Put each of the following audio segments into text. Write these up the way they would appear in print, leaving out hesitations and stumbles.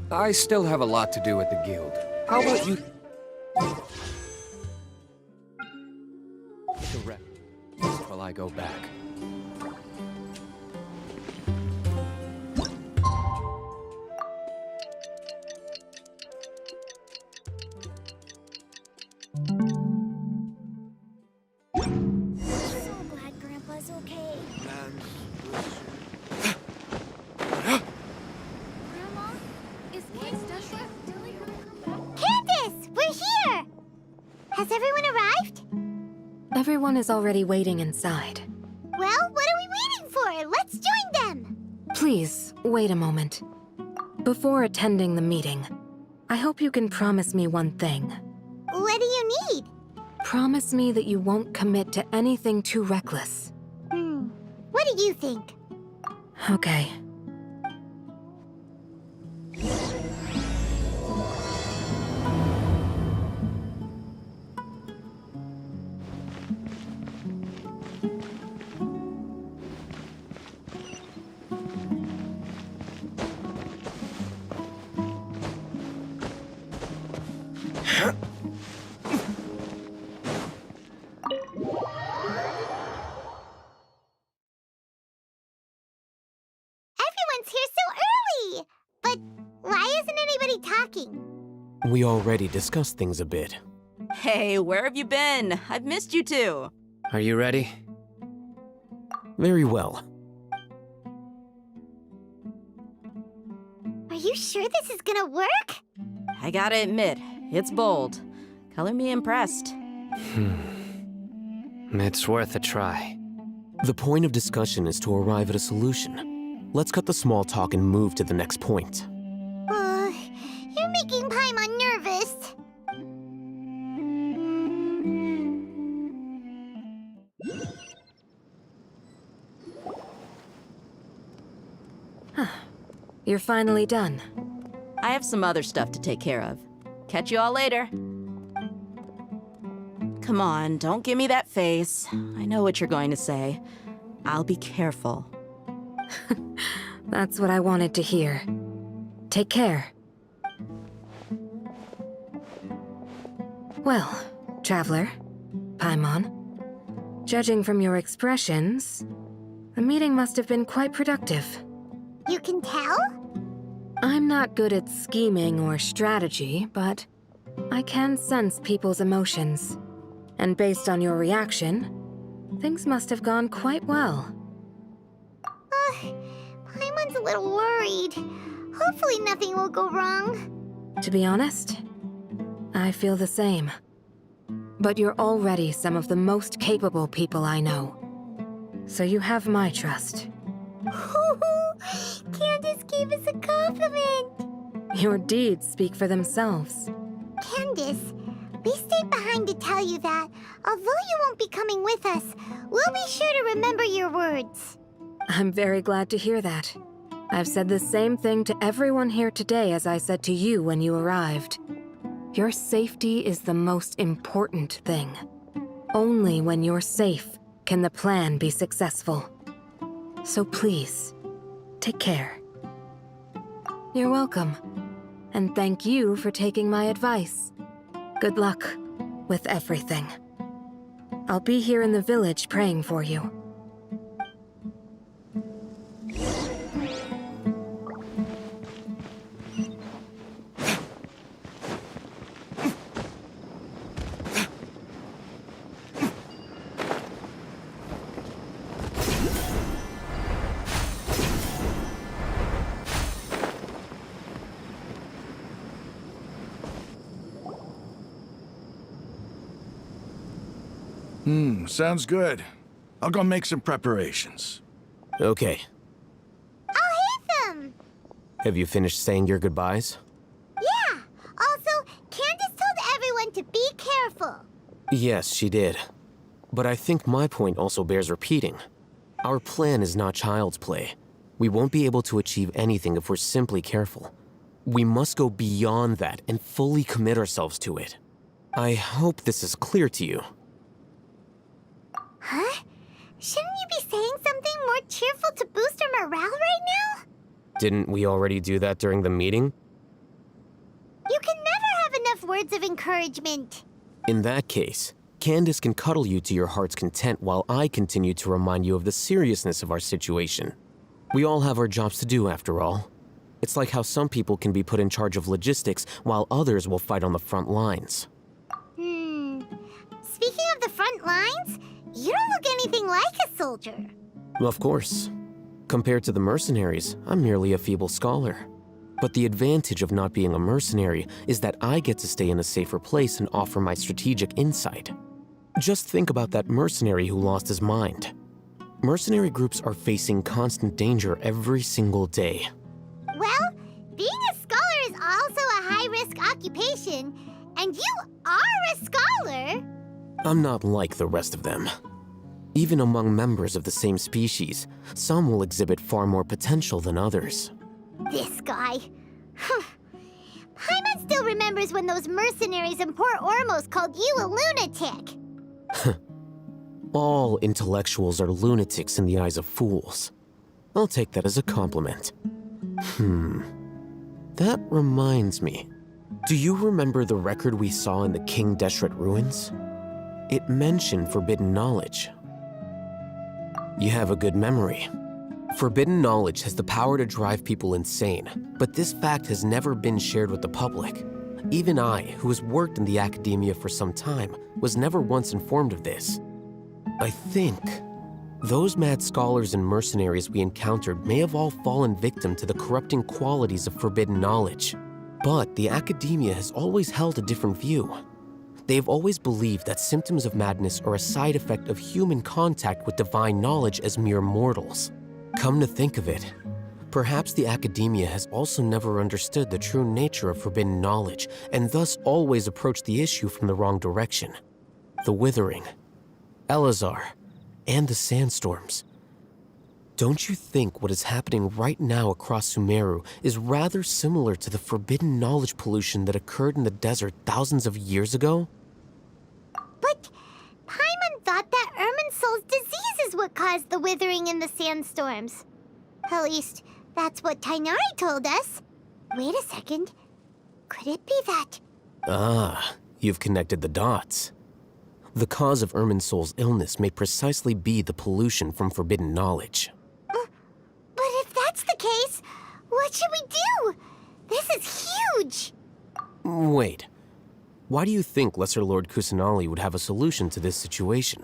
I still have a lot to do with the guild. How about you... Direct while I go back. So glad Grandpa's okay. Grandma, is Kate still here? Candace! We're here! Has everyone arrived? Everyone is already waiting inside. Well, what are we waiting for? Let's join them! Please, wait a moment. Before attending the meeting, I hope you can promise me one thing. What do you need? Promise me that you won't commit to anything too reckless. What do you think? Okay. Everyone's here so early! But why isn't anybody talking? We already discussed things a bit. Hey, where have you been? I've missed you too. Are you ready? Very well. Are you sure this is gonna work? I gotta admit, it's bold. Color me impressed. It's worth a try. The point of discussion is to arrive at a solution. Let's cut the small talk and move to the next point. You're making Paimon nervous. You're finally done. I have some other stuff to take care of. Catch you all later. Come on, don't give me that face. I know what you're going to say. I'll be careful. That's what I wanted to hear. Take care. Well, Traveler, Paimon, judging from your expressions, the meeting must have been quite productive. You can tell? I'm not good at scheming or strategy, but I can sense people's emotions. And based on your reaction, things must have gone quite well. Paimon's a little worried. Hopefully nothing will go wrong. To be honest, I feel the same. But you're already some of the most capable people I know. So you have my trust. Candace gave us a compliment. Your deeds speak for themselves. Candace, we stayed behind to tell you that, although you won't be coming with us, we'll be sure to remember your words. I'm very glad to hear that. I've said the same thing to everyone here today as I said to you when you arrived. Your safety is the most important thing. Only when you're safe can the plan be successful. So please, take care. You're welcome. And thank you for taking my advice. Good luck with everything. I'll be here in the village praying for you. Sounds good. I'll go make some preparations. Okay. I'll hit them! Have you finished saying your goodbyes? Yeah! Also, Candace told everyone to be careful. Yes, she did. But I think my point also bears repeating. Our plan is not child's play. We won't be able to achieve anything if we're simply careful. We must go beyond that and fully commit ourselves to it. I hope this is clear to you. Huh? Shouldn't you be saying something more cheerful to boost our morale right now? Didn't we already do that during the meeting? words of encouragement. In that case, Candace can cuddle you to your heart's content while I continue to remind you of the seriousness of our situation. We all have our jobs to do, after all. It's like how some people can be put in charge of logistics while others will fight on the front lines. Speaking of the front lines, you don't look anything like a soldier. Of course. Compared to the mercenaries, I'm merely a feeble scholar. But the advantage of not being a mercenary is that I get to stay in a safer place and offer my strategic insight. Just think about that mercenary who lost his mind. Mercenary groups are facing constant danger every single day. Well, being a scholar is also a high-risk occupation, and you are a scholar. I'm not like the rest of them. Even among members of the same species, some will exhibit far more potential than others. This guy. Paimon still remembers when those mercenaries in Port Ormos called you a lunatic. All intellectuals are lunatics in the eyes of fools. I'll take that as a compliment. That reminds me. Do you remember the record we saw in the King Deshret ruins? It mentioned forbidden knowledge. You have a good memory. Forbidden knowledge has the power to drive people insane, but this fact has never been shared with the public. Even I, who has worked in the academia for some time, was never once informed of this. I think those mad scholars and mercenaries we encountered may have all fallen victim to the corrupting qualities of forbidden knowledge. But the academia has always held a different view. They have always believed that symptoms of madness are a side effect of human contact with divine knowledge as mere mortals. Come to think of it, perhaps the academia has also never understood the true nature of forbidden knowledge and thus always approached the issue from the wrong direction. The Withering, Elazar, and the sandstorms. Don't you think what is happening right now across Sumeru is rather similar to the forbidden knowledge pollution that occurred in the desert thousands of years ago? But Paimon thought that Irminsul's disease is what caused the withering and the sandstorms. At least, that's what Tainari told us. Wait a second. Could it be that? Ah, you've connected the dots. The cause of Irminsul's illness may precisely be the pollution from forbidden knowledge. But if that's the case, what should we do? This is huge! Wait. Why do you think Lesser Lord Kusanali would have a solution to this situation?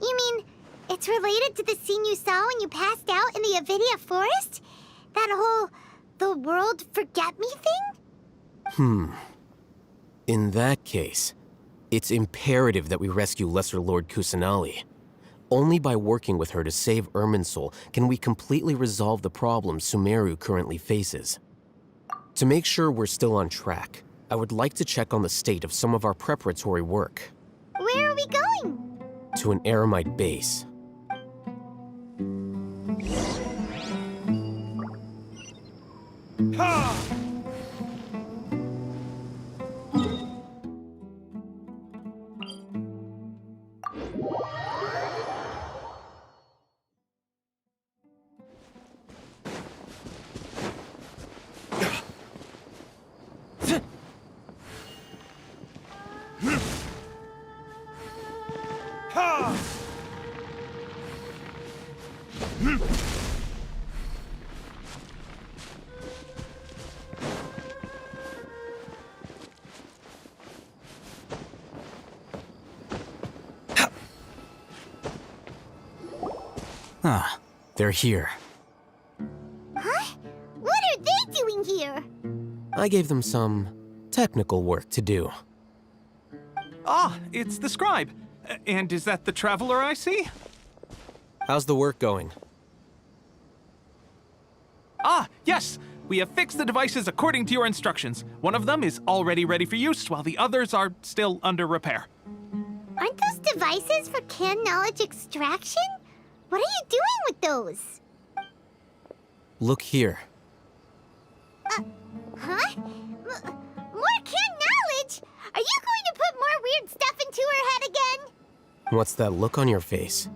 You mean, it's related to the scene you saw when you passed out in the Avidia forest? That whole, the world forget me thing? In that case, it's imperative that we rescue Lesser Lord Kusanali. Only by working with her to save Irminsul can we completely resolve the problems Sumeru currently faces. To make sure we're still on track, I would like to check on the state of some of our preparatory work. Where are we going? To an Eremite base. They're here. Huh? What are they doing here? I gave them some technical work to do. Ah, it's the scribe. And is that the traveler I see? How's the work going? Ah, yes! We have fixed the devices according to your instructions. One of them is already ready for use, while the others are still under repair. Aren't those devices for can knowledge extraction? What are you doing with those? Look here. Huh? More can knowledge? Are you going to put more weird stuff into her head again? What's that look on your face?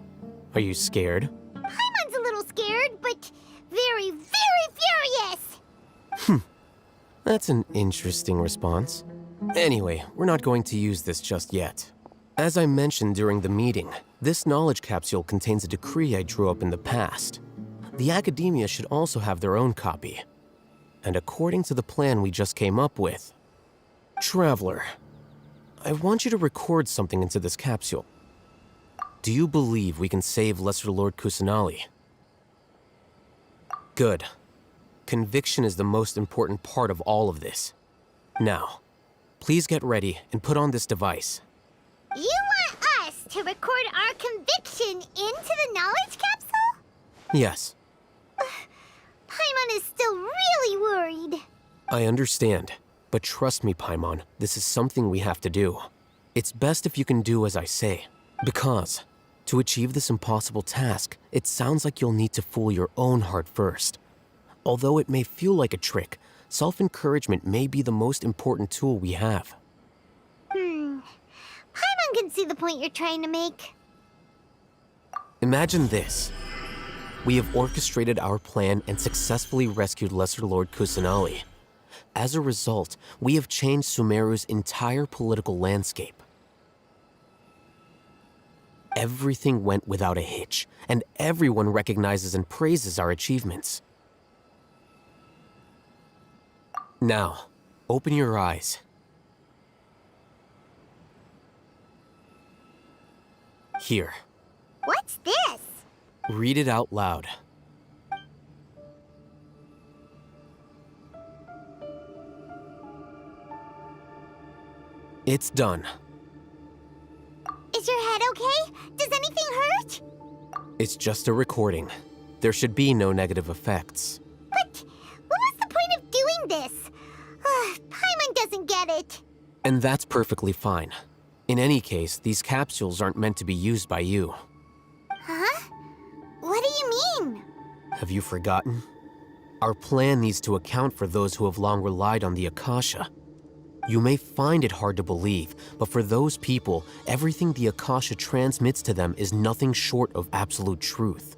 Are you scared? Paimon's a little scared, but very, very furious. That's an interesting response. Anyway, we're not going to use this just yet. As I mentioned during the meeting, this knowledge capsule contains a decree I drew up in the past. The academia should also have their own copy. And according to the plan we just came up with, Traveler, I want you to record something into this capsule. Do you believe we can save Lesser Lord Kusanali? Good. Conviction is the most important part of all of this. Now, please get ready and put on this device. You want us to record our conviction into the knowledge capsule? Yes, Paimon is still really worried. I understand. But trust me, Paimon, this is something we have to do. It's best if you can do as I say. Because, to achieve this impossible task, it sounds like you'll need to fool your own heart first. Although it may feel like a trick, self-encouragement may be the most important tool we have. Paimon can see the point you're trying to make. Imagine this. We have orchestrated our plan and successfully rescued Lesser Lord Kusanali. As a result, we have changed Sumeru's entire political landscape. Everything went without a hitch, and everyone recognizes and praises our achievements. Now, open your eyes. Here, What's this? read it out loud. It's done. Is your head okay? Does anything hurt? It's just a recording. There should be no negative effects. But what was the point of doing this? Paimon doesn't get it. And that's perfectly fine. In any case, these capsules aren't meant to be used by you. Huh? What do you mean? Have you forgotten? Our plan needs to account for those who have long relied on the Akasha. You may find it hard to believe, but for those people, everything the Akasha transmits to them is nothing short of absolute truth.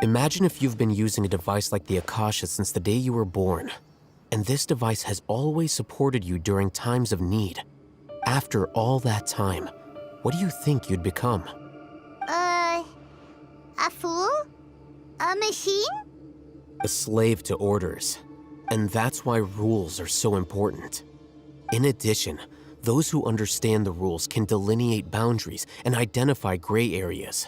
Imagine if you've been using a device like the Akasha since the day you were born, and this device has always supported you during times of need. After all that time, what do you think you'd become? A fool? A machine? A slave to orders. And that's why rules are so important. In addition, those who understand the rules can delineate boundaries and identify gray areas.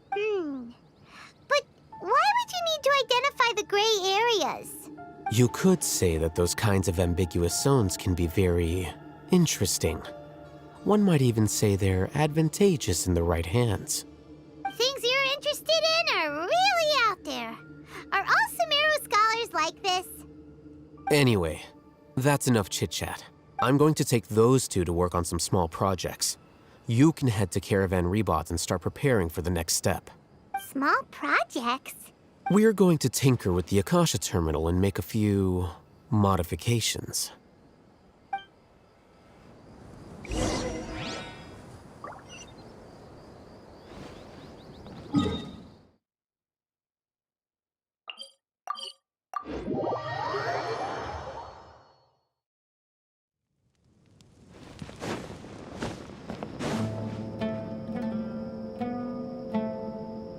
But why would you need to identify the gray areas? You could say that those kinds of ambiguous zones can be very interesting. One might even say they're advantageous in the right hands. Things you're interested in are really out there. Are all Sumeru scholars like this? Anyway, that's enough chit-chat. I'm going to take those two to work on some small projects. You can head to Caravan Rebot and start preparing for the next step. Small projects? We're going to tinker with the Akasha terminal and make a few modifications.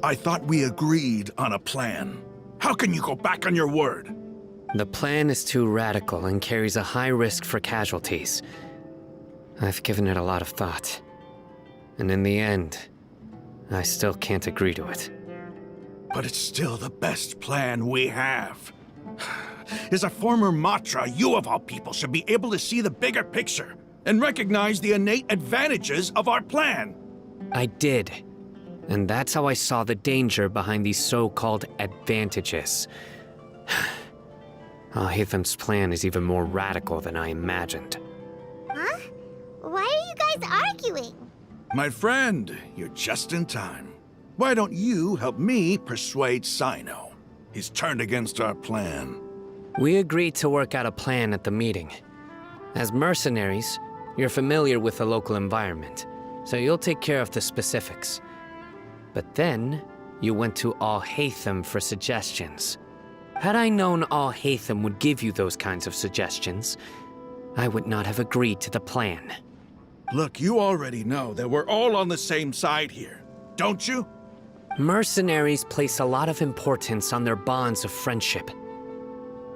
I thought we agreed on a plan. How can you go back on your word? The plan is too radical and carries a high risk for casualties. I've given it a lot of thought. And in the end, I still can't agree to it. But it's still the best plan we have. As a former Matra, you of all people should be able to see the bigger picture and recognize the innate advantages of our plan. I did. And that's how I saw the danger behind these so-called advantages. Alhaitham's plan is even more radical than I imagined. Huh? Why are you guys arguing? My friend, you're just in time. Why don't you help me persuade Sino? He's turned against our plan. We agreed to work out a plan at the meeting. As mercenaries, you're familiar with the local environment, so you'll take care of the specifics. But then, you went to Alhaitham for suggestions. Had I known Al-Haytham would give you those kinds of suggestions, I would not have agreed to the plan. Look, you already know that we're all on the same side here, don't you? Mercenaries place a lot of importance on their bonds of friendship,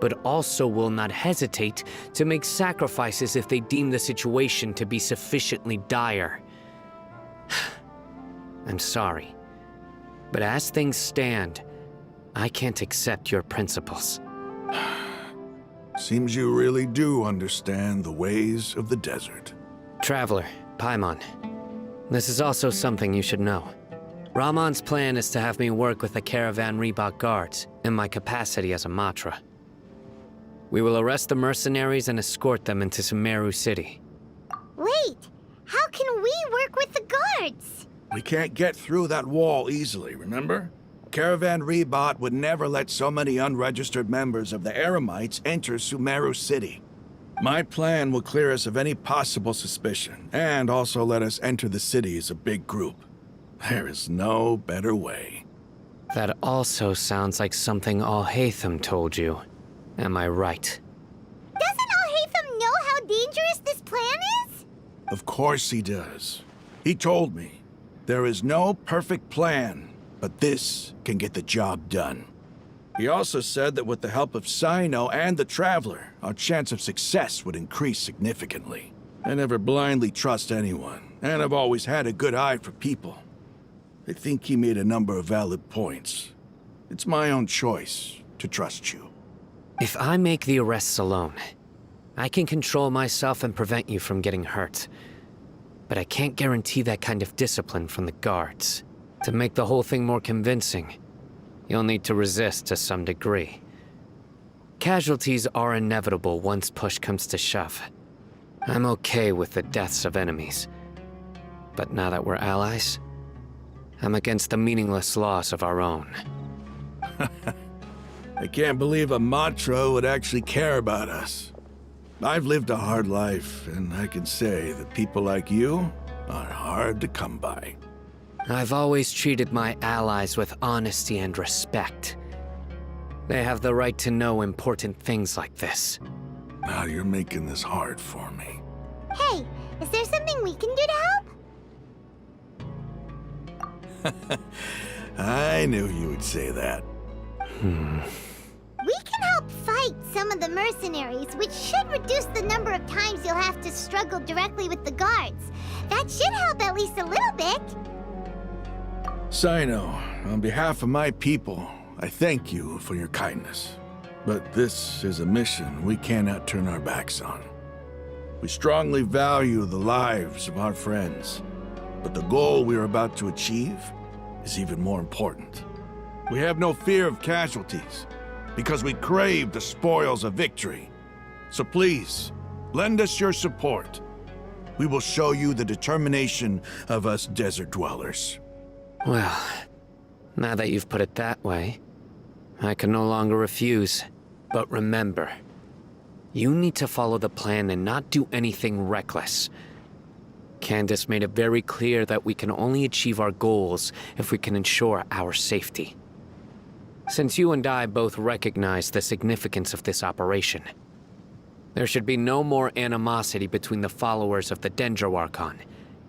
but also will not hesitate to make sacrifices if they deem the situation to be sufficiently dire. I'm sorry, but as things stand, I can't accept your principles. Seems you really do understand the ways of the desert. Traveler, Paimon, this is also something you should know. Rahman's plan is to have me work with the Caravan Reebok guards in my capacity as a Matra. We will arrest the mercenaries and escort them into Sumeru City. Wait, how can we work with the guards? We can't get through that wall easily, remember? Caravan Rebot would never let so many unregistered members of the Eremites enter Sumeru City. My plan will clear us of any possible suspicion, and also let us enter the city as a big group. There is no better way. That also sounds like something Al-Haytham told you. Am I right? Doesn't Al-Haytham know how dangerous this plan is? Of course he does. He told me, there is no perfect plan, but this can get the job done. He also said that with the help of Sino and the Traveler, our chance of success would increase significantly. I never blindly trust anyone, and I've always had a good eye for people. I think he made a number of valid points. It's my own choice to trust you. If I make the arrests alone, I can control myself and prevent you from getting hurt. But I can't guarantee that kind of discipline from the guards. To make the whole thing more convincing, you'll need to resist to some degree. Casualties are inevitable once push comes to shove. I'm okay with the deaths of enemies. But now that we're allies, I'm against the meaningless loss of our own. I can't believe a Matra would actually care about us. I've lived a hard life, and I can say that people like you are hard to come by. I've always treated my allies with honesty and respect. They have the right to know important things like this. Now you're making this hard for me. Hey, is there something we can do to help? I knew you would say that. We can help fight some of the mercenaries, which should reduce the number of times you'll have to struggle directly with the guards. That should help at least a little bit. Sino, on behalf of my people, I thank you for your kindness. But this is a mission we cannot turn our backs on. We strongly value the lives of our friends, but the goal we are about to achieve is even more important. We have no fear of casualties, because we crave the spoils of victory. So please, lend us your support. We will show you the determination of us desert dwellers. Well, now that you've put it that way, I can no longer refuse. But remember, you need to follow the plan and not do anything reckless. Candace made it very clear that we can only achieve our goals if we can ensure our safety. Since you and I both recognize the significance of this operation, there should be no more animosity between the followers of the Dendroarchon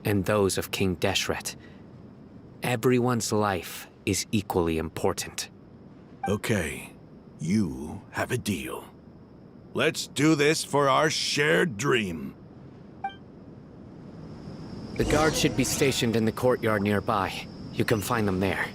and those of King Deshret. Everyone's life is equally important. Okay, you have a deal. Let's do this for our shared dream. The guards should be stationed in the courtyard nearby. You can find them there.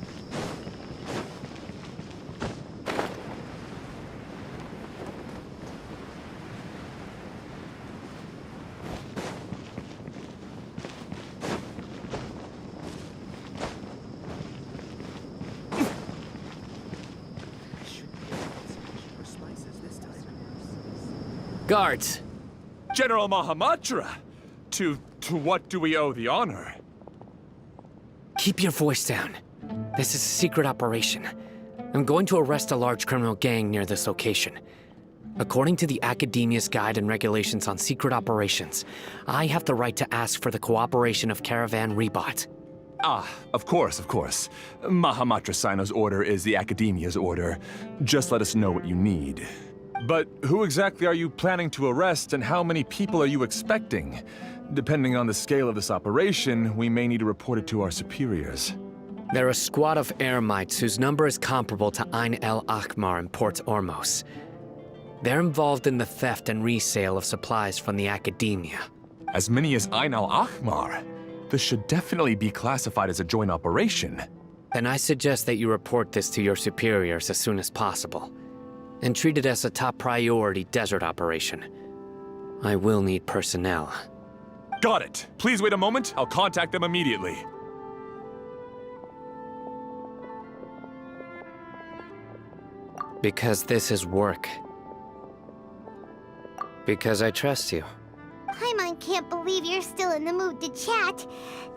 Guards! General Mahamatra! To what do we owe the honor? Keep your voice down. This is a secret operation. I'm going to arrest a large criminal gang near this location. According to the Academia's Guide and Regulations on Secret Operations, I have the right to ask for the cooperation of Caravan Rebot. Of course, of course. Mahamatra Sino's order is the Academia's order. Just let us know what you need. But who exactly are you planning to arrest, and how many people are you expecting? Depending on the scale of this operation, we may need to report it to our superiors. They're a squad of Eremites whose number is comparable to Ain el Akmar in Port Ormos. They're involved in the theft and resale of supplies from the Academia. As many as Ain al Akmar? This should definitely be classified as a joint operation. Then I suggest that you report this to your superiors as soon as possible, and treat it as a top priority desert operation. I will need personnel. Got it. Please wait a moment. I'll contact them immediately. Because this is work. Because I trust you. Paimon can't believe you're still in the mood to chat.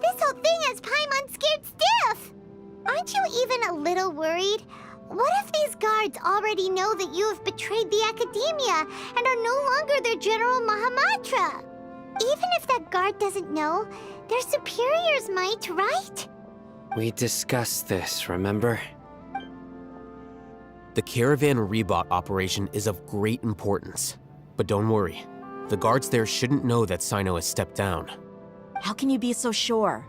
This whole thing has Paimon scared stiff. Aren't you even a little worried? What if these guards already know that you have betrayed the Academia and are no longer their General Mahamatra? Even if that guard doesn't know, their superiors might, right? We discussed this, remember? The Caravan Rebot operation is of great importance. But don't worry, the guards there shouldn't know that Sino has stepped down. How can you be so sure?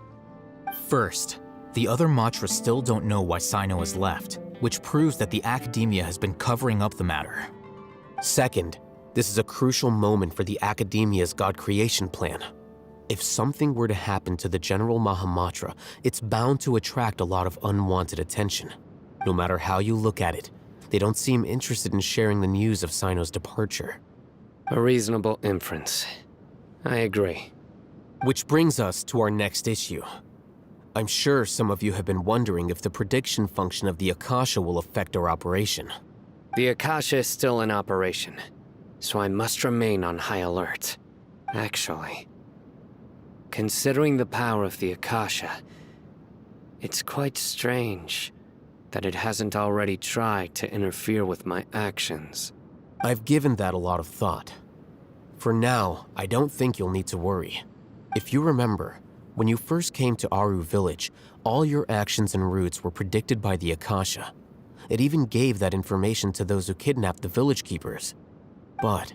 First, the other Matra still don't know why Sino has left, which proves that the Academia has been covering up the matter. Second, this is a crucial moment for the Academia's God creation plan. If something were to happen to the General Mahamatra, it's bound to attract a lot of unwanted attention. No matter how you look at it, they don't seem interested in sharing the news of Sino's departure. A reasonable inference. I agree. Which brings us to our next issue. I'm sure some of you have been wondering if the prediction function of the Akasha will affect our operation. The Akasha is still in operation, so I must remain on high alert. Actually, considering the power of the Akasha, it's quite strange that it hasn't already tried to interfere with my actions. I've given that a lot of thought. For now, I don't think you'll need to worry. If you remember, when you first came to Aru Village, all your actions and routes were predicted by the Akasha. It even gave that information to those who kidnapped the village keepers. But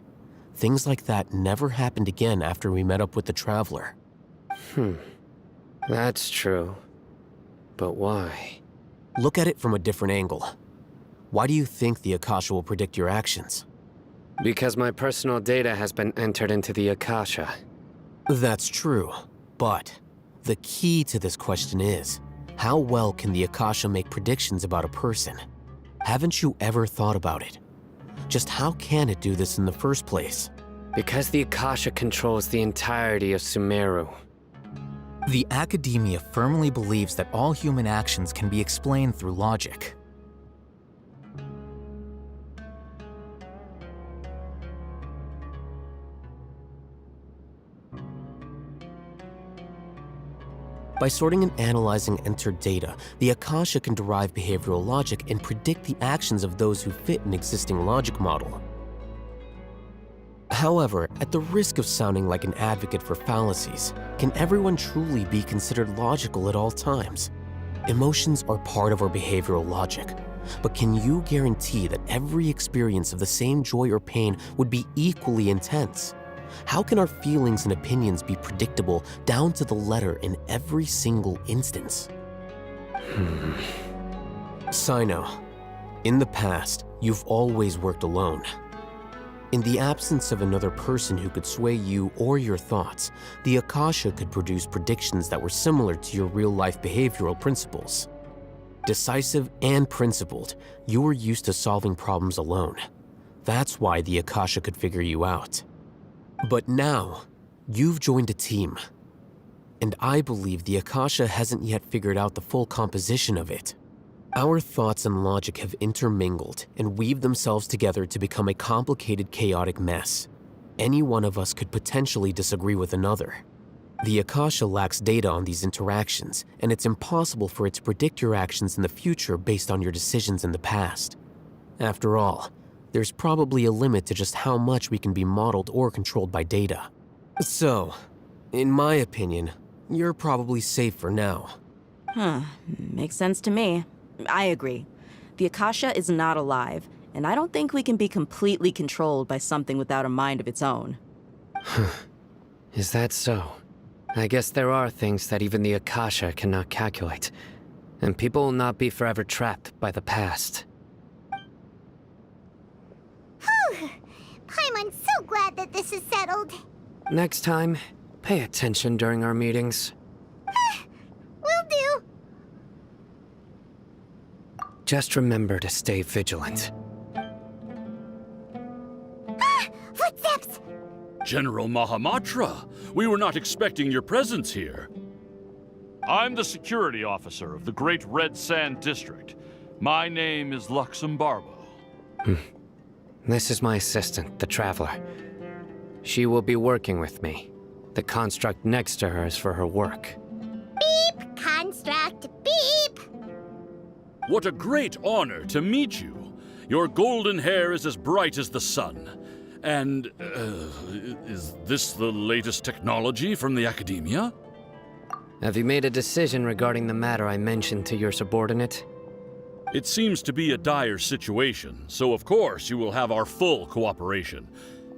things like that never happened again after we met up with the Traveler. That's true. But why? Look at it from a different angle. Why do you think the Akasha will predict your actions? Because my personal data has been entered into the Akasha. That's true, but the key to this question is, how well can the Akasha make predictions about a person? Haven't you ever thought about it? Just how can it do this in the first place? Because the Akasha controls the entirety of Sumeru. The Academia firmly believes that all human actions can be explained through logic. By sorting and analyzing entered data, the Akasha can derive behavioral logic and predict the actions of those who fit an existing logic model. However, at the risk of sounding like an advocate for fallacies, can everyone truly be considered logical at all times? Emotions are part of our behavioral logic, but can you guarantee that every experience of the same joy or pain would be equally intense? How can our feelings and opinions be predictable down to the letter in every single instance? Sino, in the past, you've always worked alone. In the absence of another person who could sway you or your thoughts, the Akasha could produce predictions that were similar to your real-life behavioral principles. Decisive and principled, you were used to solving problems alone. That's why the Akasha could figure you out. But now, you've joined a team. And I believe the Akasha hasn't yet figured out the full composition of it. Our thoughts and logic have intermingled and weaved themselves together to become a complicated, chaotic mess. Any one of us could potentially disagree with another. The Akasha lacks data on these interactions, and it's impossible for it to predict your actions in the future based on your decisions in the past. After all, there's probably a limit to just how much we can be modeled or controlled by data. So, in my opinion, you're probably safe for now. Makes sense to me. I agree. The Akasha is not alive, and I don't think we can be completely controlled by something without a mind of its own. Is that so? I guess there are things that even the Akasha cannot calculate, and people will not be forever trapped by the past. Whew! Paimon's so glad that this is settled. Next time, pay attention during our meetings. Will do. Just remember to stay vigilant. Footsteps! General Mahamatra, we were not expecting your presence here. I'm the security officer of the Great Red Sand District. My name is Luxembarbo. This is my assistant, the Traveler. She will be working with me. The construct next to her is for her work. Beep! Construct, beep! What a great honor to meet you. Your golden hair is as bright as the sun. And, is this the latest technology from the Academia? Have you made a decision regarding the matter I mentioned to your subordinate? It seems to be a dire situation, so of course you will have our full cooperation.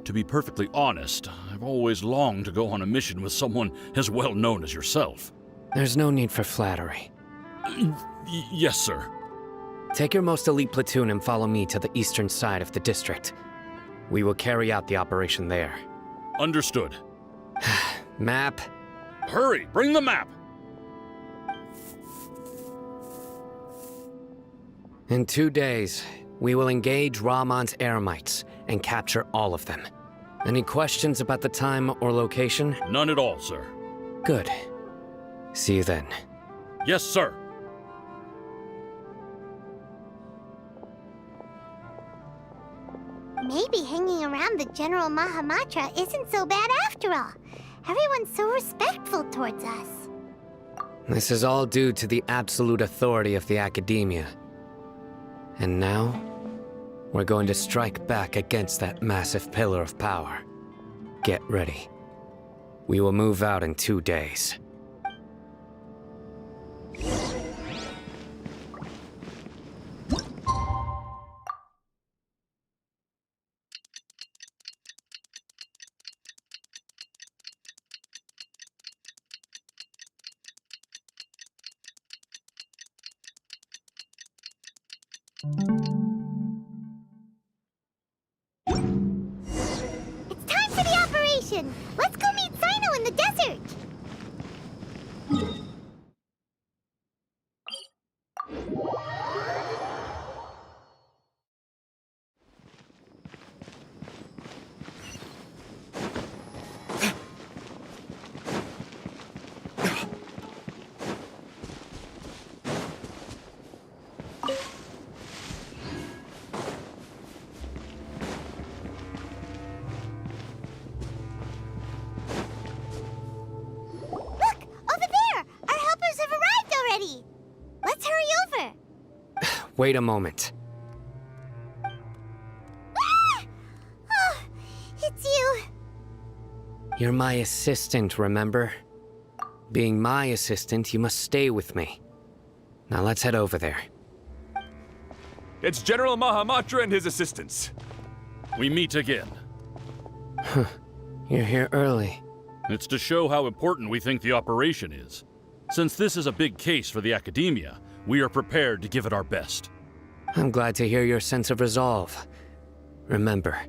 To be perfectly honest, I've always longed to go on a mission with someone as well known as yourself. There's no need for flattery. Yes, sir. Take your most elite platoon and follow me to the eastern side of the district. We will carry out the operation there. Understood. Map? Hurry, bring the map! In 2 days, we will engage Rahman's Eremites and capture all of them. Any questions about the time or location? None at all, sir. Good. See you then. Yes, sir. Maybe hanging around the General Mahamatra isn't so bad after all. Everyone's so respectful towards us. This is all due to the absolute authority of the Academia. And now, we're going to strike back against that massive pillar of power. Get ready. We will move out in 2 days. It's time for the operation! Let's go meet Sino in the desert! Let's hurry over! Wait a moment. Ah! Oh, it's you. You're my assistant, remember? Being my assistant, you must stay with me. Now let's head over there. It's General Mahamatra and his assistants. We meet again. You're here early. It's to show how important we think the operation is. Since this is a big case for the Academia, we are prepared to give it our best. I'm glad to hear your sense of resolve. Remember,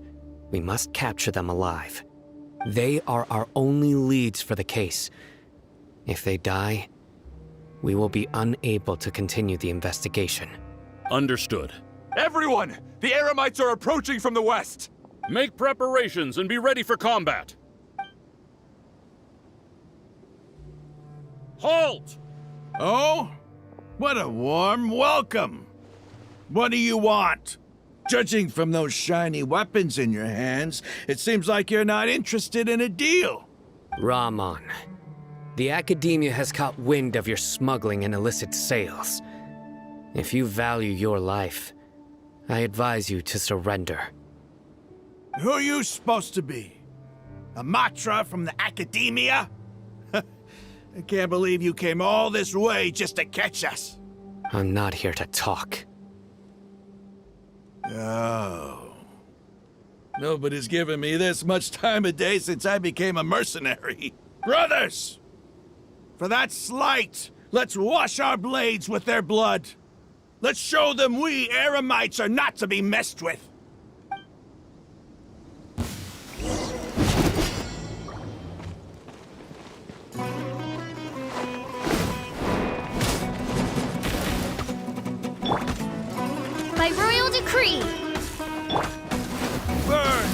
we must capture them alive. They are our only leads for the case. If they die, we will be unable to continue the investigation. Understood. Everyone! The Eremites are approaching from the west! Make preparations and be ready for combat. Halt! Oh? What a warm welcome! What do you want? Judging from those shiny weapons in your hands, it seems like you're not interested in a deal. Rahman, the Academia has caught wind of your smuggling and illicit sales. If you value your life, I advise you to surrender. Who are you supposed to be? A Matra from the Academia? I can't believe you came all this way just to catch us. I'm not here to talk. Oh. Nobody's given me this much time of day since I became a mercenary. Brothers! For that slight, let's wash our blades with their blood. Let's show them we Eremites are not to be messed with. By royal decree! Burn!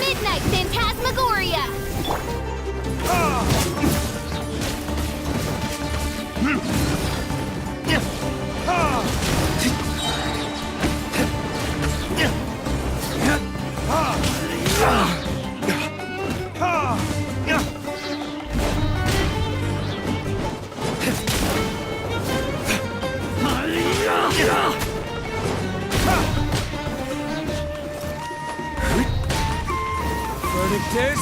Midnight Phantasmagoria! Verdict is...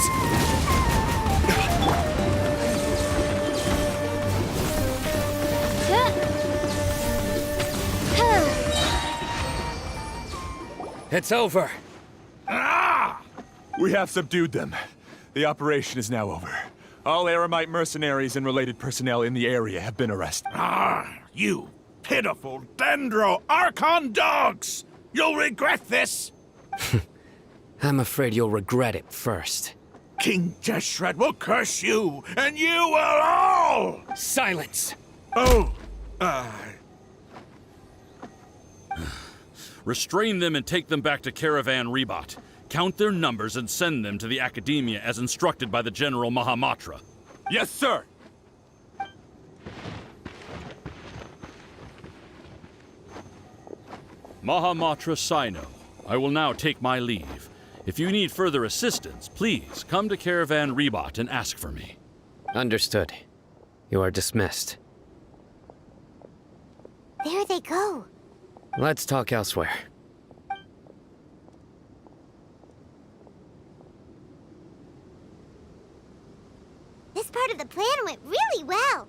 It's over. We have subdued them. The operation is now over. All Eremite mercenaries and related personnel in the area have been arrested. You pitiful Dendro Archon dogs! You'll regret this! I'm afraid you'll regret it first. King Jeshret will curse you, and you will all! Silence! Oh, Restrain them and take them back to Caravan Rebot. Count their numbers and send them to the Academia as instructed by the General Mahamatra. Yes, sir! Mahamatra Sino, I will now take my leave. If you need further assistance, please come to Caravan Rebot and ask for me. Understood. You are dismissed. There they go. Let's talk elsewhere. This part of the plan went really well.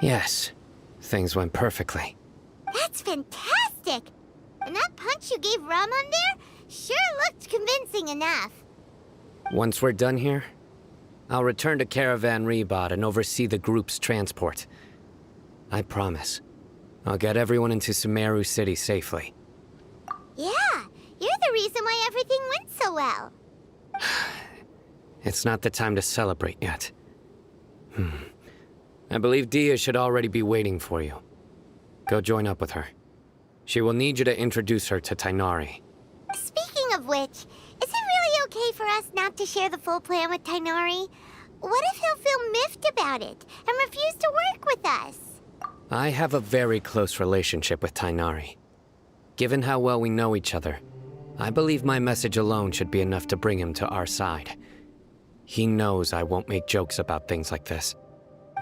Yes, things went perfectly. That's fantastic! And that punch you gave Ramon there sure looked convincing enough. Once we're done here, I'll return to Caravan Rebot and oversee the group's transport. I promise. I'll get everyone into Sumeru City safely. Yeah, you're the reason why everything went so well. It's not the time to celebrate yet. I believe Dia should already be waiting for you. Go join up with her. She will need you to introduce her to Tainari. Speaking of which, is it really okay for us not to share the full plan with Tainari? What if he'll feel miffed about it and refuse to work with us? I have a very close relationship with Tainari. Given how well we know each other, I believe my message alone should be enough to bring him to our side. He knows I won't make jokes about things like this.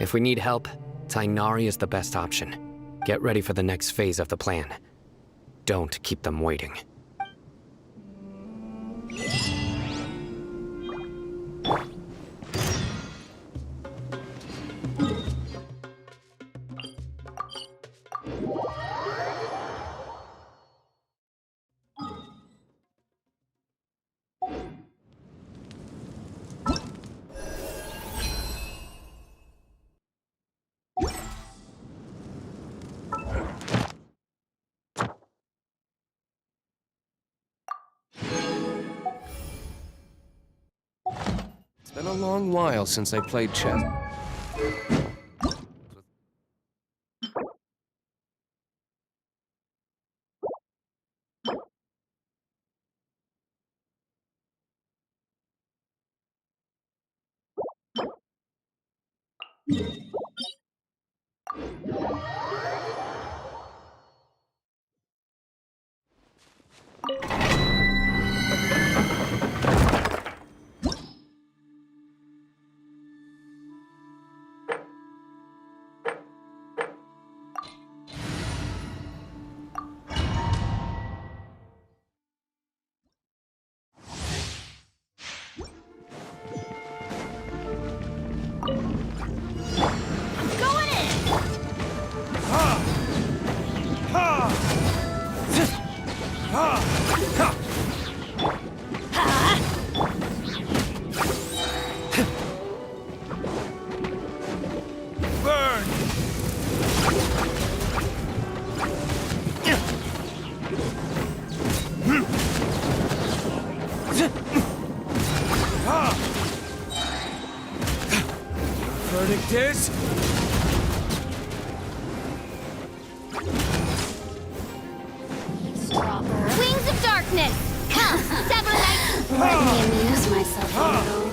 If we need help, Tainari is the best option. Get ready for the next phase of the plan. Don't keep them waiting. It's been a long while since I played chess. Verdict is... Wings of darkness! Come, sever light! Let me amuse myself a little.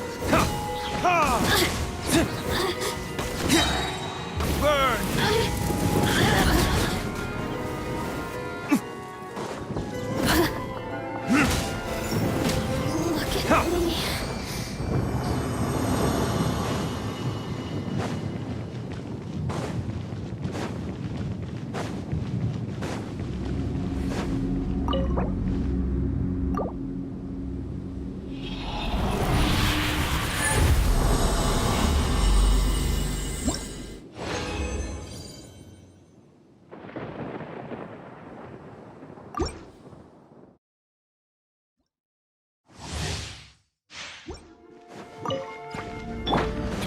Look at me.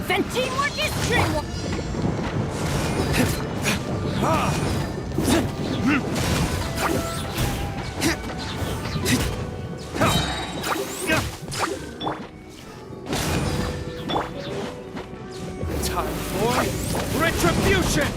Then teamwork is teamwork! Time for retribution!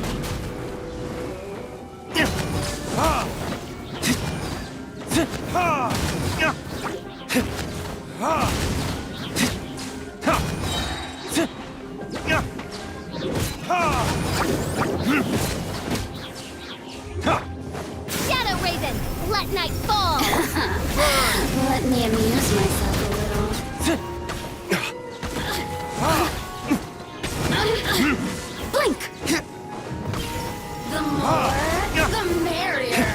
Shadow Raven, let night fall! Let me amuse myself a little. Blink! The more, the merrier.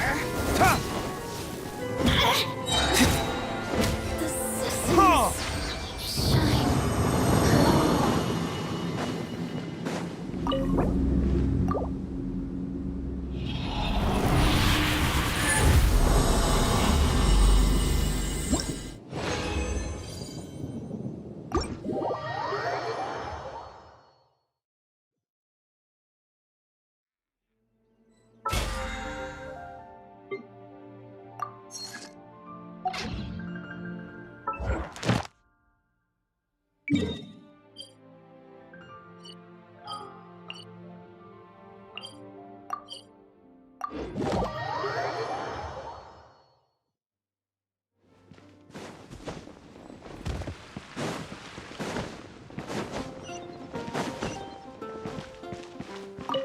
The sesame shine.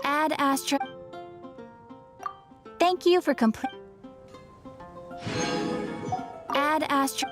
Add Astra. Thank you for complete. Add Astra.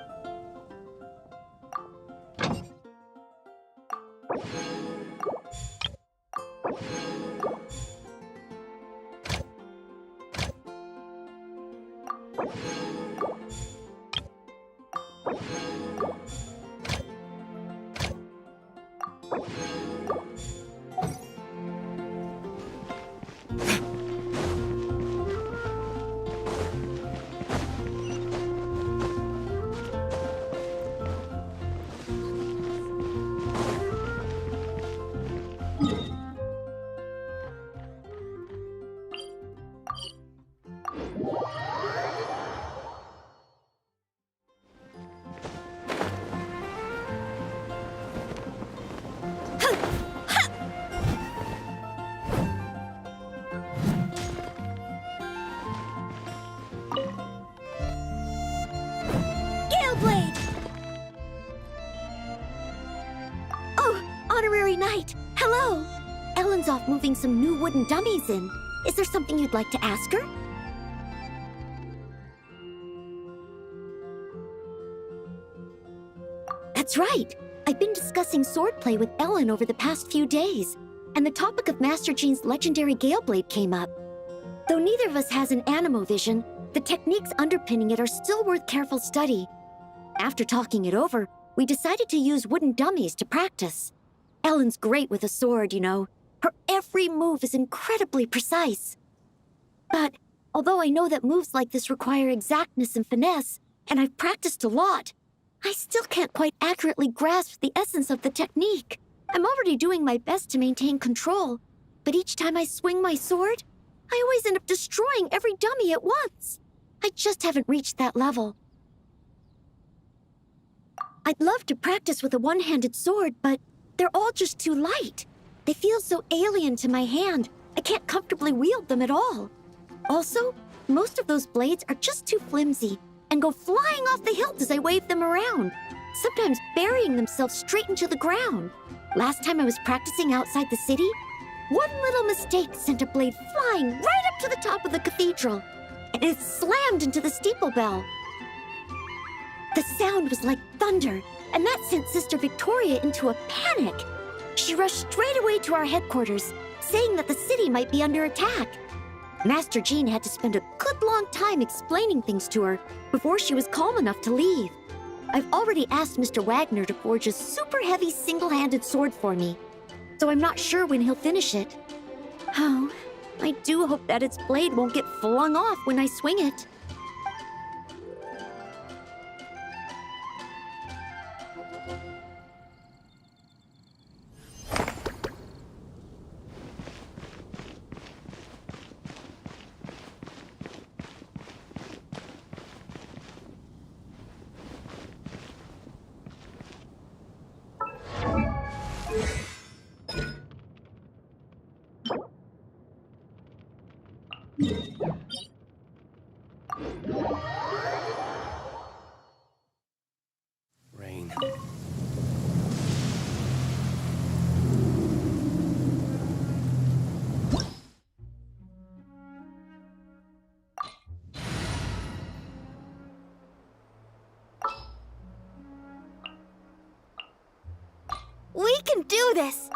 Honorary Knight, hello! Ellen's off moving some new wooden dummies in. Is there something you'd like to ask her? That's right. I've been discussing swordplay with Ellen over the past few days, and the topic of Master Jean's legendary Gale Blade came up. Though neither of us has an animo vision, the techniques underpinning it are still worth careful study. After talking it over, we decided to use wooden dummies to practice. Ellen's great with a sword, you know. Her every move is incredibly precise. But although I know that moves like this require exactness and finesse, and I've practiced a lot, I still can't quite accurately grasp the essence of the technique. I'm already doing my best to maintain control, but each time I swing my sword, I always end up destroying every dummy at once. I just haven't reached that level. I'd love to practice with a one-handed sword, but they're all just too light. They feel so alien to my hand, I can't comfortably wield them at all. Also, most of those blades are just too flimsy and go flying off the hilt as I wave them around, sometimes burying themselves straight into the ground. Last time I was practicing outside the city, one little mistake sent a blade flying right up to the top of the cathedral, and it slammed into the steeple bell. The sound was like thunder, and that sent Sister Victoria into a panic. She rushed straight away to our headquarters, saying that the city might be under attack. Master Jean had to spend a good long time explaining things to her before she was calm enough to leave. I've already asked Mr. Wagner to forge a super heavy single-handed sword for me, so I'm not sure when he'll finish it. Oh, I do hope that its blade won't get flung off when I swing it. Rain. We can do this!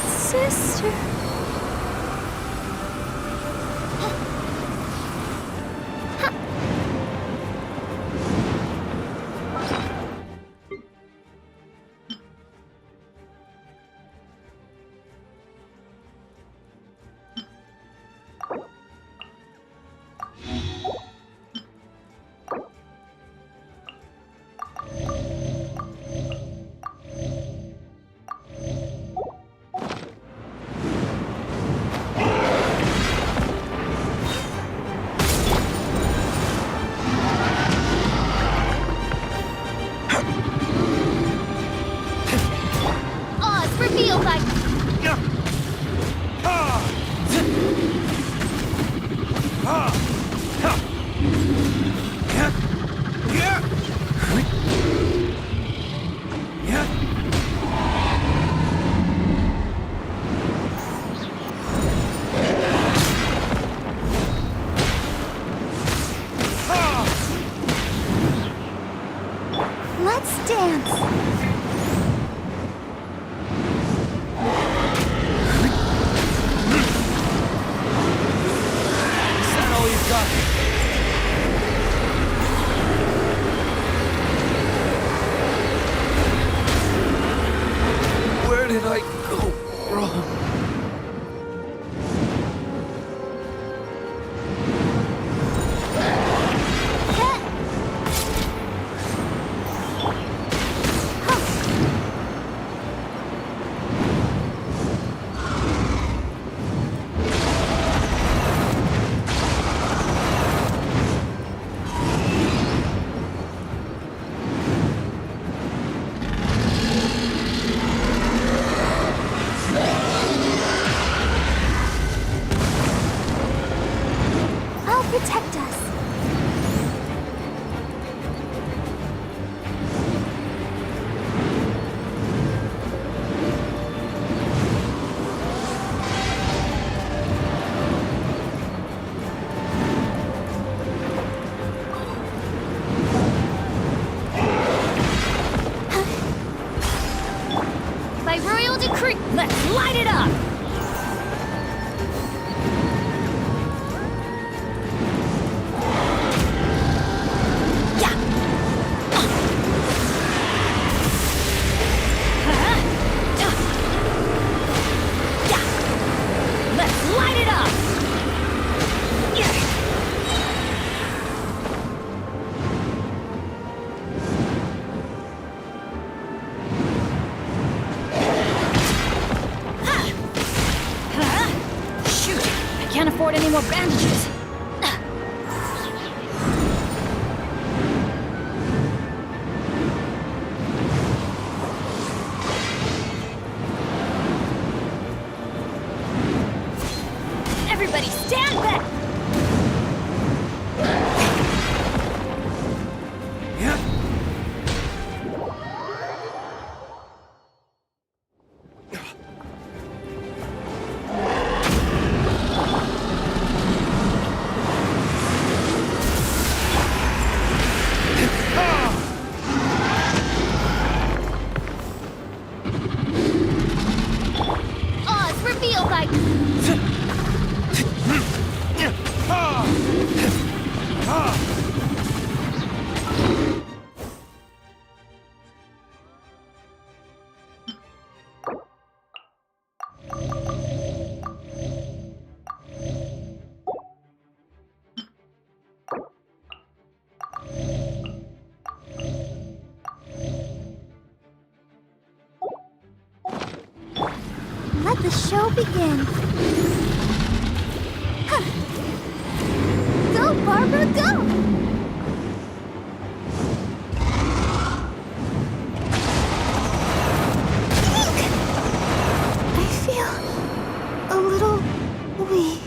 Sister. Reveal by... Let's dance. Where did I go wrong? Protect us. By royal decree, let's light it up! Can't afford any more bandages. Everybody stand back! Let the show begin. Go, Barbara, go! I feel a little weak.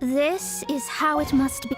This is how it must be.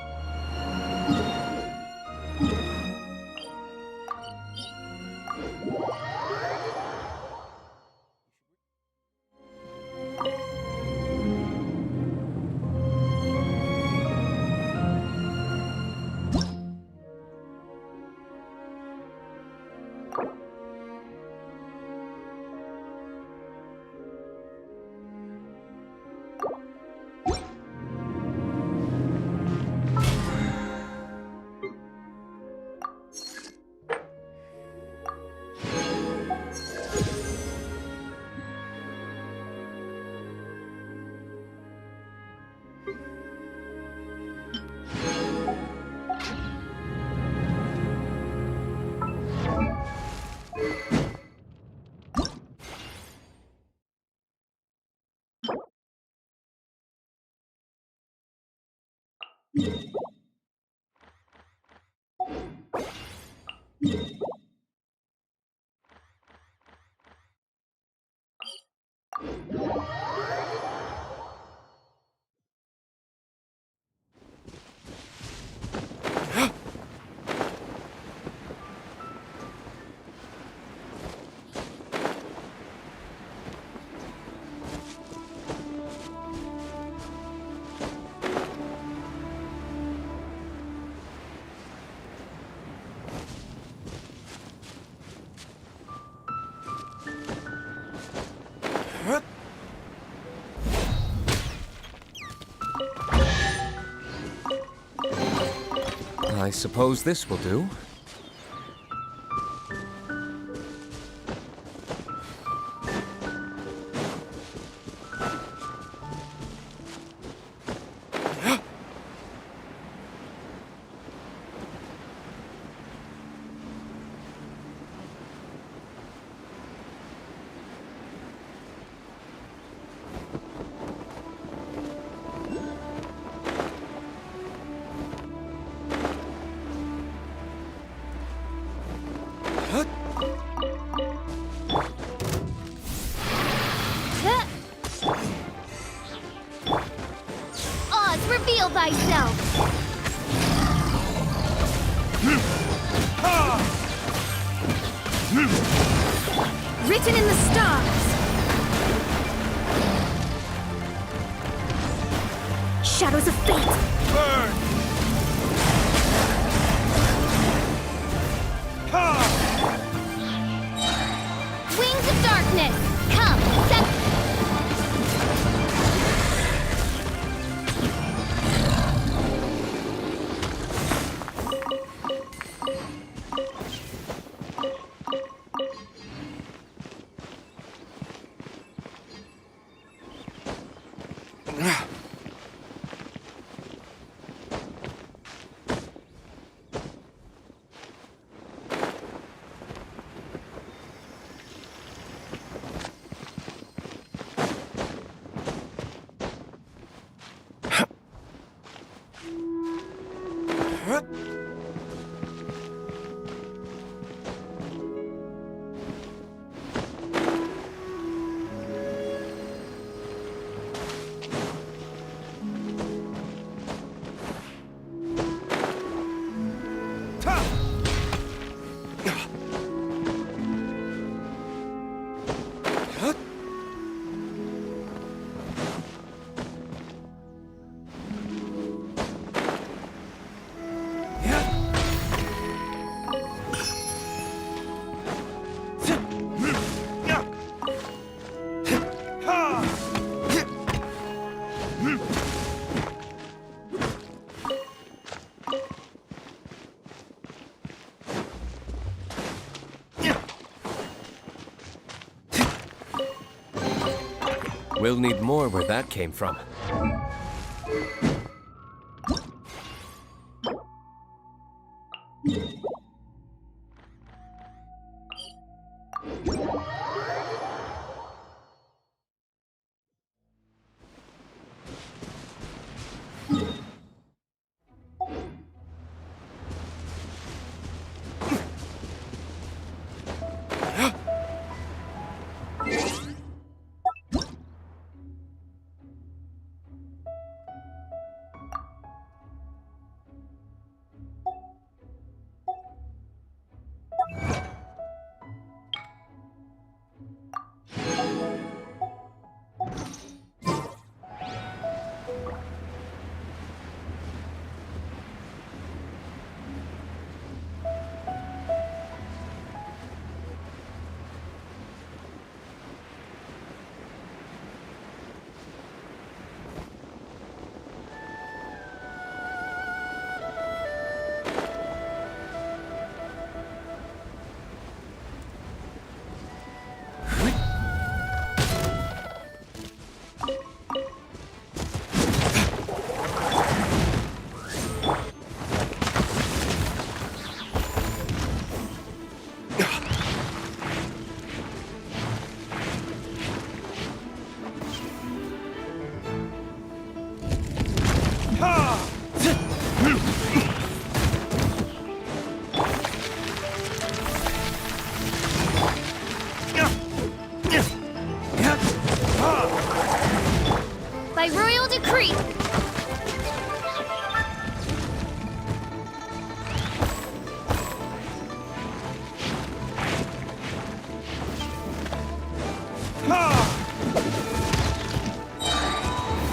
I suppose this will do. Oz, reveal thyself! Written in the stars! Shadows of fate! Burn! Sons of Darkness! Come! We'll need more where that came from. By royal decree!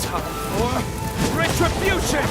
Time for retribution!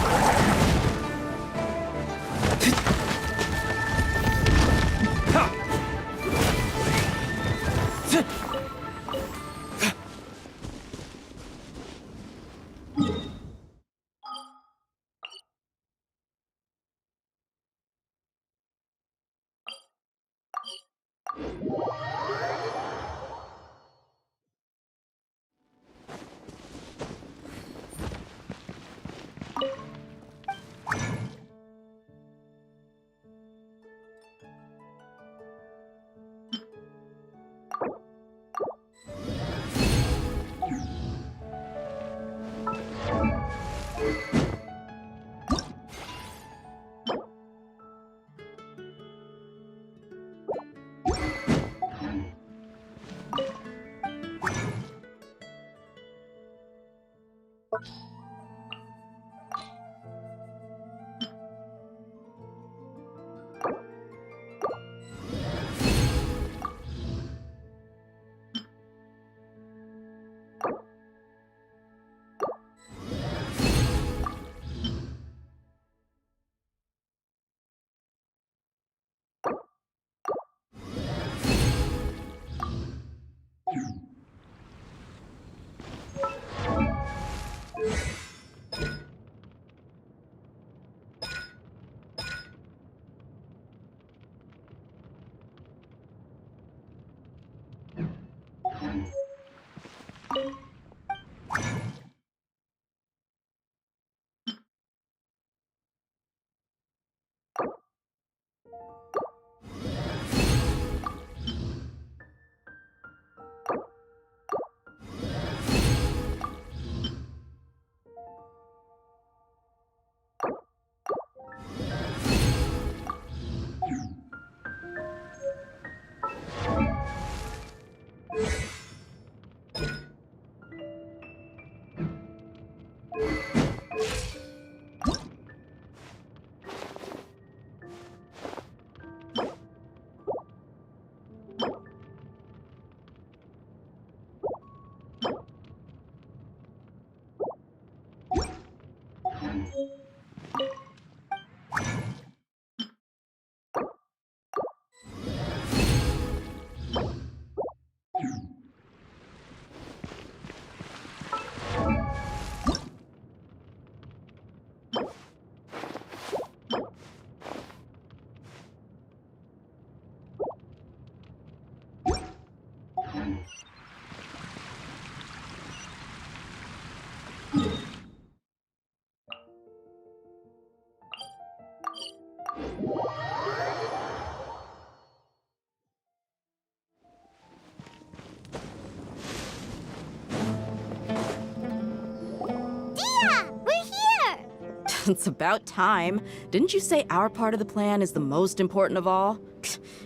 It's about time. Didn't you say our part of the plan is the most important of all?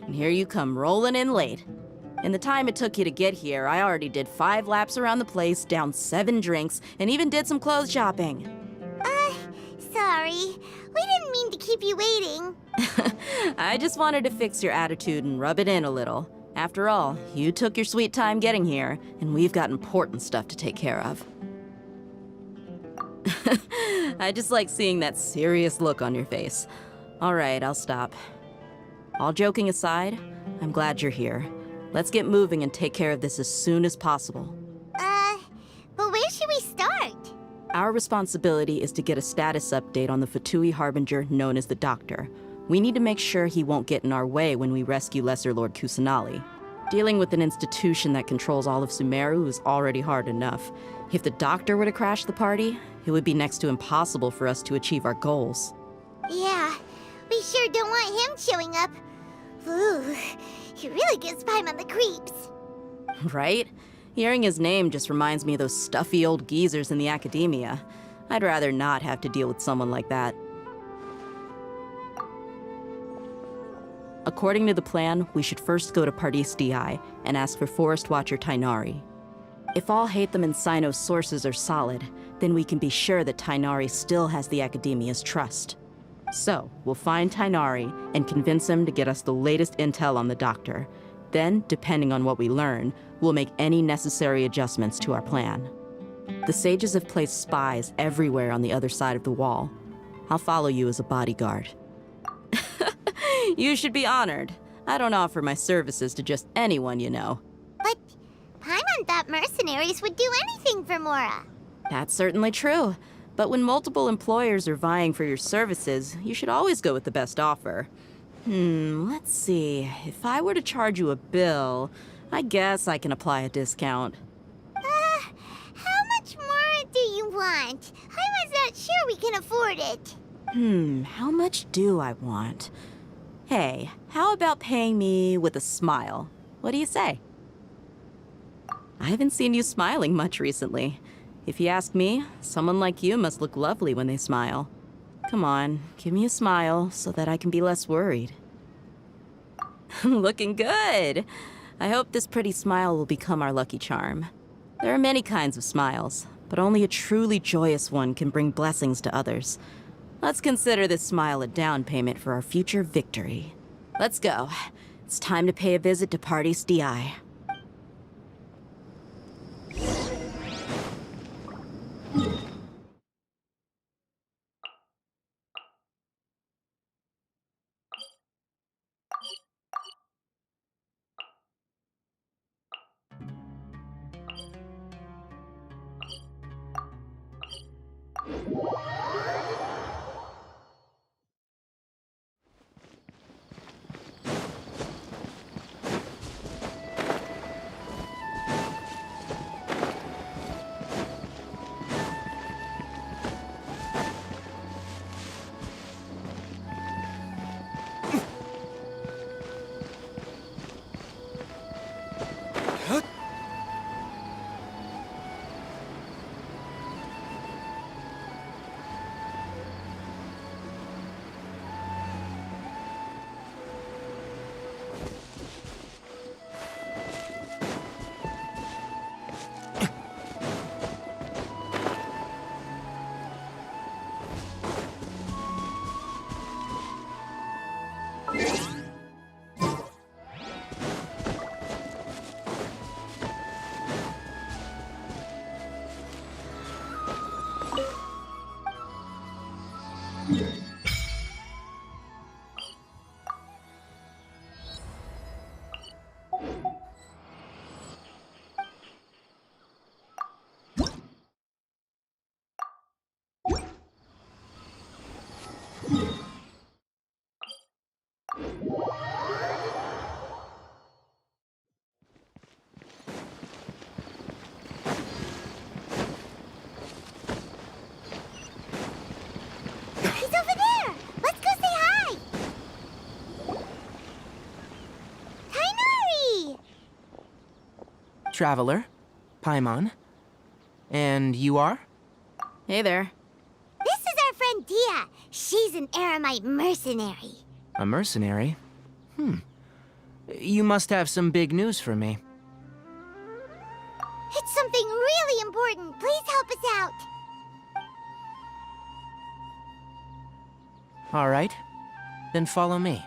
And here you come rolling in late. In the time it took you to get here, I already did 5 laps around the place, downed 7 drinks, and even did some clothes shopping. Sorry. We didn't mean to keep you waiting. I just wanted to fix your attitude and rub it in a little. After all, you took your sweet time getting here, and we've got important stuff to take care of. I just like seeing that serious look on your face. All right, I'll stop. All joking aside, I'm glad you're here. Let's get moving and take care of this as soon as possible. But where should we start? Our responsibility is to get a status update on the Fatui Harbinger known as the Doctor. We need to make sure he won't get in our way when we rescue Lesser Lord Kusanali. Dealing with an institution that controls all of Sumeru is already hard enough. If the Doctor were to crash the party, it would be next to impossible for us to achieve our goals. Yeah, we sure don't want him showing up. Ooh, he really gives Paimon the creeps. Right? Hearing his name just reminds me of those stuffy old geezers in the academia. I'd rather not have to deal with someone like that. According to the plan, we should first go to Pardis DI and ask for Forest Watcher Tainari. If all Hatham and Sino's sources are solid, then we can be sure that Tainari still has the Academia's trust. So, we'll find Tainari and convince him to get us the latest intel on the Doctor. Then, depending on what we learn, we'll make any necessary adjustments to our plan. The sages have placed spies everywhere on the other side of the wall. I'll follow you as a bodyguard. You should be honored. I don't offer my services to just anyone, you know. But Paimon thought mercenaries would do anything for Mora. That's certainly true. But when multiple employers are vying for your services, you should always go with the best offer. Let's see. If I were to charge you a bill, I guess I can apply a discount. How much more do you want? I was not sure we can afford it. How much do I want? Hey, how about paying me with a smile? What do you say? I haven't seen you smiling much recently. If you ask me, someone like you must look lovely when they smile. Come on, give me a smile so that I can be less worried. Looking good! I hope this pretty smile will become our lucky charm. There are many kinds of smiles, but only a truly joyous one can bring blessings to others. Let's consider this smile a down payment for our future victory. Let's go. It's time to pay a visit to Pardis DI. Traveler. Paimon. And you are? Hey there. This is our friend Dia. She's an Aramite mercenary. A mercenary? You must have some big news for me. It's something really important. Please help us out. All right. Then follow me.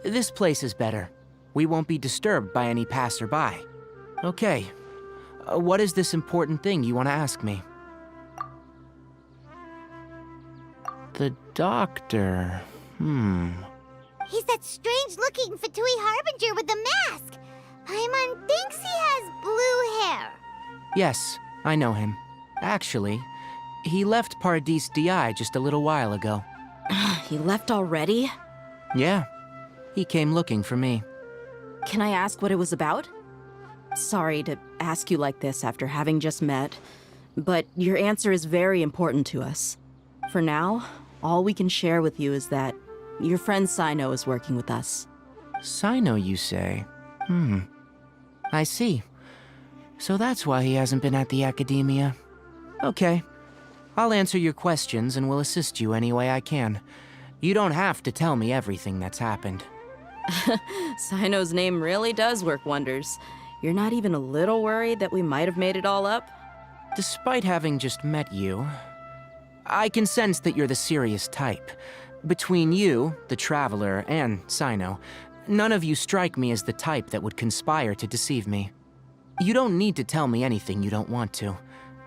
This place is better. We won't be disturbed by any passerby. Okay. What is this important thing you want to ask me? The doctor. He's that strange-looking Fatui Harbinger with the mask. Paimon thinks he has blue hair. Yes, I know him. Actually, he left Paradis DI just a little while ago. He left already? Yeah. He came looking for me. Can I ask what it was about? Sorry to ask you like this after having just met, but your answer is very important to us. For now, all we can share with you is that your friend Sino is working with us. Sino, you say? I see. So that's why he hasn't been at the academia. Okay. I'll answer your questions and will assist you any way I can. You don't have to tell me everything that's happened. Sino's name really does work wonders. You're not even a little worried that we might have made it all up? Despite having just met you, I can sense that you're the serious type. Between you, the Traveler, and Sino, none of you strike me as the type that would conspire to deceive me. You don't need to tell me anything you don't want to.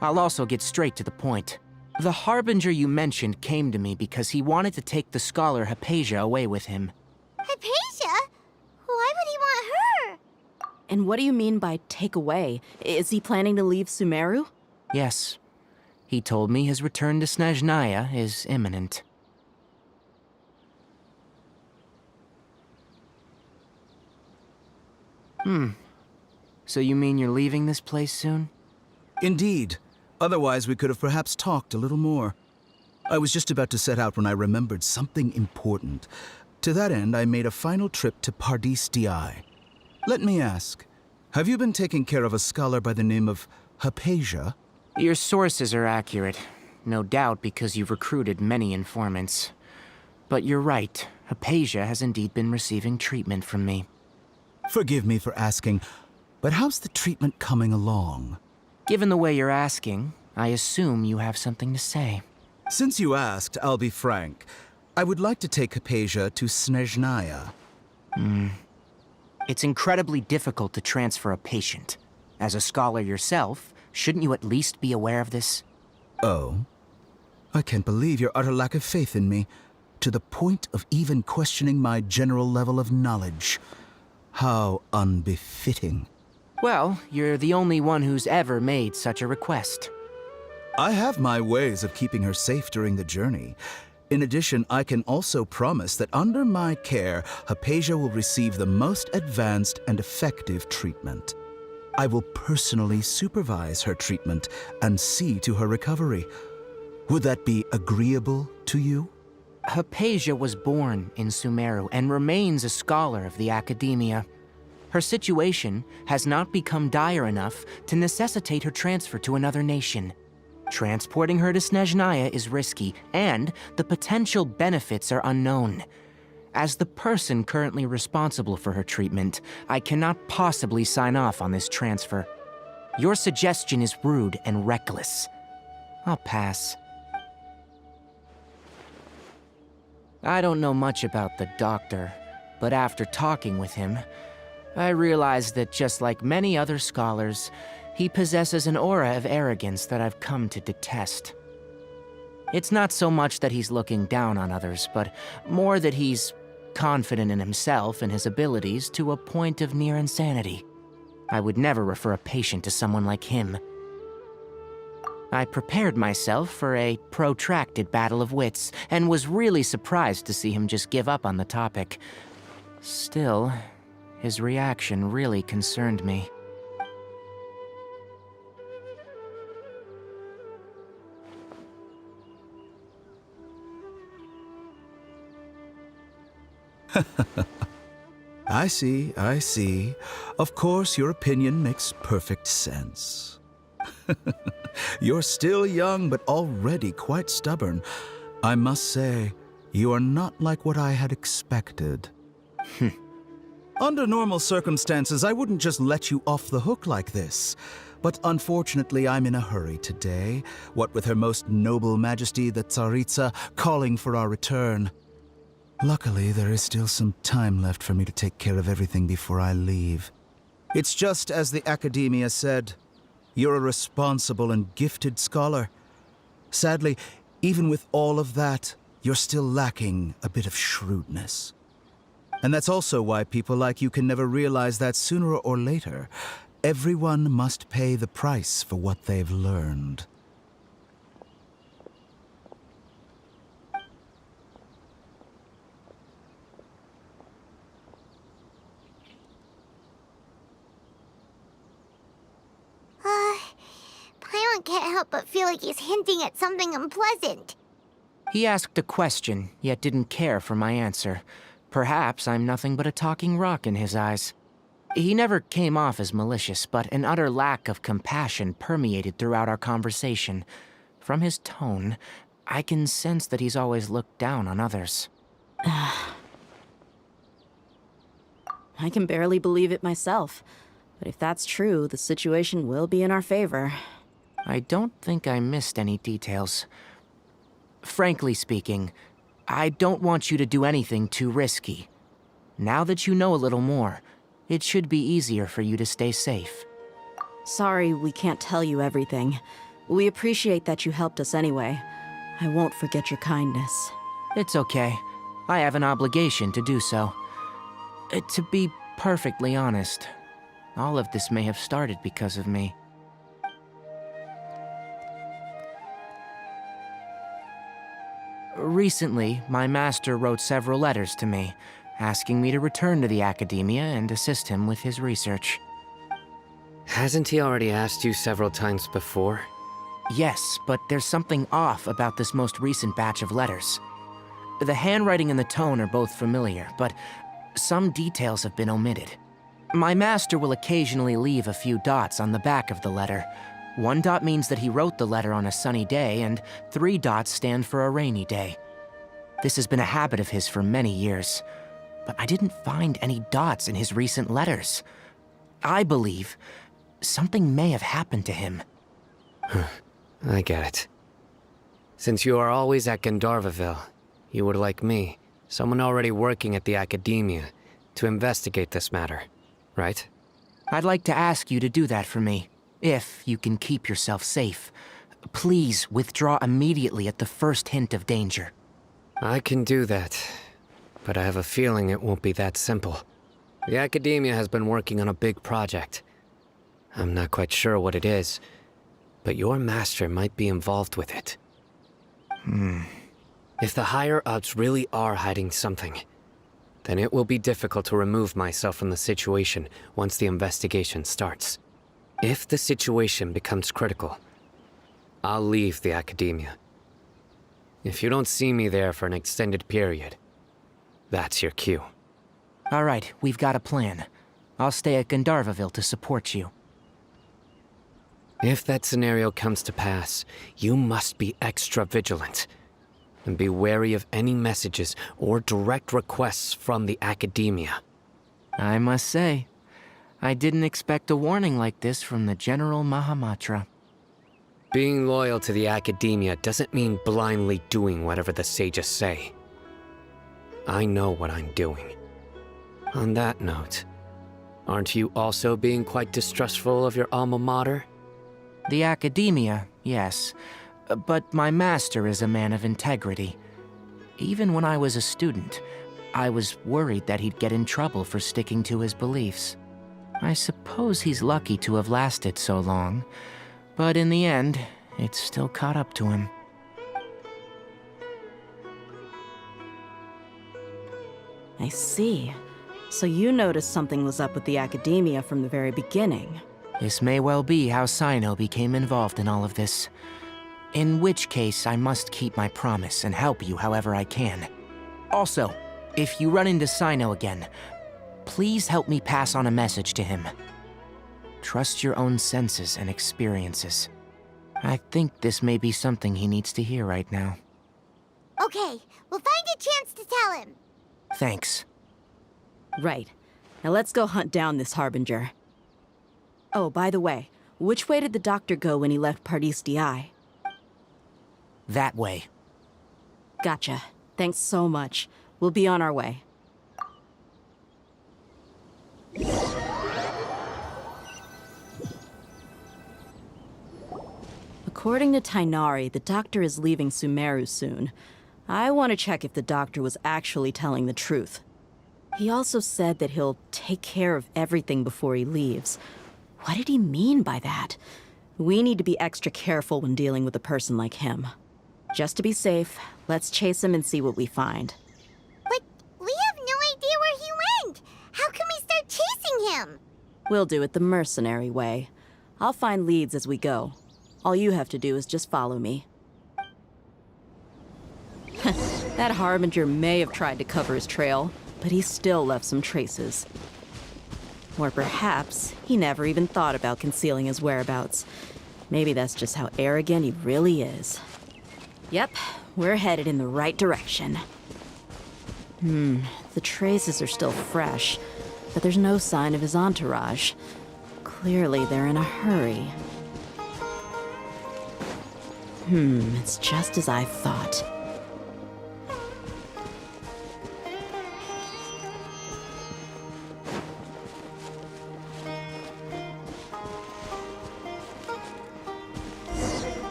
I'll also get straight to the point. The Harbinger you mentioned came to me because he wanted to take the scholar Hypatia away with him. Hypatia? Why would he want her? And what do you mean by take away? Is he planning to leave Sumeru? Yes. He told me his return to Snezhnaya is imminent. So you mean you're leaving this place soon? Indeed. Otherwise, we could have perhaps talked a little more. I was just about to set out when I remembered something important. To that end, I made a final trip to Paradis DI. Let me ask, have you been taking care of a scholar by the name of Hypatia? Your sources are accurate. No doubt because you've recruited many informants. But you're right. Hypatia has indeed been receiving treatment from me. Forgive me for asking, but how's the treatment coming along? Given the way you're asking, I assume you have something to say. Since you asked, I'll be frank. I would like to take Hypatia to Snezhnaya. It's incredibly difficult to transfer a patient. As a scholar yourself, shouldn't you at least be aware of this? Oh? I can't believe your utter lack of faith in me, to the point of even questioning my general level of knowledge. How unbefitting. Well, you're the only one who's ever made such a request. I have my ways of keeping her safe during the journey. In addition, I can also promise that under my care, Hypatia will receive the most advanced and effective treatment. I will personally supervise her treatment and see to her recovery. Would that be agreeable to you? Hypatia was born in Sumeru and remains a scholar of the academia. Her situation has not become dire enough to necessitate her transfer to another nation. Transporting her to Snezhnaya is risky, and the potential benefits are unknown. As the person currently responsible for her treatment, I cannot possibly sign off on this transfer. Your suggestion is rude and reckless. I'll pass. I don't know much about the doctor, but after talking with him, I realized that just like many other scholars, he possesses an aura of arrogance that I've come to detest. It's not so much that he's looking down on others, but more that he's confident in himself and his abilities to a point of near insanity. I would never refer a patient to someone like him. I prepared myself for a protracted battle of wits, and was really surprised to see him just give up on the topic. Still, his reaction really concerned me. I see, I see. Of course, your opinion makes perfect sense. You're still young, but already quite stubborn. I must say, you are not like what I had expected. Under normal circumstances, I wouldn't just let you off the hook like this. But unfortunately, I'm in a hurry today, what with Her Most Noble Majesty the Tsaritsa calling for our return. Luckily, there is still some time left for me to take care of everything before I leave. It's just as the Academia said, you're a responsible and gifted scholar. Sadly, even with all of that, you're still lacking a bit of shrewdness. And that's also why people like you can never realize that sooner or later, everyone must pay the price for what they've learned. Paimon can't help but feel like he's hinting at something unpleasant. He asked a question, yet didn't care for my answer. Perhaps I'm nothing but a talking rock in his eyes. He never came off as malicious, but an utter lack of compassion permeated throughout our conversation. From his tone, I can sense that he's always looked down on others. I can barely believe it myself. But if that's true, the situation will be in our favor. I don't think I missed any details. Frankly speaking, I don't want you to do anything too risky. Now that you know a little more, it should be easier for you to stay safe. Sorry we can't tell you everything. We appreciate that you helped us anyway. I won't forget your kindness. It's okay. I have an obligation to do so. To be perfectly honest, all of this may have started because of me. Recently, my master wrote several letters to me, asking me to return to the Academia and assist him with his research. Hasn't he already asked you several times before? Yes, but there's something off about this most recent batch of letters. The handwriting and the tone are both familiar, but some details have been omitted. My master will occasionally leave a few dots on the back of the letter. 1 dot means that he wrote the letter on a sunny day, and 3 dots stand for a rainy day. This has been a habit of his for many years, but I didn't find any dots in his recent letters. I believe something may have happened to him. I get it. Since you are always at Gandharvaville, you would like me, someone already working at the Academia, to investigate this matter, right? I'd like to ask you to do that for me, if you can keep yourself safe. Please withdraw immediately at the first hint of danger. I can do that, but I have a feeling it won't be that simple. The Academia has been working on a big project. I'm not quite sure what it is, but your master might be involved with it. If the higher-ups really are hiding something, then it will be difficult to remove myself from the situation once the investigation starts. If the situation becomes critical, I'll leave the Academia. If you don't see me there for an extended period, that's your cue. All right, we've got a plan. I'll stay at Gandharvaville to support you. If that scenario comes to pass, you must be extra vigilant. And be wary of any messages or direct requests from the Academia. I must say, I didn't expect a warning like this from the General Mahamatra. Being loyal to the Academia doesn't mean blindly doing whatever the sages say. I know what I'm doing. On that note, aren't you also being quite distrustful of your alma mater? The Academia, yes. But my master is a man of integrity. Even when I was a student, I was worried that he'd get in trouble for sticking to his beliefs. I suppose he's lucky to have lasted so long, but in the end, it's still caught up to him. I see. So you noticed something was up with the Academia from the very beginning. This may well be how Sino became involved in all of this. In which case, I must keep my promise and help you however I can. Also, if you run into Sino again, please help me pass on a message to him. Trust your own senses and experiences. I think this may be something he needs to hear right now. Okay, we'll find a chance to tell him. Thanks. Right. Now let's go hunt down this Harbinger. Oh, by the way, which way did the doctor go when he left Pardis DI? That way. Gotcha. Thanks so much. We'll be on our way. According to Tighnari, the doctor is leaving Sumeru soon. I want to check if the doctor was actually telling the truth. He also said that he'll take care of everything before he leaves. What did he mean by that? We need to be extra careful when dealing with a person like him. Just to be safe, let's chase him and see what we find. But we have no idea where he went. How can we start chasing him? We'll do it the mercenary way. I'll find leads as we go. All you have to do is just follow me. That Harbinger may have tried to cover his trail, but he still left some traces. Or perhaps he never even thought about concealing his whereabouts. Maybe that's just how arrogant he really is. Yep, we're headed in the right direction. The traces are still fresh, but there's no sign of his entourage. Clearly they're in a hurry. It's just as I thought.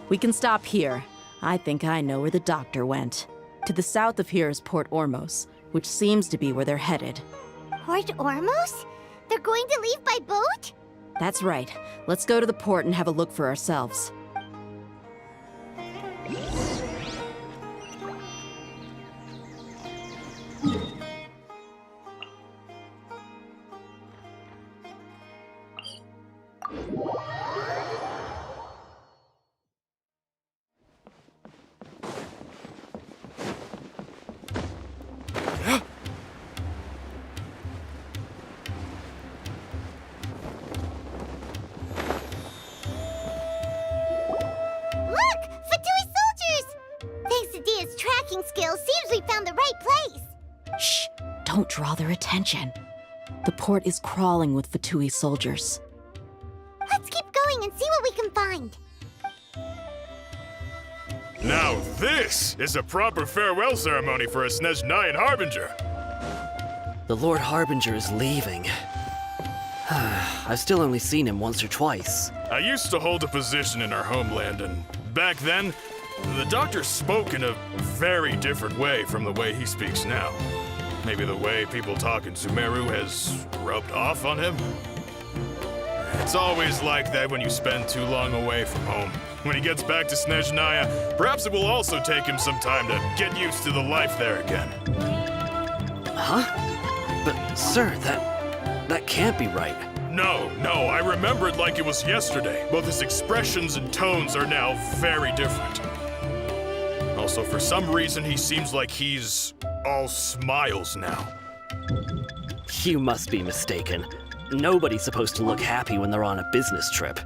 We can stop here. I think I know where the doctor went. To the south of here is Port Ormos, which seems to be where they're headed. Port Ormos? They're going to leave by boat? That's right. Let's go to the port and have a look for ourselves. Don't draw their attention. The port is crawling with Fatui soldiers. Let's keep going and see what we can find. Now this is a proper farewell ceremony for a Snezhnayan Harbinger. The Lord Harbinger is leaving. I've still only seen him once or twice. I used to hold a position in our homeland, and back then, the doctor spoke in a very different way from the way he speaks now. Maybe the way people talk in Sumeru has rubbed off on him? It's always like that when you spend too long away from home. When he gets back to Snezhnaya, perhaps it will also take him some time to get used to the life there again. Huh? But, sir, that can't be right. No, I remember it like it was yesterday. Both his expressions and tones are now very different. Also, for some reason, he seems like he's all smiles now. You must be mistaken. Nobody's supposed to look happy when they're on a business trip.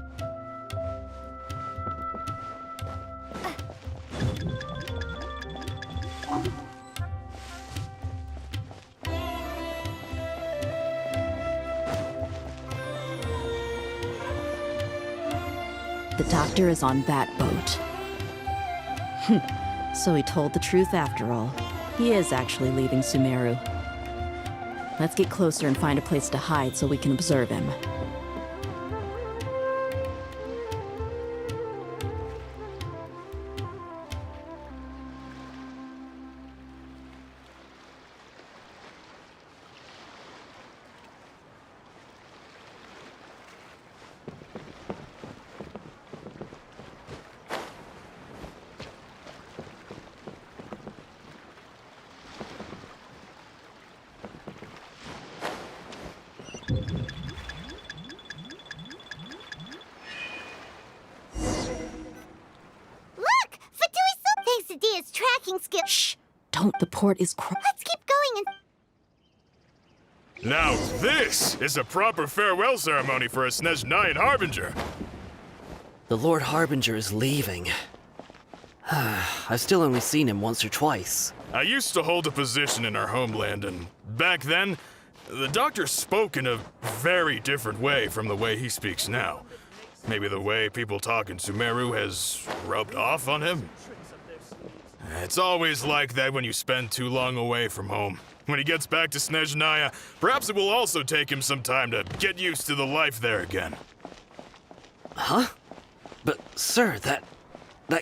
The doctor is on that boat. So he told the truth after all. He is actually leaving Sumeru. Let's get closer and find a place to hide so we can observe him. Tracking skill. Shh! Don't, the port is Let's keep going and... Now this is a proper farewell ceremony for a Snezhnayan Harbinger. The Lord Harbinger is leaving. I've still only seen him once or twice. I used to hold a position in our homeland, and back then, the doctor spoke in a very different way from the way he speaks now. Maybe the way people talk in Sumeru has rubbed off on him? It's always like that when you spend too long away from home. When he gets back to Snezhnaya, perhaps it will also take him some time to get used to the life there again. Huh? But, sir, that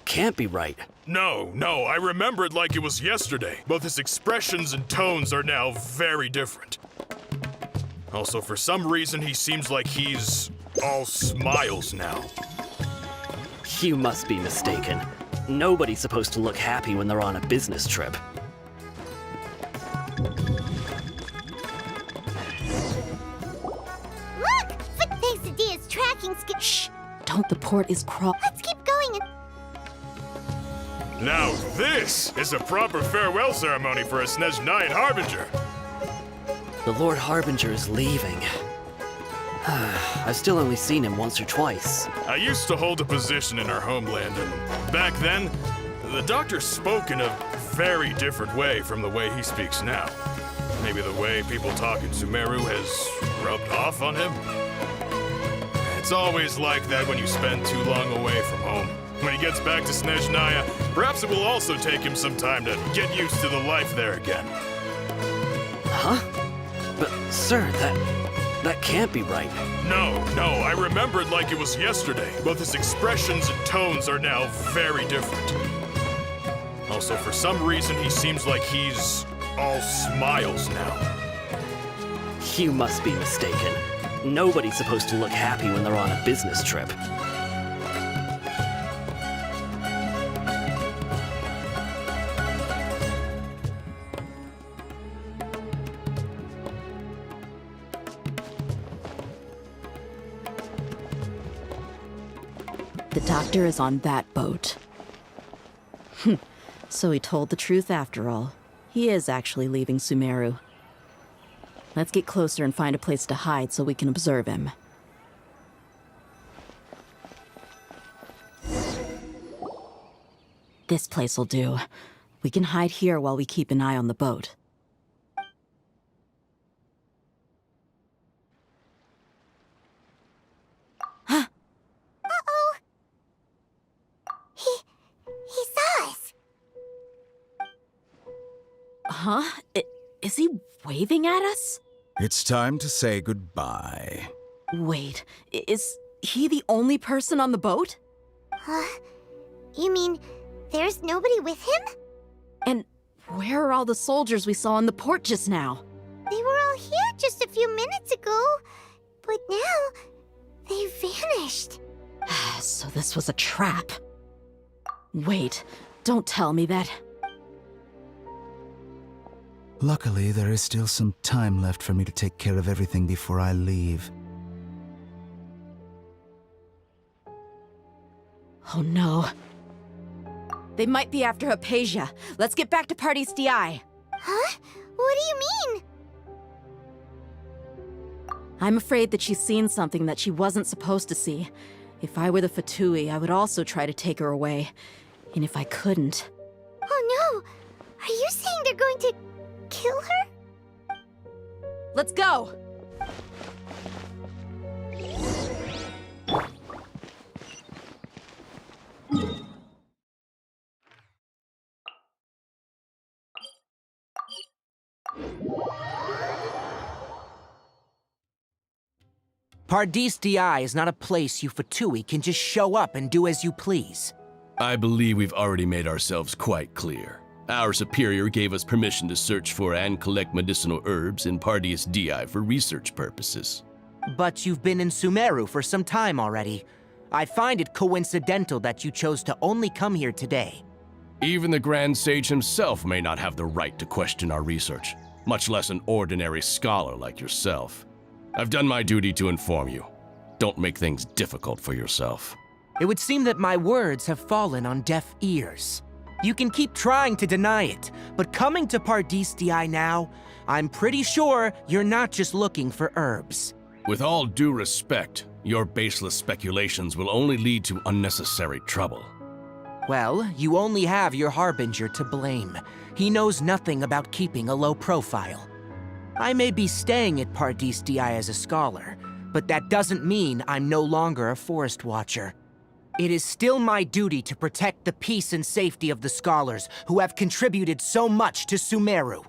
can't be right. No, I remember it like it was yesterday. Both his expressions and tones are now very different. Also, for some reason, he seems like he's all smiles now. You must be mistaken. Nobody's supposed to look happy when they're on a business trip. Look! Quesadilla's tracking skill. Shh! Don't, the port is Let's keep going and... Now this is a proper farewell ceremony for a Snezhnayan Harbinger. The Lord Harbinger is leaving. I've still only seen him once or twice. I used to hold a position in our homeland, and back then, the doctor spoke in a very different way from the way he speaks now. Maybe the way people talk in Sumeru has rubbed off on him? It's always like that when you spend too long away from home. When he gets back to Snezhnaya, perhaps it will also take him some time to get used to the life there again. Huh? But, sir, that can't be right. No, I remember it like it was yesterday. Both his expressions and tones are now very different. Also, for some reason, he seems like he's all smiles now. You must be mistaken. Nobody's supposed to look happy when they're on a business trip. The doctor is on that boat. So he told the truth after all. He is actually leaving Sumeru. Let's get closer and find a place to hide so we can observe him. This place'll do. We can hide here while we keep an eye on the boat. Uh-oh! He saw us! Huh? Is he waving at us? It's time to say goodbye. Wait, is he the only person on the boat? You mean there's nobody with him? And where are all the soldiers we saw in the port just now? They were all here just a few minutes ago, but now they vanished. So this was a trap. Wait, don't tell me that. Luckily, there is still some time left for me to take care of everything before I leave. Oh no. They might be after Hypatia. Let's get back to Party's DI. Huh? What do you mean? I'm afraid that she's seen something that she wasn't supposed to see. If I were the Fatui, I would also try to take her away. And if I couldn't... Oh no! Are you saying they're going to kill her? Let's go! Pardis DI is not a place you Fatui can just show up and do as you please. I believe we've already made ourselves quite clear. Our superior gave us permission to search for and collect medicinal herbs in Pardis DI for research purposes. But you've been in Sumeru for some time already. I find it coincidental that you chose to only come here today. Even the Grand Sage himself may not have the right to question our research, much less an ordinary scholar like yourself. I've done my duty to inform you. Don't make things difficult for yourself. It would seem that my words have fallen on deaf ears. You can keep trying to deny it, but coming to Pardistii now, I'm pretty sure you're not just looking for herbs. With all due respect, your baseless speculations will only lead to unnecessary trouble. Well, you only have your Harbinger to blame. He knows nothing about keeping a low profile. I may be staying at Pardistii as a scholar, but that doesn't mean I'm no longer a Forest Watcher. It is still my duty to protect the peace and safety of the scholars who have contributed so much to Sumeru.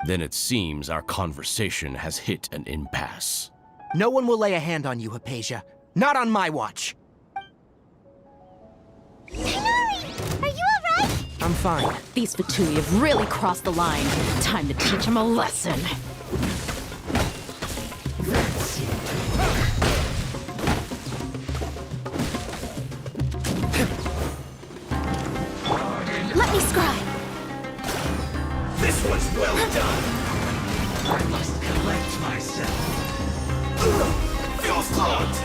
Then it seems our conversation has hit an impasse. No one will lay a hand on you, Hypatia. Not on my watch. Tighnari, are you alright? I'm fine. These Fatui have really crossed the line. Time to teach them a lesson. Let me scribe. This was well done. I must collect myself. Feel flogged.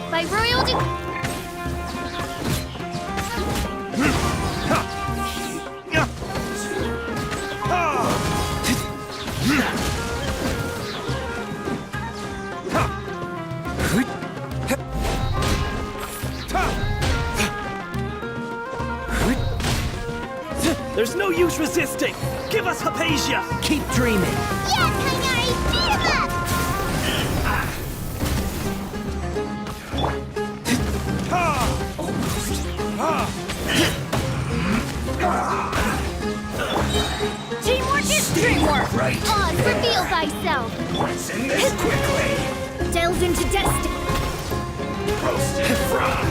By royal There's no use resisting! Give us Hypatia! Keep dreaming! Yeah, Tighnari, beat him up! Teamwork is dreamwork! Right. Oz, reveal thyself! Let's end this quickly! Delves into destiny! Roast and fry!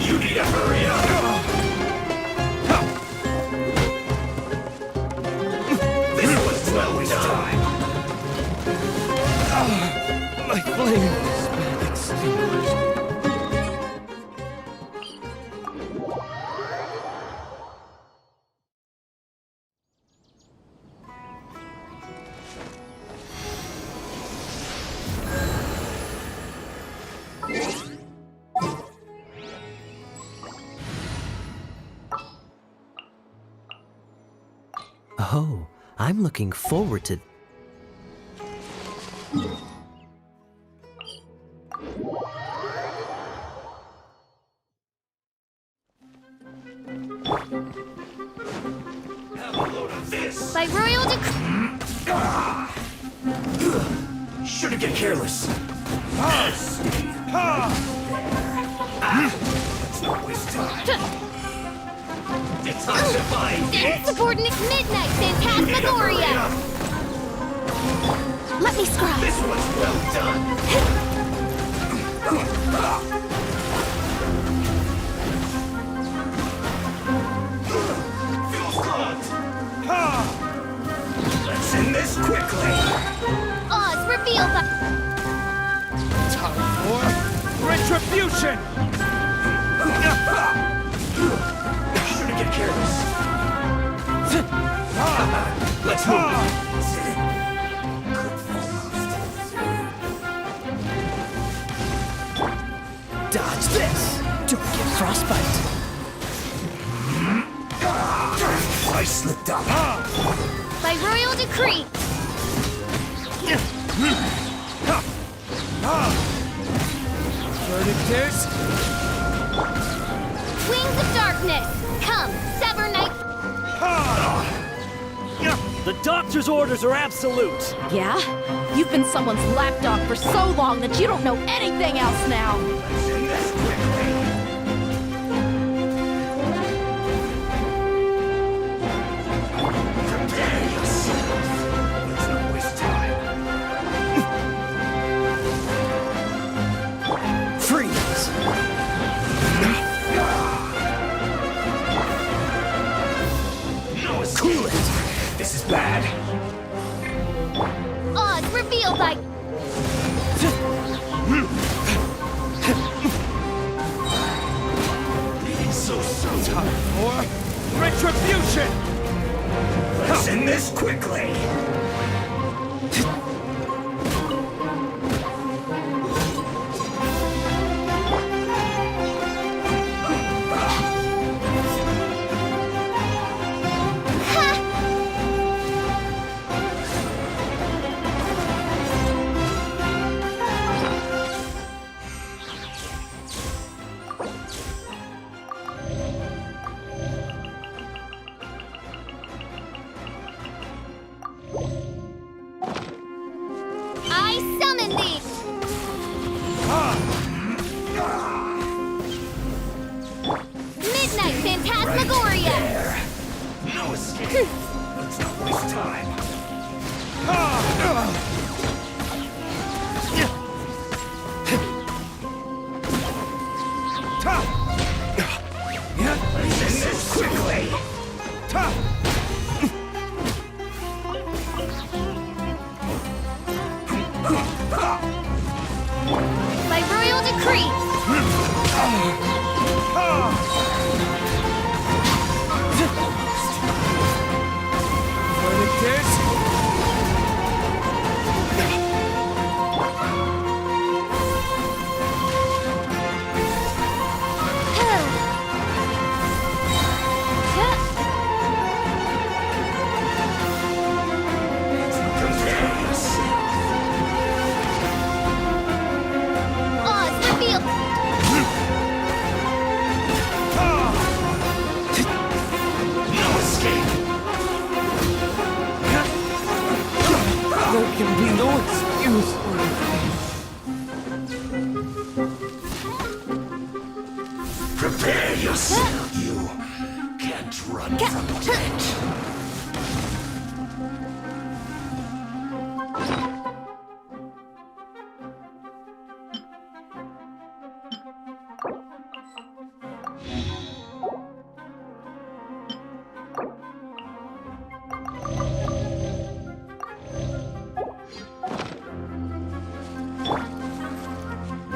You need to hurry up! This was well done! My flame has been extinguished. Oh, I'm looking forward to... By royal Shouldn't get careless. Let's not waste time. Detoxifying Insubordinate Midnight Phantasmagoria! Let me scribe. This was well done. Feel flogged. Let's end this quickly. Oz, reveal the... Time for retribution! Shouldn't get careless. Let's move. Dodge this! Don't get frostbite! I slipped up. By royal decree! Verdict is... Wings of darkness! Come, sever night... The doctor's orders are absolute. Yeah? You've been someone's lapdog for so long that you don't know anything else now. Let's end this quickly. Prepare yourself. Let's not waste time. Freeze! No escape. Cool it. This is bad. Oz, reveal thy... So soon. Time for retribution! Let's end this quickly. Ignite Phantasmagoria! There. No escape. Let's not waste time. Resist quickly. By royal decree! Oz revealed! No escape. There can be no excuse. Prepare yourself. You can't run from it.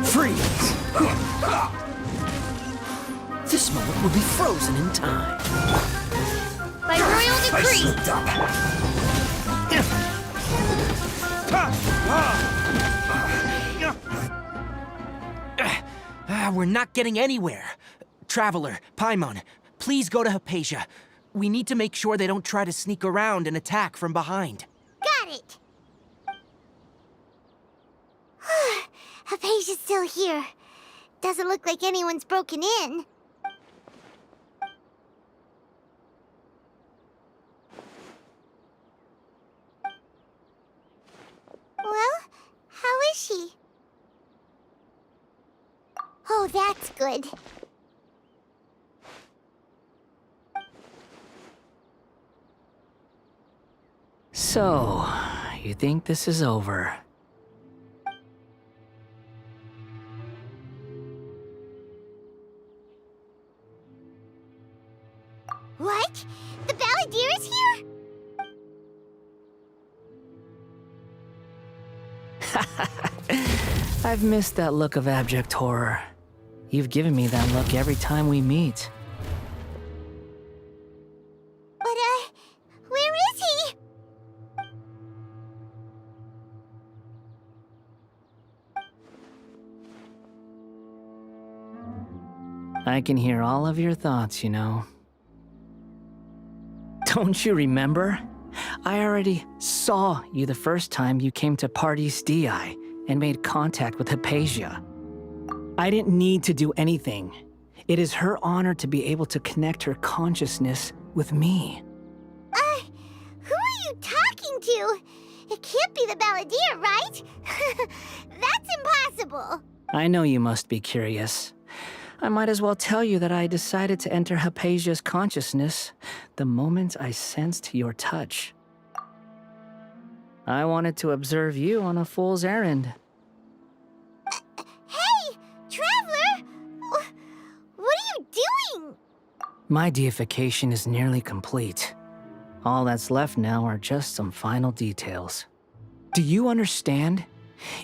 Freeze! This moment will be frozen in time. By royal I decree! slipped up. We're not getting anywhere. Traveler, Paimon, please go to Hypatia. We need to make sure they don't try to sneak around and attack from behind. Got it! Hypatia's still here. Doesn't look like anyone's broken in. Well, how is she? Oh, that's good. So, you think this is over? What? The Balladeer is here? I've missed that look of abject horror. You've given me that look every time we meet. But, where is he? I can hear all of your thoughts, you know. Don't you remember? I already saw you the first time you came to Parties DI and made contact with Hypatia. I didn't need to do anything. It is her honor to be able to connect her consciousness with me. Who are you talking to? It can't be the Balladeer, right? That's impossible. I know you must be curious. I might as well tell you that I decided to enter Hypatia's consciousness the moment I sensed your touch. I wanted to observe you on a fool's errand. Hey, Traveler! What are you doing? My deification is nearly complete. All that's left now are just some final details. Do you understand?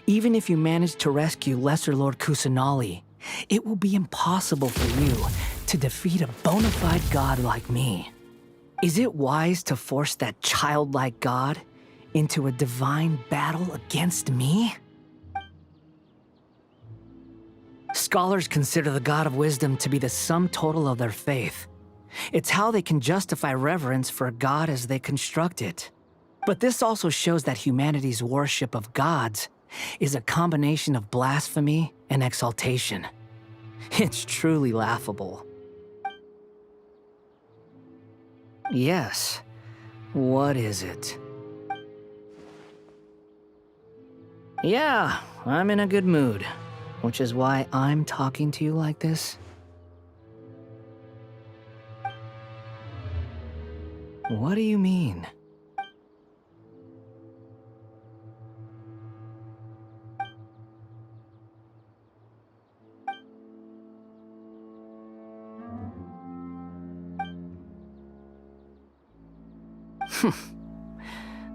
Even if you manage to rescue Lesser Lord Kusanali, it will be impossible for you to defeat a bona fide god like me. Is it wise to force that childlike god into a divine battle against me? Scholars consider the god of wisdom to be the sum total of their faith. It's how they can justify reverence for a god as they construct it. But this also shows that humanity's worship of gods is a combination of blasphemy and exaltation. It's truly laughable. Yes. What is it? Yeah, I'm in a good mood, which is why I'm talking to you like this. What do you mean?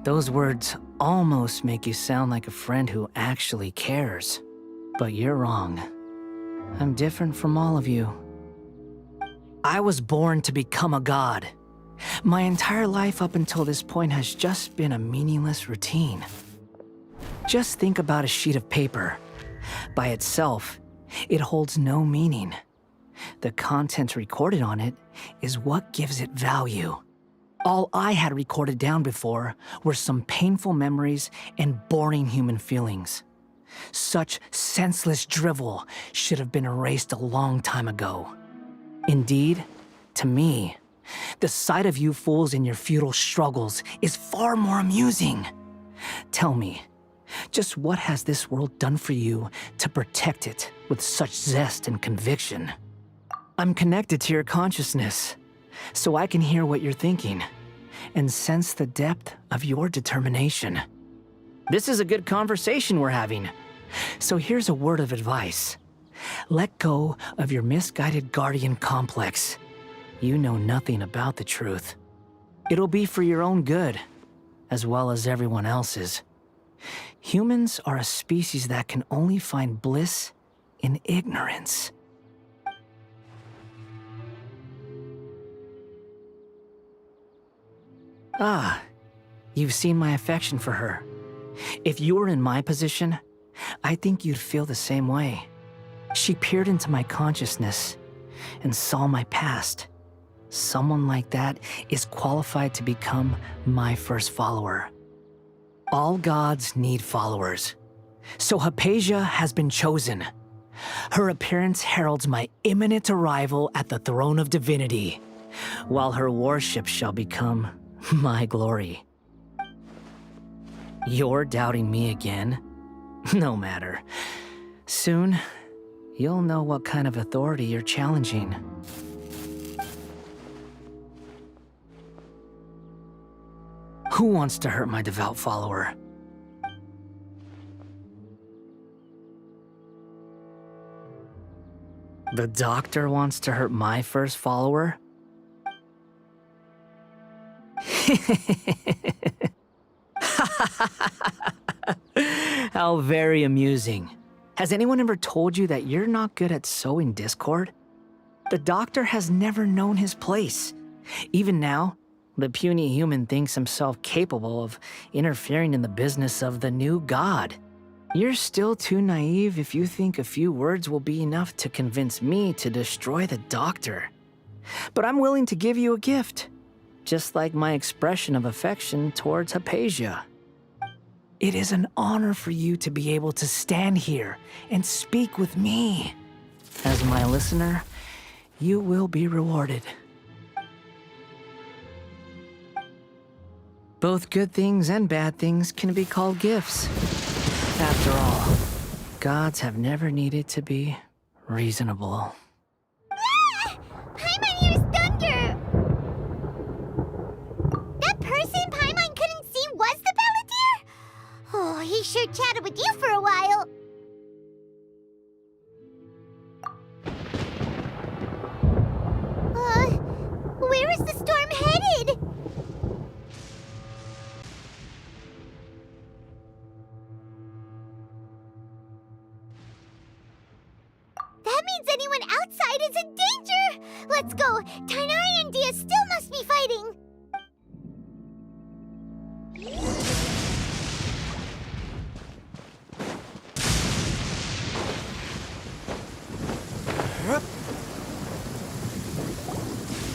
Those words almost make you sound like a friend who actually cares. But you're wrong. I'm different from all of you. I was born to become a god. My entire life up until this point has just been a meaningless routine. Just think about a sheet of paper. By itself, it holds no meaning. The content recorded on it is what gives it value. All I had recorded down before were some painful memories and boring human feelings. Such senseless drivel should have been erased a long time ago. Indeed, to me, the sight of you fools in your futile struggles is far more amusing. Tell me, just what has this world done for you to protect it with such zest and conviction? I'm connected to your consciousness, so I can hear what you're thinking and sense the depth of your determination. This is a good conversation we're having, so here's a word of advice. Let go of your misguided guardian complex. You know nothing about the truth. It'll be for your own good, as well as everyone else's. Humans are a species that can only find bliss in ignorance. Ah, you've seen my affection for her. If you were in my position, I think you'd feel the same way. She peered into my consciousness and saw my past. Someone like that is qualified to become my first follower. All gods need followers, so Hypatia has been chosen. Her appearance heralds my imminent arrival at the throne of divinity, while her worship shall become my glory. You're doubting me again? No matter. Soon, you'll know what kind of authority you're challenging. Who wants to hurt my devout follower? The doctor wants to hurt my first follower? How very amusing. Has anyone ever told you that you're not good at sowing discord? The doctor has never known his place. Even now, the puny human thinks himself capable of interfering in the business of the new god. You're still too naive if you think a few words will be enough to convince me to destroy the doctor. But I'm willing to give you a gift, just like my expression of affection towards Hypatia. It is an honor for you to be able to stand here and speak with me. As my listener, you will be rewarded. Both good things and bad things can be called gifts. After all, gods have never needed to be reasonable. Paimon hears thunder! That person Paimon couldn't see was the Balladeer? Oh, he sure chatted with you for a while. Where is the storm headed? That means anyone outside is in danger! Let's go! Tighnari and Dia still must be fighting!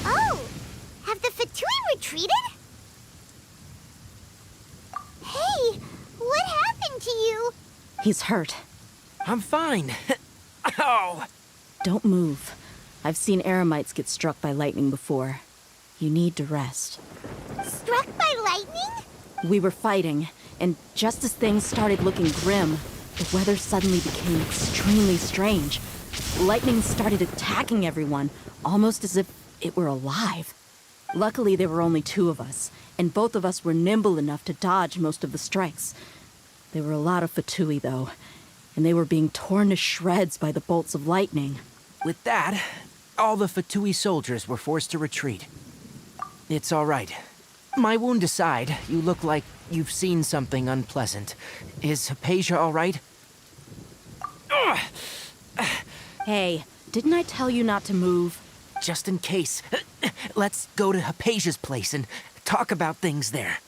Oh! Have the Fatui retreated? Hey! What happened to you? He's hurt. I'm fine. Ow! Don't move. I've seen Eremites get struck by lightning before. You need to rest. Struck by lightning? We were fighting, and just as things started looking grim, the weather suddenly became extremely strange. Lightning started attacking everyone, almost as if it were alive. Luckily, there were only 2 of us, and both of us were nimble enough to dodge most of the strikes. There were a lot of Fatui, though, and they were being torn to shreds by the bolts of lightning. With that, all the Fatui soldiers were forced to retreat. It's all right. My wound aside, you look like you've seen something unpleasant. Is Hypatia all right? Hey, didn't I tell you not to move? Just in case. Let's go to Hypatia's place and talk about things there.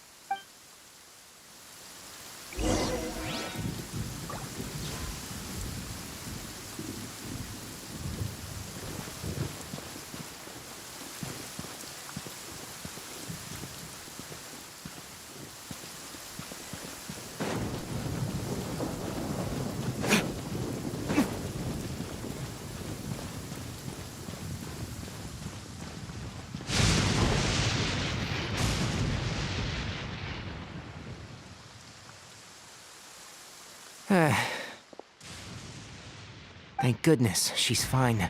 Thank goodness she's fine. Hey,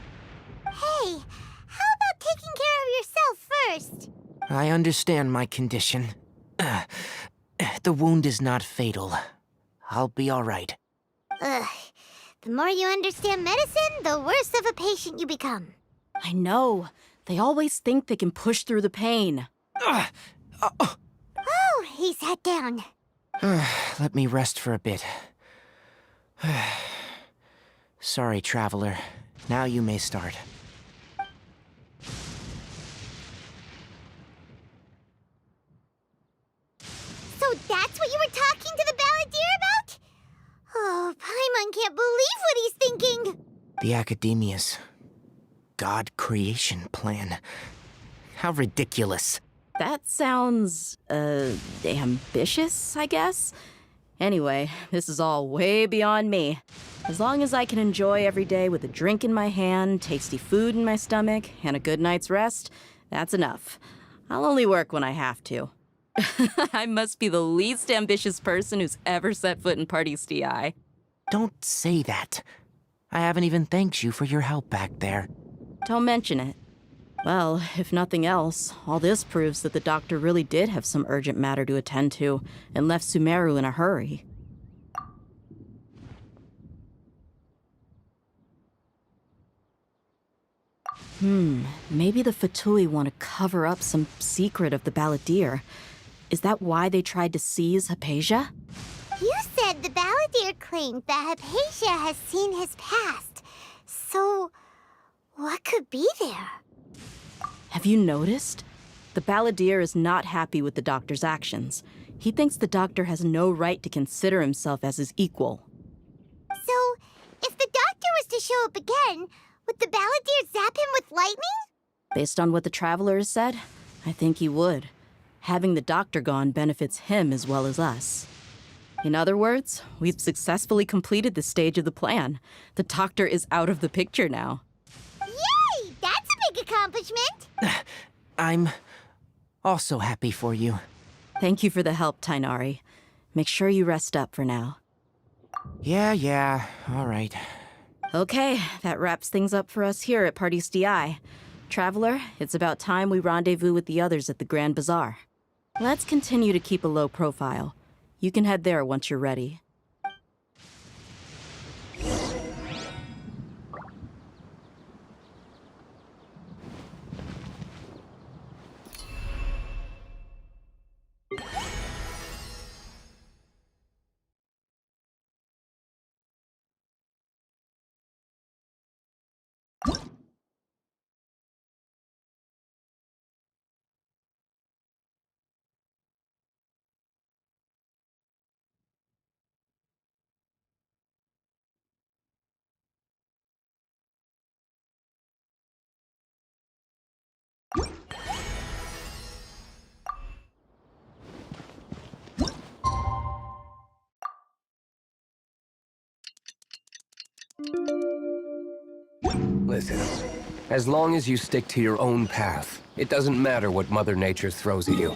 how about taking care of yourself first? I understand my condition. The wound is not fatal. I'll be all right. Ugh. The more you understand medicine, the worse of a patient you become. I know. They always think they can push through the pain. Oh, he sat down. Let me rest for a bit. Sorry, traveler. Now you may start. So that's what you were talking to the balladeer about? Oh, Paimon can't believe what he's thinking. The Academia's God creation plan. How ridiculous. That sounds, ambitious, I guess? Anyway, this is all way beyond me. As long as I can enjoy every day with a drink in my hand, tasty food in my stomach, and a good night's rest, that's enough. I'll only work when I have to. I must be the least ambitious person who's ever set foot in Party STI. Don't say that. I haven't even thanked you for your help back there. Don't mention it. Well, if nothing else, all this proves that the doctor really did have some urgent matter to attend to and left Sumeru in a hurry. Maybe the Fatui want to cover up some secret of the balladeer. Is that why they tried to seize Hypatia? You said the balladeer claimed that Hypatia has seen his past. So, what could be there? Have you noticed? The balladeer is not happy with the doctor's actions. He thinks the doctor has no right to consider himself as his equal. So, if the doctor was to show up again, would the balladeer zap him with lightning? Based on what the traveler has said, I think he would. Having the doctor gone benefits him as well as us. In other words, we've successfully completed this stage of the plan. The doctor is out of the picture now. Yay! That's a big accomplishment! I'm also happy for you. Thank you for the help, Tainari. Make sure you rest up for now. Yeah, all right. Okay, that wraps things up for us here at Party STI. Traveler, it's about time we rendezvous with the others at the Grand Bazaar. Let's continue to keep a low profile. You can head there once you're ready. Listen, as long as you stick to your own path, it doesn't matter what Mother Nature throws at you.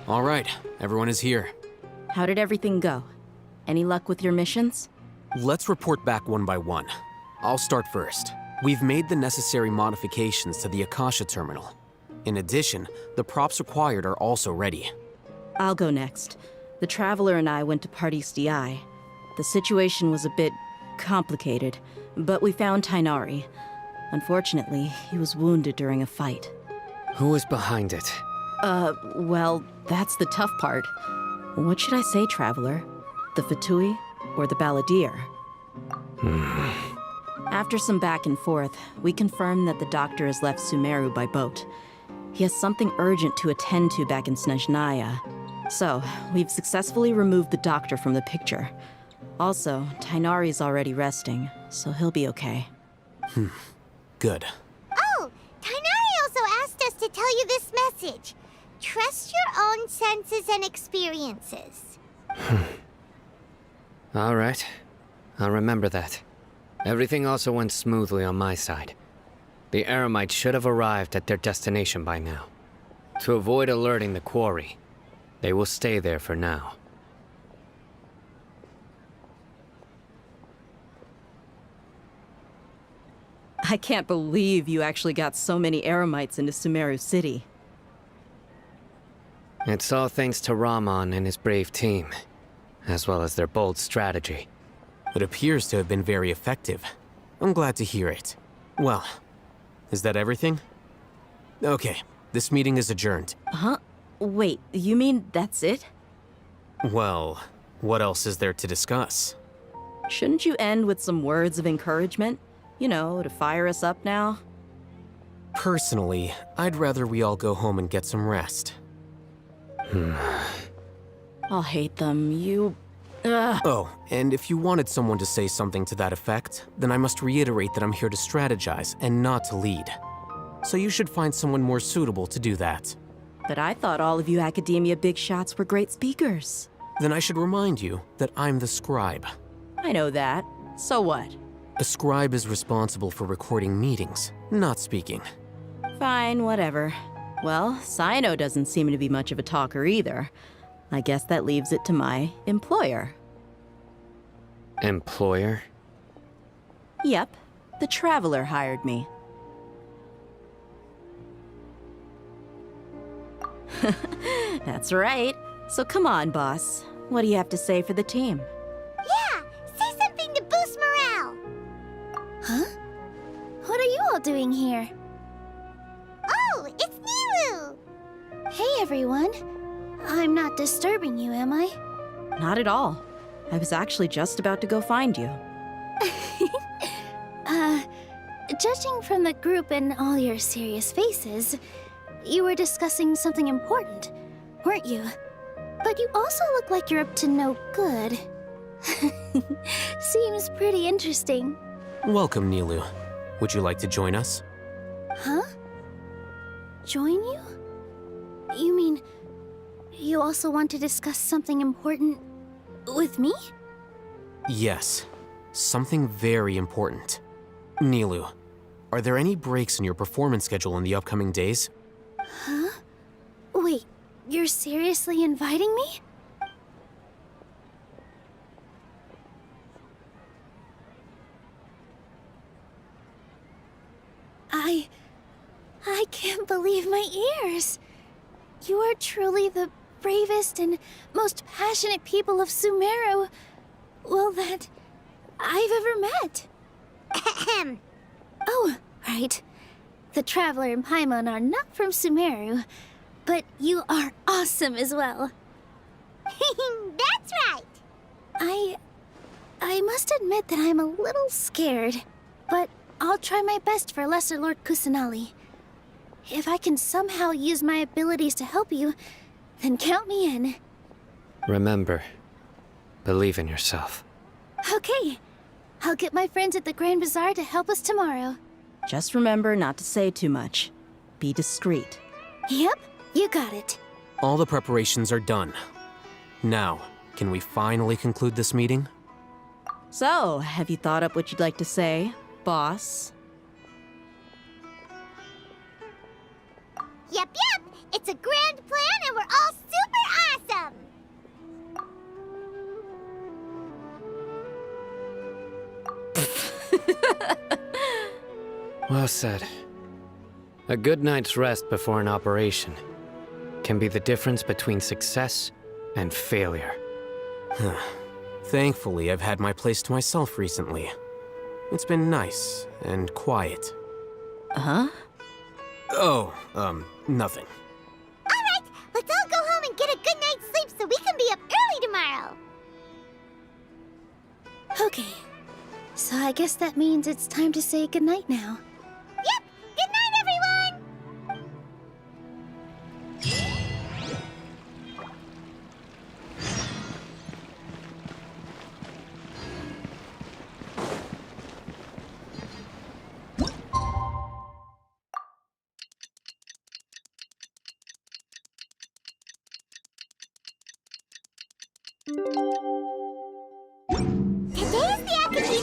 All right, everyone is here. How did everything go? Any luck with your missions? Let's report back one by one. I'll start first. We've made the necessary modifications to the Akasha terminal. In addition, the props required are also ready. I'll go next. The Traveler and I went to Party's DI. The situation was a bit complicated, but we found Tainari. Unfortunately, he was wounded during a fight. Who was behind it? Well, that's the tough part. What should I say, Traveler? The Fatui or the Balladeer? After some back and forth, we confirmed that the doctor has left Sumeru by boat. He has something urgent to attend to back in Snezhnaya. So, we've successfully removed the doctor from the picture. Also, Tainari's already resting, so he'll be okay. Good. Oh, Tainari also asked us to tell you this message. Trust your own senses and experiences. All right. I'll remember that. Everything also went smoothly on my side. The Eremites should have arrived at their destination by now. To avoid alerting the quarry, they will stay there for now. I can't believe you actually got so many Eremites into Sumeru City. It's all thanks to Rahman and his brave team, as well as their bold strategy. It appears to have been very effective. I'm glad to hear it. Well, is that everything? Okay, this meeting is adjourned. Huh? Wait, you mean that's it? Well, what else is there to discuss? Shouldn't you end with some words of encouragement? You know, to fire us up now? Personally, I'd rather we all go home and get some rest. I'll hate them, you... Oh, and if you wanted someone to say something to that effect, then I must reiterate that I'm here to strategize and not to lead. So you should find someone more suitable to do that. But I thought all of you academia big shots were great speakers. Then I should remind you that I'm the scribe. I know that. So what? A scribe is responsible for recording meetings, not speaking. Fine, whatever. Well, Sino doesn't seem to be much of a talker either. I guess that leaves it to my employer. Employer? Yep, the Traveler hired me. That's right. So come on, boss. What do you have to say for the team? Yeah, say something to boost morale. Huh? What are you all doing here? Oh, it's Nilu! Hey, everyone. I'm not disturbing you, am I? Not at all. I was actually just about to go find you. Judging from the group and all your serious faces, you were discussing something important, weren't you? But you also look like you're up to no good. Seems pretty interesting. Welcome, Nilu. Would you like to join us? Huh? Join you? You mean, you also want to discuss something important with me? Yes, something very important. Nilu, are there any breaks in your performance schedule in the upcoming days? Huh? Wait, you're seriously inviting me? I can't believe my ears. You are truly the bravest and most passionate people of Sumeru, well, that I've ever met. Ahem. Oh, right. The Traveler and Paimon are not from Sumeru, but you are awesome as well. That's right. I must admit that I'm a little scared, but I'll try my best for Lesser Lord Kusanali. If I can somehow use my abilities to help you, then count me in. Remember, believe in yourself. Okay. I'll get my friends at the Grand Bazaar to help us tomorrow. Just remember not to say too much. be discreet. Yep, you got it. All the preparations are done. Now, can we finally conclude this meeting? So, have you thought up what you'd like to say, boss? Yep. It's a grand plan and we're all super awesome. Well said. A good night's rest before an operation can be the difference between success and failure. Thankfully, I've had my place to myself recently. It's been nice and quiet. Huh? Oh, nothing. All right, let's all go home and get a good night's sleep so we can be up early tomorrow. Okay, so I guess that means it's time to say goodnight now. Yep, good night, everyone. Today's the Academy.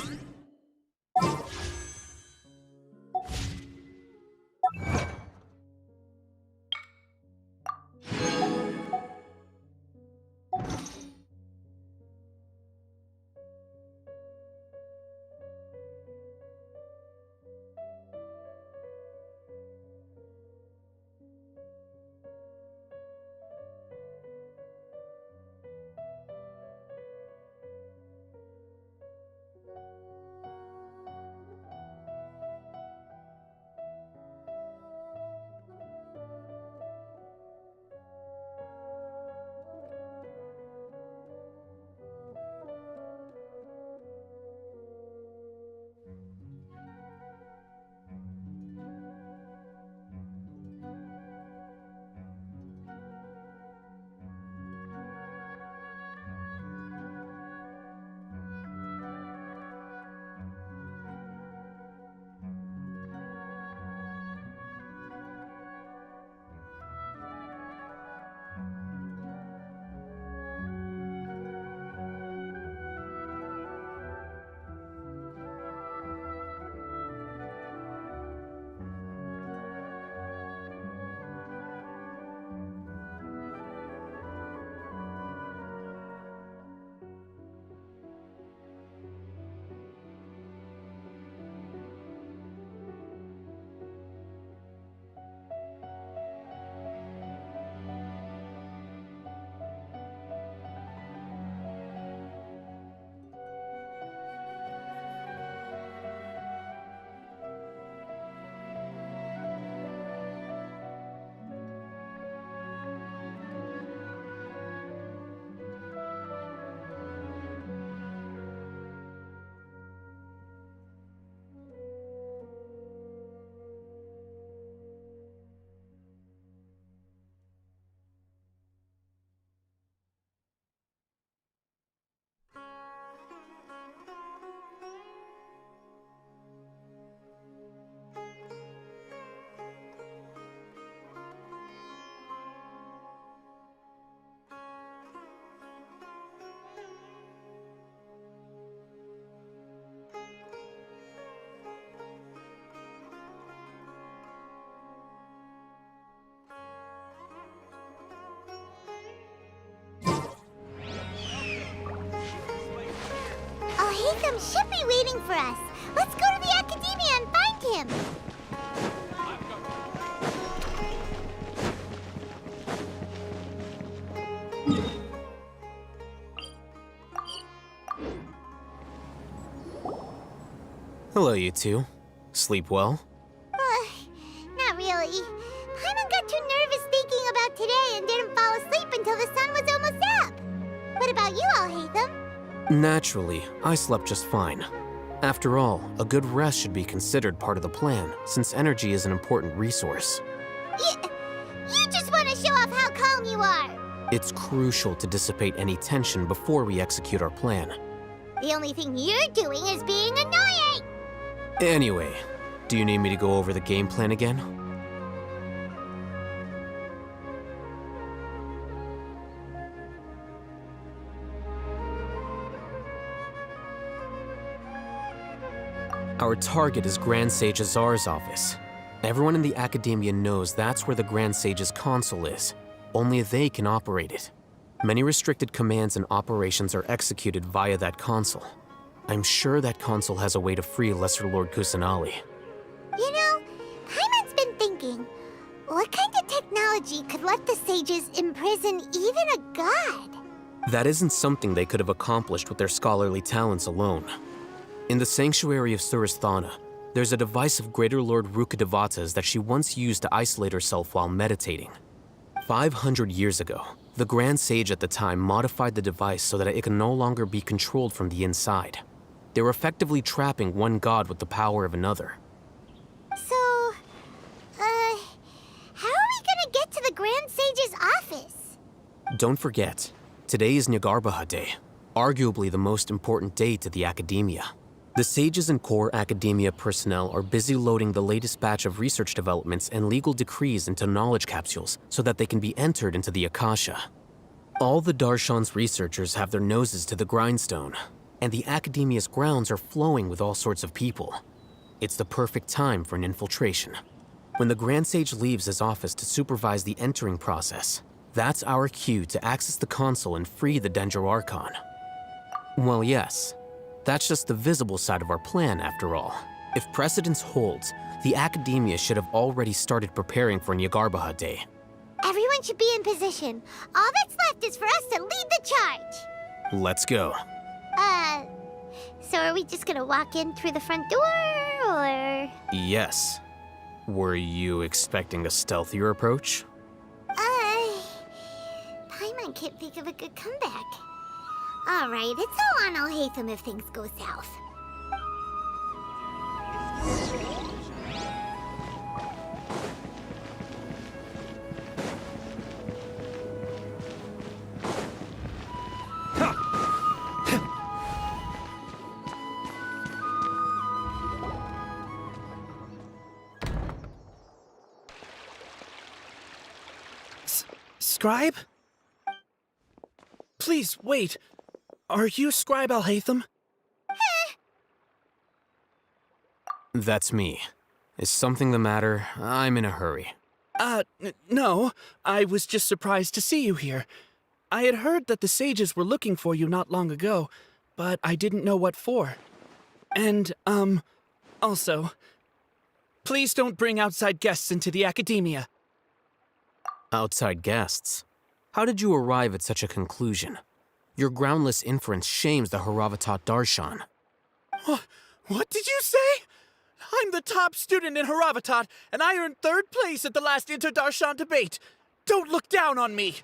Haytham should be waiting for us. Let's go to the Academia and find him. Hello, you two. Sleep well? Not really. Paimon got too nervous thinking about today and didn't fall asleep until the sun was almost up. What about you all, Haytham? Naturally, I slept just fine. After all, a good rest should be considered part of the plan, since energy is an important resource. You just want to show off how calm you are. It's crucial to dissipate any tension before we execute our plan. The only thing you're doing is being annoying. Anyway, do you need me to go over the game plan again? Our target is Grand Sage Azar's office. Everyone in the Academia knows that's where the Grand Sage's console is. Only they can operate it. Many restricted commands and operations are executed via that console. I'm sure that console has a way to free Lesser Lord Kusanali. You know, Paimon's been thinking, what kind of technology could let the sages imprison even a god? That isn't something they could have accomplished with their scholarly talents alone. In the sanctuary of Suristhana, there's a device of Greater Lord Rukkhadevata's that she once used to isolate herself while meditating. 500 years ago, the Grand Sage at the time modified the device so that it can no longer be controlled from the inside. They were effectively trapping one god with the power of another. So, how are we gonna get to the Grand Sage's office? Don't forget, today is Nyargarbaha Day, arguably the most important day to the Academia. The sages and core Academia personnel are busy loading the latest batch of research developments and legal decrees into knowledge capsules so that they can be entered into the Akasha. All the Darshan's researchers have their noses to the grindstone, and the Academia's grounds are flowing with all sorts of people. It's the perfect time for an infiltration. When the Grand Sage leaves his office to supervise the entering process, that's our cue to access the console and free the Dendro Archon. Well, yes. That's just the visible side of our plan, after all. If precedence holds, the Academia should have already started preparing for Nyargarbaha Day. Everyone should be in position. All that's left is for us to lead the charge. Let's go. So are we just gonna walk in through the front door, or...? Yes. Were you expecting a stealthier approach? Paimon can't think of a good comeback. Alright, it's all on Alhaitham if things go south. Scribe? Please, wait. Are you Scribe Alhaitham? That's me. Is something the matter? I'm in a hurry. No. I was just surprised to see you here. I had heard that the sages were looking for you not long ago, but I didn't know what for. And, also, please don't bring outside guests into the Academia. Outside guests? How did you arrive at such a conclusion? Your groundless inference shames the Haravatat Darshan. What did you say? I'm the top student in Haravatat, and I earned 3rd place at the last Inter-Darshan debate. Don't look down on me!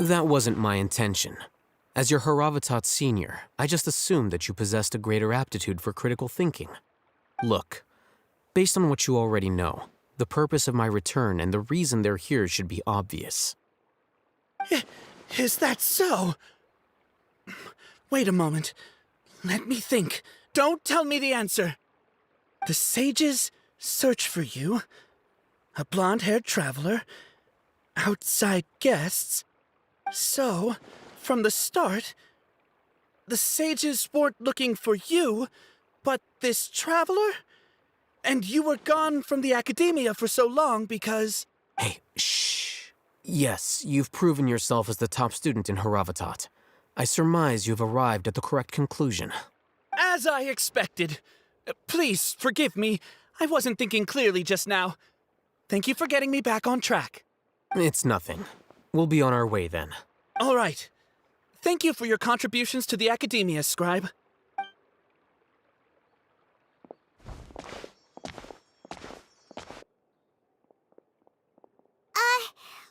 That wasn't my intention. As your Haravatat senior, I just assumed that you possessed a greater aptitude for critical thinking. Look, based on what you already know, the purpose of my return and the reason they're here should be obvious. Is that so? Wait a moment. Let me think. Don't tell me the answer. The sages search for you. A blonde-haired traveler. Outside guests. So, from the start, the sages weren't looking for you, but this traveler? And you were gone from the Academia for so long because... Hey, shh. Yes, you've proven yourself as the top student in Haravatat. I surmise you've arrived at the correct conclusion. As I expected. Please, forgive me. I wasn't thinking clearly just now. Thank you for getting me back on track. It's nothing. We'll be on our way then. All right. Thank you for your contributions to the Academia, Scribe.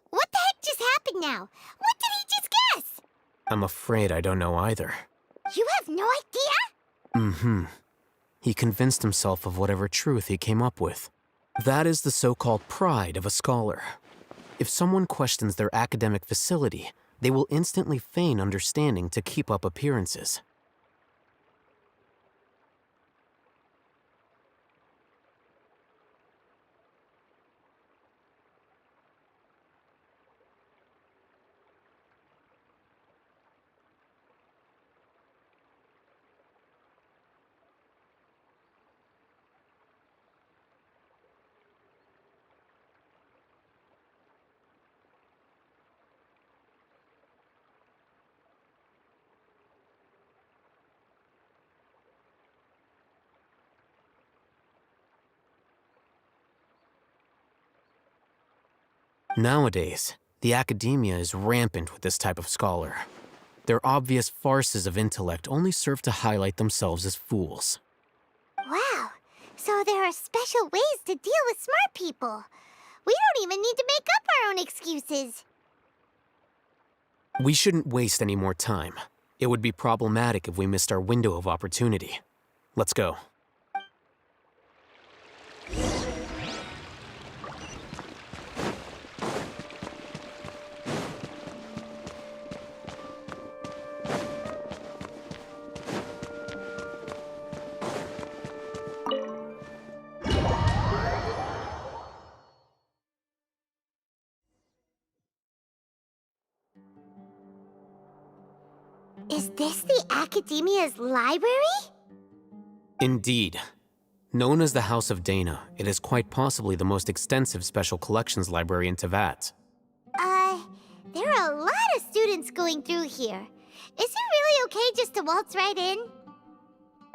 What the heck just happened now? What did he just guess? I'm afraid I don't know either. You have no idea? Mm-hmm. He convinced himself of whatever truth he came up with. That is the so-called pride of a scholar. If someone questions their academic facility, they will instantly feign understanding to keep up appearances. Nowadays, the academia is rampant with this type of scholar. Their obvious farces of intellect only serve to highlight themselves as fools. Wow, so there are special ways to deal with smart people. We don't even need to make up our own excuses. We shouldn't waste any more time. It would be problematic if we missed our window of opportunity. Let's go. Is this the Academia's library? Indeed. Known as the House of Dana, it is quite possibly the most extensive special collections library in Teyvat. There are a lot of students going through here. Is it really okay just to waltz right in?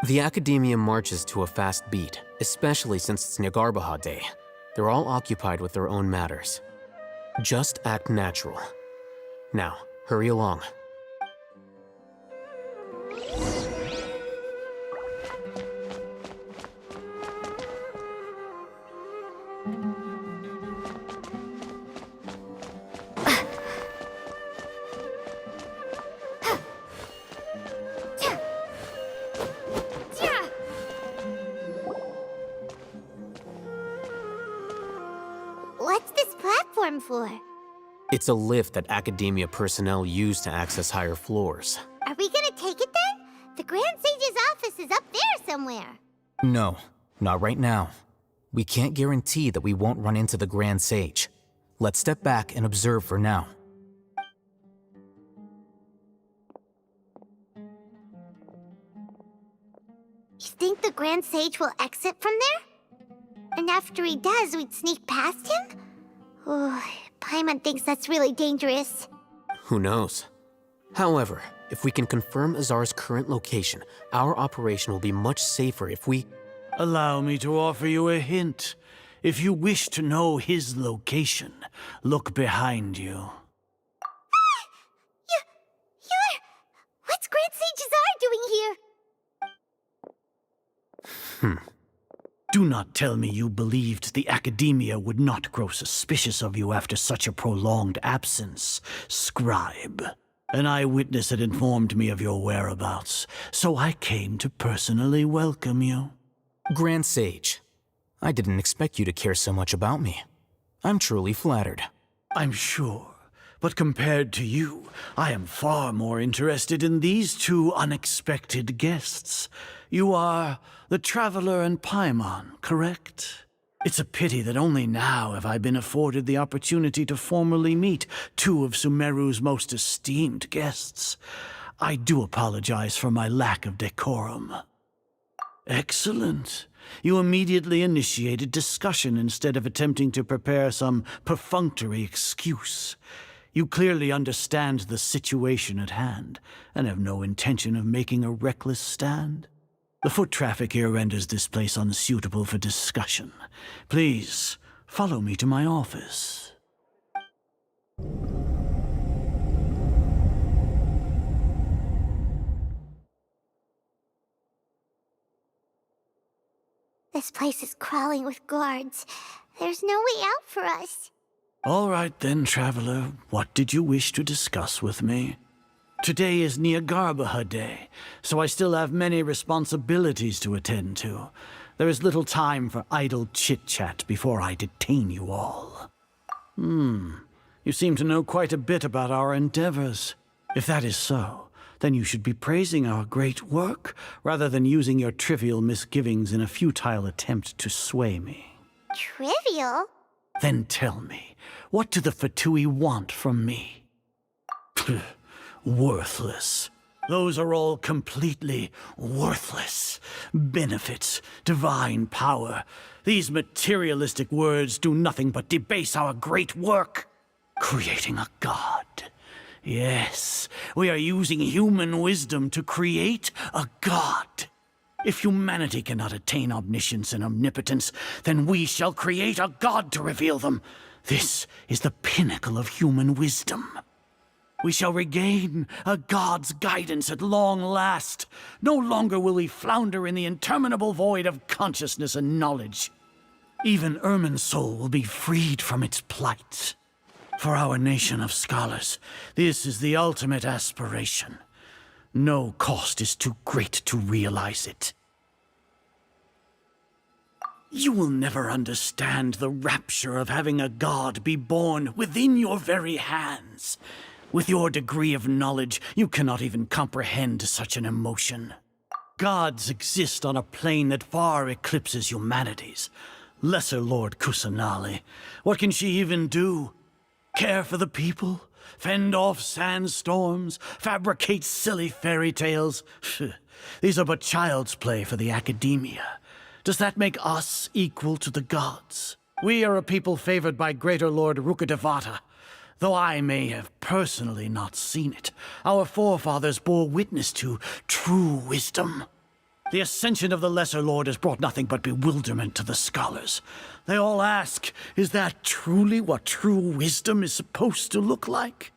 The Academia marches to a fast beat, especially since it's Nyargarbaha Day. They're all occupied with their own matters. Just act natural. Now, hurry along. What's this platform for? It's a lift that Academia personnel use to access higher floors. Are we gonna take it then? The Grand Sage's office is up there somewhere. No, not right now. We can't guarantee that we won't run into the Grand Sage. Let's step back and observe for now. You think the Grand Sage will exit from there? And after he does, we'd sneak past him? Oh, Paimon thinks that's really dangerous. Who knows? However, if we can confirm Azar's current location, our operation will be much safer if we... Allow me to offer you a hint. If you wish to know his location, look behind you. What's Grand Sage Azar doing here? Do not tell me you believed the Academia would not grow suspicious of you after such a prolonged absence, scribe. An eyewitness had informed me of your whereabouts, so I came to personally welcome you. Grand Sage, I didn't expect you to care so much about me. I'm truly flattered. I'm sure, but compared to you, I am far more interested in these two unexpected guests. You are the Traveler and Paimon, correct? It's a pity that only now have I been afforded the opportunity to formally meet two of Sumeru's most esteemed guests. I do apologize for my lack of decorum. Excellent. You immediately initiated discussion instead of attempting to prepare some perfunctory excuse. You clearly understand the situation at hand and have no intention of making a reckless stand. The foot traffic here renders this place unsuitable for discussion. Please, follow me to my office. This place is crawling with guards. There's no way out for us. All right then, Traveler. What did you wish to discuss with me? Today is Nyargarbaha Day, so I still have many responsibilities to attend to. There is little time for idle chit-chat before I detain you all. You seem to know quite a bit about our endeavors. If that is so, then you should be praising our great work, rather than using your trivial misgivings in a futile attempt to sway me. Trivial? Then tell me, what do the Fatui want from me? Worthless. Those are all completely worthless. Benefits, divine power. These materialistic words do nothing but debase our great work. Creating a god. Yes, we are using human wisdom to create a god. If humanity cannot attain omniscience and omnipotence, then we shall create a god to reveal them. This is the pinnacle of human wisdom. We shall regain a god's guidance at long last. No longer will we flounder in the interminable void of consciousness and knowledge. Even Irminsul will be freed from its plight. For our nation of scholars, this is the ultimate aspiration. No cost is too great to realize it. You will never understand the rapture of having a god be born within your very hands. With your degree of knowledge, you cannot even comprehend such an emotion. Gods exist on a plane that far eclipses humanity's. Lesser Lord Kusanali, what can she even do? Care for the people? Fend off sandstorms? Fabricate silly fairy tales? These are but child's play for the academia. Does that make us equal to the gods? We are a people favored by Greater Lord Rukadevata. Though I may have personally not seen it, our forefathers bore witness to true wisdom. The ascension of the Lesser Lord has brought nothing but bewilderment to the scholars. They all ask, is that truly what true wisdom is supposed to look like?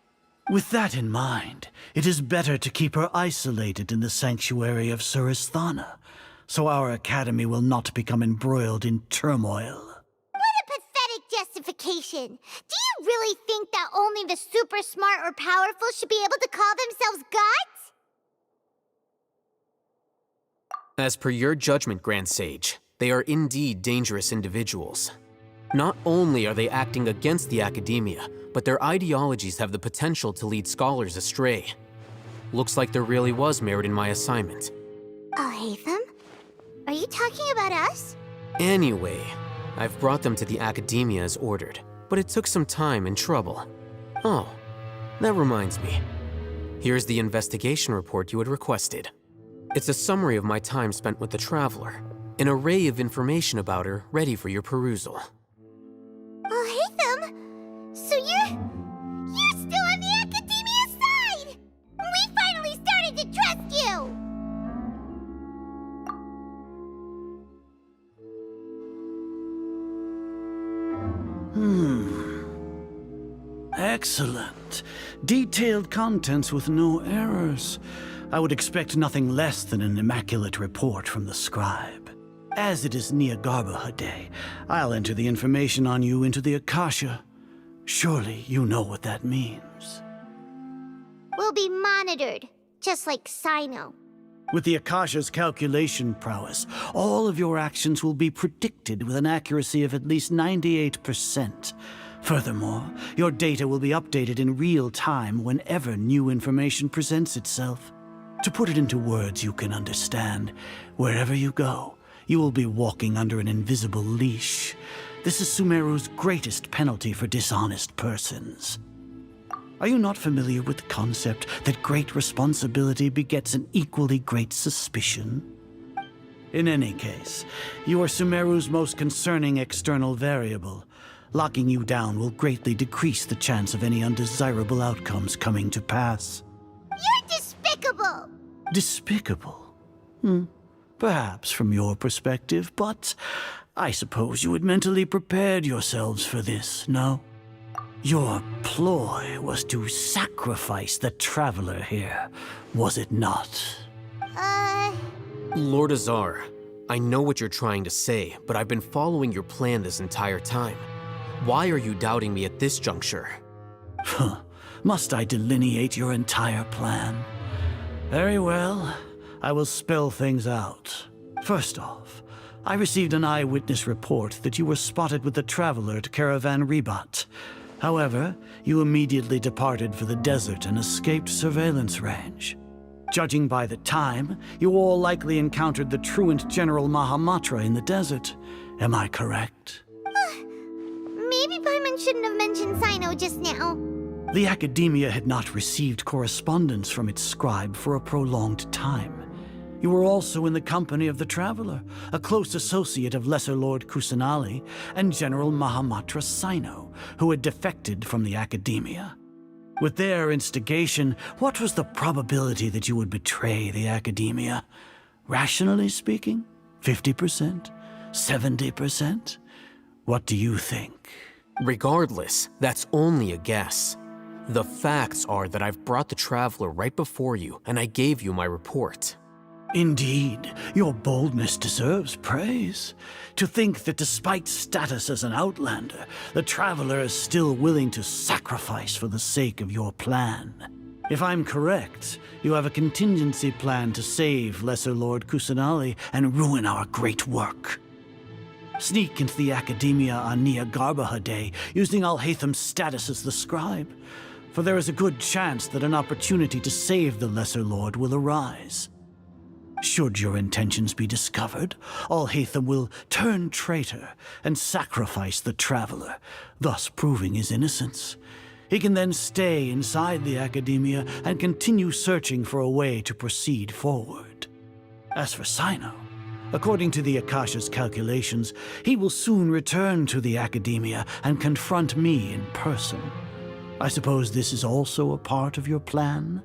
With that in mind, it is better to keep her isolated in the sanctuary of Surasthana, so our academy will not become embroiled in turmoil. What a pathetic justification! Do you really think that only the super smart or powerful should be able to call themselves gods? As per your judgment, Grand Sage, they are indeed dangerous individuals. Not only are they acting against the academia, but their ideologies have the potential to lead scholars astray. Looks like there really was merit in my assignment. Oh, Hatham? Are you talking about us? Anyway, I've brought them to the academia as ordered, but it took some time and trouble. Oh, that reminds me. Here's the investigation report you had requested. It's a summary of my time spent with the Traveler, an array of information about her ready for your perusal. Oh, Hatham! So you're still on the academia side! We finally started to trust you! Excellent. Detailed contents with no errors. I would expect nothing less than an immaculate report from the scribe. As it is Niagarbaha Day, I'll enter the information on you into the Akasha. Surely you know what that means. We'll be monitored, just like Sino. With the Akasha's calculation prowess, all of your actions will be predicted with an accuracy of at least 98%. Furthermore, your data will be updated in real time whenever new information presents itself. To put it into words you can understand, wherever you go, you will be walking under an invisible leash. This is Sumeru's greatest penalty for dishonest persons. Are you not familiar with the concept that great responsibility begets an equally great suspicion? In any case, you are Sumeru's most concerning external variable. Locking you down will greatly decrease the chance of any undesirable outcomes coming to pass. You're despicable! Despicable? Perhaps from your perspective, but I suppose you had mentally prepared yourselves for this, no? Your ploy was to sacrifice the Traveler here, was it not? Lord Azar, I know what you're trying to say, but I've been following your plan this entire time. Why are you doubting me at this juncture? Must I delineate your entire plan? Very well. I will spell things out. First off, I received an eyewitness report that you were spotted with the Traveler at Caravan Ribat. However, you immediately departed for the desert and escaped surveillance range. Judging by the time, you all likely encountered the truant General Mahamatra in the desert. Am I correct? Maybe Paimon shouldn't have mentioned Sino just now. The Academia had not received correspondence from its scribe for a prolonged time. You were also in the company of the Traveler, a close associate of Lesser Lord Kusanali and General Mahamatra Sino, who had defected from the Academia. With their instigation, what was the probability that you would betray the Academia? Rationally speaking, 50%? 70%? What do you think? Regardless, that's only a guess. The facts are that I've brought the Traveler right before you, and I gave you my report. Indeed, your boldness deserves praise. To think that despite status as an outlander, the Traveler is still willing to sacrifice for the sake of your plan. If I'm correct, you have a contingency plan to save Lesser Lord Kusanali and ruin our great work. Sneak into the Academia on Nia Garbaha Day using Alhaitham's status as the scribe, for there is a good chance that an opportunity to save the Lesser Lord will arise. Should your intentions be discovered, Alhaitham will turn traitor and sacrifice the Traveler, thus proving his innocence. He can then stay inside the Academia and continue searching for a way to proceed forward. As for Sino, according to the Akasha's calculations, he will soon return to the Academia and confront me in person. I suppose this is also a part of your plan?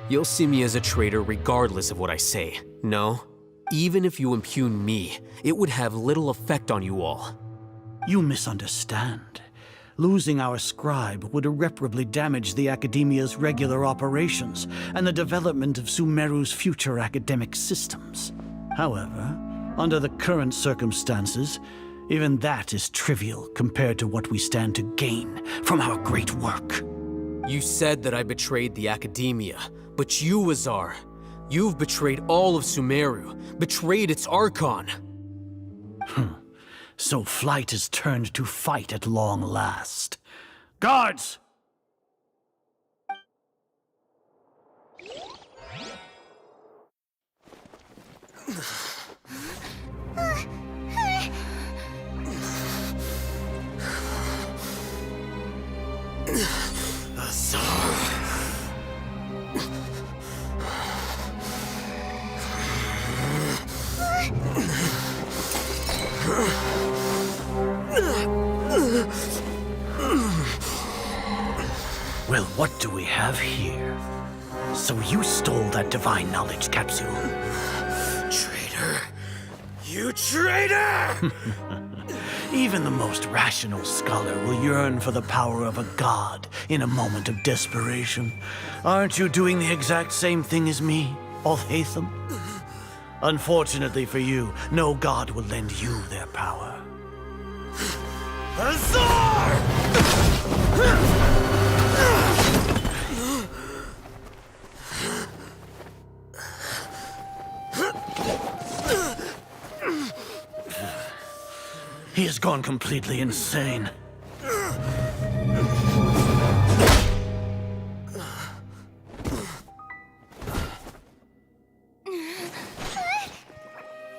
You'll see me as a traitor regardless of what I say. No, even if you impugn me, it would have little effect on you all. You misunderstand. Losing our scribe would irreparably damage the Academia's regular operations and the development of Sumeru's future academic systems. However, under the current circumstances, even that is trivial compared to what we stand to gain from our great work. You said that I betrayed the Academia, but you, Azar, you've betrayed all of Sumeru, betrayed its Archon. So flight has turned to fight at long last. Guards! Well, what do we have here? So you stole that divine knowledge capsule? Traitor! You traitor! Even the most rational scholar will yearn for the power of a god in a moment of desperation. Aren't you doing the exact same thing as me, Alhaitham? Unfortunately for you, no god will lend you their power. Azar! He has gone completely insane.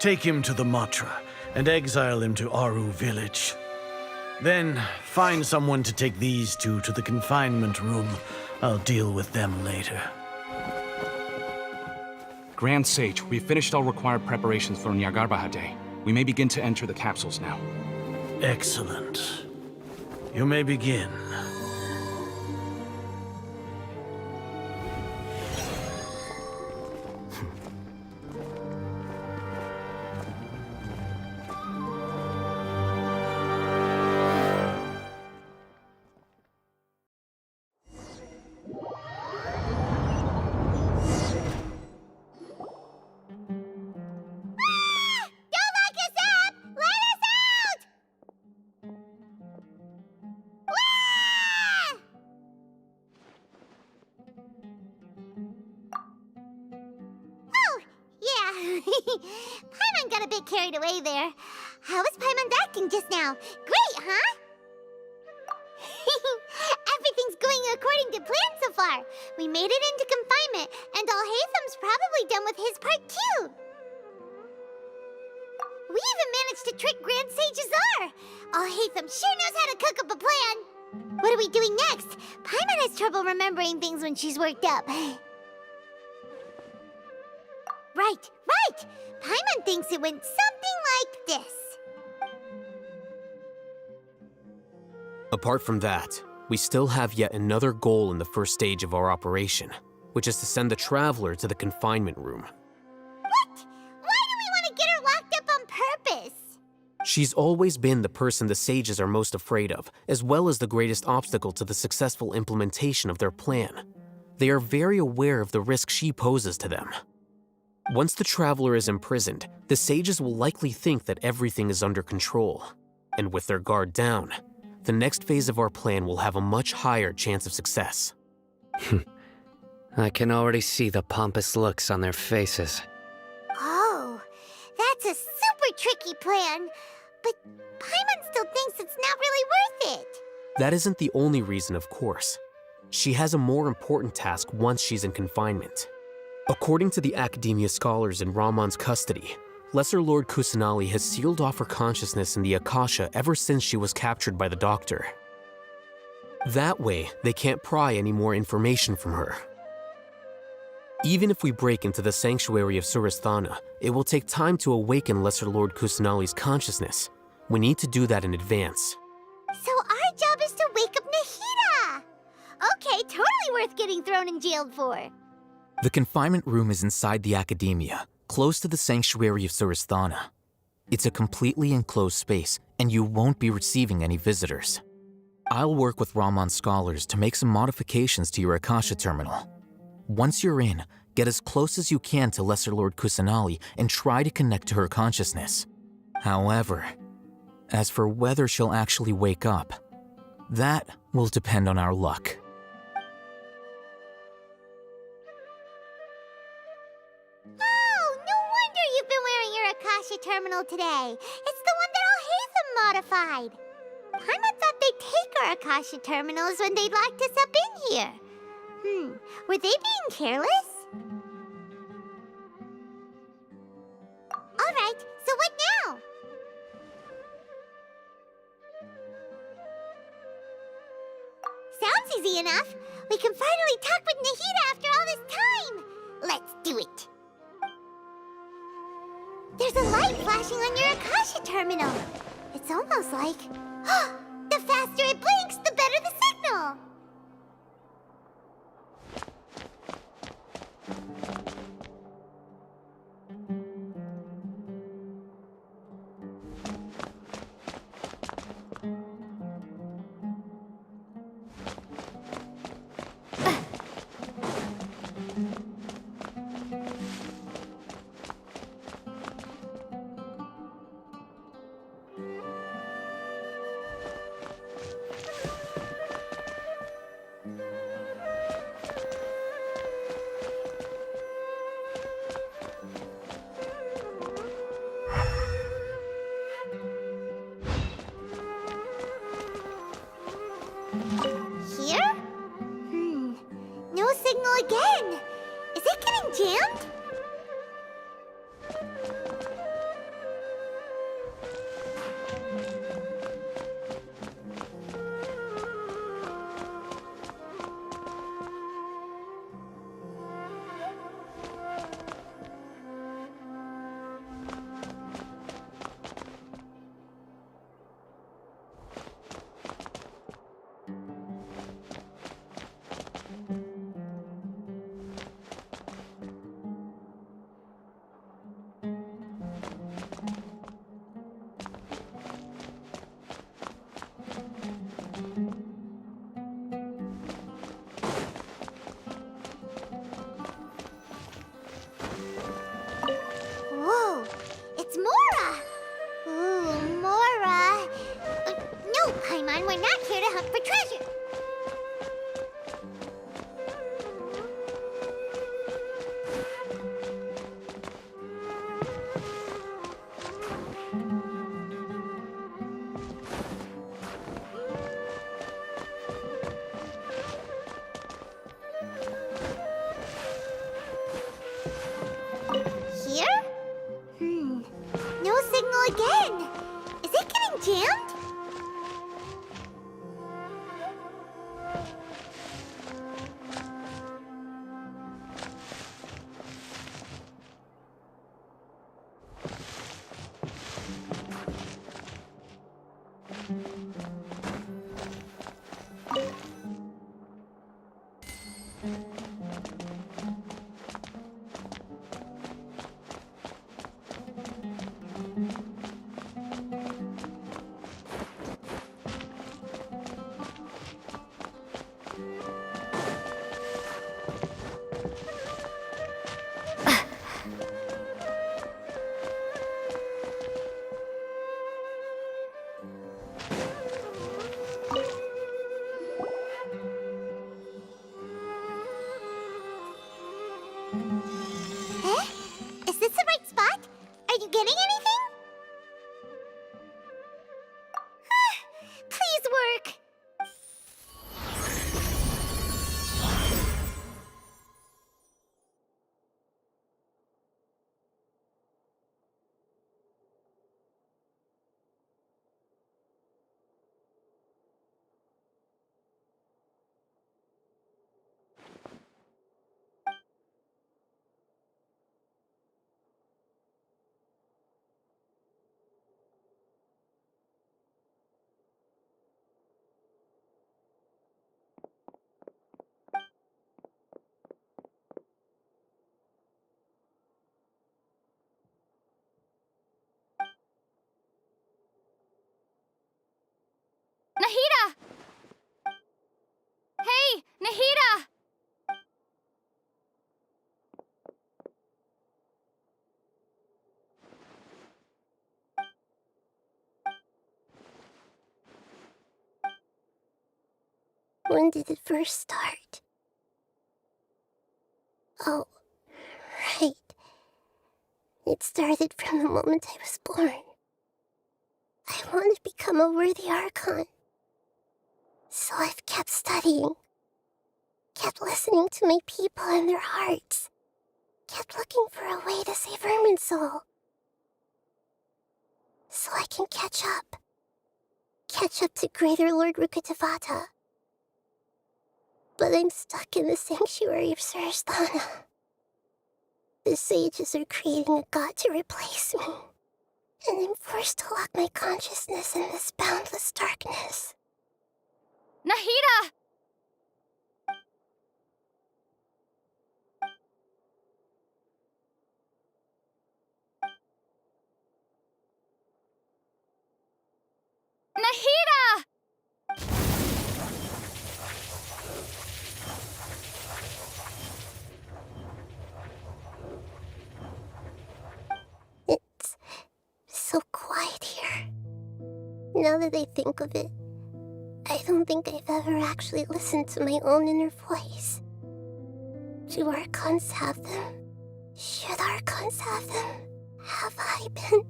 Take him to the Matra and exile him to Aru village. Then find someone to take these two to the confinement room. I'll deal with them later. Grand Sage, we've finished all required preparations for Nyargarbaha Day. We may begin to enter the capsules now. Excellent. You may begin. Paimon got a bit carried away there. How was Paimon acting just now? Great, huh? Everything's going according to plan so far. We made it into confinement, and Alhaitham's probably done with his part too. We even managed to trick Grand Sage Azar. Alhaitham sure knows how to cook up a plan. What are we doing next? Paimon has trouble remembering things when she's worked up. Right. Paimon thinks it went something like this. Apart from that, we still have yet another goal in the first stage of our operation, which is to send the Traveler to the confinement room. What? Why do we want to get her locked up on purpose? She's always been the person the sages are most afraid of, as well as the greatest obstacle to the successful implementation of their plan. They are very aware of the risk she poses to them. Once the traveler is imprisoned, the sages will likely think that everything is under control. And with their guard down, the next phase of our plan will have a much higher chance of success. I can already see the pompous looks on their faces. Oh, that's a super tricky plan. But Paimon still thinks it's not really worth it. That isn't the only reason, of course. She has a more important task once she's in confinement. According to the Academia scholars in Ramon's custody, Lesser Lord Kusanali has sealed off her consciousness in the Akasha ever since she was captured by the Doctor. That way, they can't pry any more information from her. Even if we break into the sanctuary of Surasthana, it will take time to awaken Lesser Lord Kusanali's consciousness. We need to do that in advance. So our job is to wake up Nahida! Okay, totally worth getting thrown in jail for. The confinement room is inside the Academia, close to the sanctuary of Surasthana. It's a completely enclosed space, and you won't be receiving any visitors. I'll work with Ramon's scholars to make some modifications to your Akasha terminal. Once you're in, get as close as you can to Lesser Lord Kusanali and try to connect to her consciousness. However, as for whether she'll actually wake up, that will depend on our luck. Oh, no wonder you've been wearing your Akasha terminal today. It's the one that Alhaitham modified. Paimon thought they'd take our Akasha terminals when they locked us up in here. Were they being careless? Alright, so what now? Sounds easy enough. We can finally talk with Nahida after all this time. Let's do it. There's a light flashing on your Akasha terminal. It's almost like... the faster it blinks, the better the signal. Here? No signal again. Is it getting jammed? When did it first start? Oh, right. It started from the moment I was born. I want to become a worthy Archon. So I've kept studying, kept listening to my people and their hearts, kept looking for a way to save Irminsul. So I can catch up to Greater Lord Rukkhadevata. But I'm stuck in the sanctuary of Surasthana. The sages are creating a god to replace me, and I'm forced to lock my consciousness in this boundless darkness. Nahida! Nahida! It's so quiet here. Now that I think of it, I don't think I've ever actually listened to my own inner voice. Do Archons have them? Should Archons have them? Have I been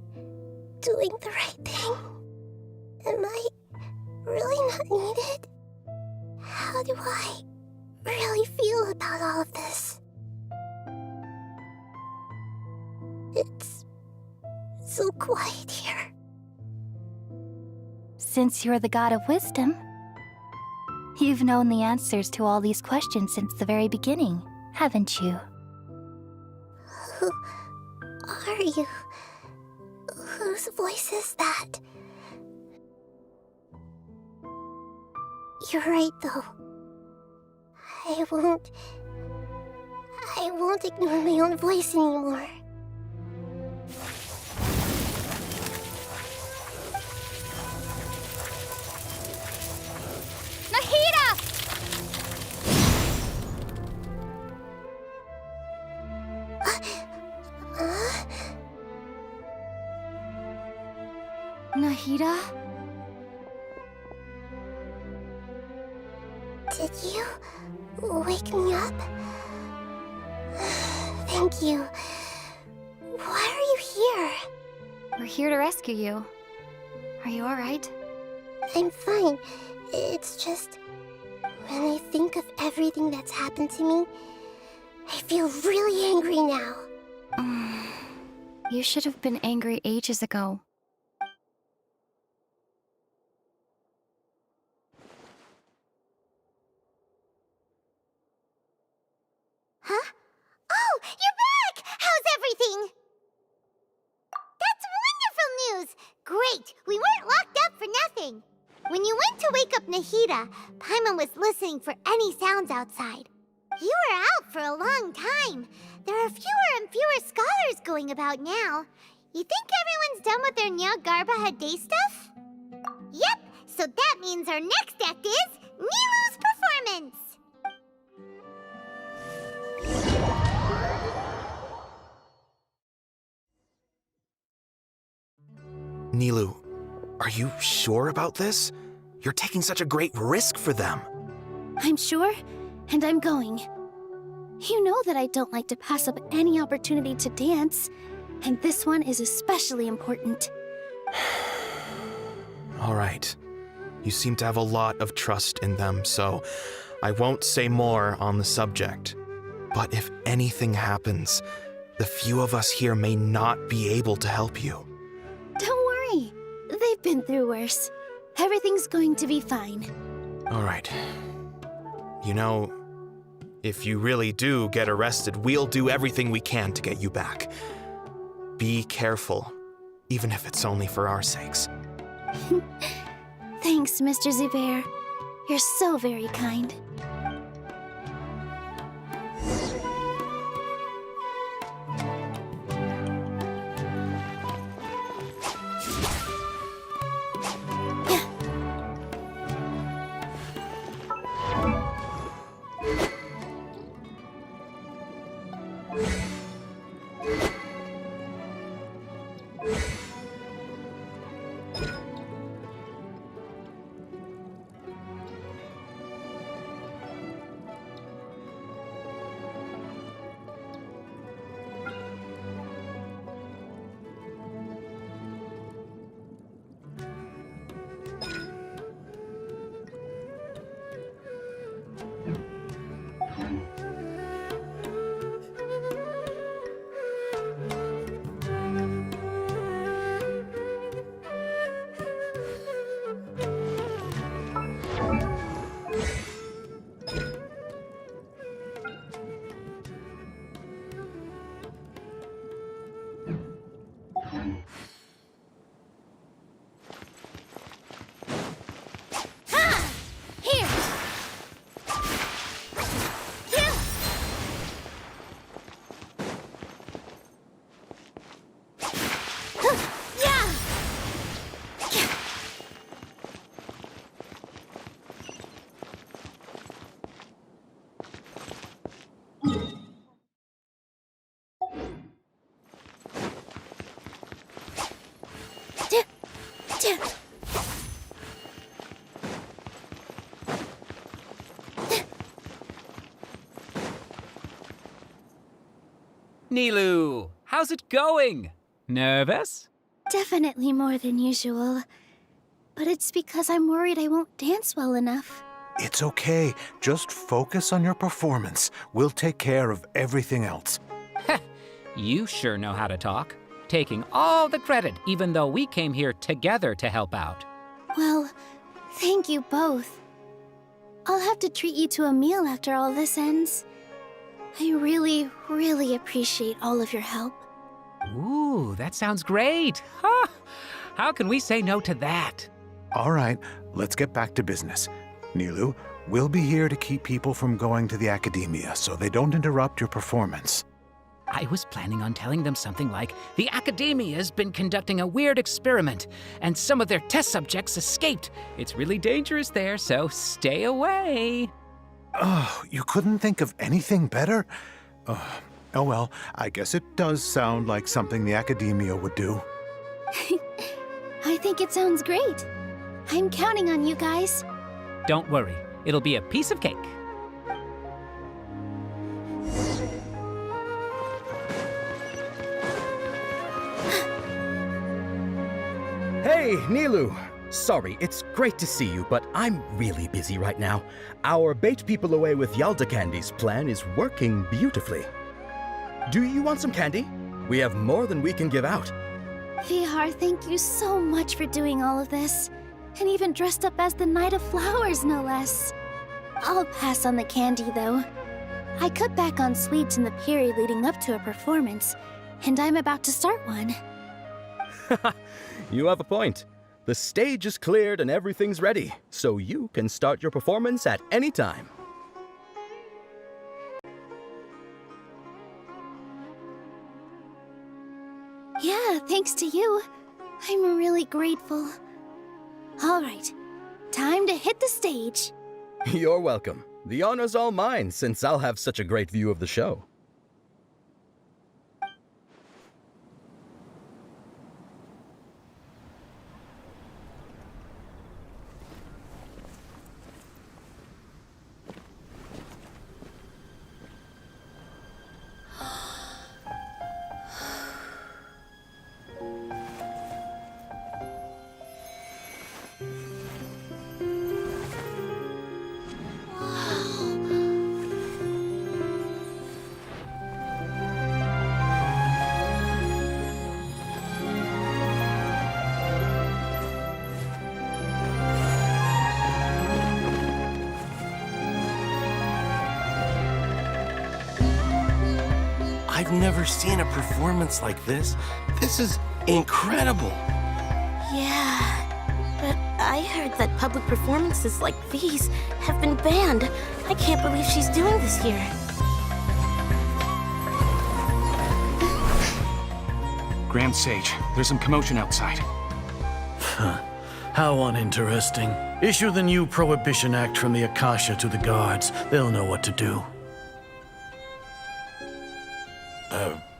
doing the right thing? Am I really not needed? How do I really feel about all of this? It's so quiet here. Since you're the god of wisdom, you've known the answers to all these questions since the very beginning, haven't you? Who are you? Whose voice is that? You're right, though. I won't ignore my own voice anymore. Nahida! Nahida? Did you wake me up? Thank you. Why are you here? We're here to rescue you. Are you alright? I'm fine. It's just, when I think of everything that's happened to me, I feel really angry now. You should have been angry ages ago. Huh? Oh, you're back! How's everything? That's wonderful news! Great! We weren't locked up for nothing! When you went to wake up Nahida, Paimon was listening for any sounds outside. You were out for a long time. There are fewer and fewer scholars going about now. You think everyone's done with their Nyagarbha Day stuff? Yep, so that means our next act is Nilu's performance! Nilu, are you sure about this? You're taking such a great risk for them. I'm sure, and I'm going. You know that I don't like to pass up any opportunity to dance, and this one is especially important. All right. You seem to have a lot of trust in them, so I won't say more on the subject. But if anything happens, the few of us here may not be able to help you. Don't worry. They've been through worse. Everything's going to be fine. All right. You know, if you really do get arrested, we'll do everything we can to get you back. Be careful, even if it's only for our sakes. Thanks, Mr. Zubair. You're so very kind. Nilu! How's it going? Nervous? Definitely more than usual. But it's because I'm worried I won't dance well enough. It's okay. Just focus on your performance. We'll take care of everything else. You sure know how to talk. Taking all the credit, even though we came here together to help out. Well, thank you both. I'll have to treat you to a meal after all this ends. I really, really appreciate all of your help. Ooh, that sounds great. Huh? How can we say no to that? All right, let's get back to business. Nilu, we'll be here to keep people from going to the academia so they don't interrupt your performance. I was planning on telling them something like, the Academia's been conducting a weird experiment, and some of their test subjects escaped. It's really dangerous there, so stay away. Oh, you couldn't think of anything better? Oh well, I guess it does sound like something the Academia would do. I think it sounds great. I'm counting on you guys. Don't worry, it'll be a piece of cake. Hey, Nilu! Sorry, it's great to see you, but I'm really busy right now. Our Bait People Away with Yalda Candies plan is working beautifully. Do you want some candy? We have more than we can give out. Vihar, thank you so much for doing all of this. And even dressed up as the Knight of Flowers, no less. I'll pass on the candy, though. I cut back on sweets in the period leading up to a performance, and I'm about to start one. You have a point. The stage is cleared and everything's ready, so you can start your performance at any time. Yeah, thanks to you. I'm really grateful. All right, time to hit the stage. You're welcome. The honor's all mine, since I'll have such a great view of the show. I've never seen a performance like this. This is incredible. Yeah, but I heard that public performances like these have been banned. I can't believe she's doing this here. Grand Sage, there's some commotion outside. How uninteresting. Issue the new Prohibition Act from the Akasha to the guards. They'll know what to do.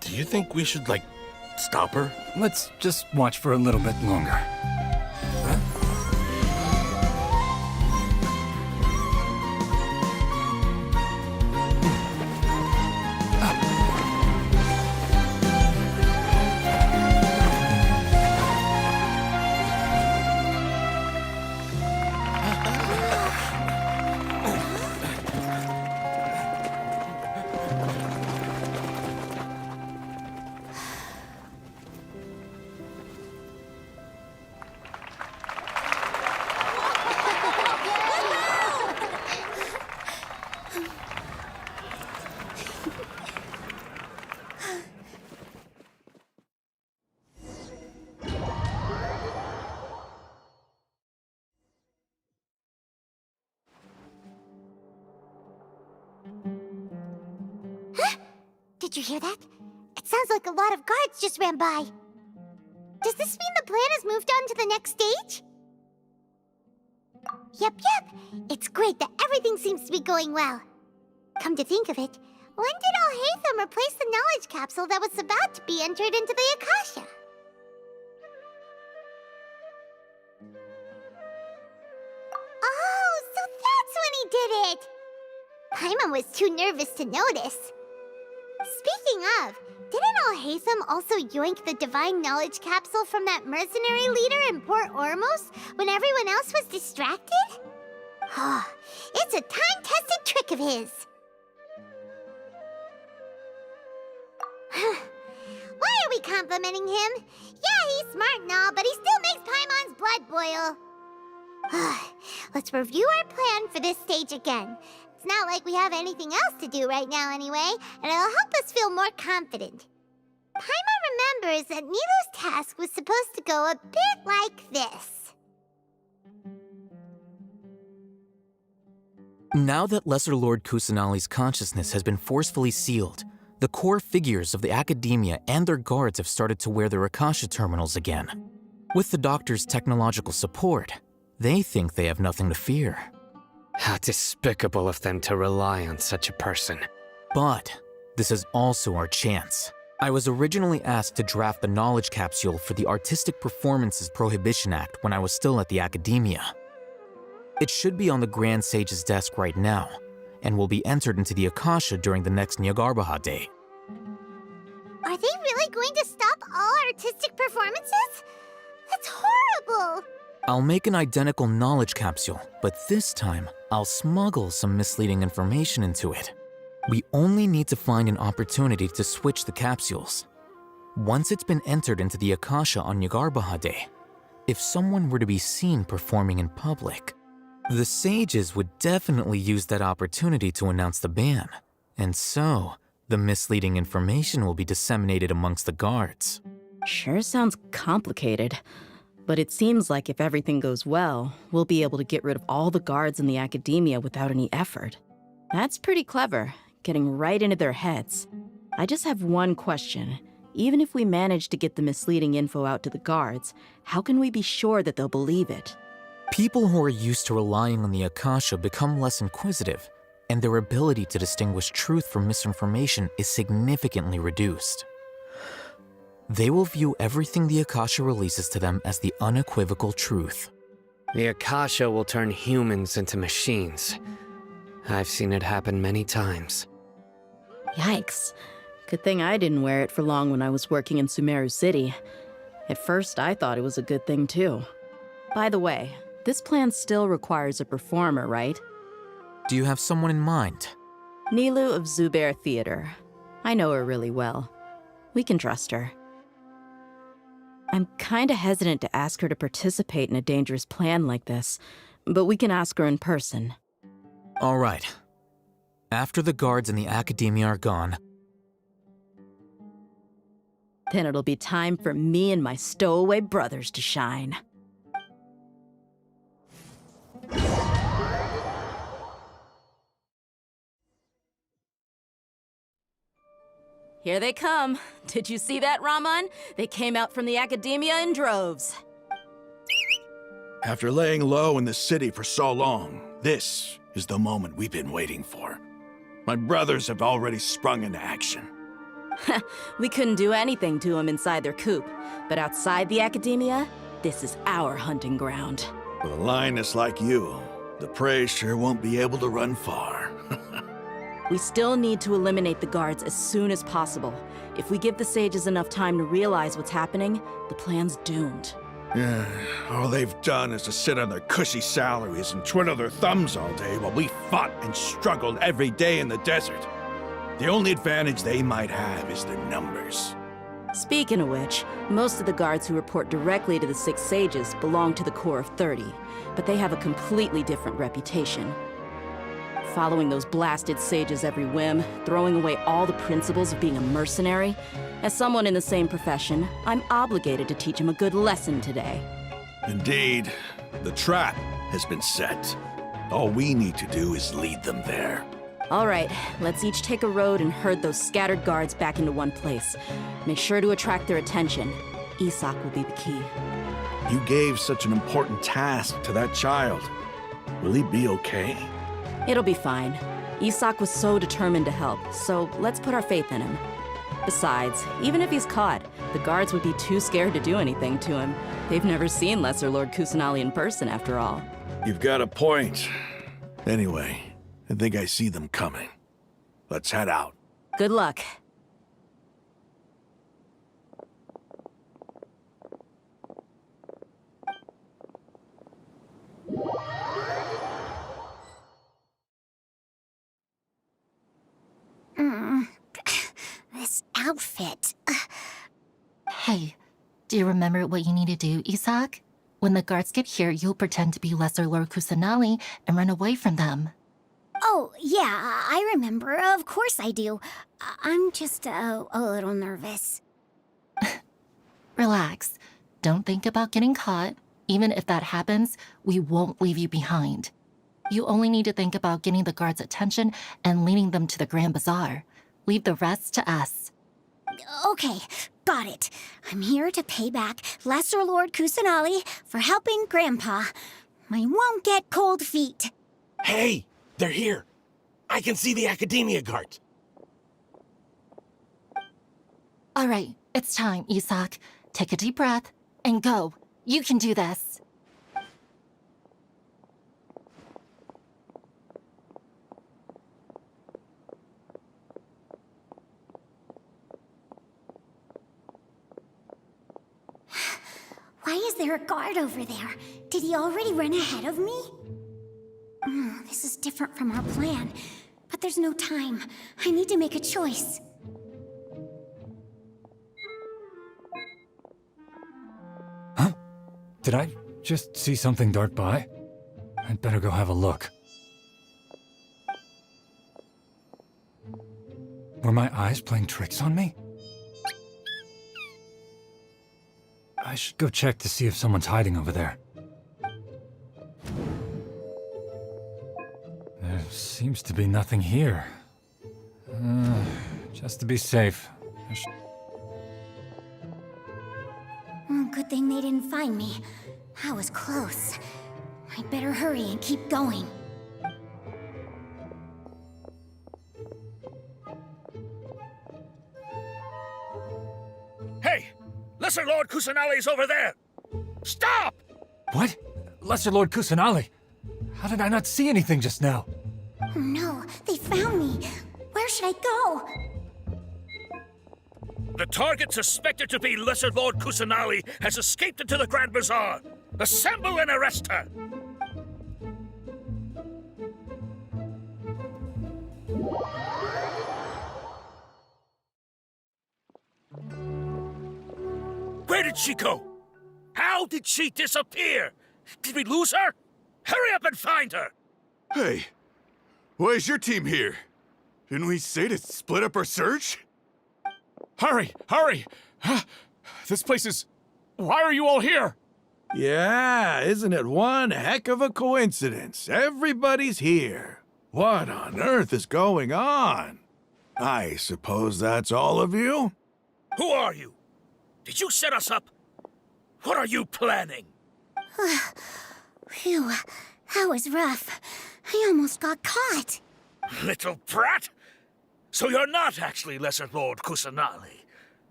Do you think we should, stop her? Let's just watch for a little bit longer. Did you hear that? It sounds like a lot of guards just ran by. Does this mean the plan has moved on to the next stage? Yep. It's great that everything seems to be going well. Come to think of it, when did Alhaitham replace the knowledge capsule that was about to be entered into the Akasha? Oh, so that's when he did it! Paimon was too nervous to notice. Speaking of, didn't Alhaitham also yoink the Divine Knowledge Capsule from that mercenary leader in Port Ormos when everyone else was distracted? It's a time-tested trick of his. Why are we complimenting him? Yeah, he's smart and all, but he still makes Paimon's blood boil. Let's review our plan for this stage again. It's not like we have anything else to do right now anyway, and it'll help us feel more confident. Paimon remembers that Nilu's task was supposed to go a bit like this. Now that Lesser Lord Kusanali's consciousness has been forcefully sealed, the core figures of the academia and their guards have started to wear their Akasha terminals again. With the doctor's technological support, they think they have nothing to fear. How despicable of them to rely on such a person. But this is also our chance. I was originally asked to draft the knowledge capsule for the Artistic Performances Prohibition Act when I was still at the academia. It should be on the Grand Sage's desk right now, and will be entered into the Akasha during the next Nyargarbaha Day. Are they really going to stop all artistic performances? That's horrible! I'll make an identical knowledge capsule, but this time, I'll smuggle some misleading information into it. We only need to find an opportunity to switch the capsules. Once it's been entered into the Akasha on Nyargarbaha Day, if someone were to be seen performing in public, the sages would definitely use that opportunity to announce the ban, and so the misleading information will be disseminated amongst the guards. Sure sounds complicated, but it seems like if everything goes well, we'll be able to get rid of all the guards in the academia without any effort. That's pretty clever, getting right into their heads. I just have one question. Even if we manage to get the misleading info out to the guards, how can we be sure that they'll believe it? People who are used to relying on the Akasha become less inquisitive, and their ability to distinguish truth from misinformation is significantly reduced. They will view everything the Akasha releases to them as the unequivocal truth. The Akasha will turn humans into machines. I've seen it happen many times. Yikes. Good thing I didn't wear it for long when I was working in Sumeru City. At first, I thought it was a good thing too. By the way, this plan still requires a performer, right? Do you have someone in mind? Nilu of Zubair Theater. I know her really well. We can trust her. I'm kinda hesitant to ask her to participate in a dangerous plan like this, but we can ask her in person. All right. After the guards in the academia are gone, then it'll be time for me and my stowaway brothers to shine. Here they come. Did you see that, Raman? They came out from the academia in droves. After laying low in the city for so long, this is the moment we've been waiting for. My brothers have already sprung into action. We couldn't do anything to them inside their coop, but outside the academia, this is our hunting ground. With a lioness like you, the prey sure won't be able to run far. We still need to eliminate the guards as soon as possible. If we give the sages enough time to realize what's happening, the plan's doomed. Yeah, all they've done is to sit on their cushy salaries and twiddle their thumbs all day while we fought and struggled every day in the desert. The only advantage they might have is their numbers. Speaking of which, most of the guards who report directly to the Six Sages belong to the Corps of 30, but they have a completely different reputation. Following those blasted sages every whim, throwing away all the principles of being a mercenary. As someone in the same profession, I'm obligated to teach them a good lesson today. Indeed, the trap has been set. All we need to do is lead them there. All right, let's each take a road and herd those scattered guards back into one place. Make sure to attract their attention. Isak will be the key. You gave such an important task to that child. Will he be okay? It'll be fine. Isak was so determined to help, so let's put our faith in him. Besides, even if he's caught, the guards would be too scared to do anything to him. They've never seen Lesser Lord Kusanali in person, after all. You've got a point. Anyway, I think I see them coming. Let's head out. Good luck. outfit. Hey, do you remember what you need to do, Isak? When the guards get here, you'll pretend to be Lesser Lord Kusanali and run away from them. Oh, yeah, I remember. Of course I do. I'm just a little nervous. Relax. Don't think about getting caught. Even if that happens, we won't leave you behind. You only need to think about getting the guards' attention and leading them to the Grand Bazaar. Leave the rest to us. Okay, got it. I'm here to pay back Lesser Lord Kusanali for helping Grandpa. I won't get cold feet. Hey, they're here. I can see the Academia guards. All right, it's time, Isak. Take a deep breath and go. You can do this. Why is there a guard over there? Did he already run ahead of me? This is different from our plan, but there's no time. I need to make a choice. Did I just see something dart by? I'd better go have a look. Were my eyes playing tricks on me? I should go check to see if someone's hiding over there. There seems to be nothing here. Just to be safe. Good thing they didn't find me. I was close. I'd better hurry and keep going. Hey! Lesser Lord Kusanali's over there! Stop! What? Lesser Lord Kusanali? How did I not see anything just now? Oh no, they found me. Where should I go? The target suspected to be Lesser Lord Kusanali has escaped into the Grand Bazaar. Assemble and arrest her! Where did she go? How did she disappear? Did we lose her? Hurry up and find her! Hey, why is your team here? Didn't we say to split up our search? Hurry! Hurry! This place is... Why are you all here? Yeah, isn't it one heck of a coincidence? Everybody's here. What on earth is going on? I suppose that's all of you? Who are you? Did you set us up? What are you planning? Phew, that was rough. I almost got caught. Little brat! So you're not actually Lesser Lord Kusanali.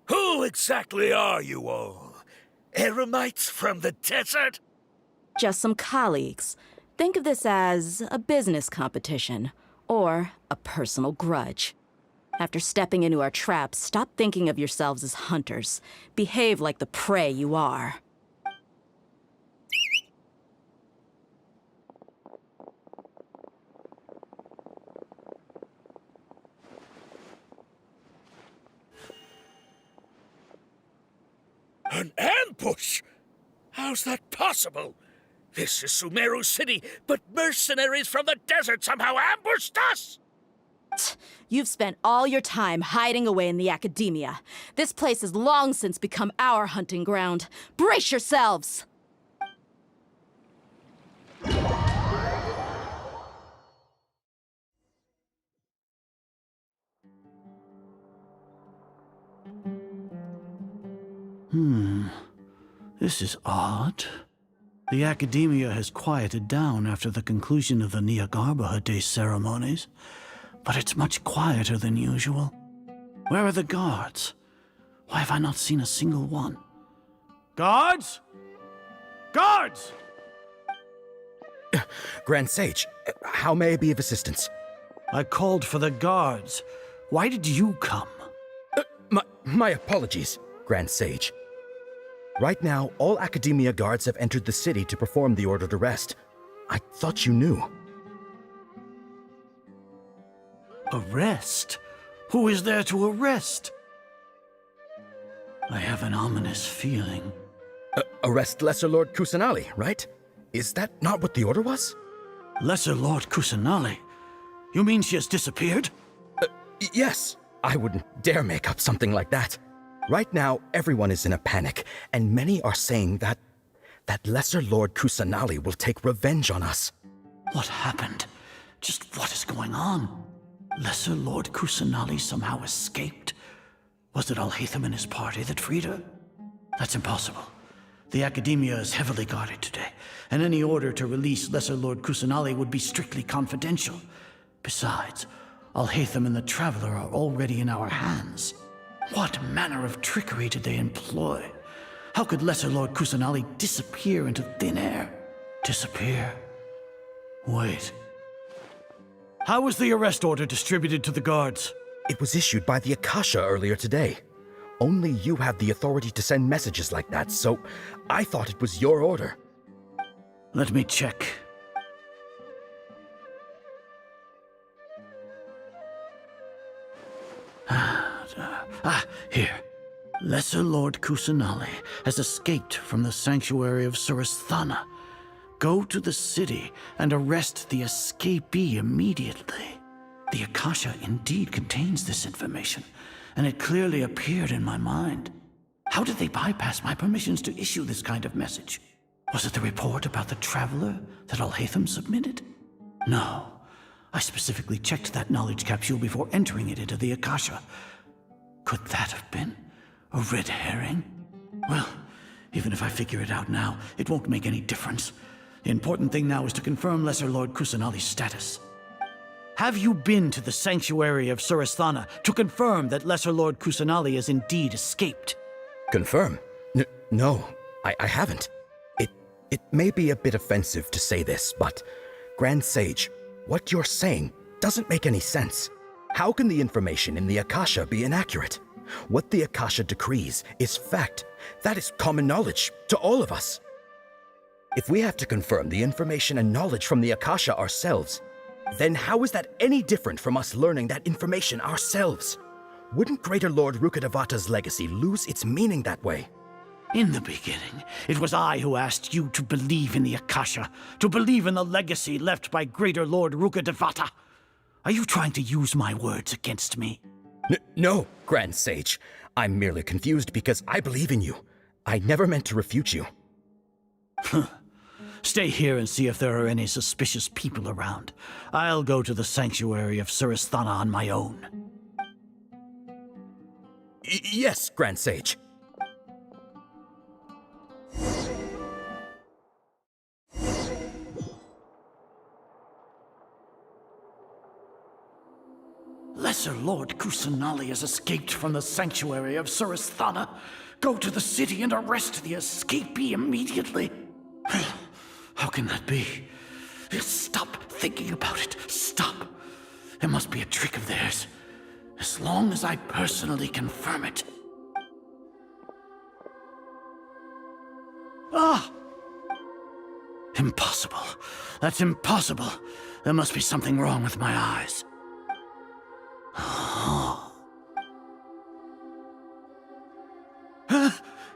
Who exactly are you all? Eremites from the desert? Just some colleagues. Think of this as a business competition, or a personal grudge. After stepping into our traps, stop thinking of yourselves as hunters. Behave like the prey you are. An ambush? How's that possible? This is Sumeru City, but mercenaries from the desert somehow ambushed us! You've spent all your time hiding away in the academia. This place has long since become our hunting ground. Brace yourselves! This is odd. The Academia has quieted down after the conclusion of the Niagarbaha Day ceremonies, but it's much quieter than usual. Where are the guards? Why have I not seen a single one? Guards? Guards! Grand Sage, how may I be of assistance? I called for the guards. Why did you come? My apologies, Grand Sage. Right now, all Academia guards have entered the city to perform the ordered arrest. I thought you knew. Arrest? Who is there to arrest? I have an ominous feeling. Arrest Lesser Lord Kusanali, right? Is that not what the order was? Lesser Lord Kusanali? You mean she has disappeared? Yes. I wouldn't dare make up something like that. Right now, everyone is in a panic, and many are saying that Lesser Lord Kusanali will take revenge on us. What happened? Just what is going on? Lesser Lord Kusanali somehow escaped? Was it Alhaitham and his party that freed her? That's impossible. The Academia is heavily guarded today, and any order to release Lesser Lord Kusanali would be strictly confidential. Besides, Alhaitham and the Traveler are already in our hands. What manner of trickery did they employ? How could Lesser Lord Kusanali disappear into thin air? Disappear? Wait. How was the arrest order distributed to the guards? It was issued by the Akasha earlier today. Only you have the authority to send messages like that, so I thought it was your order. Let me check. Here. Lesser Lord Kusanali has escaped from the sanctuary of Surasthana. Go to the city and arrest the escapee immediately. The Akasha indeed contains this information, and it clearly appeared in my mind. How did they bypass my permissions to issue this kind of message? Was it the report about the Traveler that Alhaitham submitted? No. I specifically checked that knowledge capsule before entering it into the Akasha. Could that have been a red herring? Well, even if I figure it out now, it won't make any difference. The important thing now is to confirm Lesser Lord Kusanali's status. Have you been to the sanctuary of Surasthana to confirm that Lesser Lord Kusanali has indeed escaped? Confirm? No, I haven't. It may be a bit offensive to say this, but Grand Sage, what you're saying doesn't make any sense. How can the information in the Akasha be inaccurate? What the Akasha decrees is fact. That is common knowledge to all of us. If we have to confirm the information and knowledge from the Akasha ourselves, then how is that any different from us learning that information ourselves? Wouldn't Greater Lord Rukkhadevata's legacy lose its meaning that way? In the beginning, it was I who asked you to believe in the Akasha, to believe in the legacy left by Greater Lord Rukkhadevata. Are you trying to use my words against me? No, Grand Sage. I'm merely confused because I believe in you. I never meant to refute you. Stay here and see if there are any suspicious people around. I'll go to the sanctuary of Surasthana on my own. Yes, Grand Sage. Lesser Lord Kusanali has escaped from the sanctuary of Surasthana. Go to the city and arrest the escapee immediately. How can that be? Stop thinking about it. Stop. It must be a trick of theirs. As long as I personally confirm it. Ah! Impossible. That's impossible. There must be something wrong with my eyes.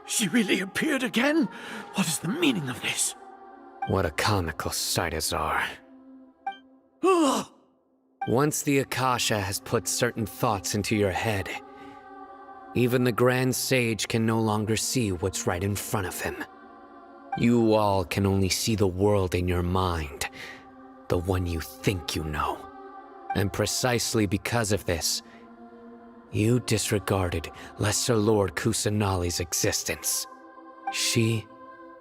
She really appeared again? What is the meaning of this? What a comical sight, Azar. Once the Akasha has put certain thoughts into your head, even the Grand Sage can no longer see what's right in front of him. You all can only see the world in your mind, the one you think you know. And precisely because of this, you disregarded Lesser Lord Kusanali's existence. She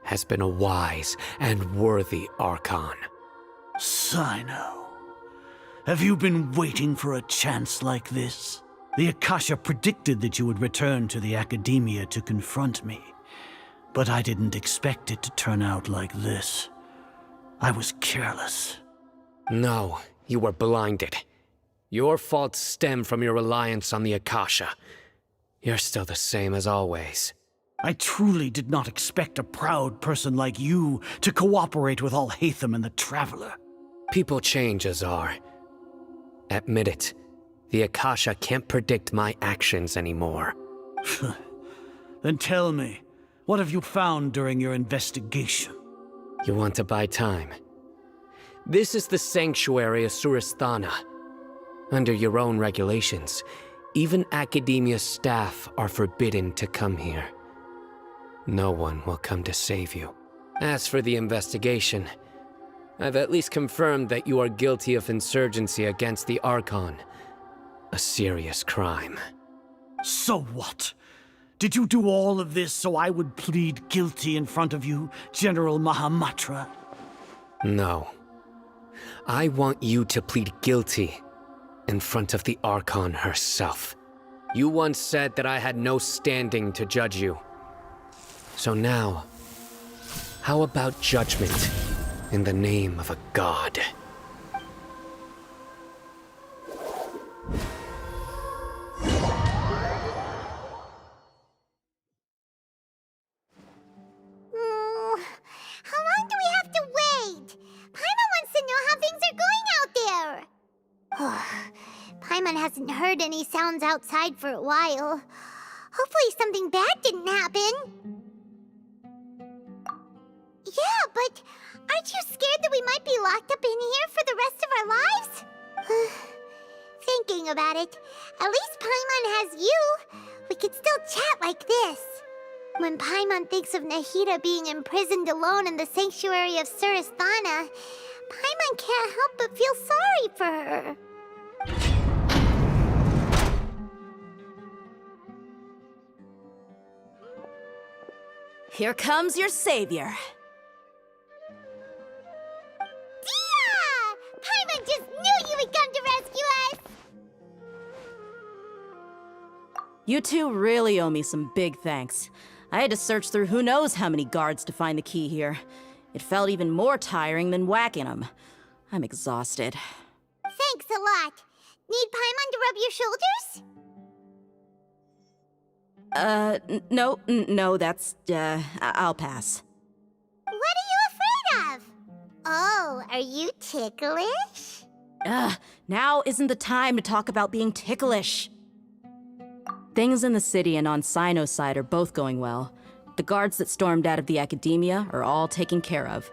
has been a wise and worthy Archon. Sino, have you been waiting for a chance like this? The Akasha predicted that you would return to the Academia to confront me, but I didn't expect it to turn out like this. I was careless. No, you were blinded. Your faults stem from your reliance on the Akasha. You're still the same as always. I truly did not expect a proud person like you to cooperate with Alhaitham and the Traveler. People change, Azar. Admit it. The Akasha can't predict my actions anymore. Then tell me, what have you found during your investigation? You want to buy time? This is the sanctuary of Suristhana. Under your own regulations, even Academia staff are forbidden to come here. No one will come to save you. As for the investigation, I've at least confirmed that you are guilty of insurgency against the Archon. A serious crime. So what? Did you do all of this so I would plead guilty in front of you, General Mahamatra? No. I want you to plead guilty in front of the Archon herself. You once said that I had no standing to judge you. So now, how about judgment in the name of a god? How long do we have to wait? Paimon wants to know how things are going out there. Paimon hasn't heard any sounds outside for a while. Hopefully something bad didn't happen. Yeah, but aren't you scared that we might be locked up in here for the rest of our lives? Thinking about it, at least Paimon has you. We could still chat like this. When Paimon thinks of Nahida being imprisoned alone in the sanctuary of Suristhana, Paimon can't help but feel sorry for her. Here comes your savior. Dia! Paimon just knew you would come to rescue us! You two really owe me some big thanks. I had to search through who knows how many guards to find the key here. It felt even more tiring than whacking them. I'm exhausted. Thanks a lot. Need Paimon to rub your shoulders? No, that's, I'll pass. What are you afraid of? Oh, are you ticklish? Now isn't the time to talk about being ticklish. Things in the city and on Sino's side are both going well. The guards that stormed out of the Academia are all taken care of.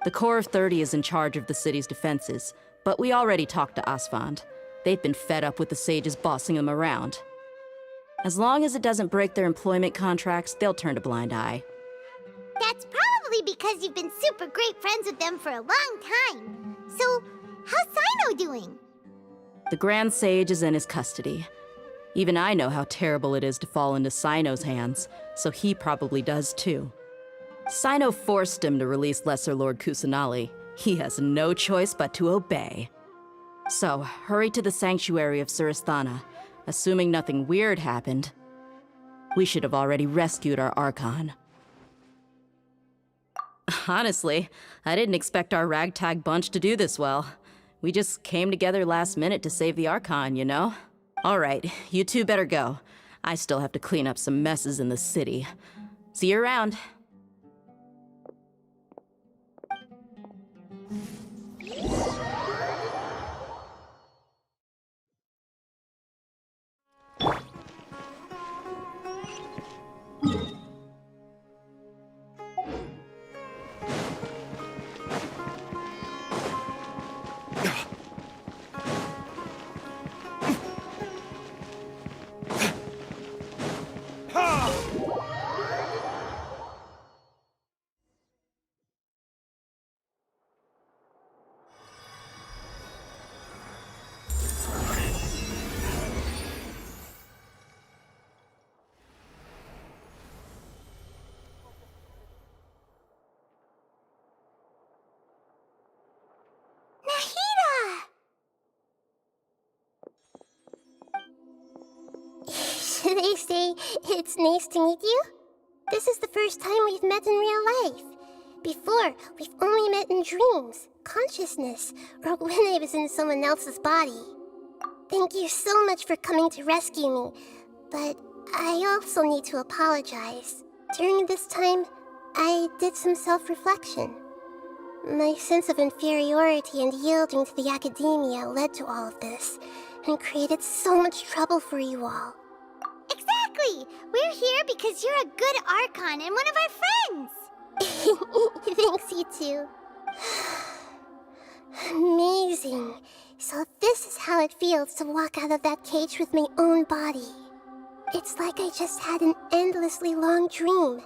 The Corps of 30 is in charge of the city's defenses, but we already talked to Asfand. They've been fed up with the sages bossing them around. As long as it doesn't break their employment contracts, they'll turn a blind eye. That's probably because you've been super great friends with them for a long time. So, how's Sino doing? The Grand Sage is in his custody. Even I know how terrible it is to fall into Sino's hands, so he probably does too. Sino forced him to release Lesser Lord Kusanali. He has no choice but to obey. So, hurry to the sanctuary of Suristhana. Assuming nothing weird happened, we should have already rescued our Archon. Honestly, I didn't expect our ragtag bunch to do this well. We just came together last minute to save the Archon, you know? All right, you two better go. I still have to clean up some messes in the city. See you around. They say it's nice to meet you. This is the first time we've met in real life. Before, we've only met in dreams, consciousness, or when I was in someone else's body. Thank you so much for coming to rescue me, but I also need to apologize. During this time, I did some self-reflection. My sense of inferiority and yielding to the Academia led to all of this, and created so much trouble for you all. Exactly! Exactly! We're here because you're a good Archon and one of our friends! Thanks, you two. Amazing. So this is how it feels to walk out of that cage with my own body. It's like I just had an endlessly long dream.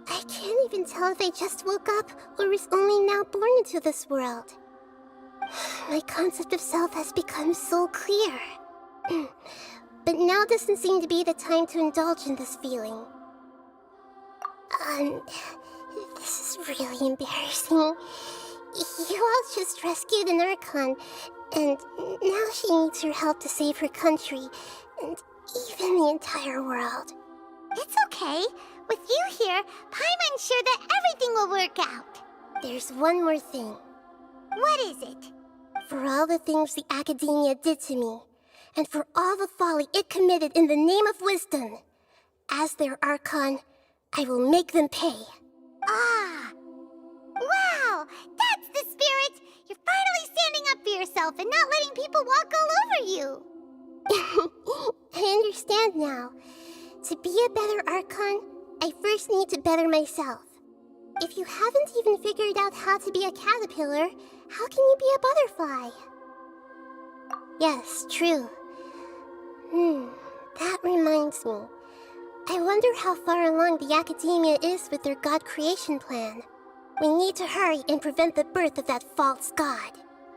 I can't even tell if I just woke up or was only now born into this world. My concept of self has become so clear. But now doesn't seem to be the time to indulge in this feeling. This is really embarrassing. You all just rescued an Archon, and now she needs your help to save her country, and even the entire world. It's okay. With you here, Paimon's sure that everything will work out. There's one more thing. What is it? For all the things the Academia did to me, and for all the folly it committed in the name of wisdom, as their Archon, I will make them pay. Ah! Wow! That's the spirit! You're finally standing up for yourself and not letting people walk all over you! I understand now. To be a better Archon, I first need to better myself. If you haven't even figured out how to be a caterpillar, how can you be a butterfly? Yes, true. That reminds me. I wonder how far along the Academia is with their god creation plan. We need to hurry and prevent the birth of that false god.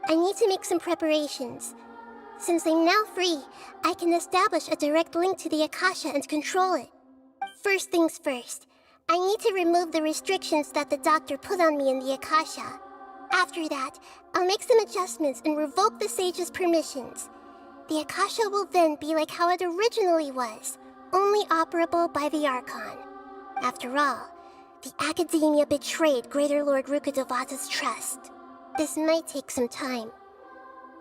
I need to make some preparations. Since I'm now free, I can establish a direct link to the Akasha and control it. First things first, I need to remove the restrictions that the doctor put on me in the Akasha. After that, I'll make some adjustments and revoke the sage's permissions. The Akasha will then be like how it originally was, only operable by the Archon. After all, the Academia betrayed Greater Lord Rukkhadevata's trust. This might take some time.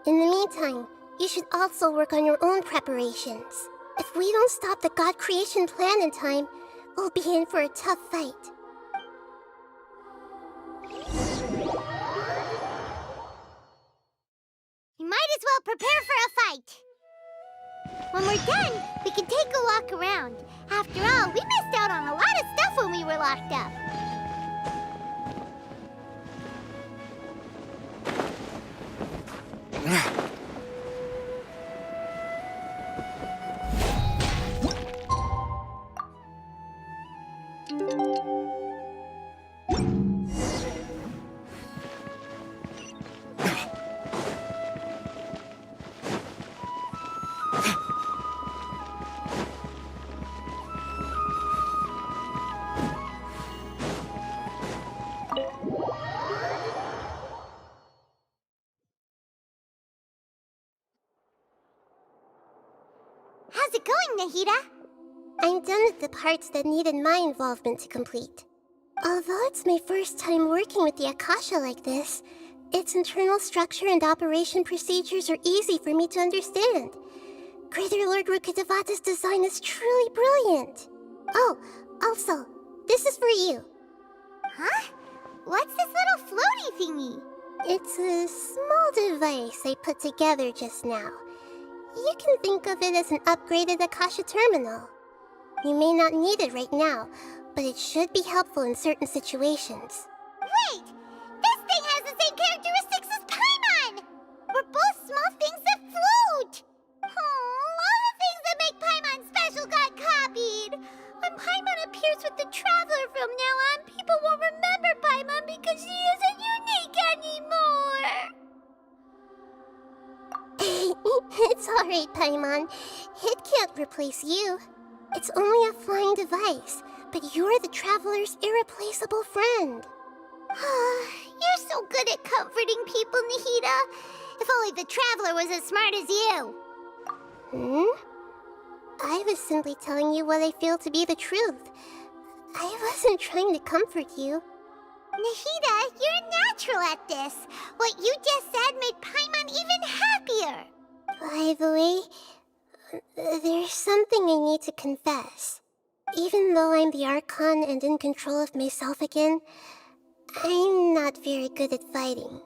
In the meantime, you should also work on your own preparations. If we don't stop the god creation plan in time, we'll be in for a tough fight. You might as well prepare for a fight. When we're done, we can take a walk around. After all, we missed out on a lot of stuff when we were locked up. How's it going, Nahida? I'm done with the parts that needed my involvement to complete. Although it's my first time working with the Akasha like this, its internal structure and operation procedures are easy for me to understand. Greater Lord Rukkhadevata's design is truly brilliant. Oh, also, this is for you. Huh? What's this little floaty thingy? It's a small device I put together just now. You can think of it as an upgraded Akasha terminal. You may not need it right now, but it should be helpful in certain situations. Wait! This thing has the same characteristics as Paimon! We're both small things that float! Oh, all the things that make Paimon special got copied! When Paimon appears with the Traveler from now on, people won't remember Paimon because she isn't unique anymore! It's alright, Paimon. It can't replace you. It's only a flying device, but you're the Traveler's irreplaceable friend. You're so good at comforting people, Nahida. If only the Traveler was as smart as you. I was simply telling you what I feel to be the truth. I wasn't trying to comfort you. Nahida, you're natural at this. What you just said made Paimon even happier. By the way, there's something I need to confess. Even though I'm the Archon and in control of myself again, I'm not very good at fighting.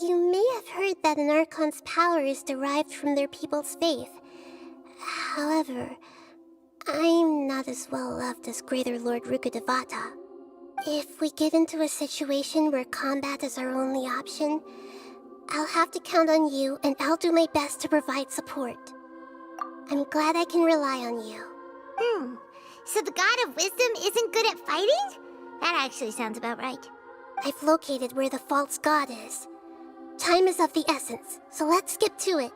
You may have heard that an Archon's power is derived from their people's faith. However, I'm not as well loved as Greater Lord Rukkhadevata. If we get into a situation where combat is our only option, I'll have to count on you, and I'll do my best to provide support. I'm glad I can rely on you. So the God of Wisdom isn't good at fighting? That actually sounds about right. I've located where the false god is. Time is of the essence, so let's skip to it.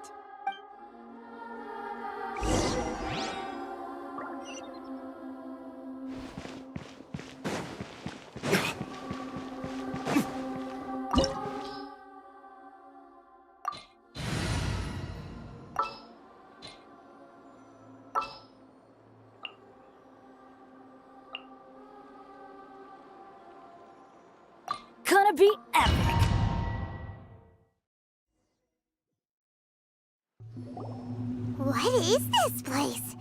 Gonna be epic! What is this place?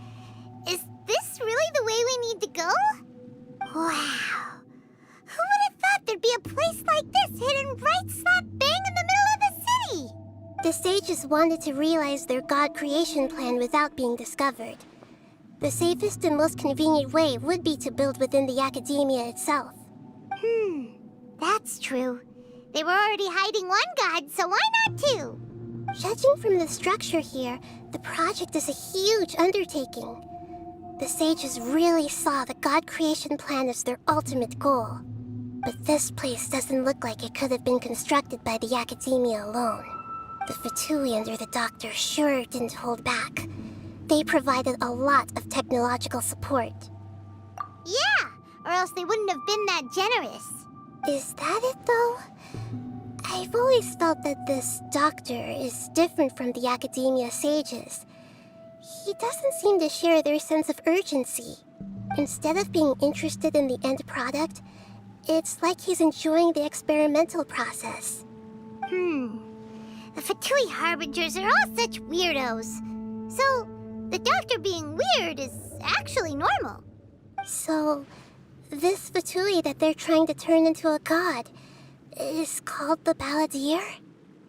Is this really the way we need to go? Wow. Who would have thought there'd be a place like this hidden right slap bang in the middle of the city? The sages wanted to realize their god creation plan without being discovered. The safest and most convenient way would be to build within the academia itself. That's true. They were already hiding one god, so why not two? Judging from the structure here, the project is a huge undertaking. The sages really saw the god creation plan as their ultimate goal. But this place doesn't look like it could have been constructed by the academia alone. The Fatui under the doctor sure didn't hold back. They provided a lot of technological support. Yeah, or else they wouldn't have been that generous. Is that it, though? I've always felt that this doctor is different from the academia sages. He doesn't seem to share their sense of urgency. Instead of being interested in the end product, it's like he's enjoying the experimental process. The Fatui Harbingers are all such weirdos. So, the doctor being weird is actually normal. So, this Fatui that they're trying to turn into a god is called the Balladeer?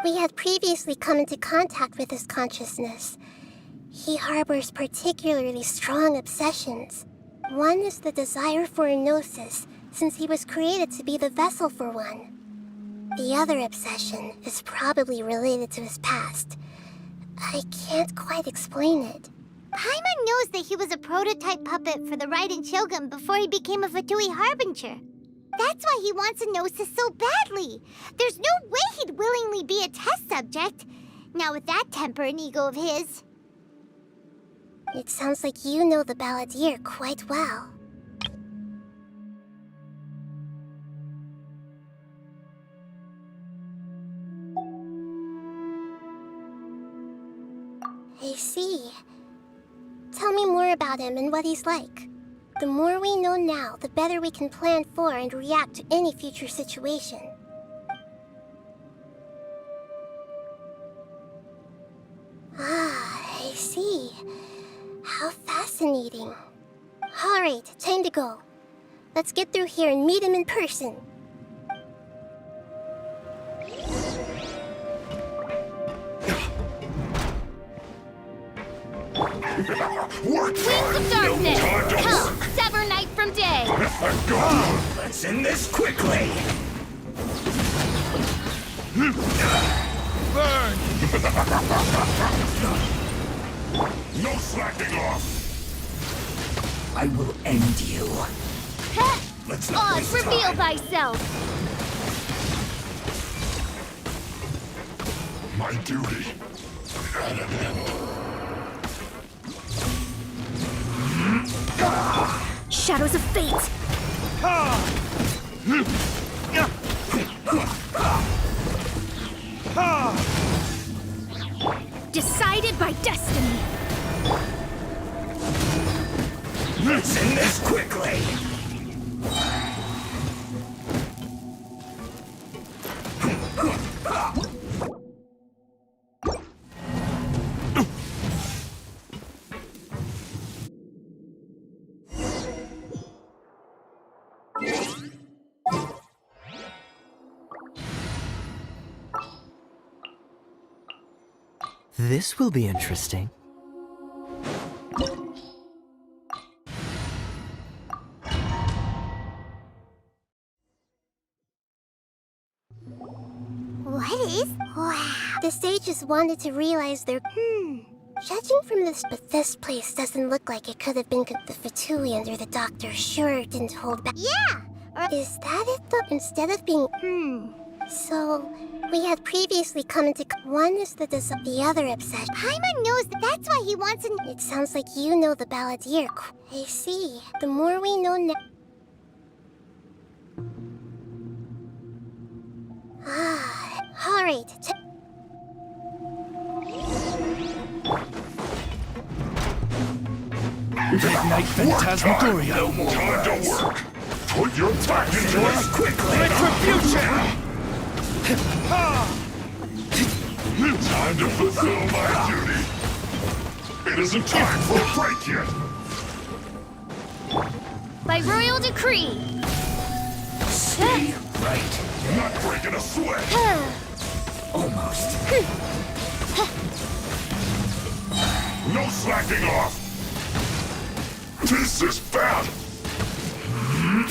We had previously come into contact with his consciousness. He harbors particularly strong obsessions. One is the desire for a gnosis, since he was created to be the vessel for one. The other obsession is probably related to his past. I can't quite explain it. Paimon knows that he was a prototype puppet for the Raiden Shogun before he became a Fatui Harbinger. That's why he wants a gnosis so badly. There's no way he'd willingly be a test subject. Not with that temper and ego of his. It sounds like you know the Balladeer quite well. I see. Tell me more about him and what he's like. The more we know now, the better we can plan for and react to any future situation. Ah, I see. How fascinating. Alright, time to go. Let's get through here and meet him in person. Wings of darkness! Come, sever night from day! Let's end this quickly! Burn! No slacking off! I will end you. Let's not Oz, waste reveal time. thyself! My duty at an end. Shadows of fate! Decided by destiny! Let's end this quickly! This will be interesting. just wanted to realize their... Judging from this, but this place doesn't look like it could have been the Fatui under the doctor sure didn't hold back. Yeah! Is that it though? Instead of being... So, we had previously come into... One is the other obsession. Paimon knows that's why he wants an... It sounds like you know the balladeer. I see. The more we know now... Alright. Midnight Phantasmagoria. No more time to work. Put your back into it quickly. Retribution. Time to fulfill my duty. It isn't time for a break yet. By royal decree. Stay right. Not breaking a sweat. Almost. No slacking off. This is bad.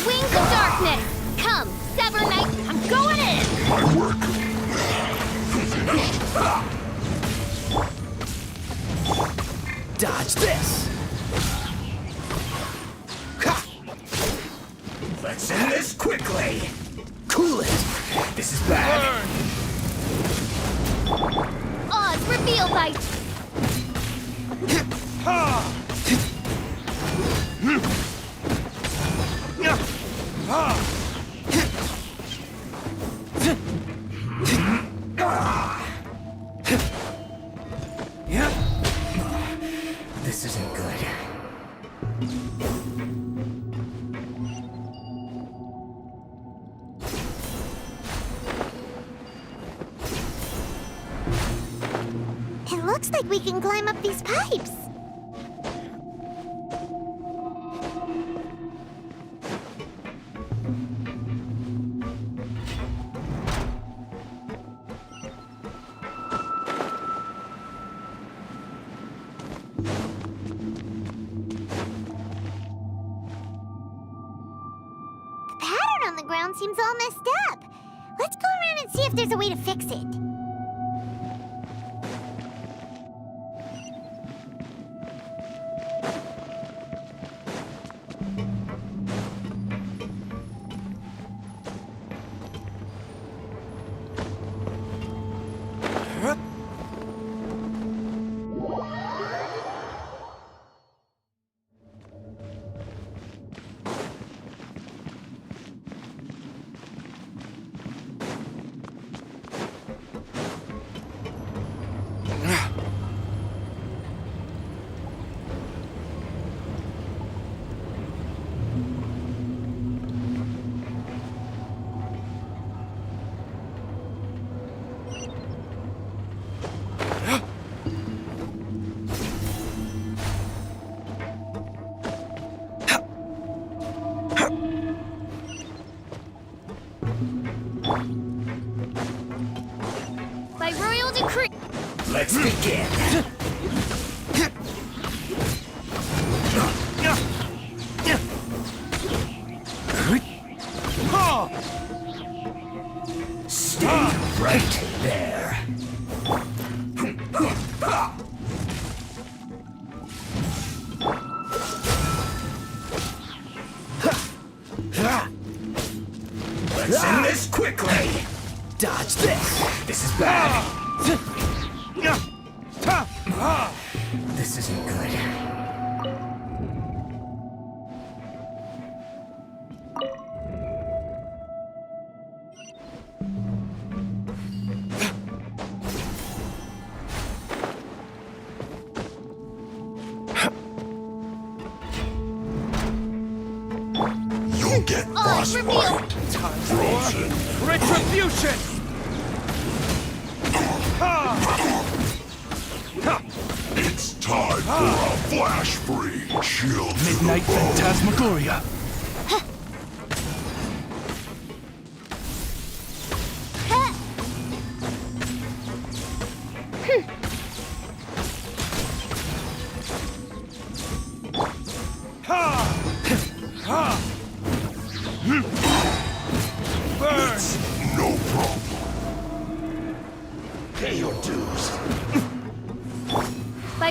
Wings of darkness. Come, Sever Knight. I'm going in. My work. Finished. Dodge this. Let's end this quickly. Cool it. This is bad. Oz, reveal light. This isn't good. It looks like we can climb up these pipes. The pattern on the ground seems all messed up. Let's go around and see if there's a way to fix it. By royal decree. Let's begin. Stay right there. Let's end this quickly. Dodge this. This is bad. This isn't good. You'll get frostbite. Frozen. Retribution! It's time for a flash-free shield. Midnight Phantasmagoria. Burn! No problem. Pay your dues.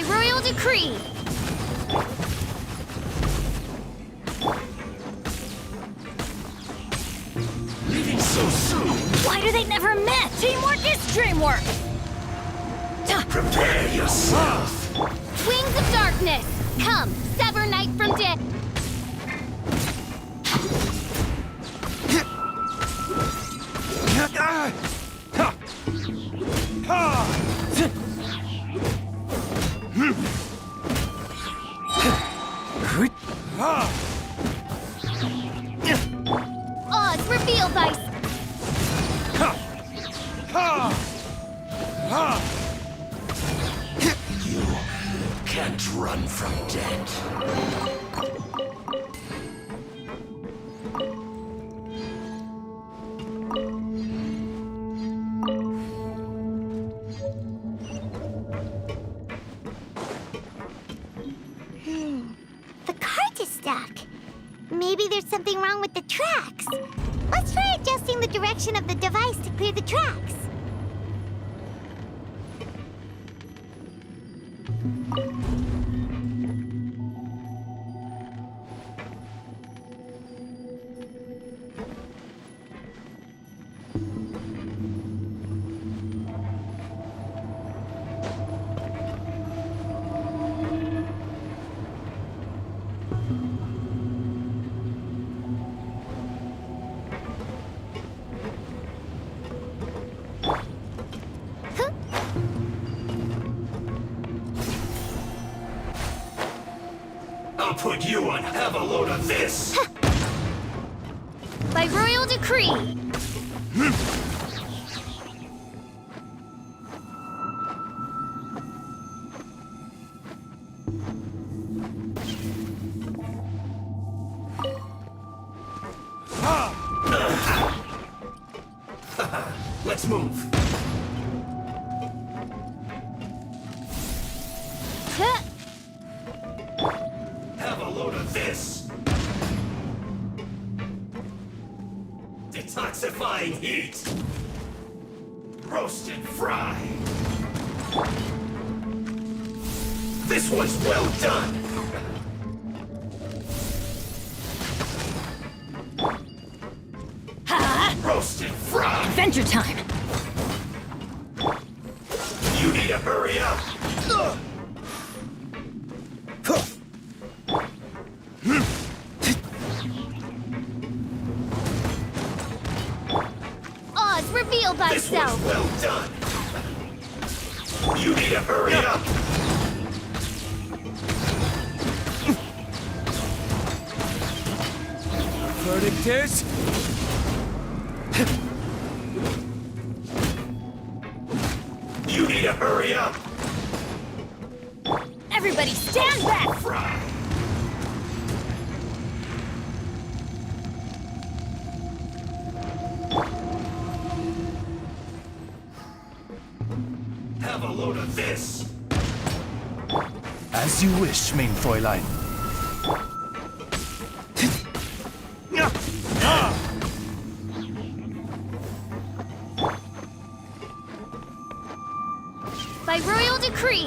By royal decree! Leaving so soon? Why do they never met? Teamwork is dreamwork! Prepare yourself! Wings of darkness! Come, sever night from day! Odds revealed by... You can't run from death. The cart is stuck. Maybe there's something wrong with the tracks. Let's try adjusting the direction of the device to clear the tracks. I'll put you on have a load of this! By royal decree! Let's move. Have a load of this. Detoxifying heat. Roast and fry. This was well done. Roast and fry. Adventure time! You need to hurry up. Odds revealed by This self! was well done. You need to hurry up. Verdict is... You need to hurry up. Everybody stand back! Fry. Have a load of this. As you wish, main Fräulein. By royal decree!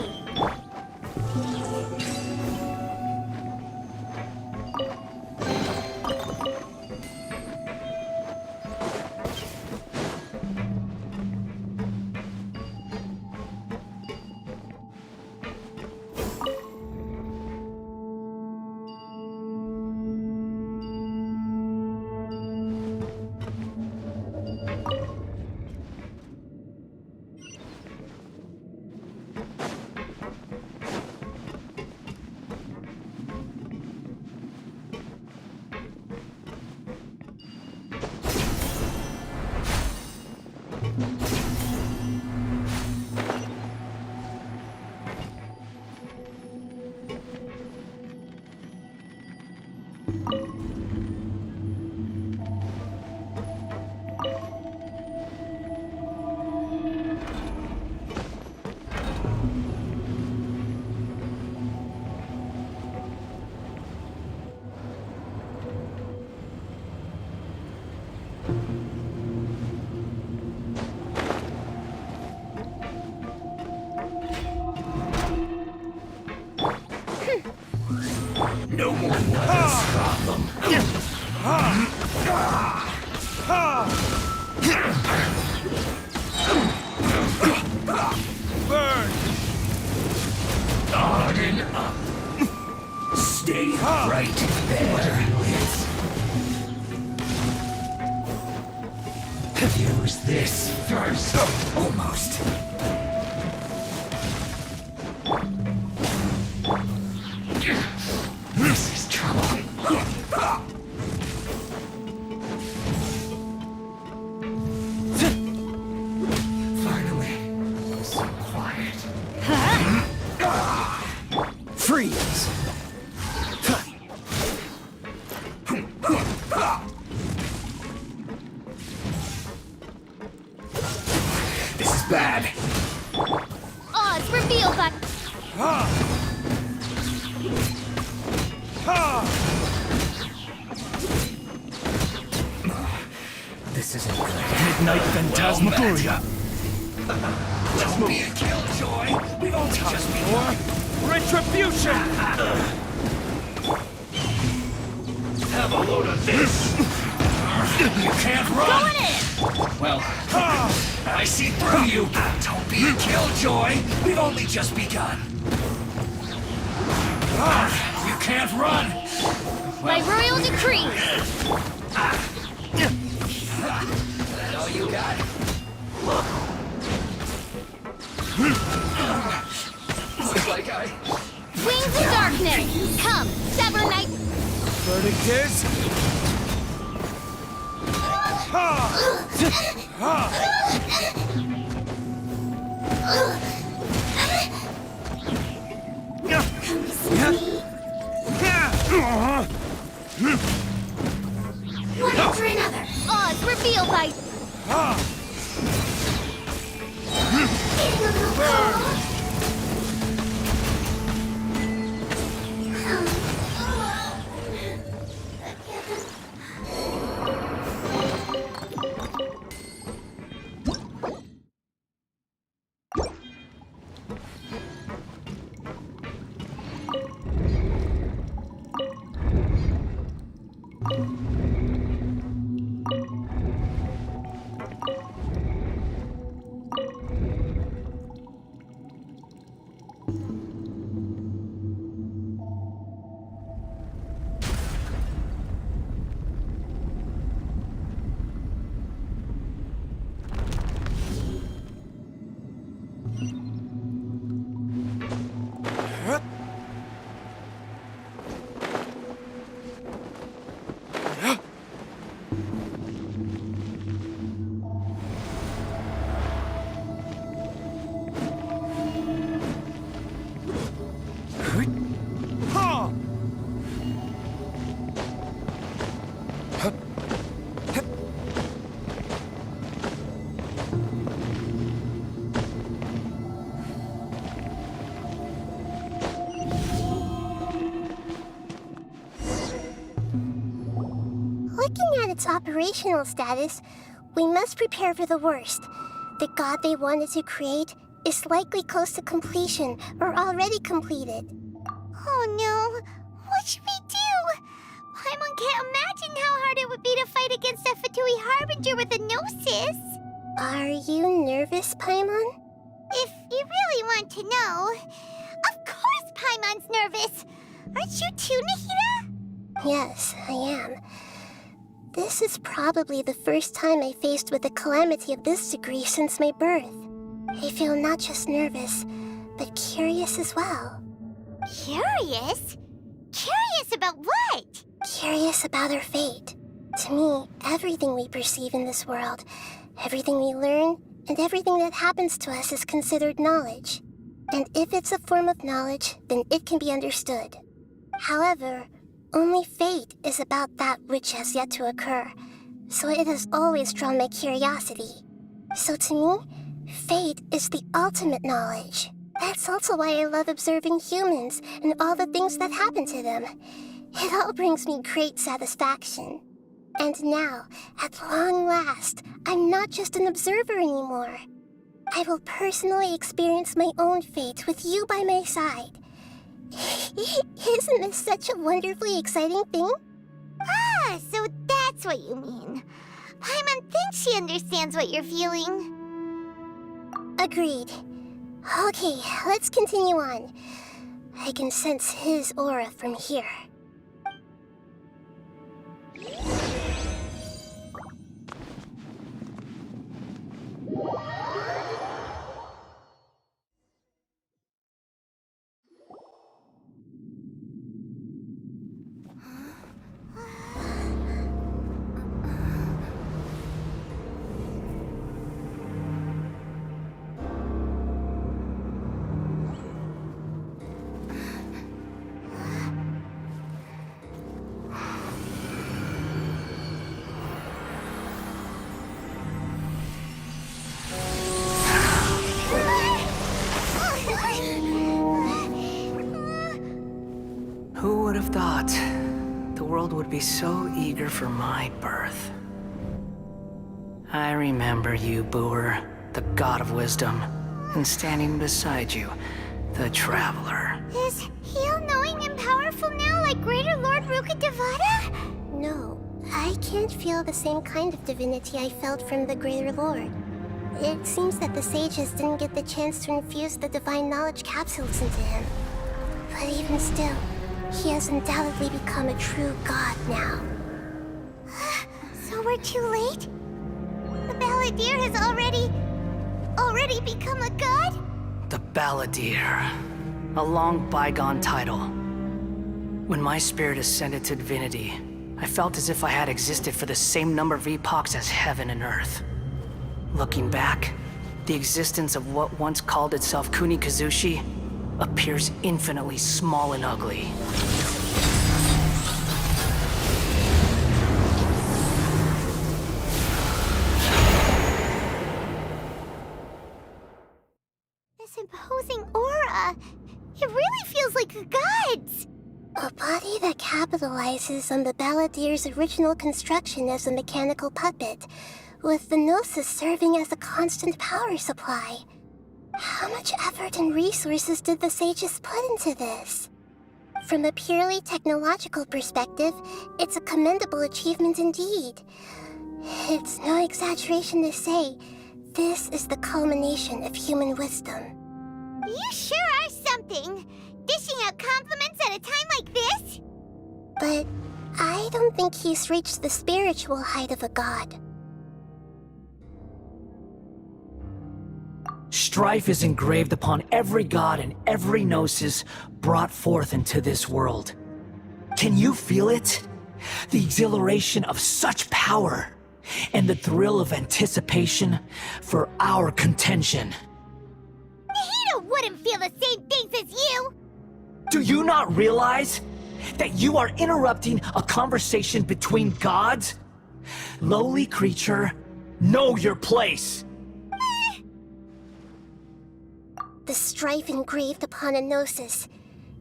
No more will stop them. Burn! Harden up. Stay right there. Use this first. Almost. This is trouble. Finally, so quiet. Freeze! This is bad. Oz, reveal that. This isn't good. Midnight Phantasmagoria. Don't be a killjoy. We've only just begun. Retribution! Have a load of this. You can't run. Going in! Well, I see through you. Don't be a killjoy. We've only just begun. You can't run. By royal decree. That all you got? Looks like I... Wings of darkness. Come, sever night. Verdict is... One after another. Oz, reveal by. Looking at its operational status, we must prepare for the worst. The god they wanted to create is likely close to completion or already completed. Oh no! What should we do? Paimon can't imagine how hard it would be to fight against a Fatui Harbinger with a Gnosis. Are you nervous, Paimon? If you really want to know, of course Paimon's nervous. Aren't you too, Nahida? Yes, I am. This is probably the first time I faced with a calamity of this degree since my birth. I feel not just nervous, but curious as well. Curious? Curious about what? Curious about our fate. To me, everything we perceive in this world, everything we learn, and everything that happens to us is considered knowledge. And if it's a form of knowledge, then it can be understood. However, only fate is about that which has yet to occur, so it has always drawn my curiosity. So to me, fate is the ultimate knowledge. That's also why I love observing humans and all the things that happen to them. It all brings me great satisfaction. And now, at long last, I'm not just an observer anymore. I will personally experience my own fate with you by my side. Isn't this such a wonderfully exciting thing? Ah, so that's what you mean. Paimon thinks she understands what you're feeling. Agreed. Okay, let's continue on. I can sense his aura from here. Who would have thought the world would be so eager for my birth? I remember you, Booer, the god of wisdom, and standing beside you, the traveler. Is he all-knowing and powerful now like Greater Lord Rukkhadevata? No, I can't feel the same kind of divinity I felt from the Greater Lord. It seems that the sages didn't get the chance to infuse the divine knowledge capsules into him. But even still, he has undoubtedly become a true god now. So we're too late? The Balladeer has already become a god? The Balladeer. A long bygone title. When my spirit ascended to divinity, I felt as if I had existed for the same number of epochs as heaven and earth. Looking back, the existence of what once called itself Kunikazushi appears infinitely small and ugly. This imposing aura, it really feels like a god's. A body that capitalizes on the Balladeer's original construction as a mechanical puppet, with the Gnosis serving as a constant power supply. How much effort and resources did the sages put into this? From a purely technological perspective, it's a commendable achievement indeed. It's no exaggeration to say, this is the culmination of human wisdom. You sure are something! Dishing out compliments at a time like this? But I don't think he's reached the spiritual height of a god. Strife is engraved upon every god and every gnosis brought forth into this world. Can you feel it? The exhilaration of such power, and the thrill of anticipation for our contention. Nahida wouldn't feel the same things as you! Do you not realize that you are interrupting a conversation between gods? Lowly creature, know your place! The strife engraved upon a Gnosis.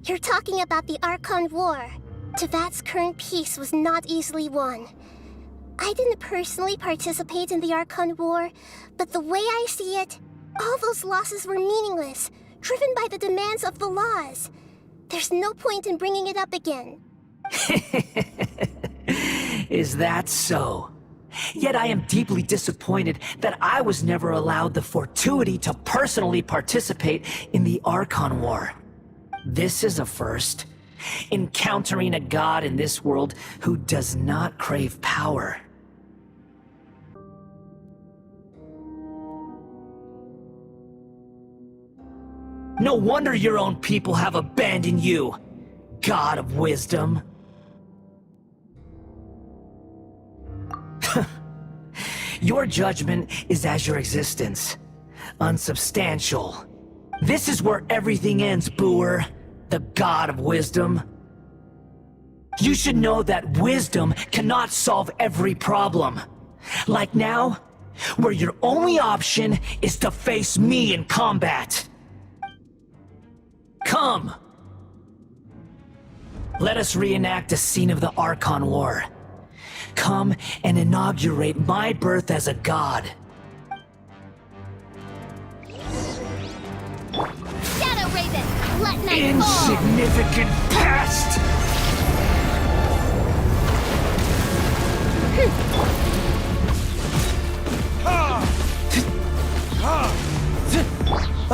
You're talking about the Archon War. Tevat's current peace was not easily won. I didn't personally participate in the Archon War, but the way I see it, all those losses were meaningless, driven by the demands of the laws. There's no point in bringing it up again. Is that so? Yet I am deeply disappointed that I was never allowed the fortuity to personally participate in the Archon War. This is a first. Encountering a god in this world who does not crave power. No wonder your own people have abandoned you, God of Wisdom. Your judgment is as your existence, unsubstantial. This is where everything ends, Booer, the God of Wisdom. You should know that wisdom cannot solve every problem. Like now, where your only option is to face me in combat. Come! Let us reenact a scene of the Archon War. Come and inaugurate my birth as a god. Shadow Raven, Let night fall! Insignificant pest!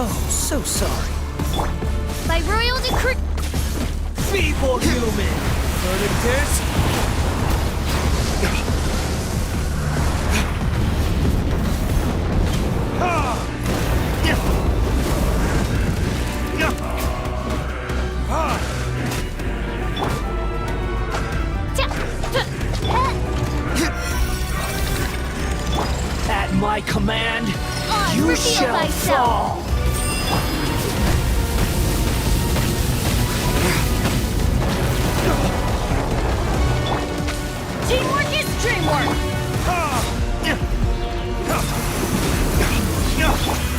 Oh, so sorry. By royal decree... Feeble human! Verdict is... At my command, you reveal shall thyself. fall! Teamwork is dreamwork!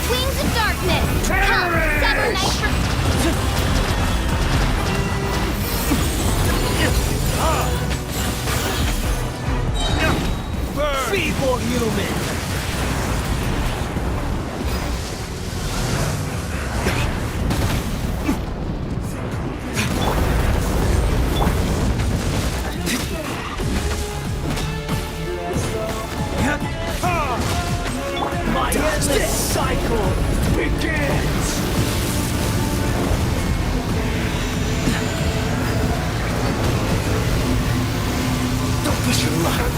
Wings of darkness! Come, sever night for... Feeble human! My endless cycle begins! Don't push your luck.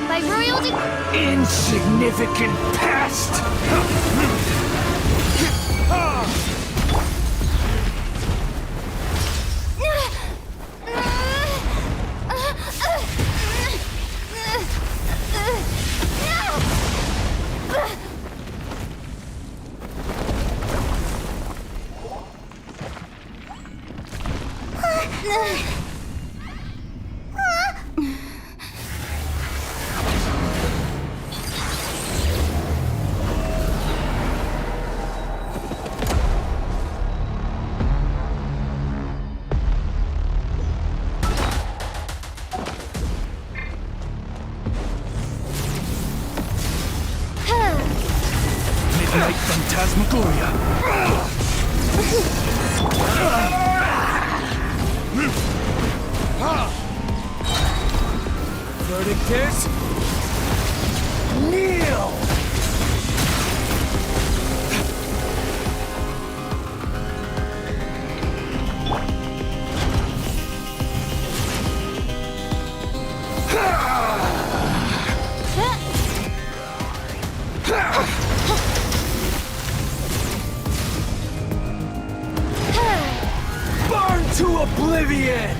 By royal Insignificant pest! Midnight Phantasmagoria! Verdict is... kneel! Burn to oblivion!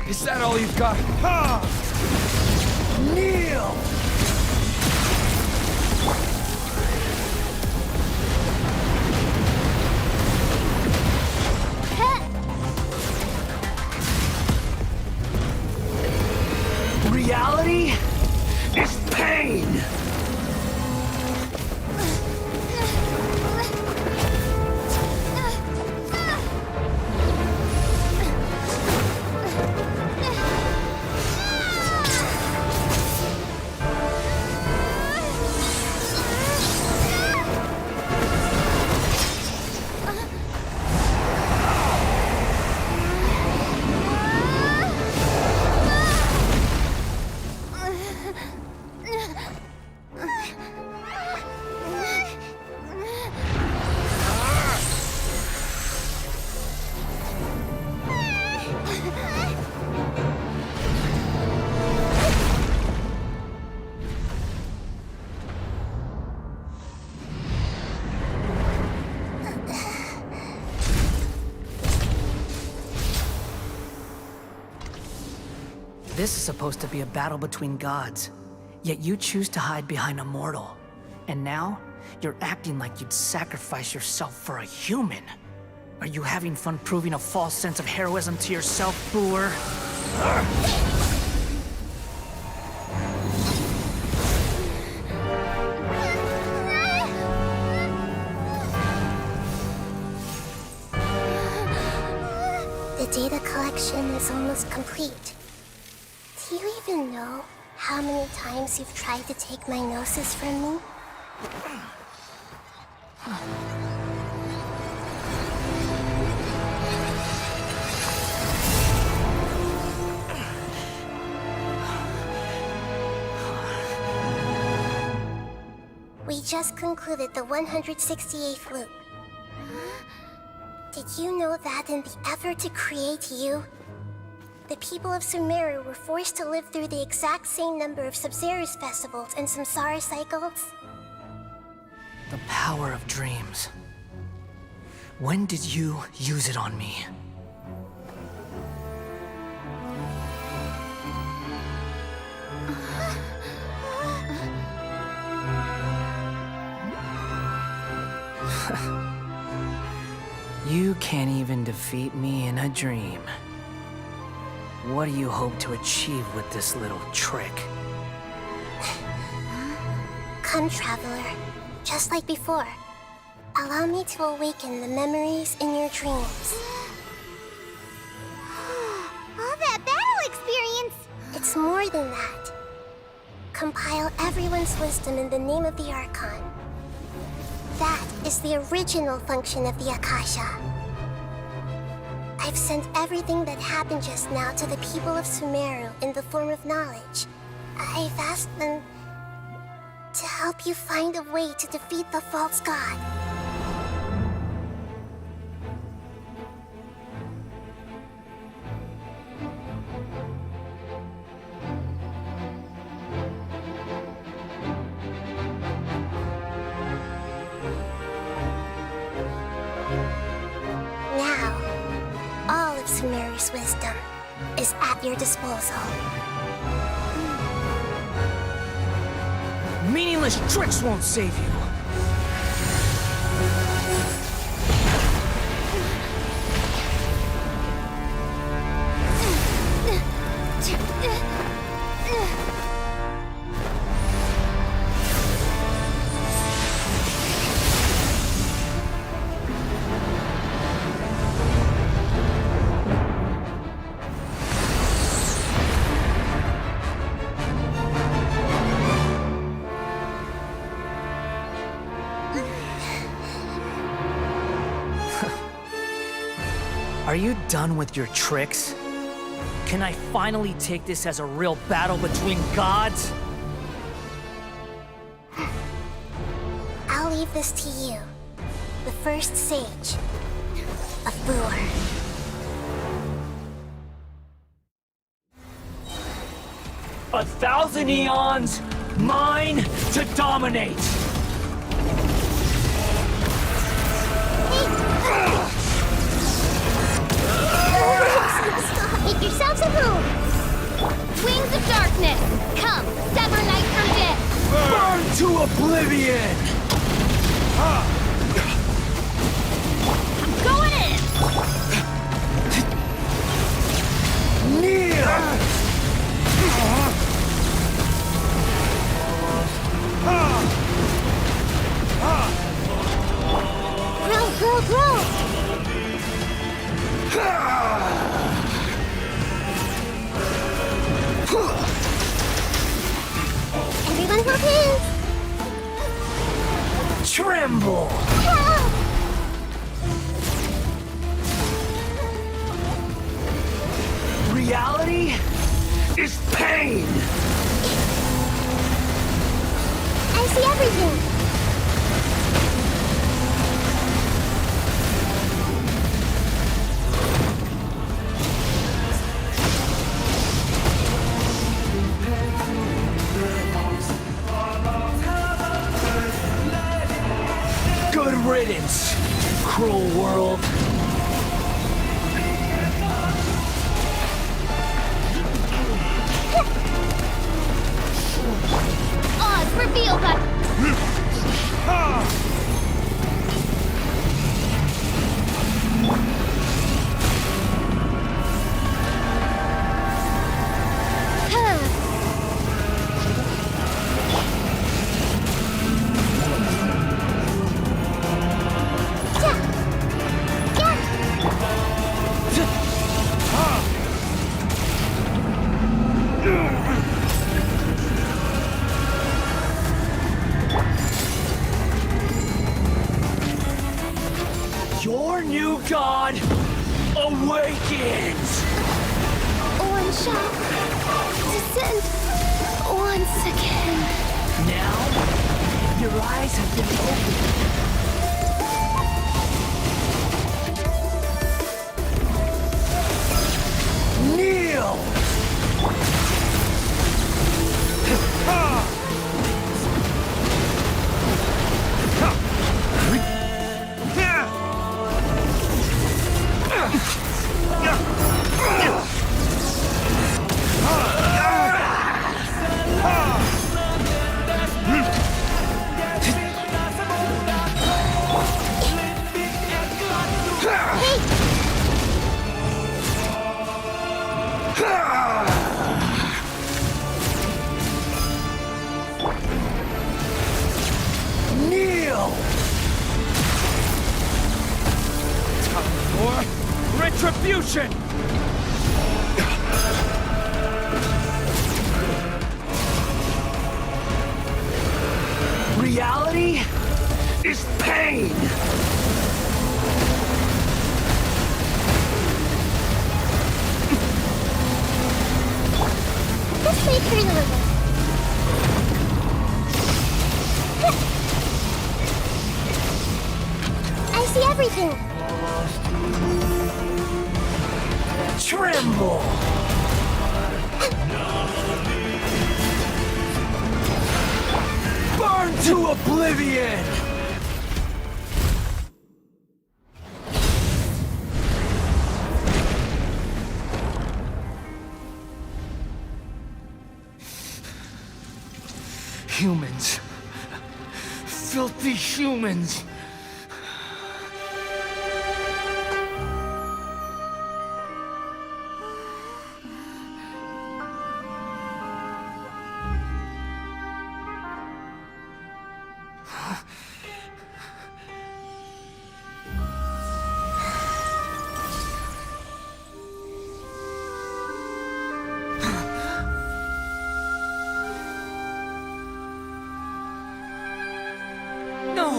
Is that all you've got? Kneel! Reality is pain! This is supposed to be a battle between gods, yet you choose to hide behind a mortal. And now, you're acting like you'd sacrifice yourself for a human. Are you having fun proving a false sense of heroism to yourself, Booer? The data collection is almost complete. Do you even know how many times you've tried to take my gnosis from me? We just concluded the 168th loop. Did you know that in the effort to create you, the people of Sumeru were forced to live through the exact same number of Sabzeruz festivals and Samsara cycles? The power of dreams. When did you use it on me? You can't even defeat me in a dream. What do you hope to achieve with this little trick? Come, Traveler. Just like before. Allow me to awaken the memories in your dreams. All that battle experience! It's more than that. Compile everyone's wisdom in the name of the Archon. That is the original function of the Akasha. I've sent everything that happened just now to the people of Sumeru in the form of knowledge. I've asked them to help you find a way to defeat the false god. Now, all of Sumeru's wisdom is at your disposal. Meaningless tricks won't save you. Are you done with your tricks? Can I finally take this as a real battle between gods? I'll leave this to you, the first sage of Boor. 1,000 eons, mine to dominate! Make yourselves at home! Wings of darkness! Come, sever night from death! Burn to oblivion! I'm going in! Kneel! Grow, grow, grow! Everyone hold hands! Tremble! Reality is pain! I see everything! Good riddance, cruel world. Oz revealed by... Get God awakens! One shot. Descend once again. Now, your eyes have been opened. Kneel! Kneel! Time for retribution! Reality is pain! This may hurt a little. I see everything. Tremble! Burn to oblivion! Humans. Filthy humans. No!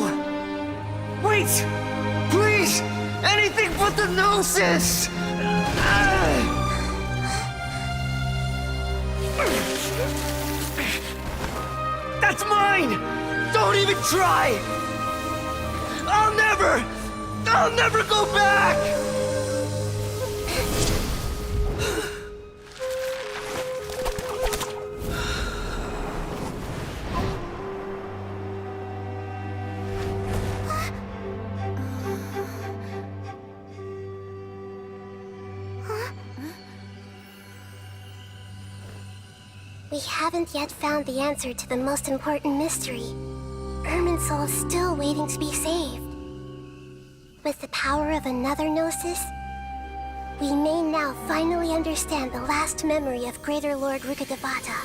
Wait! Please! Anything but the Gnosis! That's mine! Don't even try! I'll never go back! We haven't yet found the answer to the most important mystery. Irminsul is still waiting to be saved. With the power of another Gnosis, we may now finally understand the last memory of Greater Lord Rukkhadevata.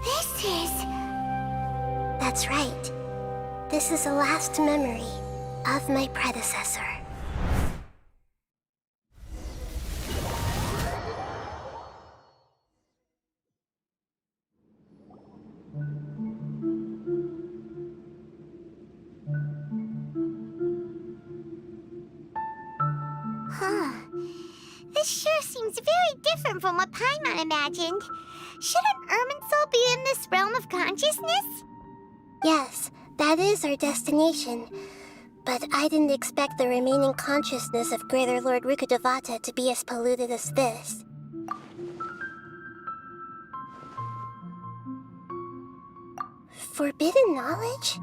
This is... That's right. This is the last memory of my predecessor. Huh. This sure seems very different from what Paimon imagined. Shouldn't Irminsul be in this realm of consciousness? Yes, that is our destination. But I didn't expect the remaining consciousness of Greater Lord Rukkhadevata to be as polluted as this. Forbidden knowledge?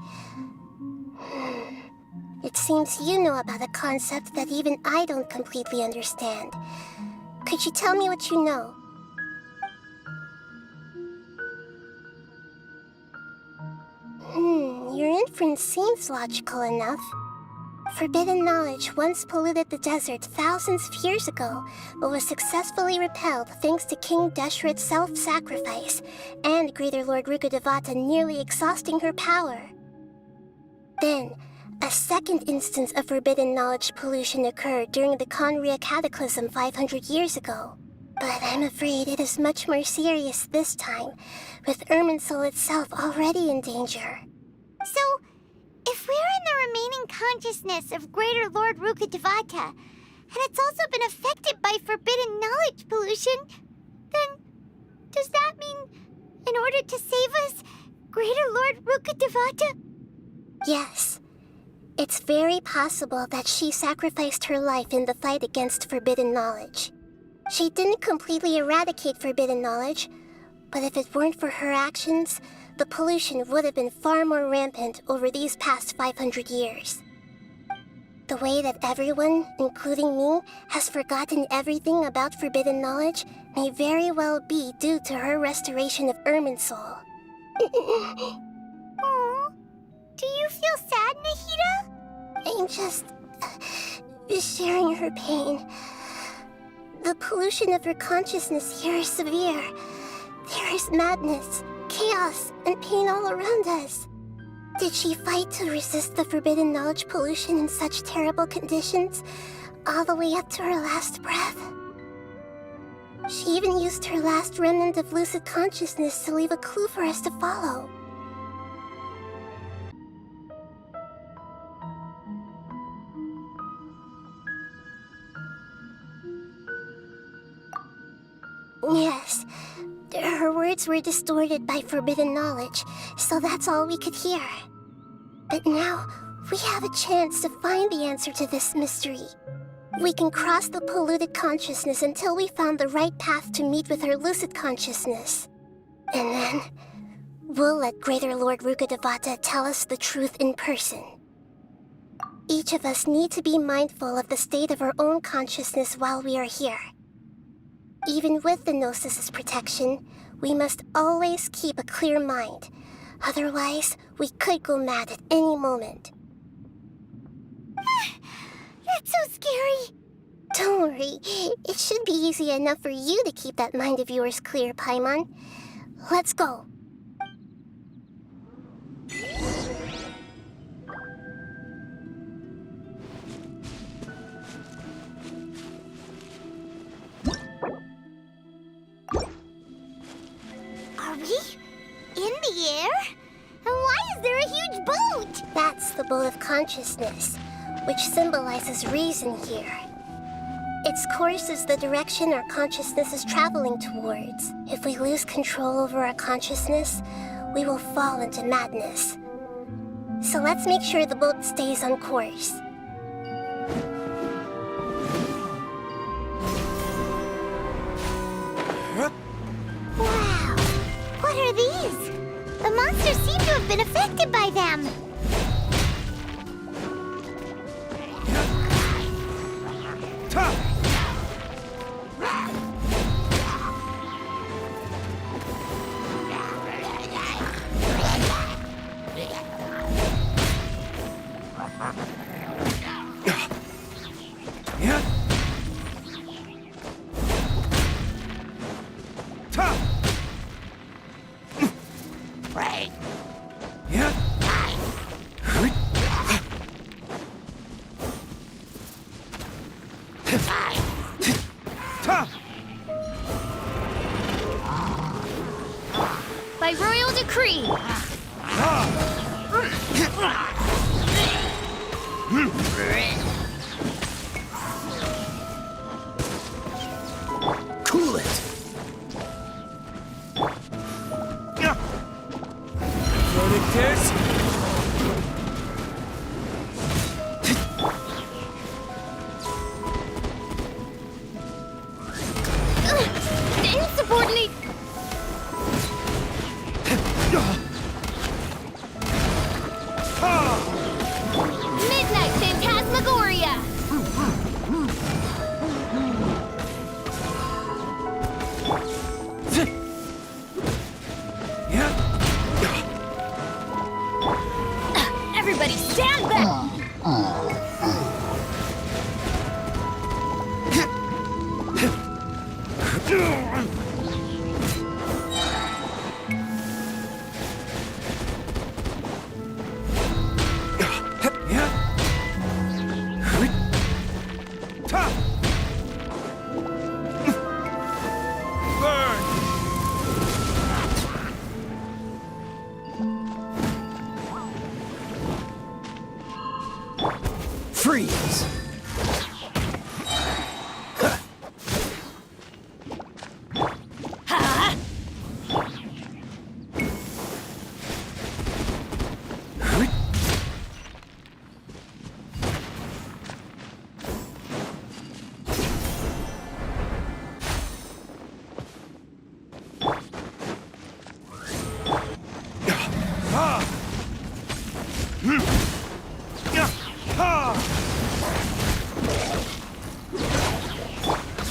It seems you know about a concept that even I don't completely understand. Could you tell me what you know? Your inference seems logical enough. Forbidden knowledge once polluted the desert thousands of years ago, but was successfully repelled thanks to King Deshret's self-sacrifice, and Greater Lord Rukkhadevata nearly exhausting her power. Then, a second instance of forbidden knowledge pollution occurred during the Conria Cataclysm 500 years ago. But I'm afraid it is much more serious this time, with Irminsul itself already in danger. So, if we're in the remaining consciousness of Greater Lord Rukkhadevata, and it's also been affected by forbidden knowledge pollution, then does that mean, in order to save us, Greater Lord Rukkhadevata? Yes. It's very possible that she sacrificed her life in the fight against forbidden knowledge. She didn't completely eradicate forbidden knowledge, but if it weren't for her actions, the pollution would have been far more rampant over these past 500 years. The way that everyone, including me, has forgotten everything about forbidden knowledge may very well be due to her restoration of Irminsul. Aww. Do you feel sad, Nahida? I'm just sharing her pain. The pollution of her consciousness here is severe. There is madness, chaos, and pain all around us. Did she fight to resist the forbidden knowledge pollution in such terrible conditions, all the way up to her last breath? She even used her last remnant of lucid consciousness to leave a clue for us to follow. Yes, her words were distorted by forbidden knowledge, so that's all we could hear. But now, we have a chance to find the answer to this mystery. We can cross the polluted consciousness until we found the right path to meet with her lucid consciousness. And then, we'll let Greater Lord Rukkhadevata tell us the truth in person. Each of us need to be mindful of the state of our own consciousness while we are here. Even with the Gnosis' protection, we must always keep a clear mind. Otherwise, we could go mad at any moment. That's so scary. Don't worry. It should be easy enough for you to keep that mind of yours clear, Paimon. Let's go. Are we in the air? And why is there a huge boat? That's the boat of consciousness, which symbolizes reason here. Its course is the direction our consciousness is traveling towards. If we lose control over our consciousness, we will fall into madness. So let's make sure the boat stays on course. Wow! What are these? The monsters seem to have been affected by them. By royal decree. Cool it. Verdict Insubordinate. Midnight Phantasmagoria. Everybody stand back.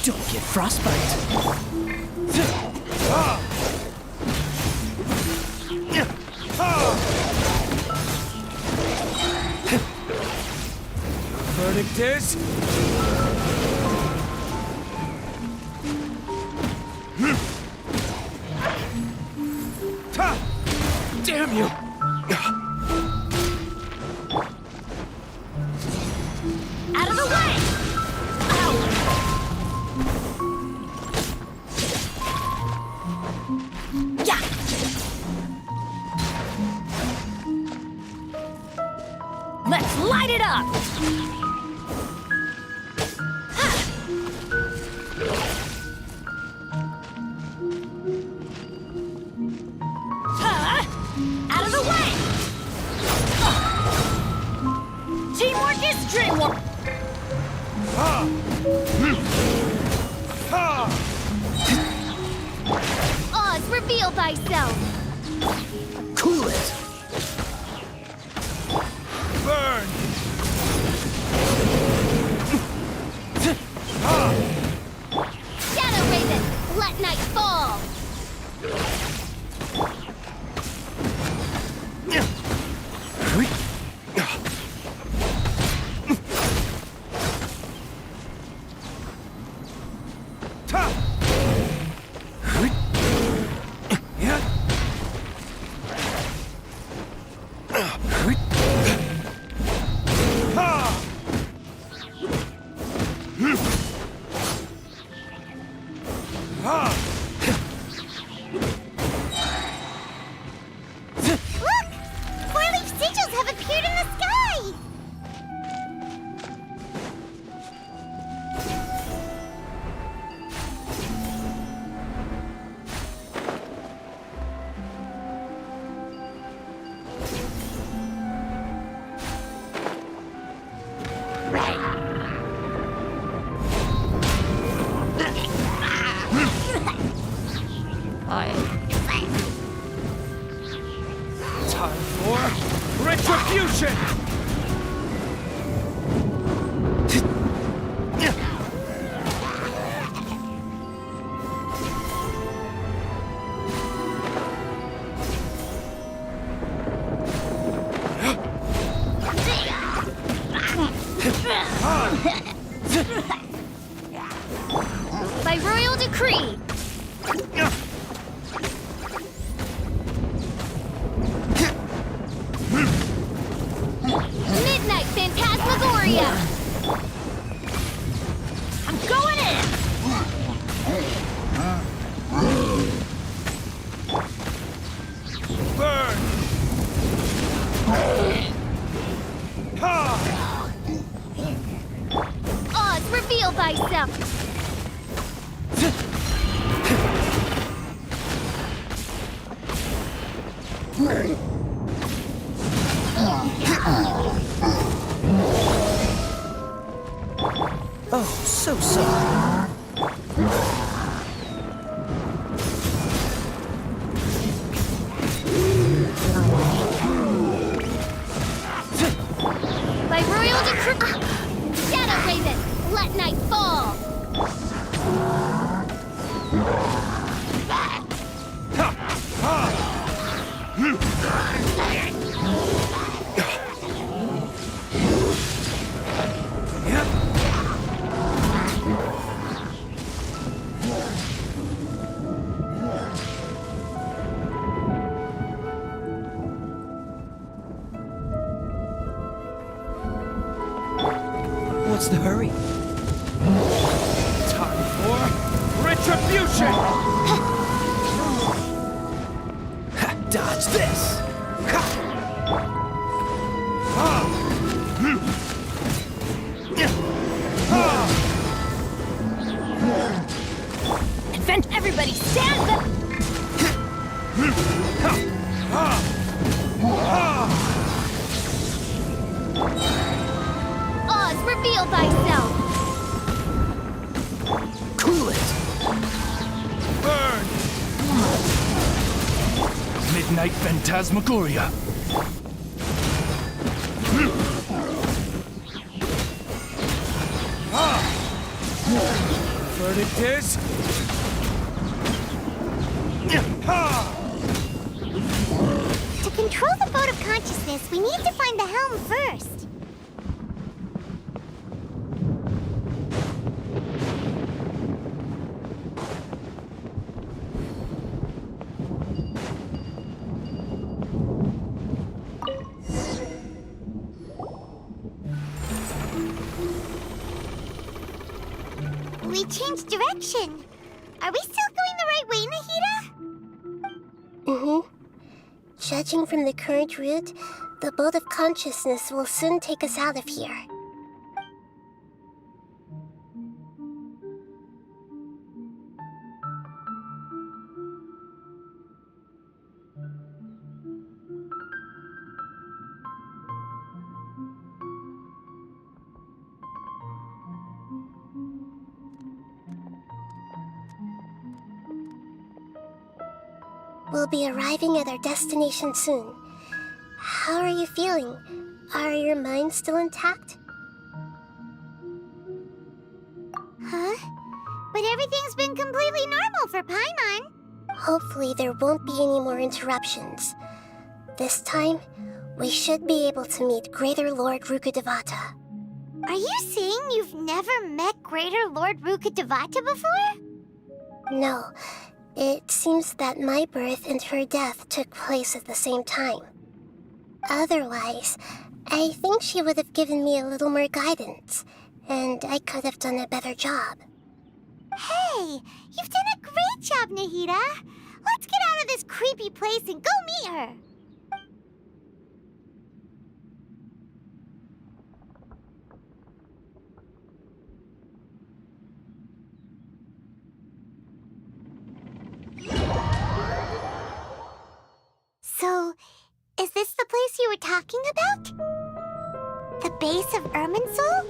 Don't get frostbite. Verdict is... Damn you! Out of the way! Yeah! Let's light it up! Out of the way! Teamwork is dreamwork! Oz, reveal thyself! Cool it! Burn! Shadow Raven, let night fall! Look! 4-leaf sigils have appeared in the sky! Time for retribution! By royal decree! Midnight Phantasmagoria! I'm going in! Burn! Oz, reveal thyself! Oh, so sorry. By royal decree... Shadow Raven, let night fall! What's the hurry? Time for retribution! Dodge this! Advent everybody, stand back! Oz, reveal thyself! Cool it! Burn! Midnight Phantasmagoria. verdict is... To control the boat of consciousness, we need to find the helm first. We changed direction. Are we still going the right way, Nahida? Mm-hmm. Judging from the current route, the boat of consciousness will soon take us out of here. We'll be arriving at our destination soon. How are you feeling? Are your minds still intact? Huh? But everything's been completely normal for Paimon. Hopefully there won't be any more interruptions. This time, we should be able to meet Greater Lord Rukkhadevata. Are you saying you've never met Greater Lord Rukkhadevata before? No. It seems that my birth and her death took place at the same time. Otherwise, I think she would have given me a little more guidance, and I could have done a better job. Hey, you've done a great job, Nahida. Let's get out of this creepy place and go meet her. So, is this the place you were talking about? The base of Irminsul?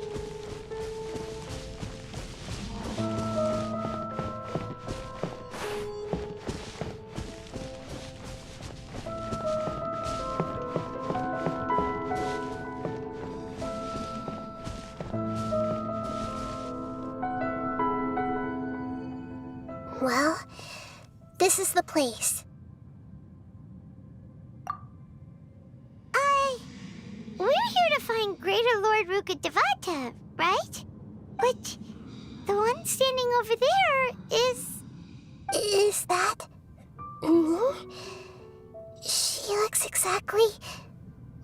Well, this is the place. We're here to find Greater Lord Rukkhadevata, right? But the one standing over there is... Is that... me? She looks exactly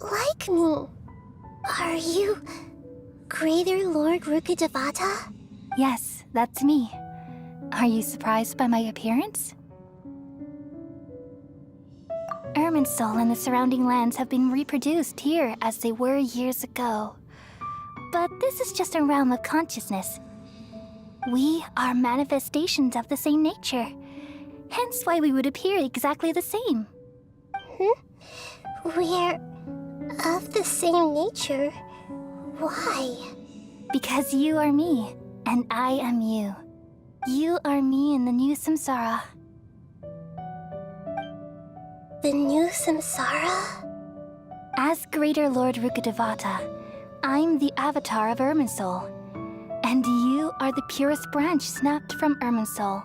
like me. Are you Greater Lord Rukkhadevata? Yes, that's me. Are you surprised by my appearance? Irminsul and the surrounding lands have been reproduced here as they were years ago. But this is just a realm of consciousness. We are manifestations of the same nature, hence why we would appear exactly the same. We're of the same nature? Why? Because you are me, and I am you. You are me in the new samsara. The new samsara? As Greater Lord Rukkhadevata, I'm the avatar of Irminsul, and you are the purest branch snapped from Irminsul.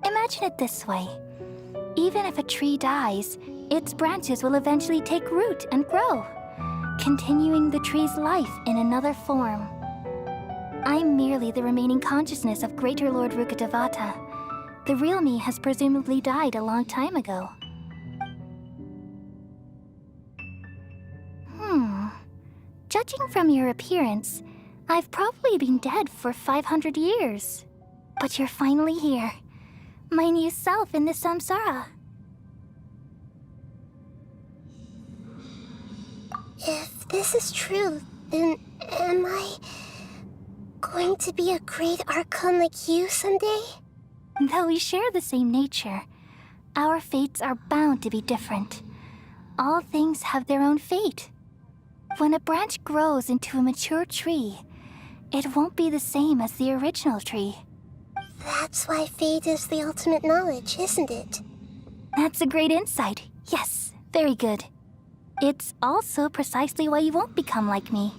Imagine it this way. Even if a tree dies, its branches will eventually take root and grow, continuing the tree's life in another form. I'm merely the remaining consciousness of Greater Lord Rukkhadevata. The real me has presumably died a long time ago. Judging from your appearance, I've probably been dead for 500 years. But you're finally here. My new self in the samsara. If this is true, then am I going to be a great Archon like you someday? Though we share the same nature, our fates are bound to be different. All things have their own fate. When a branch grows into a mature tree, it won't be the same as the original tree. That's why fate is the ultimate knowledge, isn't it? That's a great insight. Yes, very good. It's also precisely why you won't become like me.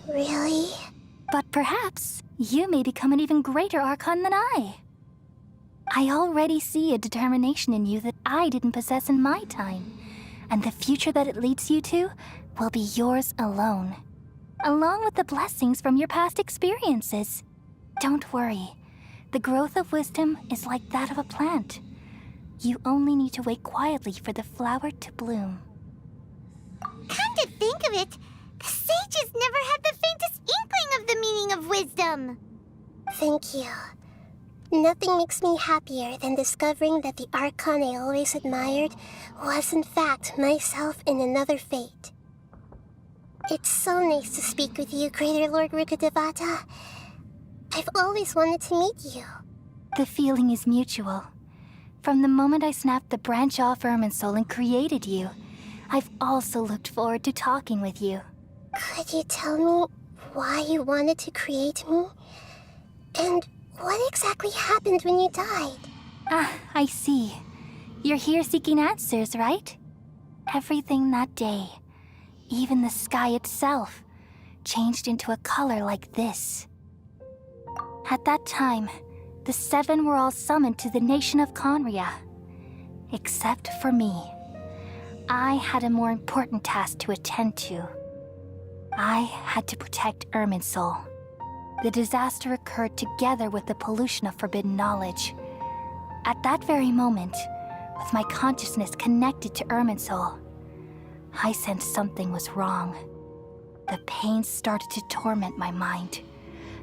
Really? But perhaps you may become an even greater Archon than I. I already see a determination in you that I didn't possess in my time, and the future that it leads you to will be yours alone, along with the blessings from your past experiences. Don't worry. The growth of wisdom is like that of a plant. You only need to wait quietly for the flower to bloom. Come to think of it, the sages never had the faintest inkling of the meaning of wisdom. Thank you. Nothing makes me happier than discovering that the Archon I always admired was in fact myself in another fate. It's so nice to speak with you, Greater Lord Rukkhadevata. I've always wanted to meet you. The feeling is mutual. From the moment I snapped the branch off Irminsul and created you, I've also looked forward to talking with you. Could you tell me why you wanted to create me? And what exactly happened when you died? Ah, I see. You're here seeking answers, right? Everything that day, even the sky itself, changed into a color like this. At that time, the 7 were all summoned to the nation of Conria. Except for me. I had a more important task to attend to. I had to protect Irminsul. The disaster occurred together with the pollution of forbidden knowledge. At that very moment, with my consciousness connected to Irminsul, I sensed something was wrong. The pain started to torment my mind.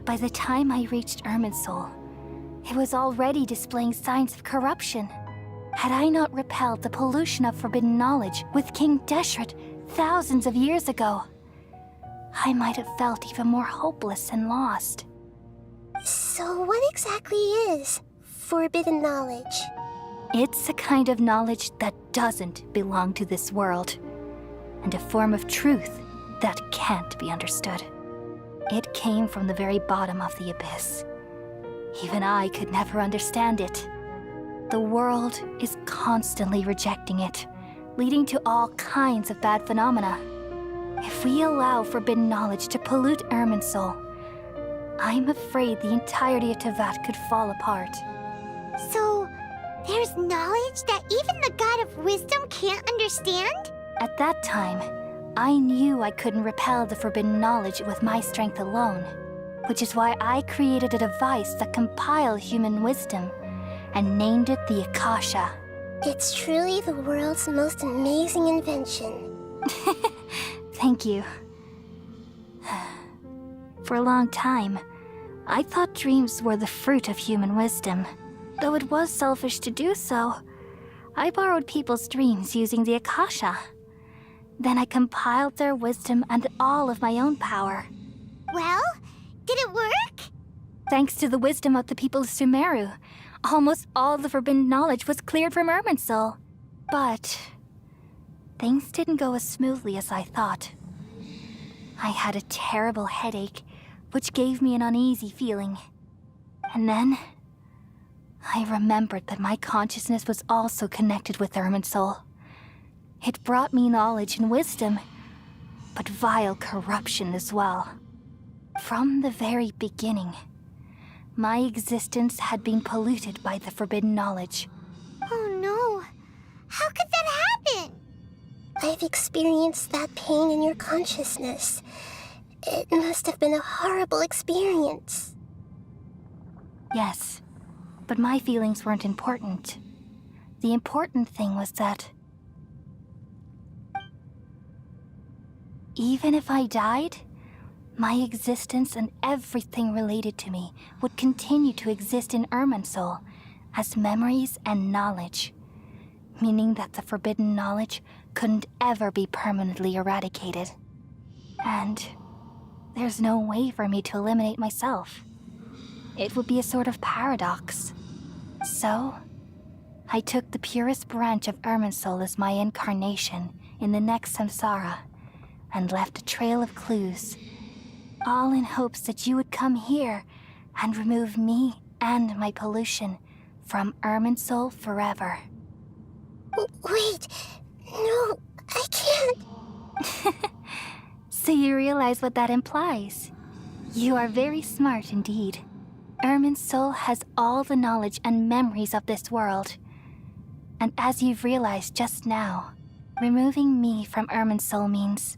By the time I reached Irminsul, it was already displaying signs of corruption. Had I not repelled the pollution of forbidden knowledge with King Deshret thousands of years ago, I might have felt even more hopeless and lost. So what exactly is forbidden knowledge? It's a kind of knowledge that doesn't belong to this world, and a form of truth that can't be understood. It came from the very bottom of the abyss. Even I could never understand it. The world is constantly rejecting it, leading to all kinds of bad phenomena. If we allow forbidden knowledge to pollute Irminsul, I'm afraid the entirety of Tevat could fall apart. So, there's knowledge that even the God of Wisdom can't understand? At that time, I knew I couldn't repel the forbidden knowledge with my strength alone, which is why I created a device that compiled human wisdom and named it the Akasha. It's truly the world's most amazing invention. Thank you. For a long time, I thought dreams were the fruit of human wisdom. Though it was selfish to do so, I borrowed people's dreams using the Akasha. Then I compiled their wisdom and all of my own power. Well, did it work? Thanks to the wisdom of the people of Sumeru, almost all the forbidden knowledge was cleared from Irminsul. But things didn't go as smoothly as I thought. I had a terrible headache, which gave me an uneasy feeling. And then I remembered that my consciousness was also connected with Irminsul. It brought me knowledge and wisdom, but vile corruption as well. From the very beginning, my existence had been polluted by the forbidden knowledge. Oh no! How could that happen? I've experienced that pain in your consciousness. It must have been a horrible experience. Yes, but my feelings weren't important. The important thing was that even if I died, my existence and everything related to me would continue to exist in Irminsul as memories and knowledge, meaning that the forbidden knowledge couldn't ever be permanently eradicated. And there's no way for me to eliminate myself. It would be a sort of paradox. So, I took the purest branch of Irminsul as my incarnation in the next samsara and left a trail of clues, all in hopes that you would come here and remove me and my pollution from Irminsul forever. Wait, no, I can't. So you realize what that implies? You are very smart indeed. Ermin's soul has all the knowledge and memories of this world. And as you've realized just now, removing me from Ermin's soul means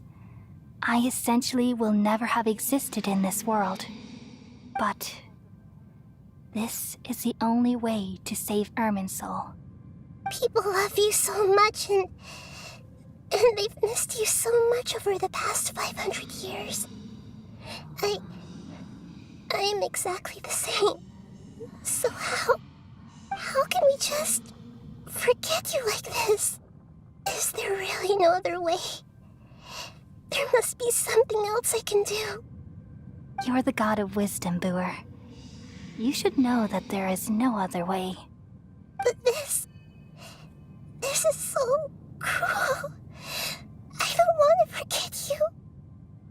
I essentially will never have existed in this world. But this is the only way to save Ermin's soul. People love you so much, and they've missed you so much over the past 500 years. I am exactly the same. So how can we just forget you like this? Is there really no other way? There must be something else I can do. You're the god of wisdom, Booer. You should know that there is no other way. But this is so cruel. I don't want to forget you.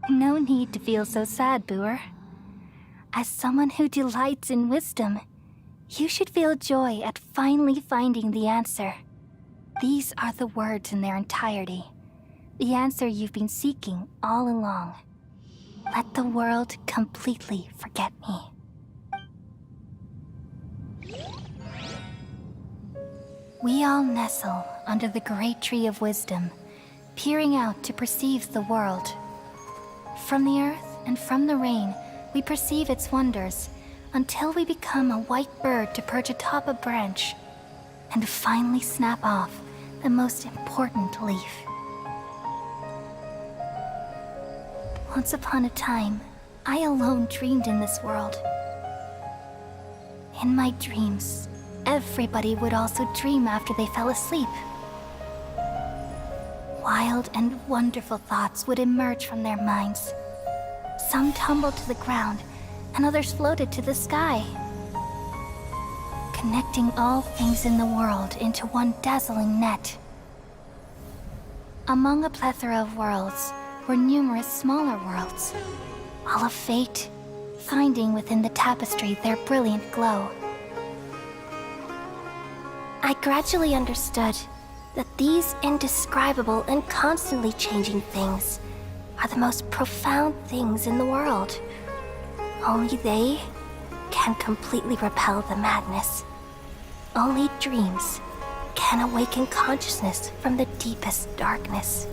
No need to feel so sad, Booer. As someone who delights in wisdom, you should feel joy at finally finding the answer. These are the words in their entirety. The answer you've been seeking all along. Let the world completely forget me. We all nestle under the great tree of wisdom, peering out to perceive the world. From the earth and from the rain, we perceive its wonders, until we become a white bird to perch atop a branch, and finally snap off the most important leaf. Once upon a time, I alone dreamed in this world. In my dreams, everybody would also dream after they fell asleep. Wild and wonderful thoughts would emerge from their minds. Some tumbled to the ground, and others floated to the sky, connecting all things in the world into one dazzling net. Among a plethora of worlds were numerous smaller worlds, all of fate, finding within the tapestry their brilliant glow. I gradually understood that these indescribable and constantly changing things are the most profound things in the world. Only they can completely repel the madness. Only dreams can awaken consciousness from the deepest darkness.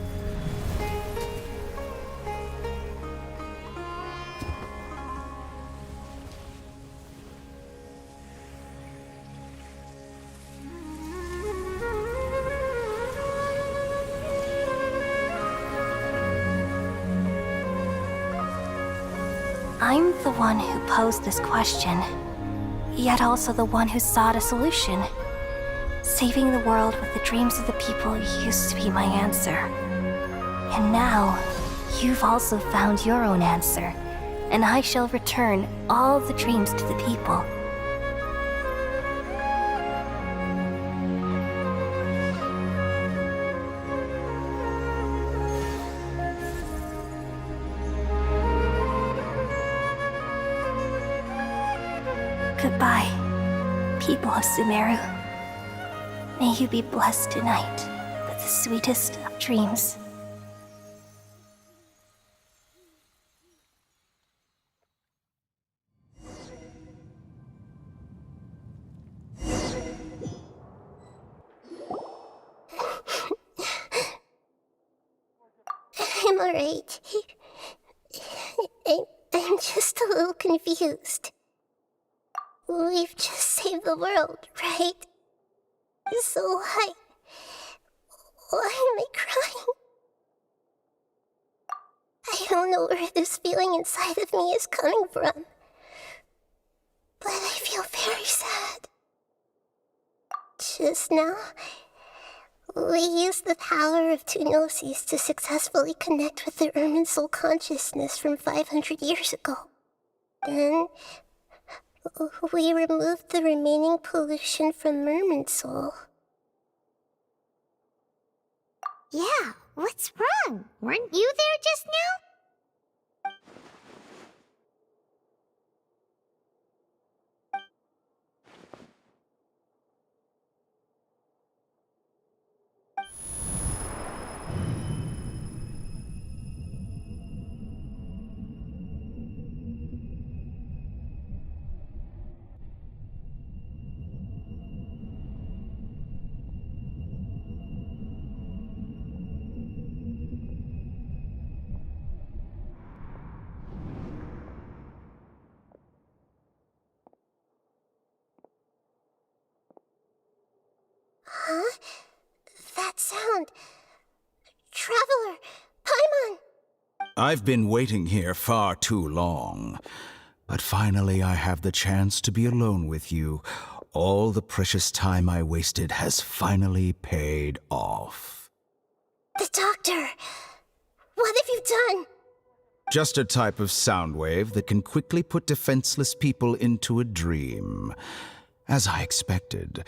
I'm the one who posed this question, yet also the one who sought a solution. Saving the world with the dreams of the people used to be my answer. And now, you've also found your own answer, and I shall return all the dreams to the people. Goodbye, people of Sumeru. May you be blessed tonight with the sweetest of dreams. I'm alright. I'm just a little confused. We've just saved the world, right? So why am I crying? I don't know where this feeling inside of me is coming from, but I feel very sad. Just now, we used the power of two gnosis to successfully connect with the Ermin soul consciousness from 500 years ago. Then, we removed the remaining pollution from Ermin's soul. Yeah, what's wrong? Weren't you there just now? I've been waiting here far too long. But finally I have the chance to be alone with you. All the precious time I wasted has finally paid off. The doctor! What have you done? Just a type of sound wave that can quickly put defenseless people into a dream. As I expected,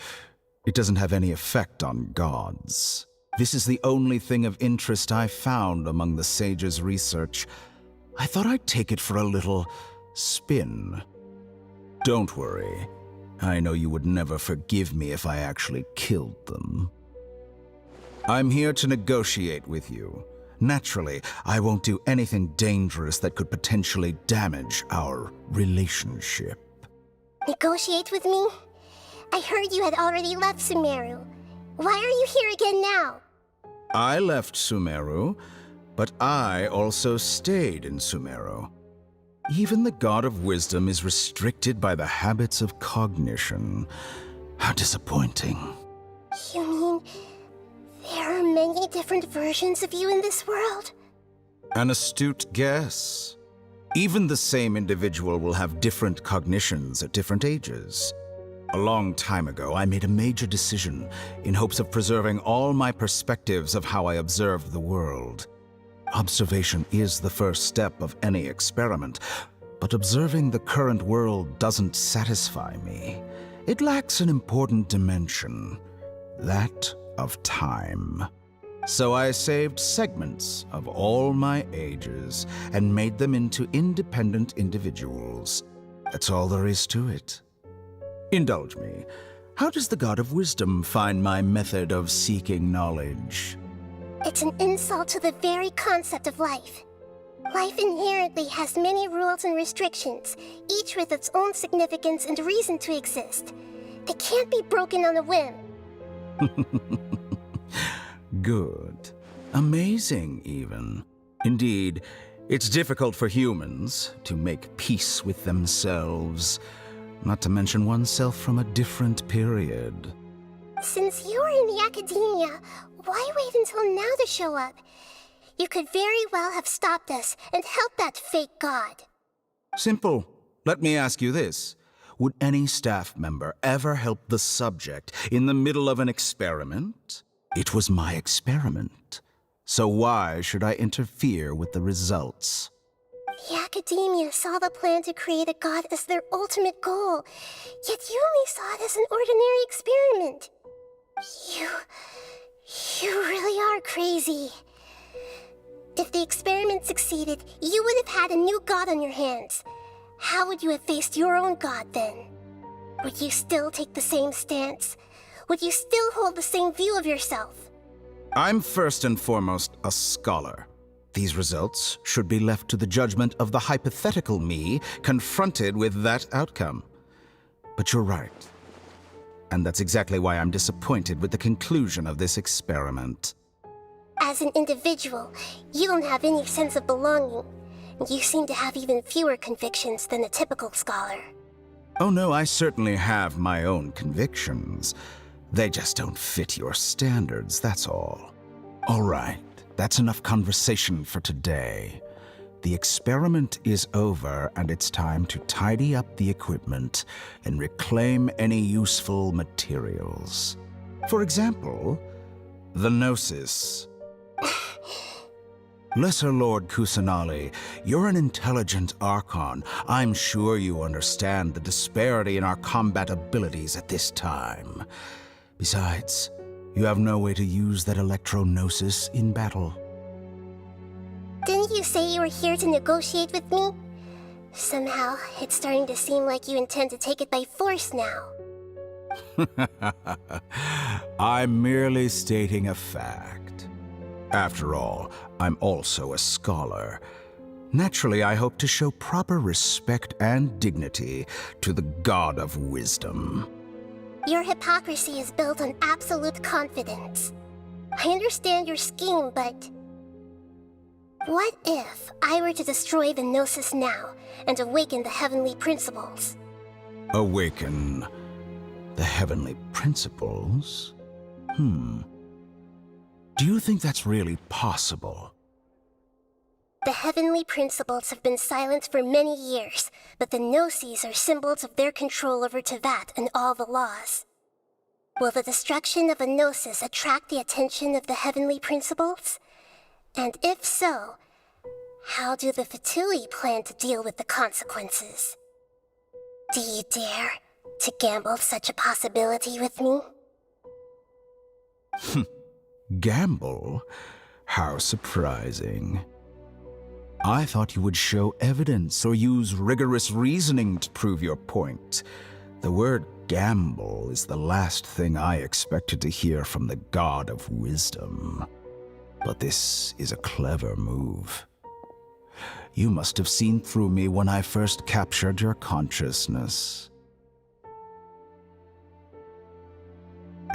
it doesn't have any effect on gods. This is the only thing of interest I found among the sage's research. I thought I'd take it for a little spin. Don't worry. I know you would never forgive me if I actually killed them. I'm here to negotiate with you. Naturally, I won't do anything dangerous that could potentially damage our relationship. Negotiate with me? I heard you had already left Sumeru. Why are you here again now? I left Sumeru, but I also stayed in Sumeru. Even the God of Wisdom is restricted by the habits of cognition. How disappointing. You mean there are many different versions of you in this world? An astute guess. Even the same individual will have different cognitions at different ages. A long time ago, I made a major decision in hopes of preserving all my perspectives of how I observed the world. Observation is the first step of any experiment, but observing the current world doesn't satisfy me. It lacks an important dimension, that of time. So I saved segments of all my ages and made them into independent individuals. That's all there is to it. Indulge me. How does the God of Wisdom find my method of seeking knowledge? It's an insult to the very concept of life. Life inherently has many rules and restrictions, each with its own significance and reason to exist. They can't be broken on a whim. Good. Amazing, even. Indeed, it's difficult for humans to make peace with themselves, not to mention oneself from a different period. Since you are in the academia, why wait until now to show up? You could very well have stopped us and helped that fake god. Simple. Let me ask you this. Would any staff member ever help the subject in the middle of an experiment? It was my experiment. So why should I interfere with the results? The academia saw the plan to create a god as their ultimate goal, yet you only saw it as an ordinary experiment. You really are crazy. If the experiment succeeded, you would have had a new god on your hands. How would you have faced your own god then? Would you still take the same stance? Would you still hold the same view of yourself? I'm first and foremost a scholar. These results should be left to the judgment of the hypothetical me confronted with that outcome. But you're right. And that's exactly why I'm disappointed with the conclusion of this experiment. As an individual, you don't have any sense of belonging. You seem to have even fewer convictions than a typical scholar. Oh no, I certainly have my own convictions. They just don't fit your standards, that's all. All right, that's enough conversation for today. The experiment is over, and it's time to tidy up the equipment and reclaim any useful materials. For example, the Gnosis. Lesser Lord Kusanali, you're an intelligent Archon. I'm sure you understand the disparity in our combat abilities at this time. Besides, you have no way to use that Electro-Gnosis in battle. Didn't you say you were here to negotiate with me? Somehow, it's starting to seem like you intend to take it by force now. I'm merely stating a fact. After all, I'm also a scholar. Naturally, I hope to show proper respect and dignity to the God of Wisdom. Your hypocrisy is built on absolute confidence. I understand your scheme, but... what if I were to destroy the Gnosis now and awaken the heavenly principles? Awaken the heavenly principles? Do you think that's really possible? The heavenly principles have been silent for many years, but the Gnosis are symbols of their control over Tevat and all the laws. Will the destruction of a Gnosis attract the attention of the heavenly principles? And if so, how do the Fatui plan to deal with the consequences? Do you dare to gamble such a possibility with me? Gamble? How surprising. I thought you would show evidence or use rigorous reasoning to prove your point. The word gamble is the last thing I expected to hear from the God of Wisdom. But this is a clever move. You must have seen through me when I first captured your consciousness.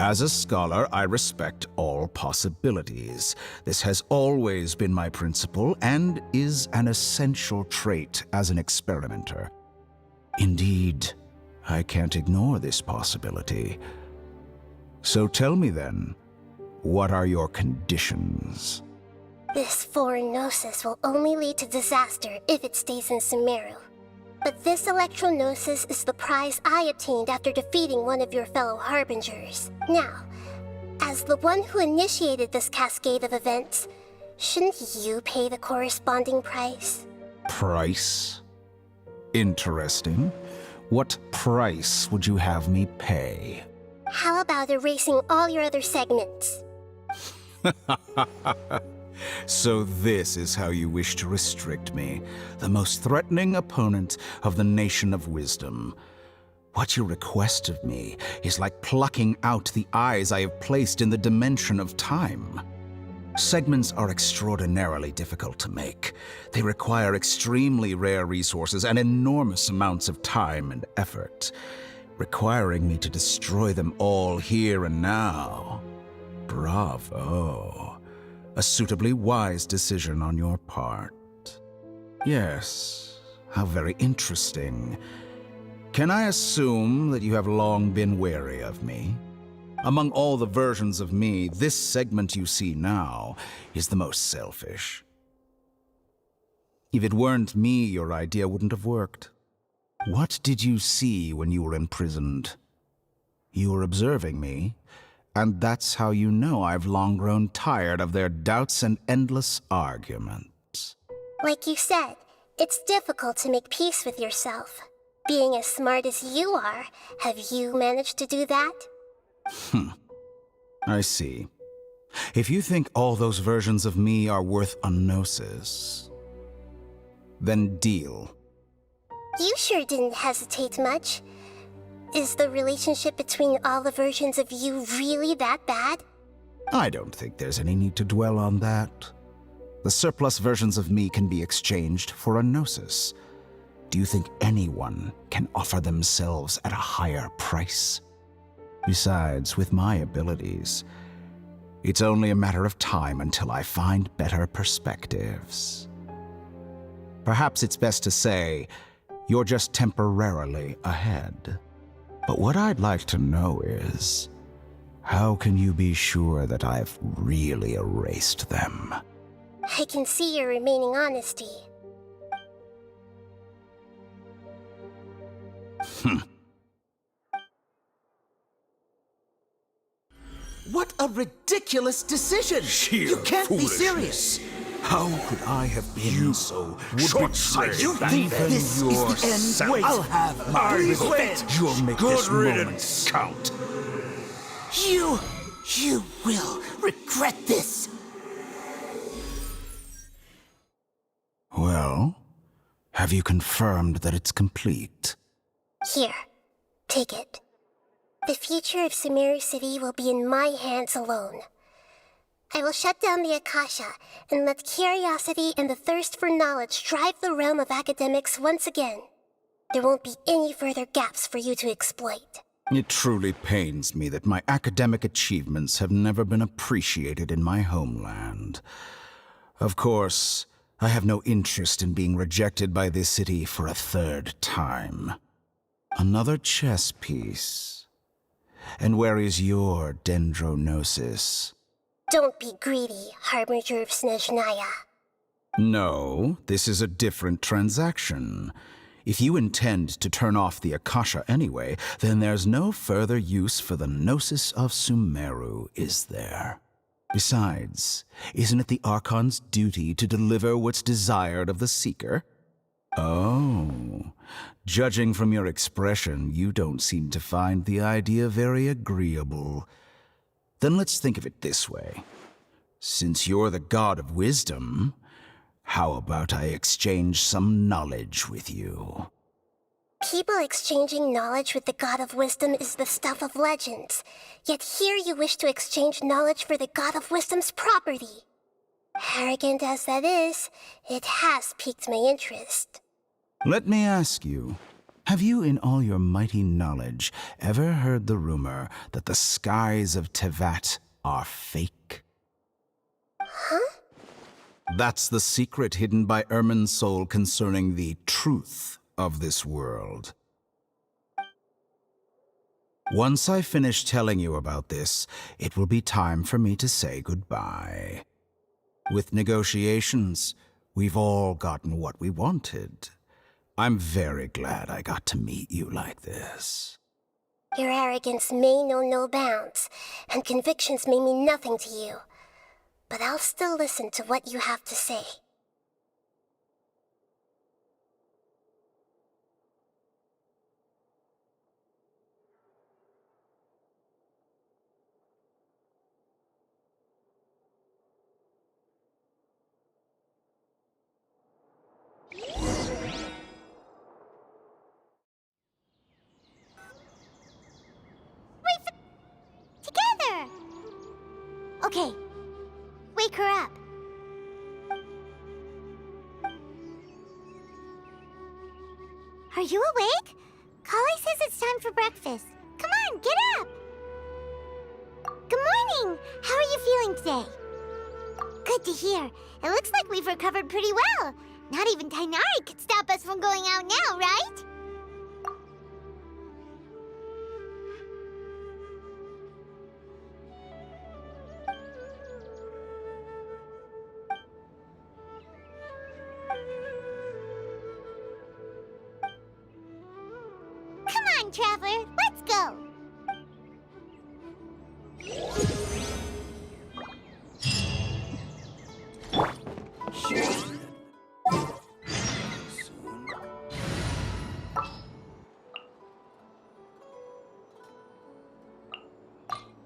As a scholar, I respect all possibilities. This has always been my principle and is an essential trait as an experimenter. Indeed, I can't ignore this possibility. So tell me then, what are your conditions? This foreign Gnosis will only lead to disaster if it stays in Sumeru. But this Electro-Gnosis is the prize I obtained after defeating one of your fellow Harbingers. Now, as the one who initiated this cascade of events, shouldn't you pay the corresponding price? Price? Interesting. What price would you have me pay? How about erasing all your other segments? So this is how you wish to restrict me, the most threatening opponent of the Nation of Wisdom. What you request of me is like plucking out the eyes I have placed in the dimension of time. Segments are extraordinarily difficult to make. They require extremely rare resources and enormous amounts of time and effort, requiring me to destroy them all here and now. Bravo. A suitably wise decision on your part. Yes, how very interesting. Can I assume that you have long been wary of me? Among all the versions of me, this segment you see now is the most selfish. If it weren't me, your idea wouldn't have worked. What did you see when you were imprisoned? You were observing me, and that's how you know I've long grown tired of their doubts and endless arguments. Like you said, it's difficult to make peace with yourself. Being as smart as you are, have you managed to do that? I see. If you think all those versions of me are worth a gnosis, then deal. You sure didn't hesitate much. Is the relationship between all the versions of you really that bad? I don't think there's any need to dwell on that. The surplus versions of me can be exchanged for a gnosis. Do you think anyone can offer themselves at a higher price? Besides, with my abilities, it's only a matter of time until I find better perspectives. Perhaps it's best to say, you're just temporarily ahead. But what I'd like to know is, how can you be sure that I've really erased them? I can see your remaining honesty. What a ridiculous decision! You can't be serious! How could I have been so short-sighted? You think this is the end? Wait, I'll have my revenge! You'll make this moment count. You will regret this! Well, have you confirmed that it's complete? Here, take it. The future of Sumeru City will be in my hands alone. I will shut down the Akasha and let curiosity and the thirst for knowledge drive the realm of academics once again. There won't be any further gaps for you to exploit. It truly pains me that my academic achievements have never been appreciated in my homeland. Of course, I have no interest in being rejected by this city for a third time. Another chess piece. And where is your dendrognosis? Don't be greedy, Harbinger of Snezhnaya. No, this is a different transaction. If you intend to turn off the Akasha anyway, then there's no further use for the Gnosis of Sumeru, is there? Besides, isn't it the Archon's duty to deliver what's desired of the Seeker? Oh, judging from your expression, you don't seem to find the idea very agreeable. Then let's think of it this way. Since you're the God of Wisdom, how about I exchange some knowledge with you? People exchanging knowledge with the God of Wisdom is the stuff of legends. Yet here you wish to exchange knowledge for the God of Wisdom's property. Arrogant as that is, it has piqued my interest. Let me ask you, have you in all your mighty knowledge ever heard the rumor that the skies of Tevat are fake? Huh? That's the secret hidden by Irminsul concerning the truth of this world. Once I finish telling you about this, it will be time for me to say goodbye. With negotiations, we've all gotten what we wanted. I'm very glad I got to meet you like this. Your arrogance may know no bounds, and convictions may mean nothing to you. But I'll still listen to what you have to say. Together! Okay, wake her up. Are you awake? Kali says it's time for breakfast. Come on, get up! Good morning! How are you feeling today? Good to hear. It looks like we've recovered pretty well. Not even Tainari could stop us from going out now, right? Come on, Traveler, let's go!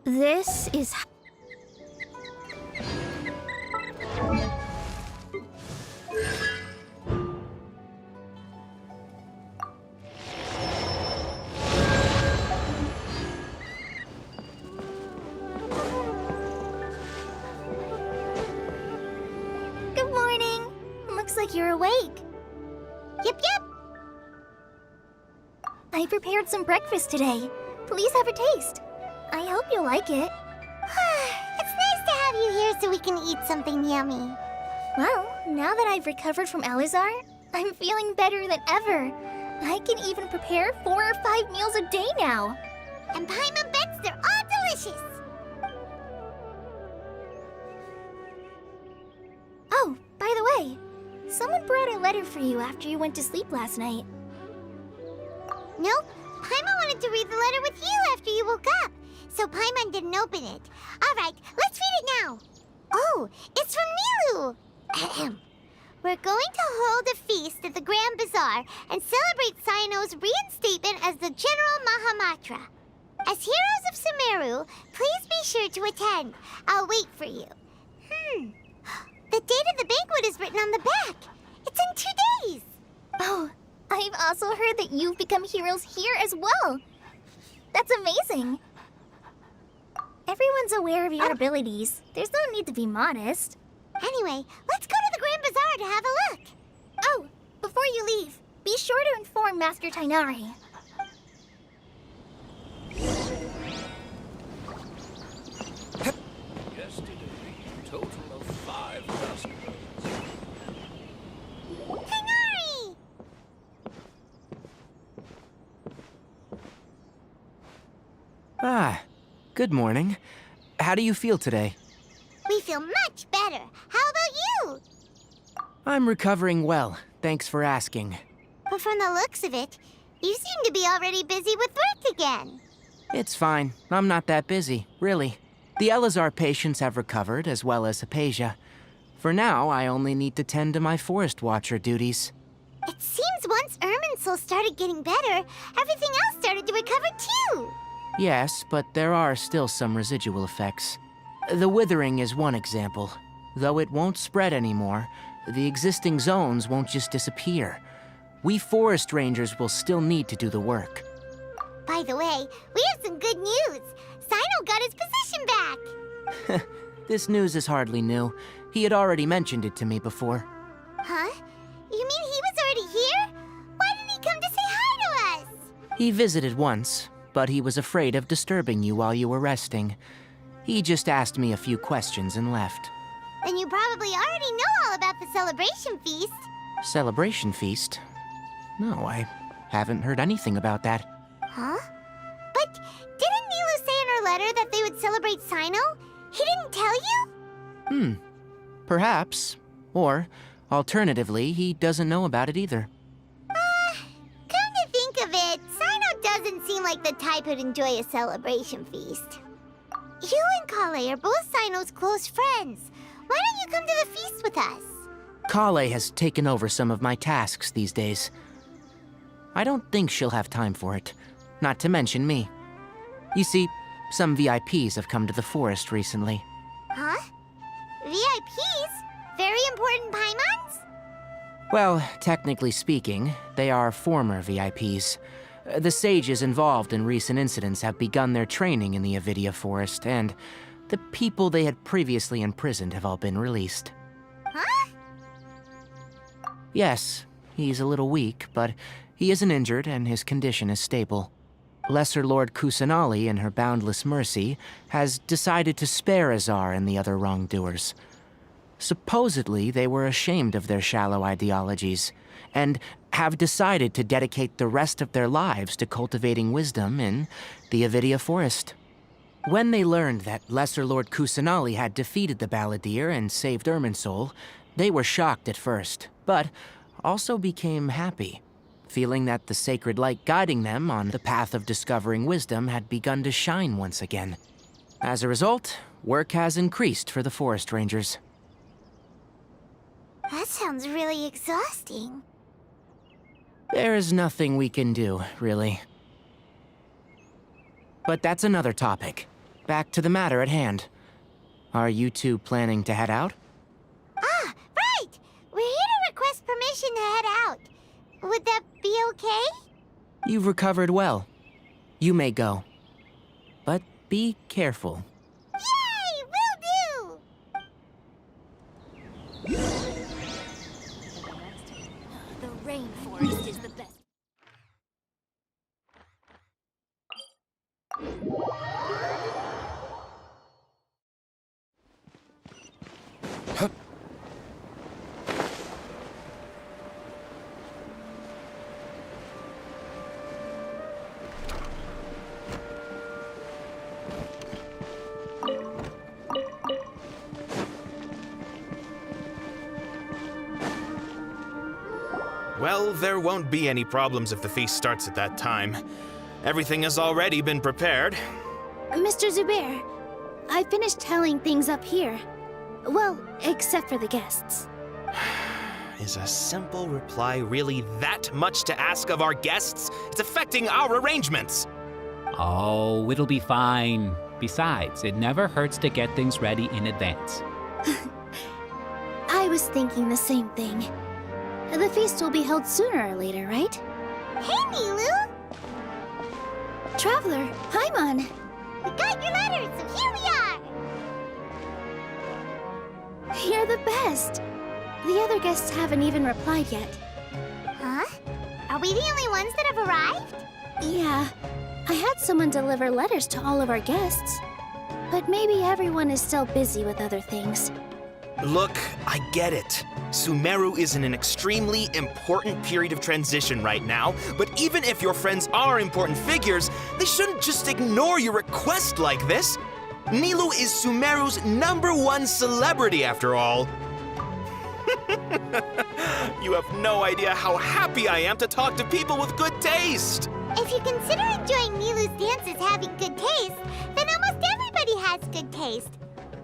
This is... Good morning. Looks like you're awake. Yep. I prepared some breakfast today. Please have a taste. I hope you like it. It's nice to have you here so we can eat something yummy. Well, now that I've recovered from Alizar, I'm feeling better than ever. I can even prepare 4 or 5 meals a day now. And Paimon bets they're all delicious. Oh, by the way, someone brought a letter for you after you went to sleep last night. Nope. Paimon wanted to read the letter with you after you woke up, so Paimon didn't open it. All right, let's read it now. Oh, it's from Nilu. Ahem. We're going to hold a feast at the Grand Bazaar and celebrate Cyano's reinstatement as the General Mahamatra. As heroes of Sumeru, please be sure to attend. I'll wait for you. The date of the banquet is written on the back. It's in 2 days. Oh, I've also heard that you've become heroes here as well. That's amazing. Everyone's aware of your abilities. There's no need to be modest. Anyway, let's go to the Grand Bazaar to have a look. Oh, before you leave, be sure to inform Master Tainari. Yesterday, total of 5 customers. Tainari! Ah, good morning. How do you feel today? We feel much better. How about you? I'm recovering well, thanks for asking. But from the looks of it, you seem to be already busy with work again. It's fine. I'm not that busy, really. The Elazar patients have recovered, as well as Hypatia. For now, I only need to tend to my Forest Watcher duties. It seems once Irminsul started getting better, everything else started to recover too. Yes, but there are still some residual effects. The withering is one example. Though it won't spread anymore, the existing zones won't just disappear. We forest rangers will still need to do the work. By the way, we have some good news. Sino got his position back. This news is hardly new. He had already mentioned it to me before. Huh? You mean he was already here? Why didn't he come to say hi to us? He visited once, but he was afraid of disturbing you while you were resting. He just asked me a few questions and left. Then you probably already know all about the celebration feast. Celebration feast? No, I haven't heard anything about that. Huh? But didn't Nilu say in her letter that they would celebrate Sino? He didn't tell you? Perhaps. Or, alternatively, he doesn't know about it either. Come to think of it, Sino doesn't seem like the type who'd enjoy a celebration feast. You and Kale are both Sino's close friends. Why don't you come to the feast with us? Kale has taken over some of my tasks these days. I don't think she'll have time for it, not to mention me. You see, some VIPs have come to the forest recently. Huh? VIPs? Very important Paimons? Well, technically speaking, they are former VIPs. The sages involved in recent incidents have begun their training in the Avidia Forest, and the people they had previously imprisoned have all been released. Huh? Yes, he's a little weak, but he isn't injured and his condition is stable. Lesser Lord Kusanali, in her boundless mercy, has decided to spare Azar and the other wrongdoers. Supposedly, they were ashamed of their shallow ideologies, and have decided to dedicate the rest of their lives to cultivating wisdom in the Avidia Forest. When they learned that Lesser Lord Kusanali had defeated the Balladeer and saved Irminsul, they were shocked at first, but also became happy, feeling that the sacred light guiding them on the path of discovering wisdom had begun to shine once again. As a result, work has increased for the forest rangers. That sounds really exhausting. There is nothing we can do, really. But that's another topic. Back to the matter at hand. Are you two planning to head out? Ah, right! We're here to request permission to head out. Would that be okay? You've recovered well. You may go. But be careful. Yay! Will do! The rainforest is the best. Well, there won't be any problems if the feast starts at that time. Everything has already been prepared. Mr. Zubair, I finished telling things up here. Well, except for the guests. Is a simple reply really that much to ask of our guests? It's affecting our arrangements. Oh, it'll be fine. Besides, it never hurts to get things ready in advance. I was thinking the same thing. The feast will be held sooner or later, right? Hey, Nilu! Traveler, Paimon! We got your letters, so here we are! You're the best! The other guests haven't even replied yet. Huh? Are we the only ones that have arrived? Yeah. I had someone deliver letters to all of our guests. But maybe everyone is still busy with other things. Look, I get it. Sumeru is in an extremely important period of transition right now, but even if your friends are important figures, they shouldn't just ignore your request like this. Nilu is Sumeru's #1 celebrity after all. You have no idea how happy I am to talk to people with good taste. If you consider enjoying Nilu's dances having good taste, then almost everybody has good taste.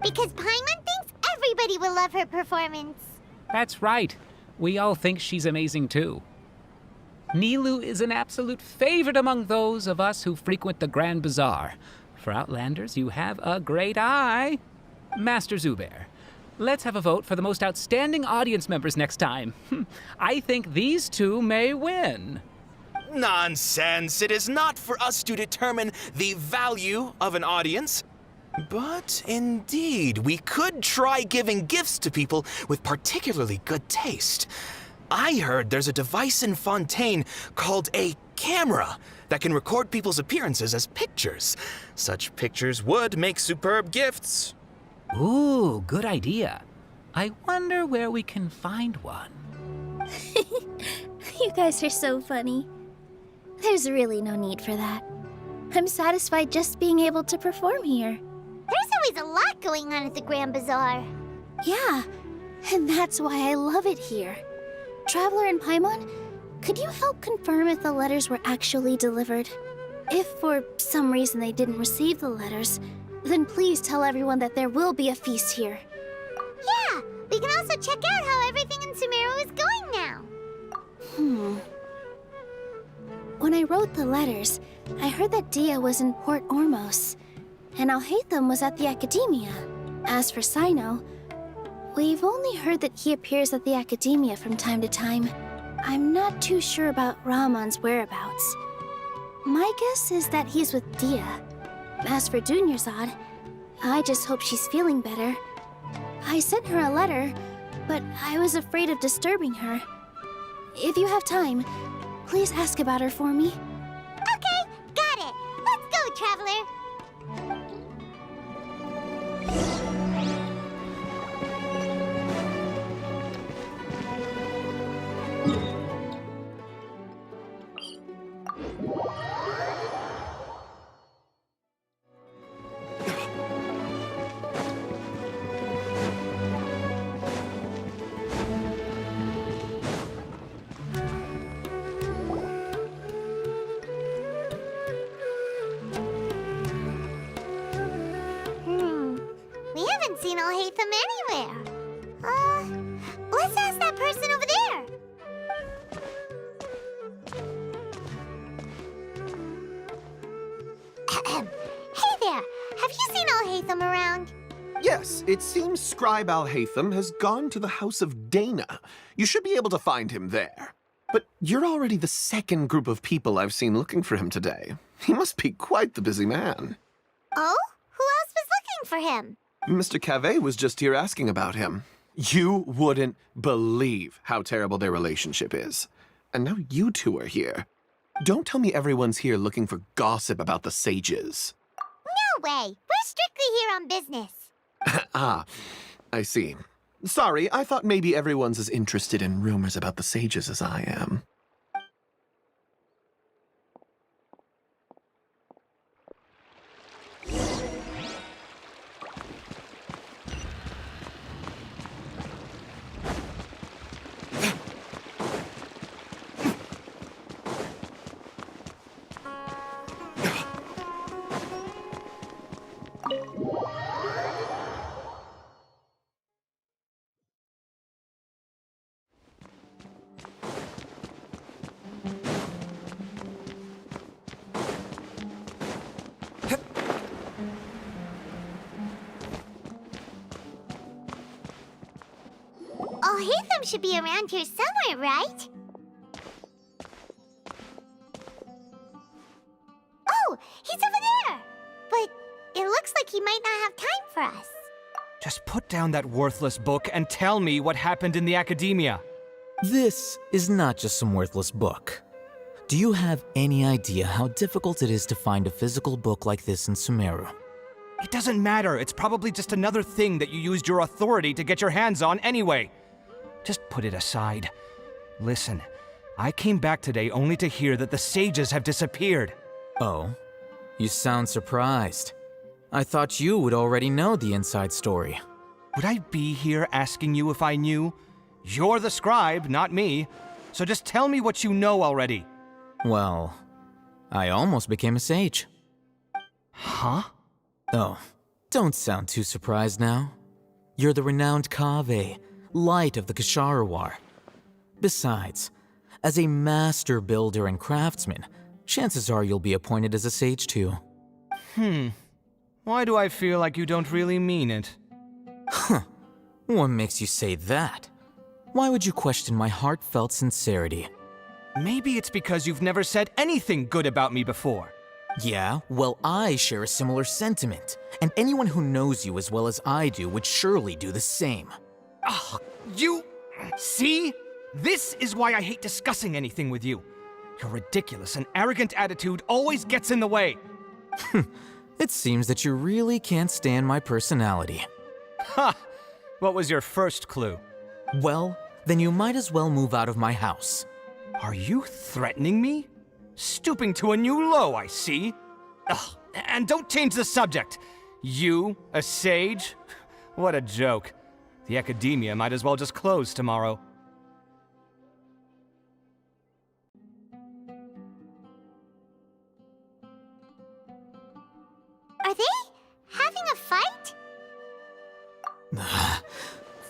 Because Paimon thinks everybody will love her performance. That's right. We all think she's amazing too. Nilu is an absolute favorite among those of us who frequent the Grand Bazaar. For Outlanders, you have a great eye. Master Zubair, let's have a vote for the most outstanding audience members next time. I think these two may win. Nonsense! It is not for us to determine the value of an audience. But indeed, we could try giving gifts to people with particularly good taste. I heard there's a device in Fontaine called a camera that can record people's appearances as pictures. Such pictures would make superb gifts. Ooh, good idea. I wonder where we can find one. You guys are so funny. There's really no need for that. I'm satisfied just being able to perform here. There's always a lot going on at the Grand Bazaar. Yeah, and that's why I love it here. Traveler and Paimon, could you help confirm if the letters were actually delivered? If for some reason they didn't receive the letters, then please tell everyone that there will be a feast here. Yeah, we can also check out how everything in Sumeru is going now. When I wrote the letters, I heard that Dia was in Port Ormos, and Alhaitham was at the Academia. As for Sino, we've only heard that he appears at the Academia from time to time. I'm not too sure about Rahman's whereabouts. My guess is that he's with Dia. As for Dunyarzad, I just hope she's feeling better. I sent her a letter, but I was afraid of disturbing her. If you have time, please ask about her for me. Okay, got it. Let's go, Traveler. We haven't seen Alhaitham anywhere. Let's ask that person over there. Hey there, have you seen Alhaitham around? Yes, it seems Scribe Alhaitham has gone to the House of Dana. You should be able to find him there. But you're already the second group of people I've seen looking for him today. He must be quite the busy man. Oh? Who else was looking for him? Mr. Cavey was just here asking about him. You wouldn't believe how terrible their relationship is. And now you two are here. Don't tell me everyone's here looking for gossip about the sages. No way! We're strictly here on business. Ah, I see. Sorry, I thought maybe everyone's as interested in rumors about the sages as I am. Alhaitham should be around here somewhere, right? Oh, he's over there! But it looks like he might not have time for us. Just put down that worthless book and tell me what happened in the Academia. This is not just some worthless book. Do you have any idea how difficult it is to find a physical book like this in Sumeru? It doesn't matter. It's probably just another thing that you used your authority to get your hands on anyway. Just put it aside. Listen, I came back today only to hear that the sages have disappeared. Oh? You sound surprised. I thought you would already know the inside story. Would I be here asking you if I knew? You're the scribe, not me. So just tell me what you know already. Well, I almost became a sage. Huh? Oh, don't sound too surprised now. You're the renowned Kaveh, light of the Ksharawar. Besides, as a master builder and craftsman, chances are you'll be appointed as a sage too. Why do I feel like you don't really mean it? Huh. What makes you say that? Why would you question my heartfelt sincerity? Maybe it's because you've never said anything good about me before. Yeah, well, I share a similar sentiment, and anyone who knows you as well as I do would surely do the same. Ugh, you... See? This is why I hate discussing anything with you. Your ridiculous and arrogant attitude always gets in the way. It seems that you really can't stand my personality. Ha! What was your first clue? Well, then you might as well move out of my house. Are you threatening me? Stooping to a new low, I see. Ugh, and don't change the subject. You, a sage? What a joke. The academia might as well just close tomorrow. Are they having a fight?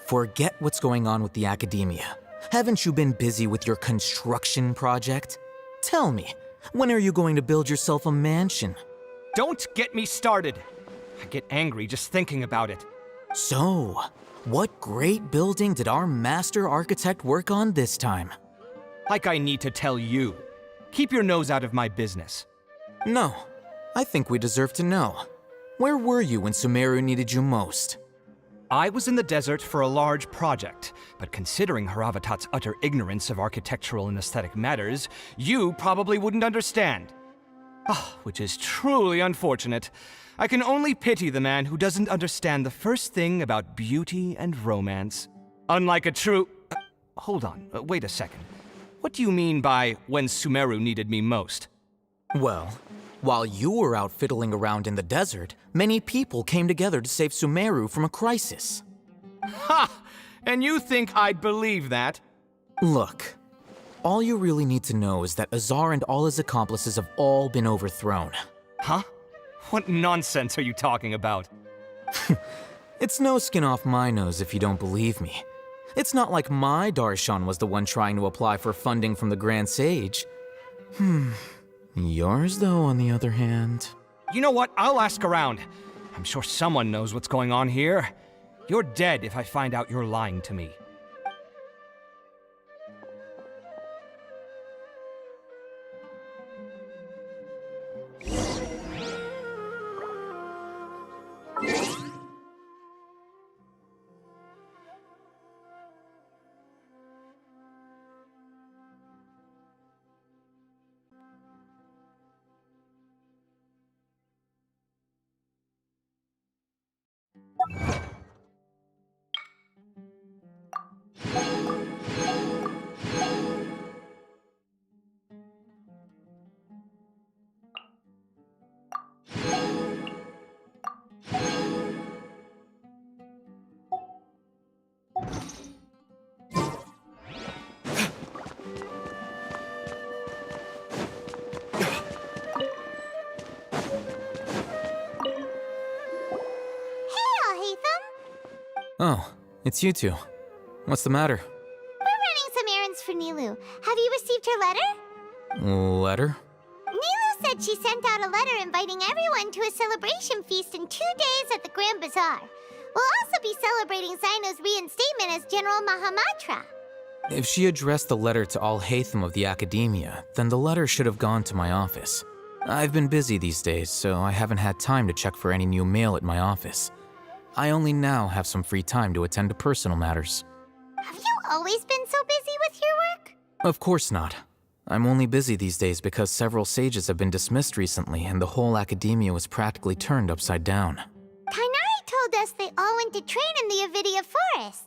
Forget what's going on with the academia. Haven't you been busy with your construction project? Tell me, when are you going to build yourself a mansion? Don't get me started. I get angry just thinking about it. So, what great building did our master architect work on this time? Like I need to tell you. Keep your nose out of my business. No, I think we deserve to know. Where were you when Sumeru needed you most? I was in the desert for a large project, but considering Haravatat's utter ignorance of architectural and aesthetic matters, you probably wouldn't understand. Which is truly unfortunate. I can only pity the man who doesn't understand the first thing about beauty and romance. Unlike a true... hold on, wait a second. What do you mean by when Sumeru needed me most? Well, while you were out fiddling around in the desert, many people came together to save Sumeru from a crisis. Ha! And you think I'd believe that? Look, all you really need to know is that Azar and all his accomplices have all been overthrown. Huh? What nonsense are you talking about? It's no skin off my nose if you don't believe me. It's not like my Darshan was the one trying to apply for funding from the Grand Sage. Yours, though, on the other hand... You know what? I'll ask around. I'm sure someone knows what's going on here. You're dead if I find out you're lying to me. Oh, it's you two. What's the matter? We're running some errands for Nilu. Have you received her letter? Letter? Nilu said she sent out a letter inviting everyone to a celebration feast in 2 days at the Grand Bazaar. We'll also be celebrating Zaino's reinstatement as General Mahamatra. If she addressed the letter to all Hatham of the Academia, then the letter should have gone to my office. I've been busy these days, so I haven't had time to check for any new mail at my office. I only now have some free time to attend to personal matters. Have you always been so busy with your work? Of course not. I'm only busy these days because several sages have been dismissed recently and the whole academia was practically turned upside down. Tainari told us they all went to train in the Avidia Forest.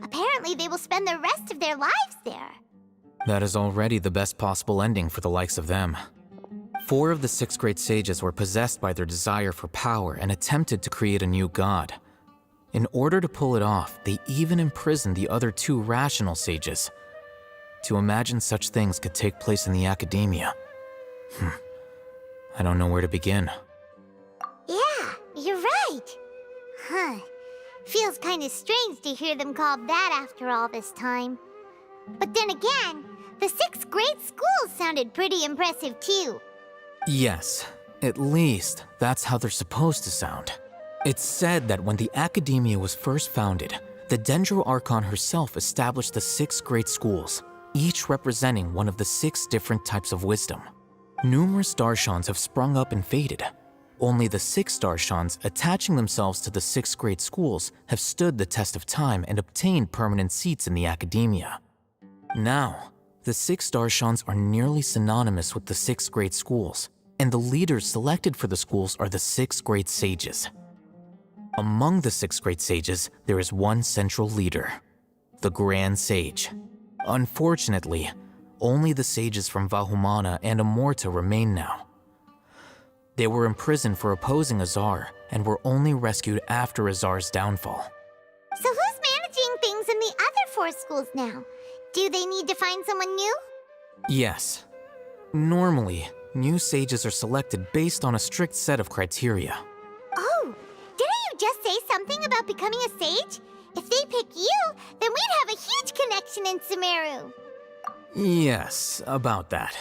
Apparently they will spend the rest of their lives there. That is already the best possible ending for the likes of them. 4 of the 6 great sages were possessed by their desire for power and attempted to create a new god. In order to pull it off, they even imprisoned the other 2 rational sages. To imagine such things could take place in the academia. I don't know where to begin. Yeah, you're right. Huh. Feels kind of strange to hear them called that after all this time. But then again, the 6th grade school sounded pretty impressive too. Yes, at least that's how they're supposed to sound. It's said that when the academia was first founded, the Dendro Archon herself established the 6 great schools, each representing one of the 6 different types of wisdom. Numerous Darshans have sprung up and faded. Only the 6 Darshans attaching themselves to the 6 great schools have stood the test of time and obtained permanent seats in the academia. Now, the 6 Darshans are nearly synonymous with the 6 great schools, and the leaders selected for the schools are the 6 great sages. Among the 6 great sages, there is one central leader, the Grand Sage. Unfortunately, only the sages from Vahumana and Amorta remain now. They were imprisoned for opposing Azar and were only rescued after Azar's downfall. So who's managing things in the other 4 schools now? Do they need to find someone new? Yes. Normally, new sages are selected based on a strict set of criteria. Oh, didn't you just say something about becoming a sage? If they pick you, then we'd have a huge connection in Sumeru. Yes, about that.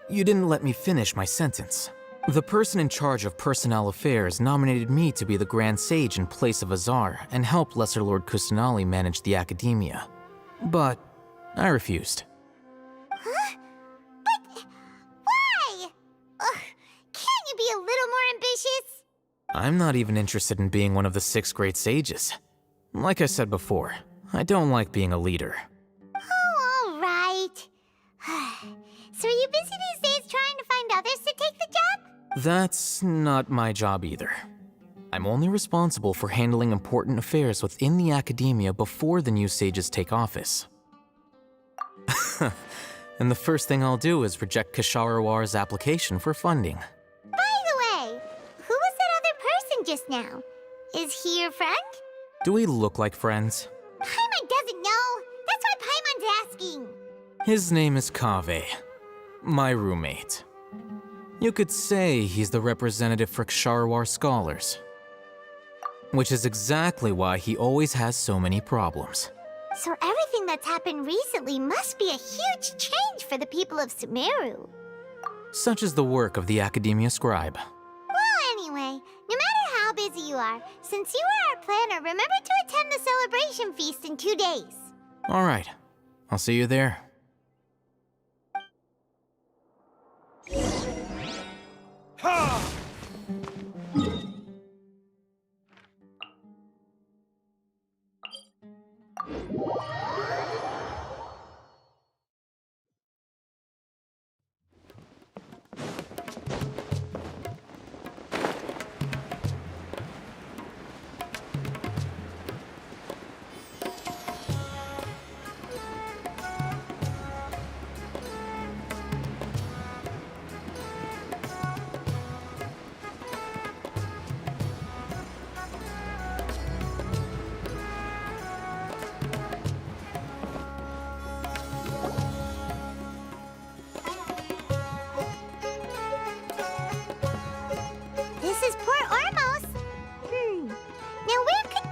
You didn't let me finish my sentence. The person in charge of personnel affairs nominated me to be the Grand Sage in place of Azar and help Lesser Lord Kusanali manage the academia. But I refused. Huh? But why? Can't you be a little more ambitious? I'm not even interested in being one of the 6 great sages. Like I said before, I don't like being a leader. Oh, all right. So are you busy these days trying to find others to take the job? That's not my job either. I'm only responsible for handling important affairs within the academia before the new sages take office. And the first thing I'll do is reject Kasharawar's application for funding. By the way, who was that other person just now? Is he your friend? Do we look like friends? Paimon doesn't know. That's why Paimon's asking. His name is Kaveh, my roommate. You could say he's the representative for Ksharawar scholars. Which is exactly why he always has so many problems. So everything that's happened recently must be a huge change for the people of Sumeru. Such is the work of the Academia Scribe. Well, anyway, no matter how busy you are, since you are our planner, remember to attend the celebration feast in 2 days. All right, I'll see you there. Ha! This is Port Ormos. Now where could...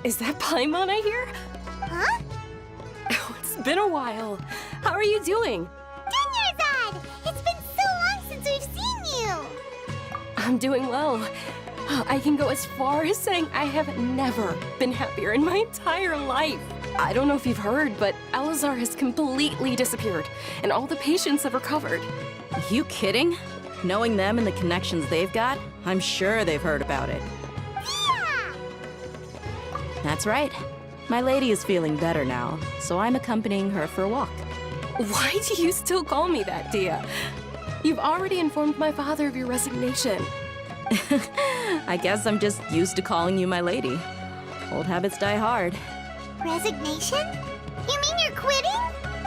Is that Paimon I hear? Huh? Oh, it's been a while. How are you doing? Dinyarzad! It's been so long since we've seen you! I'm doing well. I can go as far as saying I have never been happier in my entire life. I don't know if you've heard, but Elazar has completely disappeared, and all the patients have recovered. You kidding? Knowing them and the connections they've got, I'm sure they've heard about it. Yeah! That's right. My lady is feeling better now, so I'm accompanying her for a walk. Why do you still call me that, Dia? You've already informed my father of your resignation. I guess I'm just used to calling you my lady. Old habits die hard. Resignation? You mean you're quitting?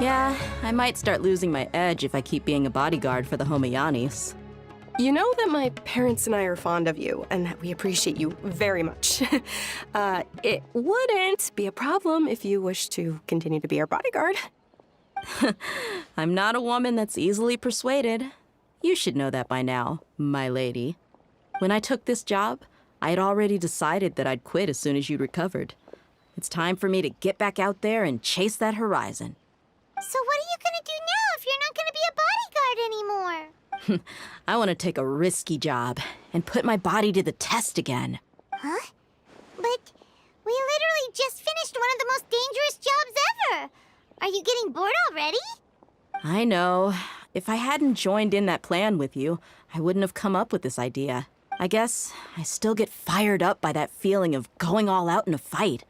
Yeah, I might start losing my edge if I keep being a bodyguard for the Homayanis. You know that my parents and I are fond of you, and that we appreciate you very much. It wouldn't be a problem if you wish to continue to be our bodyguard. I'm not a woman that's easily persuaded. You should know that by now, my lady. When I took this job, I had already decided that I'd quit as soon as you'd recovered. It's time for me to get back out there and chase that horizon. So what are you gonna do now if you're not gonna be a bodyguard anymore? I want to take a risky job and put my body to the test again. Huh? But we literally just finished one of the most dangerous jobs ever. Are you getting bored already? I know. If I hadn't joined in that plan with you, I wouldn't have come up with this idea. I guess I still get fired up by that feeling of going all out in a fight.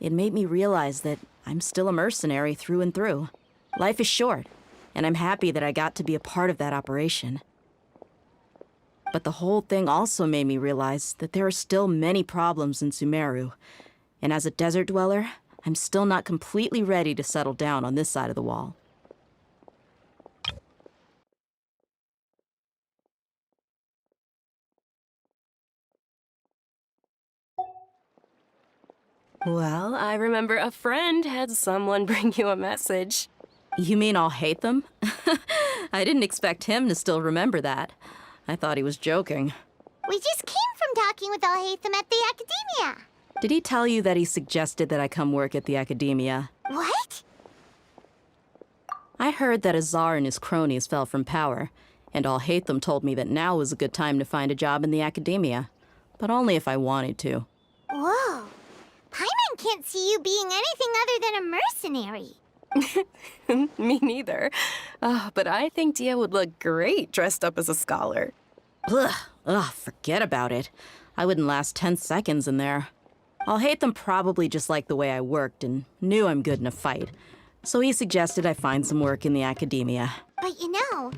It made me realize that I'm still a mercenary through and through. Life is short, and I'm happy that I got to be a part of that operation. But the whole thing also made me realize that there are still many problems in Sumeru. And as a desert dweller, I'm still not completely ready to settle down on this side of the wall. Well, I remember a friend had someone bring you a message. You mean I'll hate them? I didn't expect him to still remember that. I thought he was joking. We just came from talking with Alhaitham at the Academia. Did he tell you that he suggested that I come work at the Academia? What? I heard that Azar and his cronies fell from power, and Alhaitham told me that now was a good time to find a job in the Academia. But only if I wanted to. Whoa. Paimon can't see you being anything other than a mercenary. Me neither. But I think Dia would look great dressed up as a scholar. Ugh, forget about it. I wouldn't last 10 seconds in there. Alhaitham probably just liked the way I worked and knew I'm good in a fight. So he suggested I find some work in the Academia. But you know,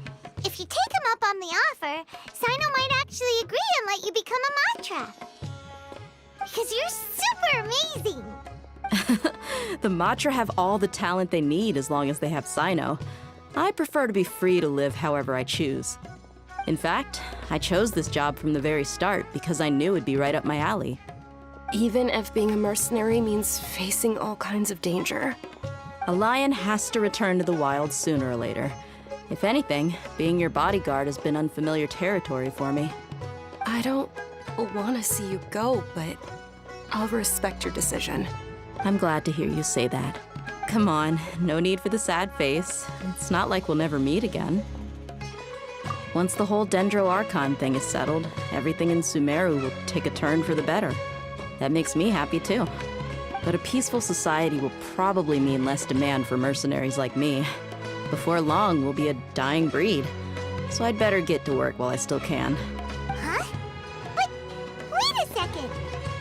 if you take him up on the offer, Sino might actually agree and let you become a Matra. Because you're super amazing! The Matra have all the talent they need as long as they have Sino. I prefer to be free to live however I choose. In fact, I chose this job from the very start because I knew it'd be right up my alley. Even if being a mercenary means facing all kinds of danger. A lion has to return to the wild sooner or later. If anything, being your bodyguard has been unfamiliar territory for me. I don't want to see you go, but I'll respect your decision. I'm glad to hear you say that. Come on, no need for the sad face. It's not like we'll never meet again. Once the whole Dendro Archon thing is settled, everything in Sumeru will take a turn for the better. That makes me happy too. But a peaceful society will probably mean less demand for mercenaries like me. Before long, we'll be a dying breed. So I'd better get to work while I still can. Huh? But wait a second!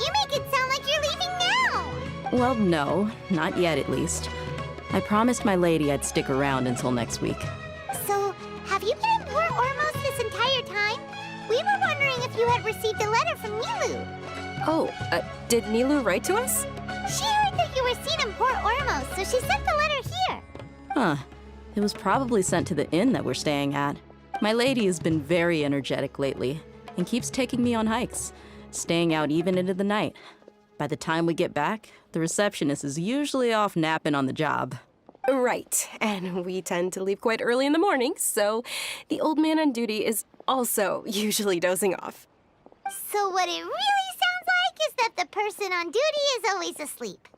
You make it sound like you're leaving now! Well, no, not yet at least. I promised my lady I'd stick around until next week. So, have you been in Port Ormos this entire time? We were wondering if you had received a letter from Nilu. Oh, did Nilu write to us? She heard that you were seen in Port Ormos, so she sent the letter here. Huh. It was probably sent to the inn that we're staying at. My lady has been very energetic lately and keeps taking me on hikes, staying out even into the night. By the time we get back, the receptionist is usually off napping on the job. Right, and we tend to leave quite early in the morning, so the old man on duty is also usually dozing off. So what it really sounds like is that the person on duty is always asleep.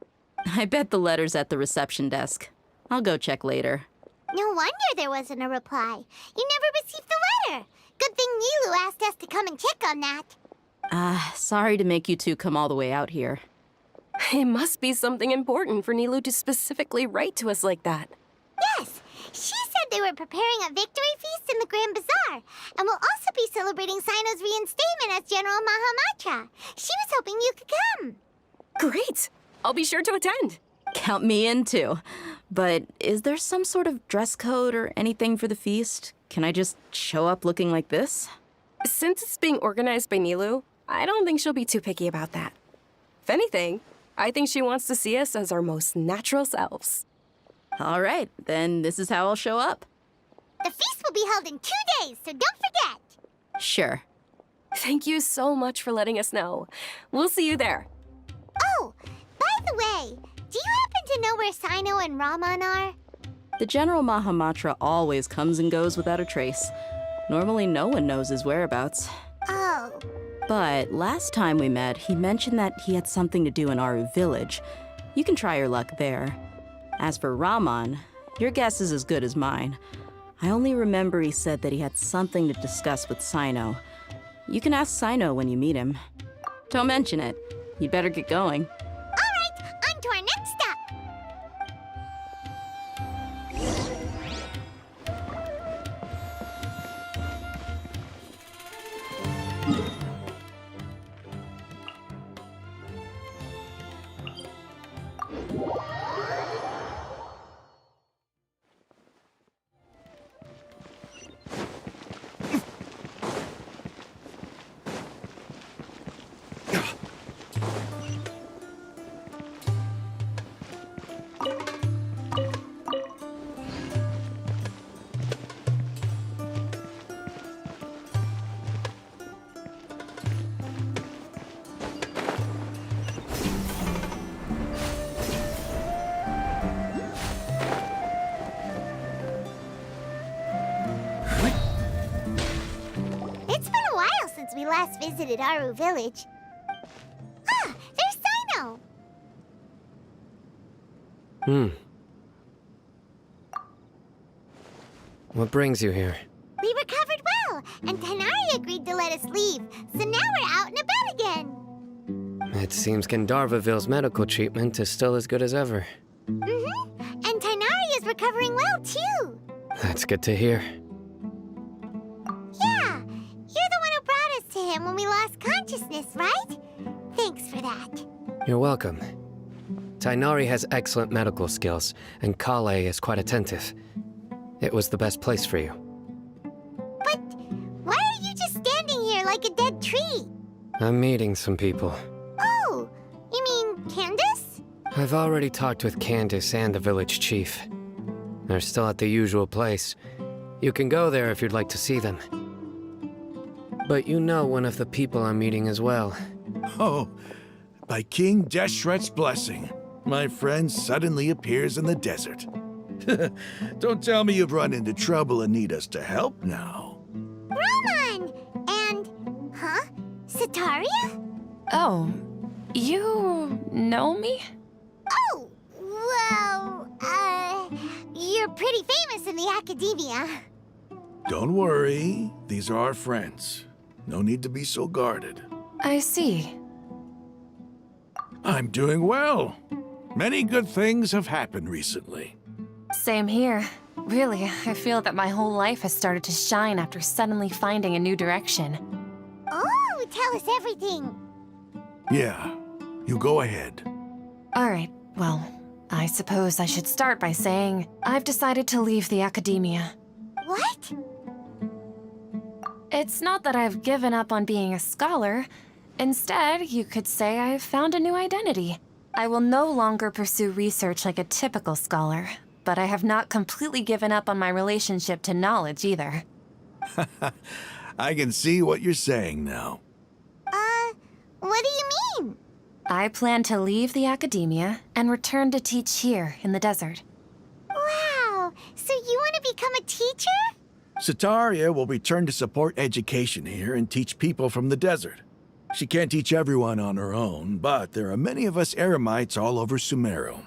I bet the letter's at the reception desk. I'll go check later. No wonder there wasn't a reply. You never received the letter. Good thing Nilu asked us to come and check on that. Sorry to make you two come all the way out here. It must be something important for Nilu to specifically write to us like that. Yes, she said they were preparing a victory feast in the Grand Bazaar, and will also be celebrating Sino's reinstatement as General Mahamatra. She was hoping you could come. Great! I'll be sure to attend. Count me in too. But is there some sort of dress code or anything for the feast? Can I just show up looking like this? Since it's being organized by Nilu, I don't think she'll be too picky about that. If anything, I think she wants to see us as our most natural selves. All right, then this is how I'll show up. The feast will be held in 2 days, so don't forget. Sure. Thank you so much for letting us know. We'll see you there. Oh, by the way, do you happen to know where Sino and Raman are? The General Mahamatra always comes and goes without a trace. Normally no one knows his whereabouts. Oh. But last time we met, he mentioned that he had something to do in Aru Village. You can try your luck there. As for Raman, your guess is as good as mine. I only remember he said that he had something to discuss with Sino. You can ask Sino when you meet him. Don't mention it. You'd better get going. All right, on to our next stop. It's been a while since we last visited Aru Village. Ah, there's Sino! What brings you here? We recovered well, and Tainari agreed to let us leave, so now we're out and about again. It seems Gandharvaville's medical treatment is still as good as ever. Mm-hmm, and Tainari is recovering well, too. That's good to hear. Yeah, you're the one who brought us to him when we lost consciousness, right? Thanks for that. You're welcome. Tainari has excellent medical skills, and Kale is quite attentive. It was the best place for you. But why are you just standing here like a dead tree? I'm meeting some people. Oh, you mean Candace? I've already talked with Candace and the village chief. They're still at the usual place. You can go there if you'd like to see them. But you know one of the people I'm meeting as well. Oh, by King Deshret's blessing, my friend suddenly appears in the desert. Don't tell me you've run into trouble and need us to help now. Raman! And, huh? Sataria? Oh, you know me? Oh, well, you're pretty famous in the academia. Don't worry, these are our friends. No need to be so guarded. I see. I'm doing well. Many good things have happened recently. Same here. Really, I feel that my whole life has started to shine after suddenly finding a new direction. Oh, tell us everything. Yeah, you go ahead. All right, well, I suppose I should start by saying I've decided to leave the academia. What? It's not that I've given up on being a scholar. Instead, you could say I've found a new identity. I will no longer pursue research like a typical scholar, but I have not completely given up on my relationship to knowledge either. I can see what you're saying now. What do you mean? I plan to leave the academia and return to teach here in the desert. Wow, so you want to become a teacher? Sataria will return to support education here and teach people from the desert. She can't teach everyone on her own, but there are many of us Eremites all over Sumeru.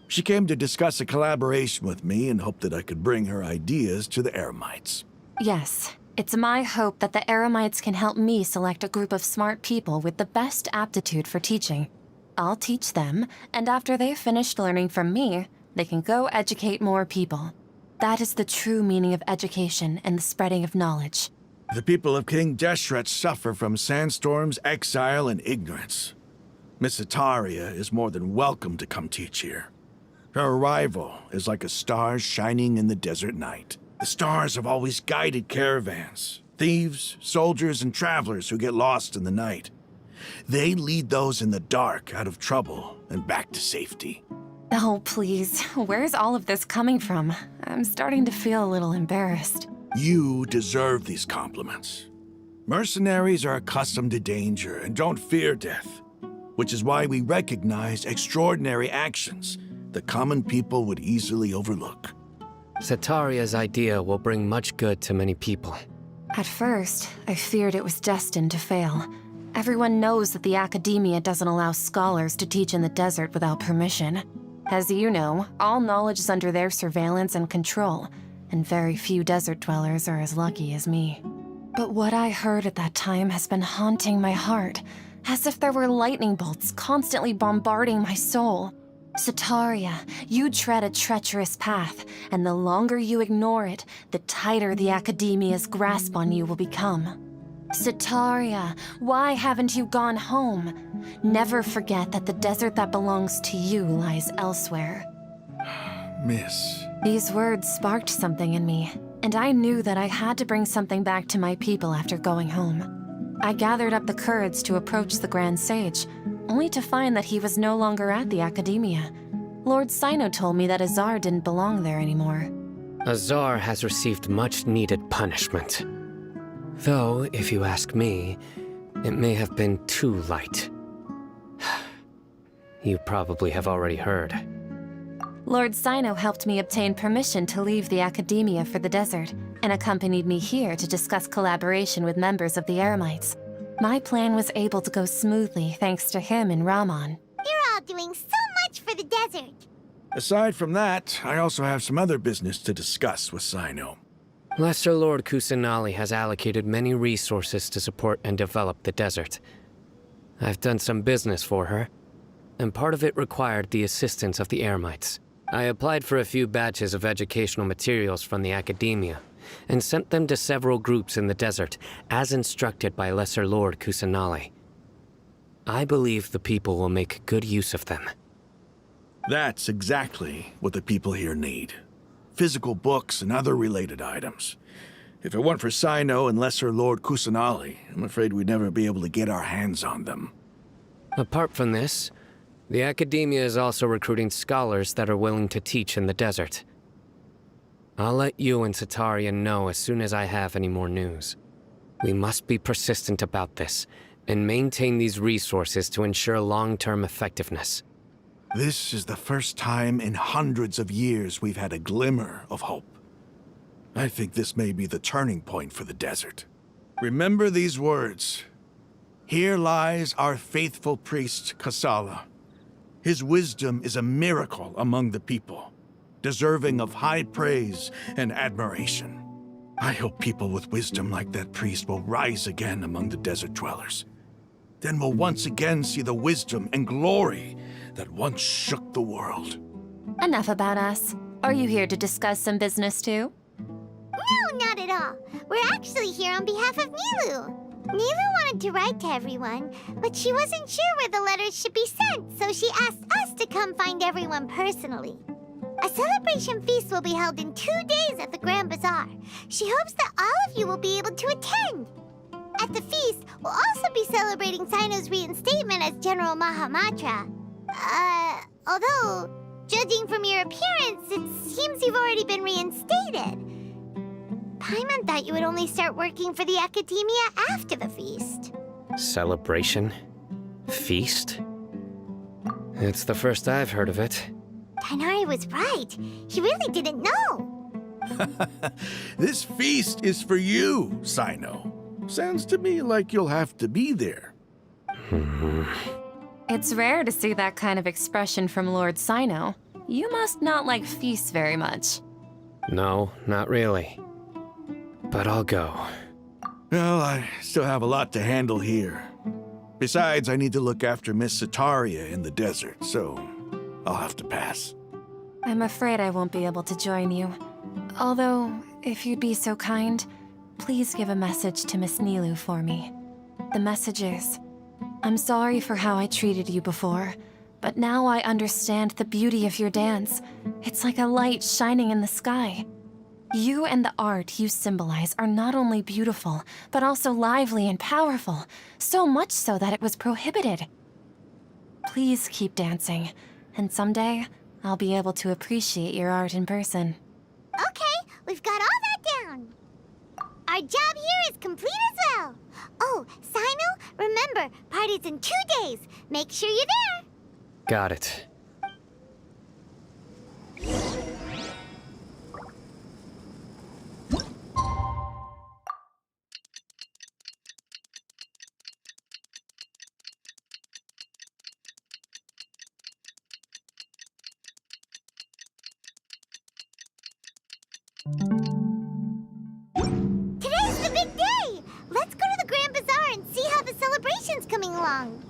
She came to discuss a collaboration with me and hoped that I could bring her ideas to the Eremites. Yes, it's my hope that the Eremites can help me select a group of smart people with the best aptitude for teaching. I'll teach them, and after they've finished learning from me, they can go educate more people. That is the true meaning of education and the spreading of knowledge. The people of King Deshret suffer from sandstorms, exile, and ignorance. Miss Sataria is more than welcome to come teach here. Her arrival is like a star shining in the desert night. The stars have always guided caravans, thieves, soldiers, and travelers who get lost in the night. They lead those in the dark out of trouble and back to safety. Oh, please. Where's all of this coming from? I'm starting to feel a little embarrassed. You deserve these compliments. Mercenaries are accustomed to danger and don't fear death, which is why we recognize extraordinary actions that common people would easily overlook. Sataria's idea will bring much good to many people. At first, I feared it was destined to fail. Everyone knows that the Academia doesn't allow scholars to teach in the desert without permission. As you know, all knowledge is under their surveillance and control, and very few desert dwellers are as lucky as me. But what I heard at that time has been haunting my heart, as if there were lightning bolts constantly bombarding my soul. Sataria, you tread a treacherous path, and the longer you ignore it, the tighter the Academia's grasp on you will become. Sataria, why haven't you gone home? Never forget that the desert that belongs to you lies elsewhere. Miss. These words sparked something in me, and I knew that I had to bring something back to my people after going home. I gathered up the courage to approach the Grand Sage, only to find that he was no longer at the Academia. Lord Sino told me that Azar didn't belong there anymore. Azar has received much-needed punishment. Though, if you ask me, it may have been too light. You probably have already heard. Lord Sino helped me obtain permission to leave the Academia for the desert, and accompanied me here to discuss collaboration with members of the Eremites. My plan was able to go smoothly thanks to him and Rahman. You're all doing so much for the desert. Aside from that, I also have some other business to discuss with Sino. Lesser Lord Kusanali has allocated many resources to support and develop the desert. I've done some business for her, and part of it required the assistance of the Eremites. I applied for a few batches of educational materials from the Academia, and sent them to several groups in the desert, as instructed by Lesser Lord Kusanali. I believe the people will make good use of them. That's exactly what the people here need. Physical books and other related items. If it weren't for Sino and Lesser Lord Kusanali, I'm afraid we'd never be able to get our hands on them. Apart from this, the Academia is also recruiting scholars that are willing to teach in the desert. I'll let you and Sataria know as soon as I have any more news. We must be persistent about this, and maintain these resources to ensure long-term effectiveness. This is the first time in hundreds of years we've had a glimmer of hope. I think this may be the turning point for the desert. Remember these words. Here lies our faithful priest, Kasala. His wisdom is a miracle among the people, deserving of high praise and admiration. I hope people with wisdom like that priest will rise again among the desert dwellers. Then we'll once again see the wisdom and glory that once shook the world. Enough about us. Are you here to discuss some business too? No, not at all. We're actually here on behalf of Nilu. Nilu wanted to write to everyone, but she wasn't sure where the letters should be sent, so she asked us to come find everyone personally. A celebration feast will be held in 2 days at the Grand Bazaar. She hopes that all of you will be able to attend. At the feast, we'll also be celebrating Sino's reinstatement as General Mahamatra. Although, judging from your appearance, it seems you've already been reinstated. Paimon thought you would only start working for the Academia after the feast. Celebration? Feast? It's the first I've heard of it. Tighnari was right. He really didn't know. This feast is for you, Sino. Sounds to me like you'll have to be there. It's rare to see that kind of expression from Lord Sino. You must not like feasts very much. No, not really. But I'll go. Well, I still have a lot to handle here. Besides, I need to look after Miss Sataria in the desert, so I'll have to pass. I'm afraid I won't be able to join you. Although, if you'd be so kind, please give a message to Miss Nilu for me. The message is, I'm sorry for how I treated you before, but now I understand the beauty of your dance. It's like a light shining in the sky. You and the art you symbolize are not only beautiful, but also lively and powerful, so much so that it was prohibited. Please keep dancing, and someday I'll be able to appreciate your art in person. Okay, we've got all that down. Our job here is complete as well. Oh, Sino, remember, party's in 2 days. Make sure you're there. Got it. Today's the big day. Let's go to the Grand Bazaar and see how the celebration's coming along.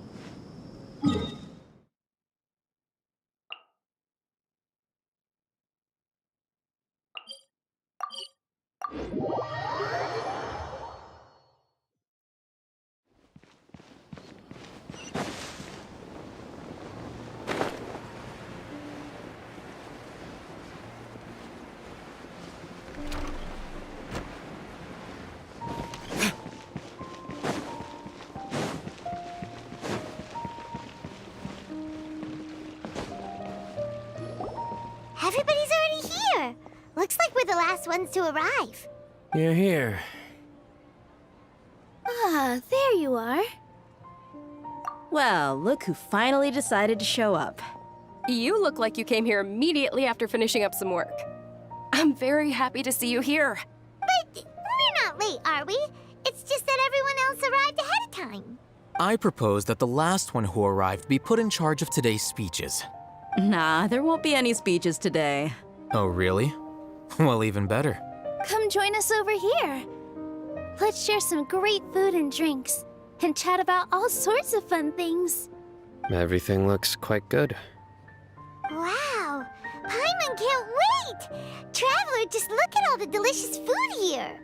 Everybody's already here. Looks like we're the last ones to arrive. You're here. Ah, there you are. Well, look who finally decided to show up. You look like you came here immediately after finishing up some work. I'm very happy to see you here. But we're not late, are we? It's just that everyone else arrived ahead of time. I propose that the last one who arrived be put in charge of today's speeches. Nah, there won't be any speeches today. Oh, really? Well, even better. Come join us over here. Let's share some great food and drinks, and chat about all sorts of fun things. Everything looks quite good. Wow, Paimon can't wait! Traveler, just look at all the delicious food here.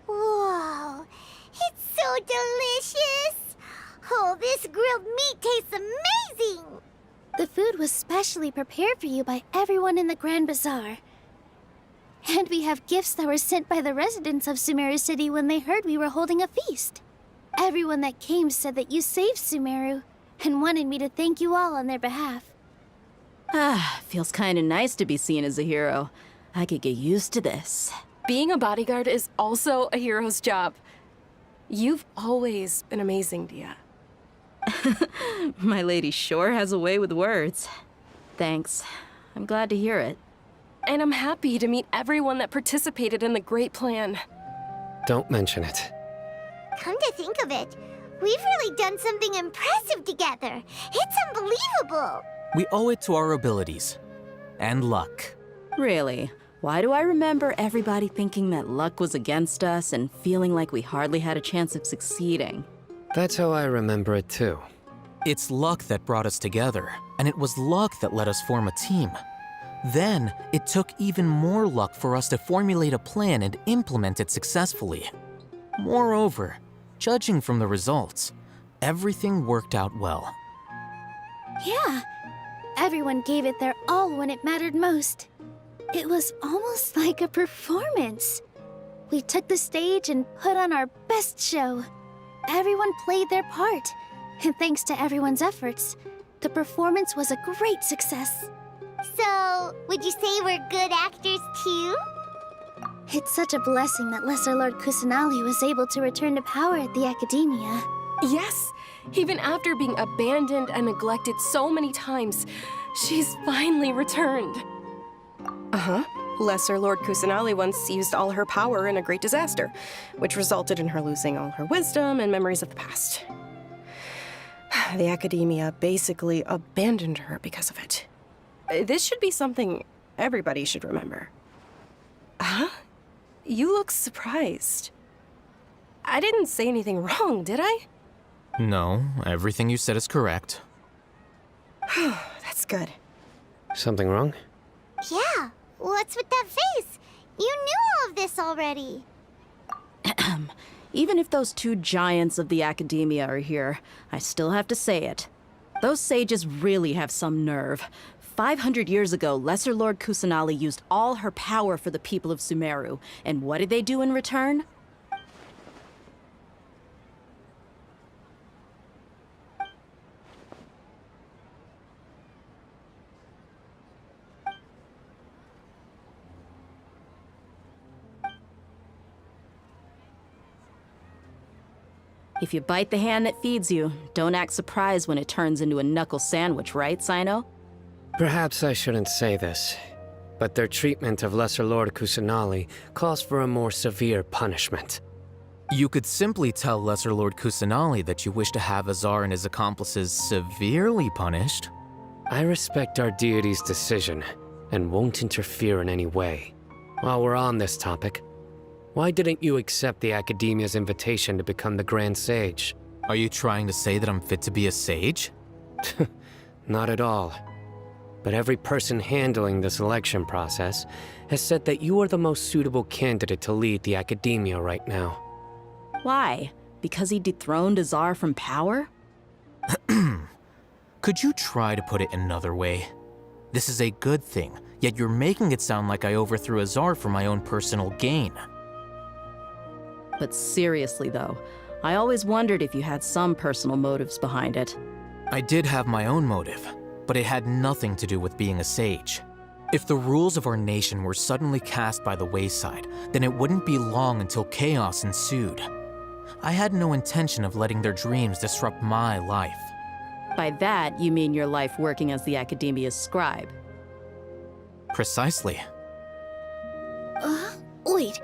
Whoa, it's so delicious! Oh, this grilled meat tastes amazing! The food was specially prepared for you by everyone in the Grand Bazaar. And we have gifts that were sent by the residents of Sumeru City when they heard we were holding a feast. Everyone that came said that you saved Sumeru, and wanted me to thank you all on their behalf. Ah, feels kinda nice to be seen as a hero. I could get used to this. Being a bodyguard is also a hero's job. You've always been amazing, Dia. My lady sure has a way with words. Thanks. I'm glad to hear it. And I'm happy to meet everyone that participated in the great plan. Don't mention it. Come to think of it, we've really done something impressive together. It's unbelievable. We owe it to our abilities. And luck. Really? Why do I remember everybody thinking that luck was against us and feeling like we hardly had a chance of succeeding? That's how I remember it too. It's luck that brought us together, and it was luck that let us form a team. Then, it took even more luck for us to formulate a plan and implement it successfully. Moreover, judging from the results, everything worked out well. Yeah, everyone gave it their all when it mattered most. It was almost like a performance. We took the stage and put on our best show. Everyone played their part, and thanks to everyone's efforts, the performance was a great success. So, would you say we're good actors too? It's such a blessing that Lesser Lord Kusanali was able to return to power at the Academia. Yes, even after being abandoned and neglected so many times, she's finally returned. Uh-huh. Lesser Lord Kusanali once used all her power in a great disaster, which resulted in her losing all her wisdom and memories of the past. The Academia basically abandoned her because of it. This should be something everybody should remember. Huh? You look surprised. I didn't say anything wrong, did I? No, everything you said is correct. That's good. Something wrong? Yeah, what's with that face? You knew all of this already. Even if those two giants of the Academia are here, I still have to say it. Those sages really have some nerve. 500 years ago, Lesser Lord Kusanali used all her power for the people of Sumeru. And what did they do in return? If you bite the hand that feeds you, don't act surprised when it turns into a knuckle sandwich, right, Sino? Perhaps I shouldn't say this, but their treatment of Lesser Lord Kusanali calls for a more severe punishment. You could simply tell Lesser Lord Kusanali that you wish to have Azar and his accomplices severely punished. I respect our deity's decision, and won't interfere in any way. While we're on this topic, why didn't you accept the Academia's invitation to become the Grand Sage? Are you trying to say that I'm fit to be a sage? Not at all. But every person handling the selection process has said that you are the most suitable candidate to lead the Academia right now. Why? Because he dethroned Azar from power? Could you try to put it another way? This is a good thing, yet you're making it sound like I overthrew Azar for my own personal gain. But seriously, though, I always wondered if you had some personal motives behind it. I did have my own motive, but it had nothing to do with being a sage. If the rules of our nation were suddenly cast by the wayside, then it wouldn't be long until chaos ensued. I had no intention of letting their dreams disrupt my life. By that, you mean your life working as the Academia's scribe. Precisely. Wait,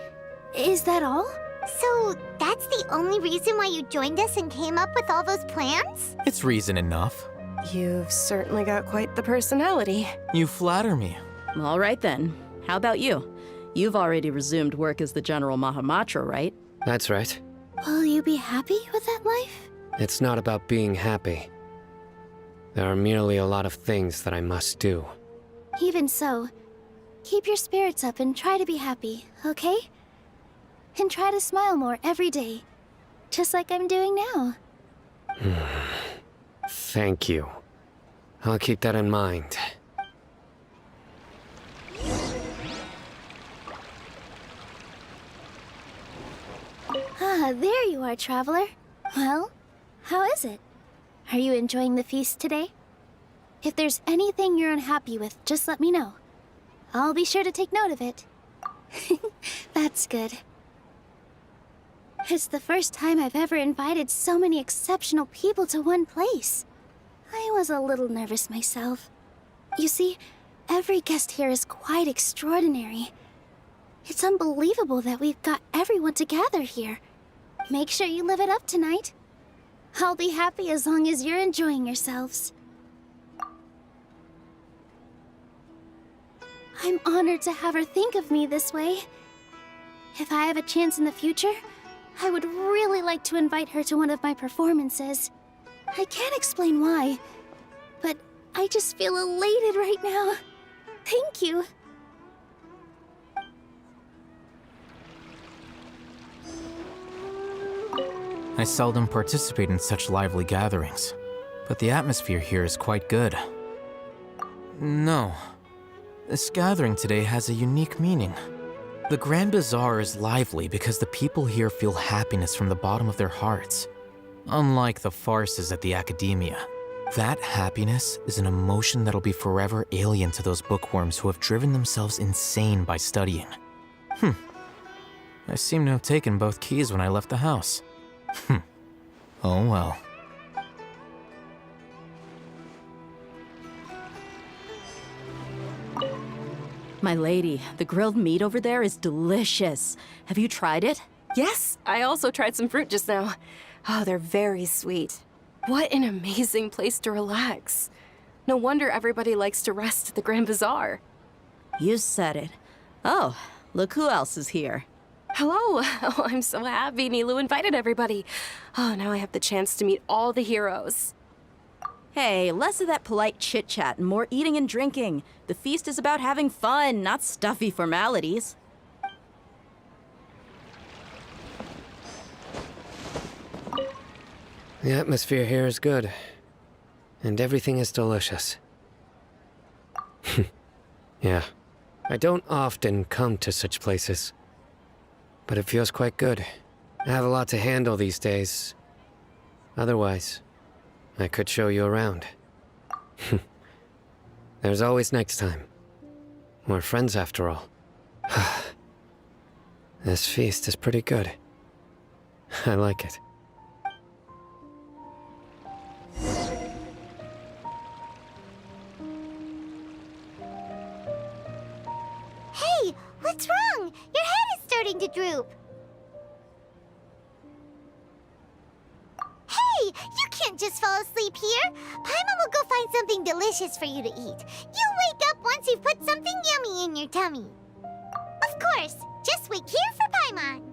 is that all? So, that's the only reason why you joined us and came up with all those plans? It's reason enough. You've certainly got quite the personality. You flatter me. All right then. How about you? You've already resumed work as the General Mahamatra, right? That's right. Will you be happy with that life? It's not about being happy. There are merely a lot of things that I must do. Even so, keep your spirits up and try to be happy, okay? And try to smile more every day, just like I'm doing now. Thank you. I'll keep that in mind. Ah, there you are, traveler. Well, how is it? Are you enjoying the feast today? If there's anything you're unhappy with, just let me know. I'll be sure to take note of it. That's good. It's the first time I've ever invited so many exceptional people to one place. I was a little nervous myself. You see, every guest here is quite extraordinary. It's unbelievable that we've got everyone together here. Make sure you live it up tonight. I'll be happy as long as you're enjoying yourselves. I'm honored to have her think of me this way. If I have a chance in the future, I would really like to invite her to one of my performances. I can't explain why, but I just feel elated right now. Thank you. I seldom participate in such lively gatherings, but the atmosphere here is quite good. No, this gathering today has a unique meaning. The Grand Bazaar is lively because the people here feel happiness from the bottom of their hearts. Unlike the farces at the Academia, that happiness is an emotion that'll be forever alien to those bookworms who have driven themselves insane by studying. I seem to have taken both keys when I left the house. Oh well. My lady, the grilled meat over there is delicious. Have you tried it? Yes, I also tried some fruit just now. Oh, they're very sweet. What an amazing place to relax. No wonder everybody likes to rest at the Grand Bazaar. You said it. Oh, look who else is here. Hello. Oh, I'm so happy Nilu invited everybody. Oh, now I have the chance to meet all the heroes. Hey, less of that polite chit-chat and more eating and drinking. The feast is about having fun, not stuffy formalities. The atmosphere here is good, and everything is delicious. Yeah. I don't often come to such places. But it feels quite good. I have a lot to handle these days. Otherwise, I could show you around. There's always next time. We're friends after all. This feast is pretty good. I like it. Hey, what's wrong? Your head is starting to droop. Hey, you can't just fall asleep here. Paimon will go find something delicious for you to eat. You'll wake up once you've put something yummy in your tummy. Of course, just wait here for Paimon.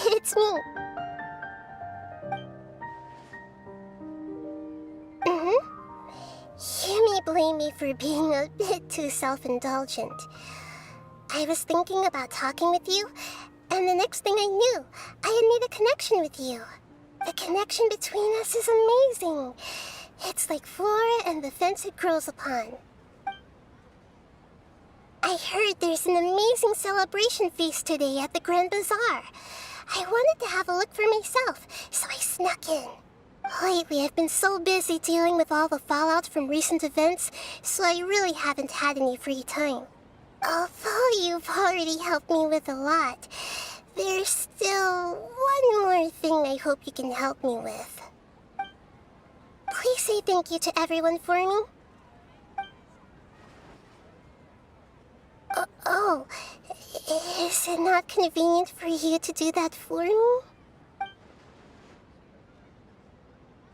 It's me. You may blame me for being a bit too self-indulgent. I was thinking about talking with you, and the next thing I knew, I had made a connection with you. The connection between us is amazing. It's like flora and the fence it grows upon. I heard there's an amazing celebration feast today at the Grand Bazaar. I wanted to have a look for myself, so I snuck in. Lately, I've been so busy dealing with all the fallout from recent events, so I really haven't had any free time. Although you've already helped me with a lot, there's still one more thing I hope you can help me with. Please say thank you to everyone for me. Oh, is it not convenient for you to do that for me?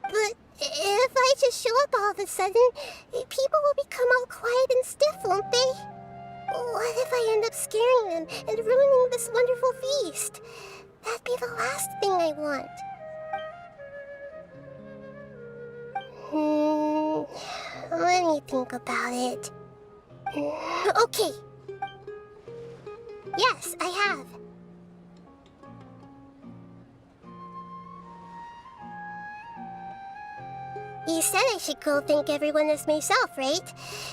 But if I just show up all of a sudden, people will become all quiet and stiff, won't they? What if I end up scaring them and ruining this wonderful feast? That'd be the last thing I want. Let me think about it. Okay. Yes, I have. You said I should go thank everyone as myself, right?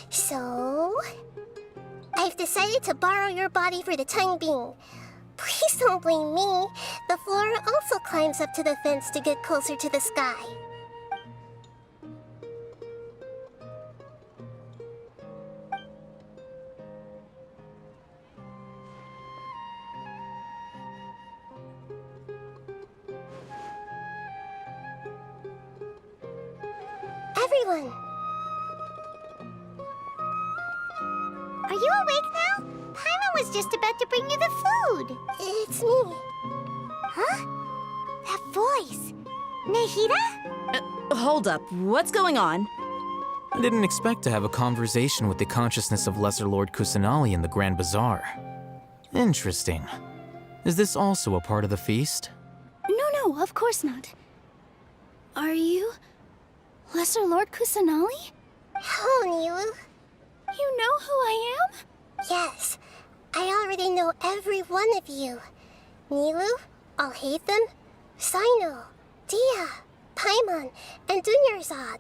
So... I've decided to borrow your body for the time being. Please don't blame me. The flora also climbs up to the fence to get closer to the sky. Everyone! Are you awake now? Paimon was just about to bring you the food. It's me. Huh? That voice. Nahida? Hold up. What's going on? I didn't expect to have a conversation with the consciousness of Lesser Lord Kusanali in the Grand Bazaar. Interesting. Is this also a part of the feast? No, of course not. Are you Lesser Lord Kusanali? Hello, Nilu. You know who I am? Yes, I already know every one of you. Nilu, Alhaitham, Sino, Dia, Paimon, and Dunyarzad.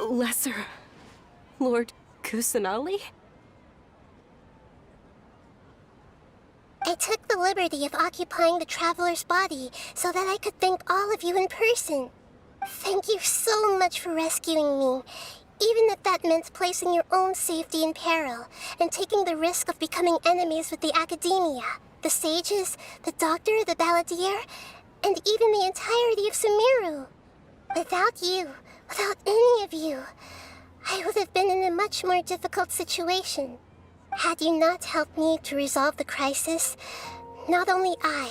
Lesser Lord Kusanali? I took the liberty of occupying the Traveler's body so that I could thank all of you in person. Thank you so much for rescuing me, even if that meant placing your own safety in peril and taking the risk of becoming enemies with the Academia, the sages, the doctor, the balladeer, and even the entirety of Sumeru. Without you, without any of you, I would have been in a much more difficult situation. Had you not helped me to resolve the crisis, not only I,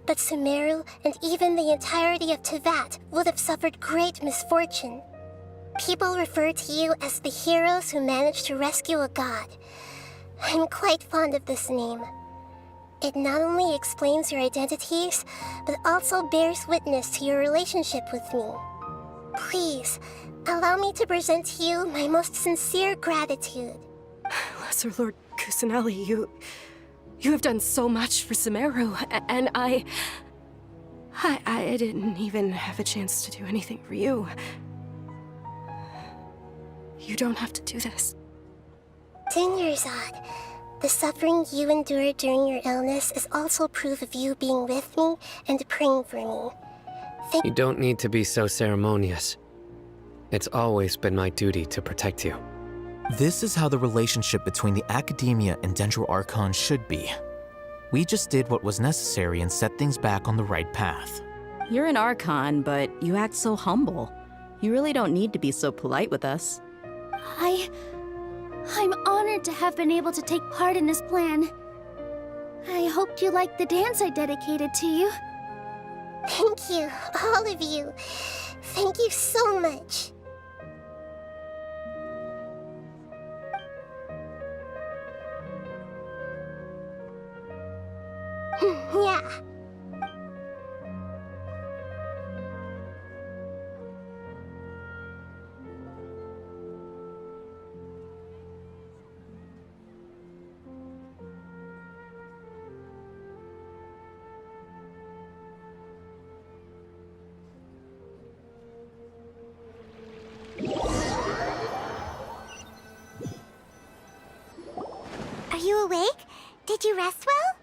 but Sumeru and even the entirety of Tevat would have suffered great misfortune. People refer to you as the heroes who managed to rescue a god. I'm quite fond of this name. It not only explains your identities, but also bears witness to your relationship with me. Please, allow me to present to you my most sincere gratitude. Lesser Lord Kusanali, you have done so much for Sumeru, and I didn't even have a chance to do anything for you. You don't have to do this. Dinyarzad, the suffering you endured during your illness is also proof of you being with me and praying for me. You don't need to be so ceremonious. It's always been my duty to protect you. This is how the relationship between the Academia and Dendro Archon should be. We just did what was necessary and set things back on the right path. You're an Archon, but you act so humble. You really don't need to be so polite with us. I'm honored to have been able to take part in this plan. I hoped you liked the dance I dedicated to you. Thank you, all of you. Thank you so much. Yeah. Are you awake? Did you rest well?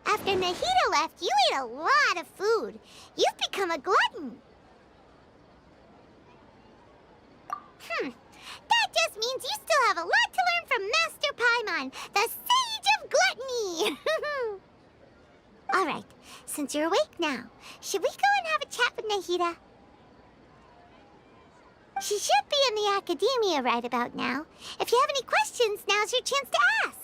After Nahida left, you ate a lot of food. You've become a glutton. That just means you still have a lot to learn from Master Paimon, the Sage of Gluttony. All right, since you're awake now, should we go and have a chat with Nahida? She should be in the Academia right about now. If you have any questions, now's your chance to ask.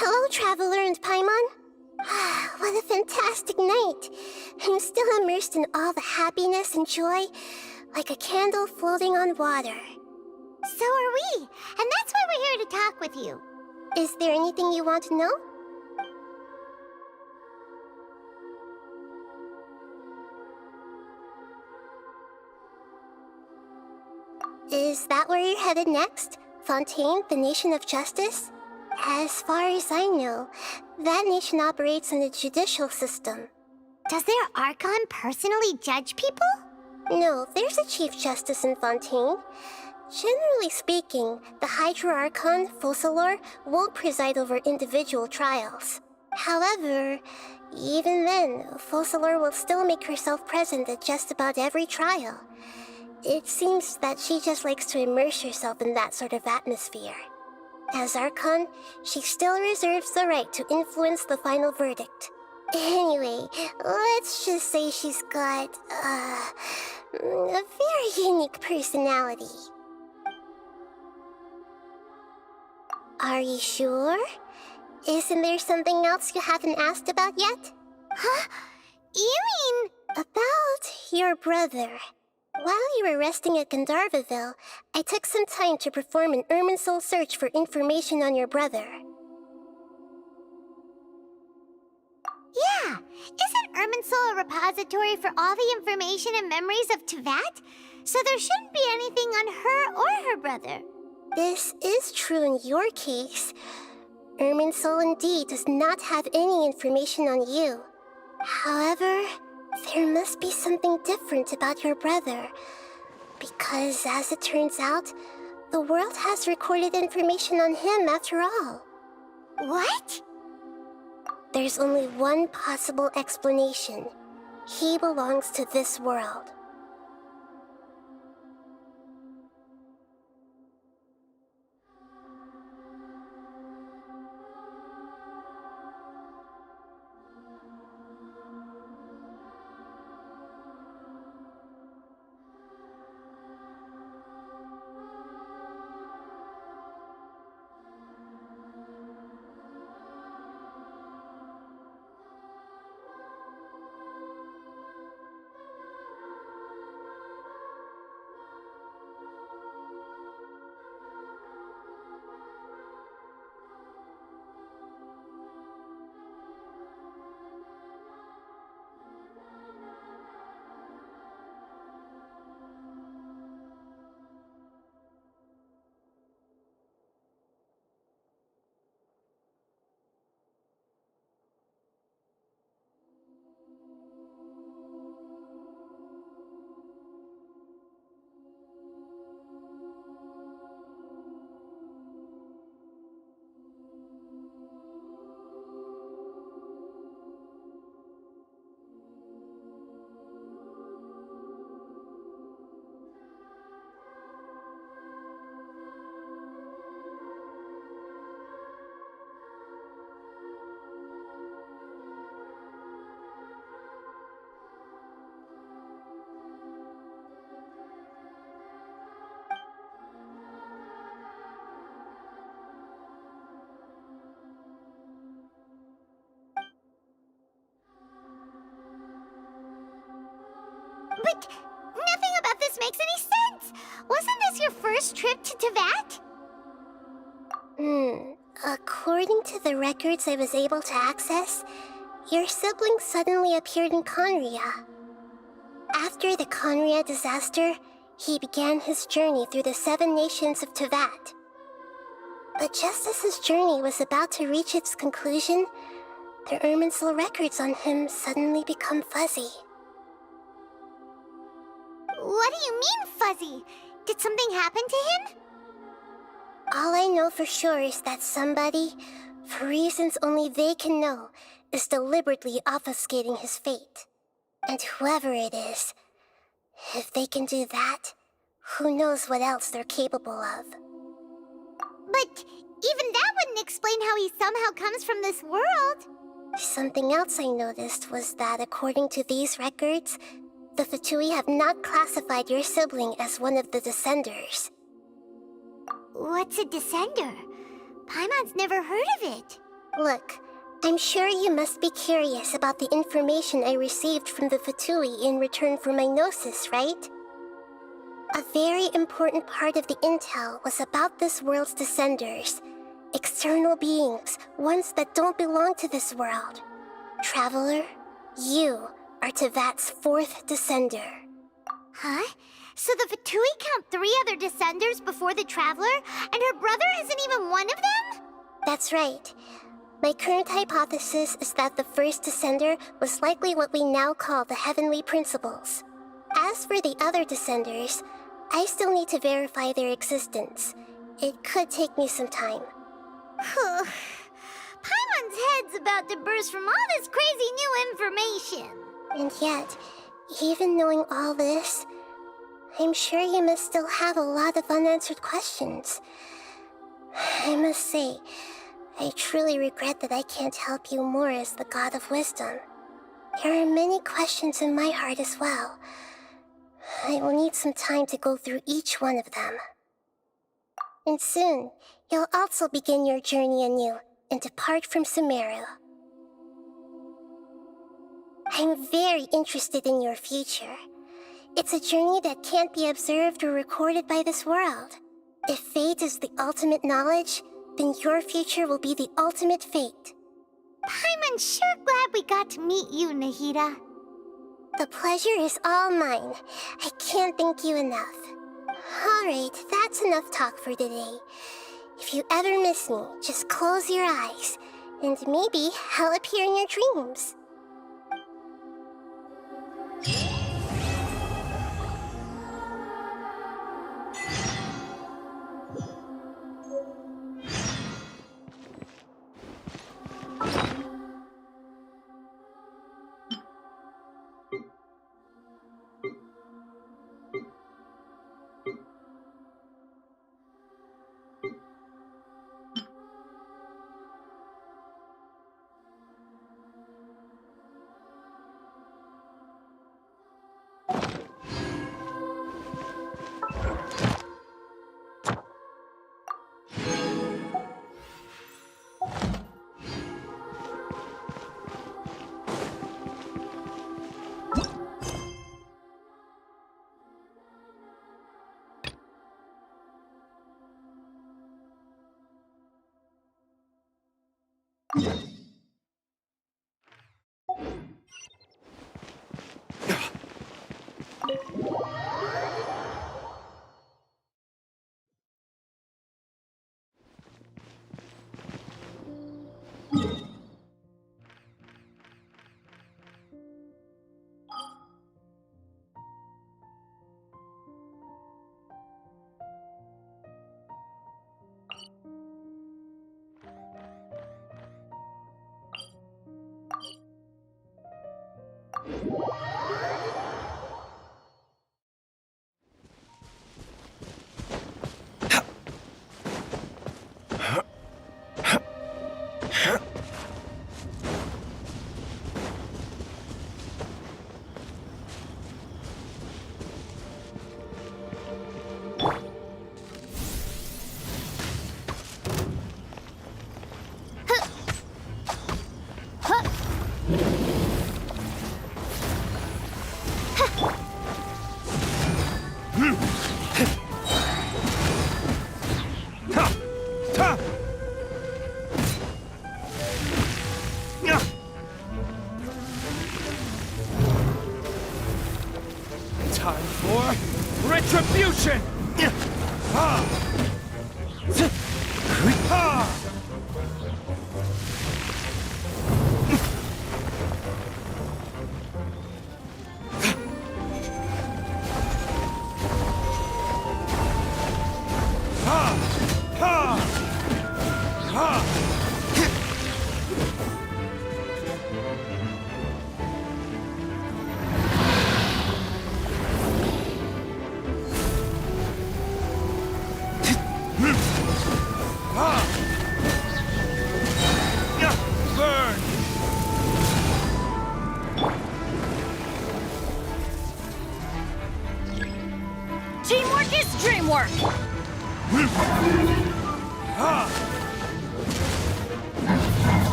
Hello, Traveler and Paimon. What a fantastic night. I'm still immersed in all the happiness and joy, like a candle floating on water. So are we, and that's why we're here to talk with you. Is there anything you want to know? Is that where you're headed next? Fontaine, the Nation of Justice? As far as I know, that nation operates on a judicial system. Does their Archon personally judge people? No, there's a Chief Justice in Fontaine. Generally speaking, the Hydra Archon, Focalor, won't preside over individual trials. However, even then, Focalor will still make herself present at just about every trial. It seems that she just likes to immerse herself in that sort of atmosphere. As Archon, she still reserves the right to influence the final verdict. Anyway, let's just say she's got, a very unique personality. Are you sure? Isn't there something else you haven't asked about yet? Huh? You mean... About your brother. While you were resting at Gandharvaville, I took some time to perform an Irminsul search for information on your brother. Yeah! Isn't Irminsul a repository for all the information and memories of Teyvat? So there shouldn't be anything on her or her brother. This is true in your case. Irminsul indeed does not have any information on you. However, there must be something different about your brother. Because, as it turns out, the world has recorded information on him after all. What? There's only one possible explanation. He belongs to this world. But nothing about this makes any sense! Wasn't this your first trip to Teyvat? According to the records I was able to access, your sibling suddenly appeared in Conria. After the Conria disaster, he began his journey through the 7 nations of Teyvat. But just as his journey was about to reach its conclusion, the Irminsul records on him suddenly become fuzzy. What do you mean, fuzzy? Did something happen to him? All I know for sure is that somebody, for reasons only they can know, is deliberately obfuscating his fate. And whoever it is, if they can do that, who knows what else they're capable of. But even that wouldn't explain how he somehow comes from this world. Something else I noticed was that according to these records, the Fatui have not classified your sibling as one of the Descenders. What's a Descender? Paimon's never heard of it. Look, I'm sure you must be curious about the information I received from the Fatui in return for my gnosis, right? A very important part of the intel was about this world's Descenders. External beings, ones that don't belong to this world. Traveler, you are Teyvat's 4th Descender. Huh? So the Fatui count 3 other Descenders before the Traveler, and her brother isn't even one of them? That's right. My current hypothesis is that the first Descender was likely what we now call the Heavenly Principles. As for the other Descenders, I still need to verify their existence. It could take me some time. Paimon's head's about to burst from all this crazy new information. And yet, even knowing all this, I'm sure you must still have a lot of unanswered questions. I must say, I truly regret that I can't help you more as the God of Wisdom. There are many questions in my heart as well. I will need some time to go through each one of them. And soon, you'll also begin your journey anew and depart from Sumeru. I'm very interested in your future. It's a journey that can't be observed or recorded by this world. If fate is the ultimate knowledge, then your future will be the ultimate fate. Paimon's sure glad we got to meet you, Nahida. The pleasure is all mine. I can't thank you enough. Alright, that's enough talk for today. If you ever miss me, just close your eyes, and maybe I'll appear in your dreams. Time for retribution! Teamwork is dreamwork!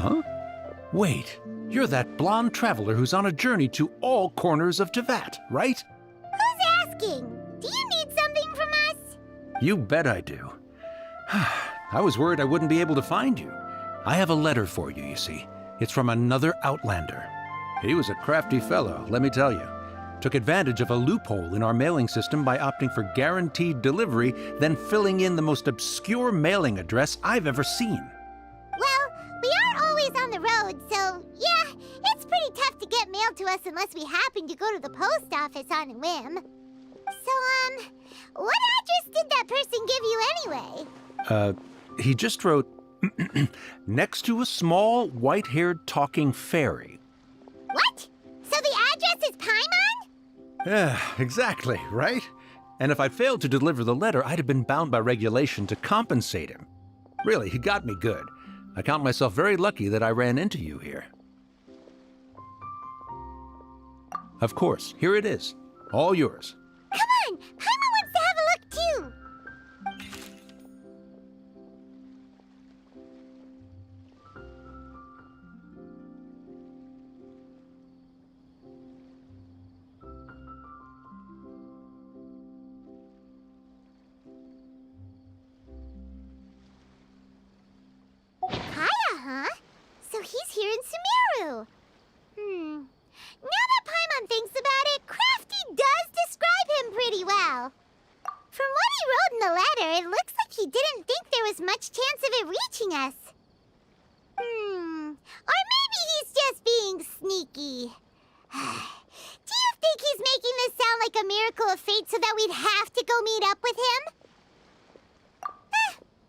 Huh? Wait, you're that blonde traveler who's on a journey to all corners of Tevat, right? Who's asking? Do you need something from us? You bet I do. I was worried I wouldn't be able to find you. I have a letter for you, you see. It's from another Outlander. He was a crafty fellow, let me tell you. Took advantage of a loophole in our mailing system by opting for guaranteed delivery, then filling in the most obscure mailing address I've ever seen. Well, we are always on the road, so yeah, it's pretty tough to get mail to us unless we happen to go to the post office on a whim. So, what address did that person give you anyway? He just wrote, next to a small, white-haired talking fairy. What? So the address is Paimon? Yeah, exactly, right? And if I'd failed to deliver the letter, I'd have been bound by regulation to compensate him. Really, he got me good. I count myself very lucky that I ran into you here. Of course, here it is. All yours. Come on! Paimon wants to have a look too! Kaya, huh? So he's here in Sumeru. Now that Paimon thinks about it, Crafty does describe him pretty well. From what he wrote in the letter, it looks like he didn't think there was much chance of it reaching us. Or maybe he's just being sneaky. Do you think he's making this sound like a miracle of fate so that we'd have to go meet up with him?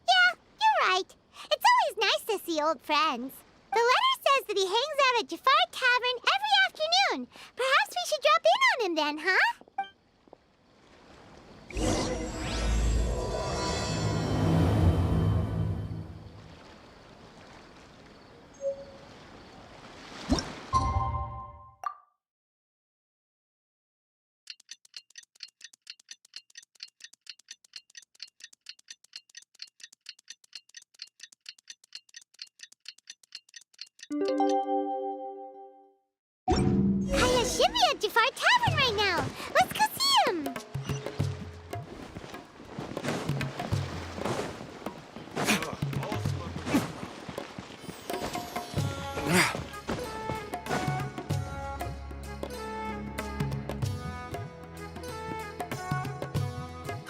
Yeah, you're right. It's always nice to see old friends. The letter says that he hangs out at Jafar Tavern every afternoon. Perhaps we should drop in on him then, huh? Kaya should be at Jafar Tavern right now. Let's go see him.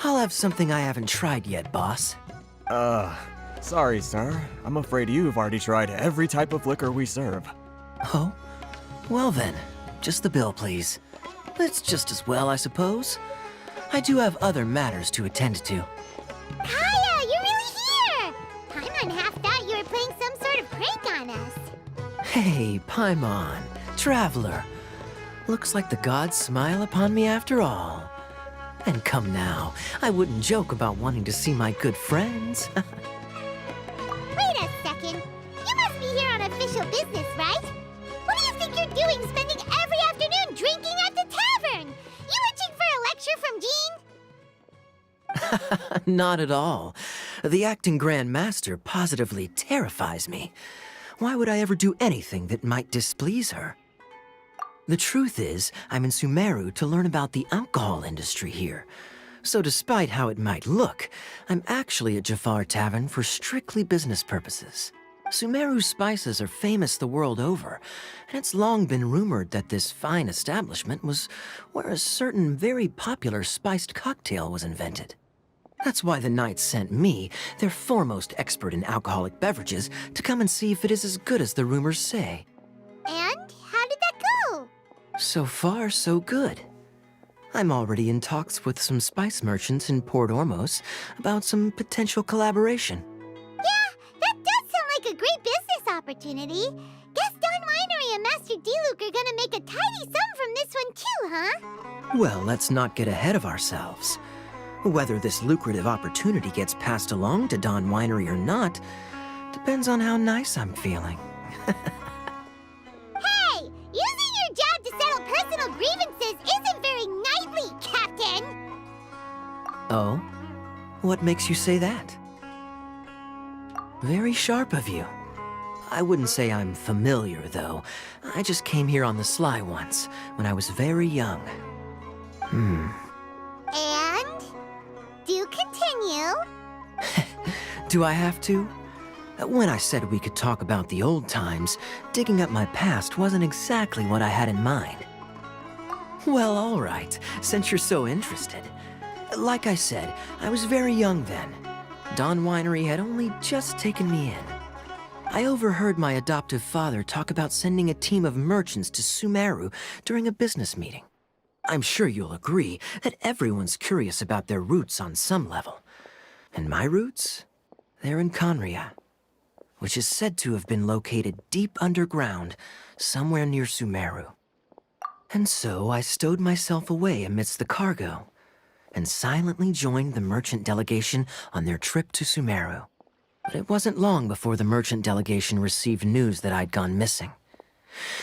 I'll have something I haven't tried yet, boss. Sorry, sir. I'm afraid you've already tried every type of liquor we serve. Oh? Well then, just the bill, please. It's just as well, I suppose. I do have other matters to attend to. Kaya, you're really here! Paimon half thought you were playing some sort of prank on us. Hey, Paimon, traveler. Looks like the gods smile upon me after all. And come now, I wouldn't joke about wanting to see my good friends. Wait a second. You must be here on official business, right? What do you think you're doing spending every afternoon drinking at the tavern? You itching for a lecture from Jean? Not at all. The acting Grand Master positively terrifies me. Why would I ever do anything that might displease her? The truth is, I'm in Sumeru to learn about the alcohol industry here. So despite how it might look, I'm actually at Jafar Tavern for strictly business purposes. Sumeru's spices are famous the world over, and it's long been rumored that this fine establishment was where a certain very popular spiced cocktail was invented. That's why the Knights sent me, their foremost expert in alcoholic beverages, to come and see if it is as good as the rumors say. And how did that go? So far, so good. I'm already in talks with some spice merchants in Port Ormos about some potential collaboration. Yeah, that does sound like a great business opportunity. Guess Don Winery and Master D-Luke are gonna make a tidy sum from this one too, huh? Well, let's not get ahead of ourselves. Whether this lucrative opportunity gets passed along to Don Winery or not depends on how nice I'm feeling. Hey! Using your job to settle personal grievances isn't very knightly, Captain! Oh? What makes you say that? Very sharp of you. I wouldn't say I'm familiar, though. I just came here on the sly once, when I was very young. And? Do continue. Do I have to? When I said we could talk about the old times, digging up my past wasn't exactly what I had in mind. Well, all right, since you're so interested. Like I said, I was very young then. Dawn Winery had only just taken me in. I overheard my adoptive father talk about sending a team of merchants to Sumeru during a business meeting. I'm sure you'll agree that everyone's curious about their roots on some level. And my roots? They're in Conria, which is said to have been located deep underground, somewhere near Sumeru. And so I stowed myself away amidst the cargo, and silently joined the merchant delegation on their trip to Sumeru. But it wasn't long before the merchant delegation received news that I'd gone missing.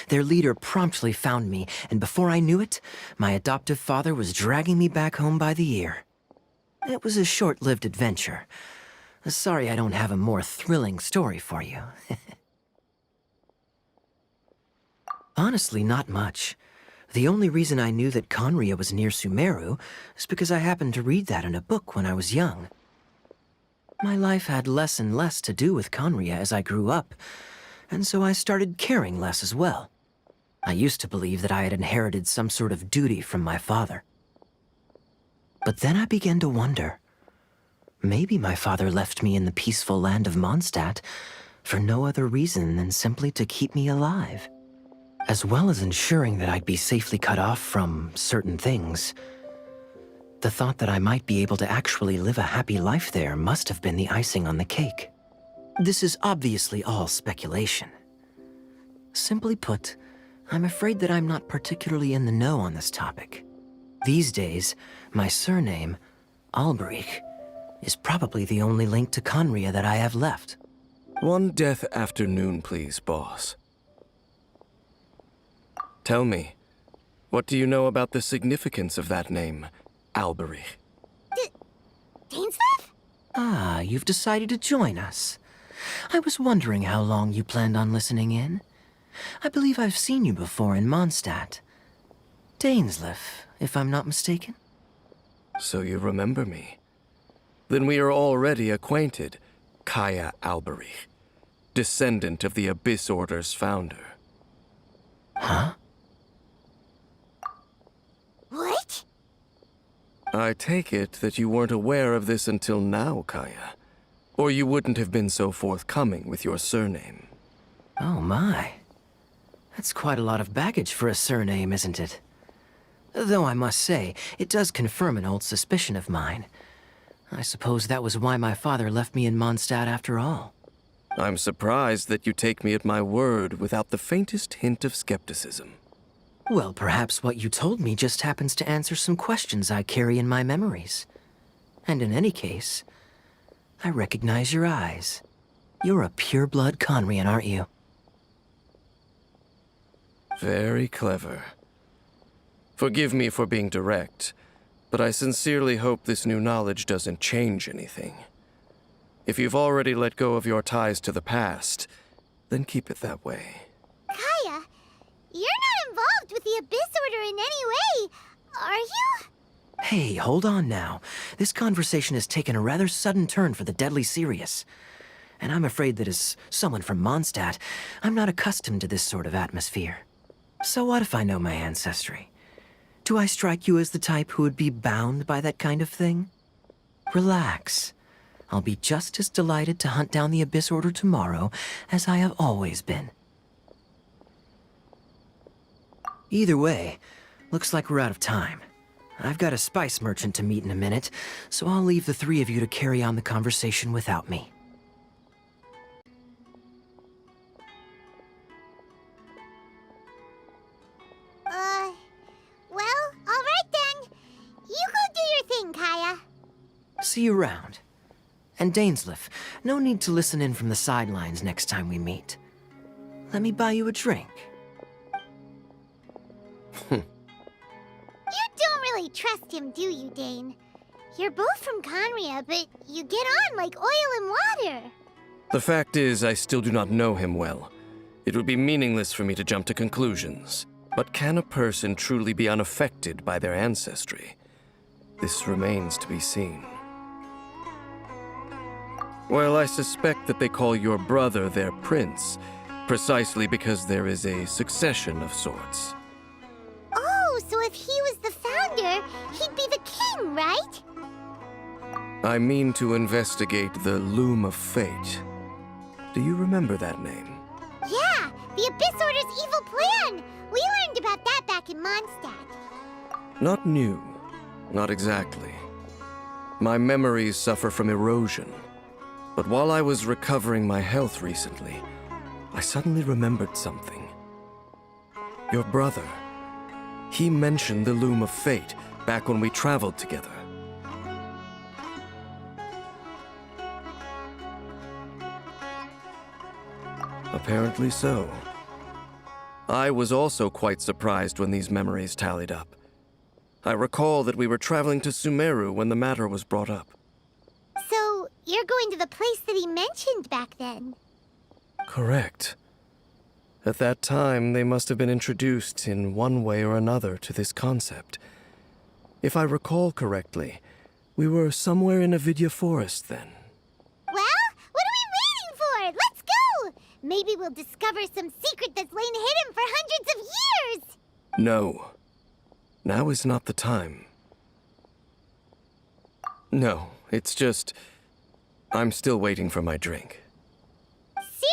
Their leader promptly found me, and before I knew it, my adoptive father was dragging me back home by the ear. It was a short-lived adventure. Sorry I don't have a more thrilling story for you. Honestly, not much. The only reason I knew that Conria was near Sumeru is because I happened to read that in a book when I was young. My life had less and less to do with Conria as I grew up, and so I started caring less as well. I used to believe that I had inherited some sort of duty from my father. But then I began to wonder. Maybe my father left me in the peaceful land of Mondstadt for no other reason than simply to keep me alive. As well as ensuring that I'd be safely cut off from certain things. The thought that I might be able to actually live a happy life there must have been the icing on the cake. This is obviously all speculation. Simply put, I'm afraid that I'm not particularly in the know on this topic. These days, my surname, Alberich, is probably the only link to Conria that I have left. One death afternoon, please, boss. Tell me, what do you know about the significance of that name, Alberich? Dainsleif? Ah, you've decided to join us. I was wondering how long you planned on listening in. I believe I've seen you before in Mondstadt. Dainsleif, if I'm not mistaken. So you remember me. Then we are already acquainted, Kaya Alberich, descendant of the Abyss Order's founder. Huh? What? I take it that you weren't aware of this until now, Kaya. Or you wouldn't have been so forthcoming with your surname. Oh my. That's quite a lot of baggage for a surname, isn't it? Though I must say, it does confirm an old suspicion of mine. I suppose that was why my father left me in Mondstadt after all. I'm surprised that you take me at my word without the faintest hint of skepticism. Well, perhaps what you told me just happens to answer some questions I carry in my memories. And in any case, I recognize your eyes. You're a pure-blood Conrian, aren't you? Very clever. Forgive me for being direct, but I sincerely hope this new knowledge doesn't change anything. If you've already let go of your ties to the past, then keep it that way. Kaya, you're not involved with the Abyss Order in any way, are you? Hey, hold on now. This conversation has taken a rather sudden turn for the deadly serious. And I'm afraid that as someone from Mondstadt, I'm not accustomed to this sort of atmosphere. So what if I know my ancestry? Do I strike you as the type who would be bound by that kind of thing? Relax. I'll be just as delighted to hunt down the Abyss Order tomorrow as I have always been. Either way, looks like we're out of time. I've got a spice merchant to meet in a minute, so I'll leave the three of you to carry on the conversation without me. Well, all right then. You go do your thing, Kaya. See you around. And Dainsleif, no need to listen in from the sidelines next time we meet. Let me buy you a drink. You don't really trust him, do you, Dane? You're both from Conria, but you get on like oil and water. The fact is, I still do not know him well. It would be meaningless for me to jump to conclusions. But can a person truly be unaffected by their ancestry? This remains to be seen. Well, I suspect that they call your brother their prince, precisely because there is a succession of sorts. Oh, so if he was the founder, he'd be the king, right? I mean to investigate the Loom of Fate. Do you remember that name? Yeah, the Abyss Order's evil plan! We learned about that back in Mondstadt. Not new. Not exactly. My memories suffer from erosion. But while I was recovering my health recently, I suddenly remembered something. Your brother. He mentioned the Loom of Fate back when we traveled together. Apparently so. I was also quite surprised when these memories tallied up. I recall that we were traveling to Sumeru when the matter was brought up. So, you're going to the place that he mentioned back then? Correct. At that time, they must have been introduced in one way or another to this concept. If I recall correctly, we were somewhere in Avidya Forest then. Well, what are we waiting for? Let's go! Maybe we'll discover some secret that's lain hidden for hundreds of years! No. Now is not the time. No, it's just... I'm still waiting for my drink. Seriously?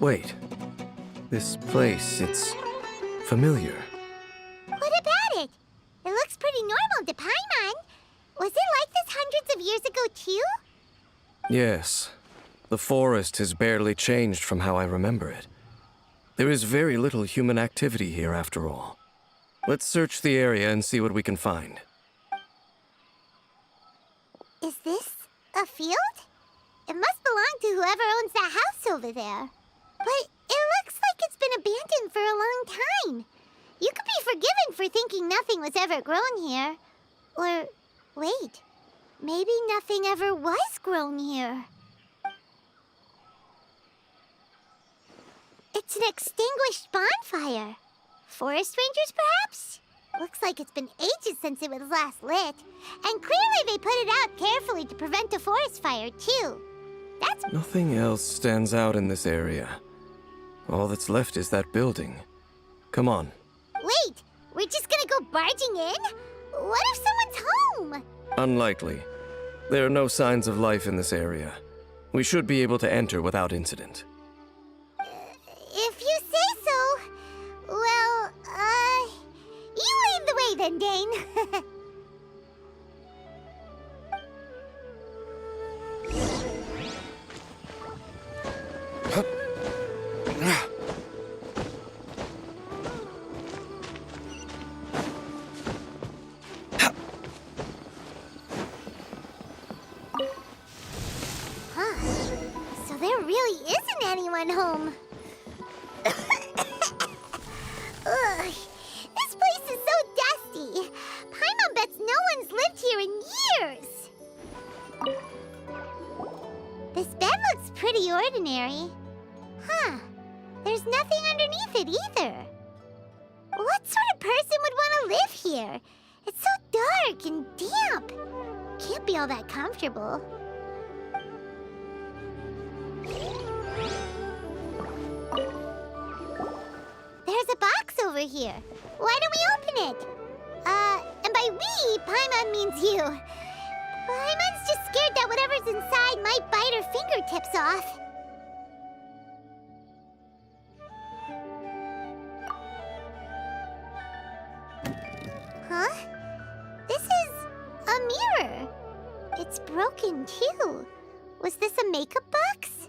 Wait. This place, it's familiar. What about it? It looks pretty normal to Paimon. Was it like this hundreds of years ago, too? Yes. The forest has barely changed from how I remember it. There is very little human activity here, after all. Let's search the area and see what we can find. Is this a field? It must belong to whoever owns that house over there. But it looks like it's been abandoned for a long time. You could be forgiven for thinking nothing was ever grown here. Or, wait, maybe nothing ever was grown here. It's an extinguished bonfire. Forest rangers, perhaps? Looks like it's been ages since it was last lit. And clearly they put it out carefully to prevent a forest fire, too. That's... Nothing else stands out in this area. All that's left is that building. Come on. Wait, we're just gonna go barging in? What if someone's home? Unlikely. There are no signs of life in this area. We should be able to enter without incident. If you say so. Well, you lead the way then, Dane. So there really isn't anyone home. Ugh, this place is so dusty. Paimon bets no one's lived here in years. This bed looks pretty ordinary. Huh. There's nothing underneath it either. What sort of person would want to live here? It's so dark and damp. Can't be all that comfortable. There's a box over here. Why don't we open it? And by we, Paimon means you. Paimon's just scared that whatever's inside might bite her fingertips off. Huh? This is a mirror. It's broken too. Was this a makeup box?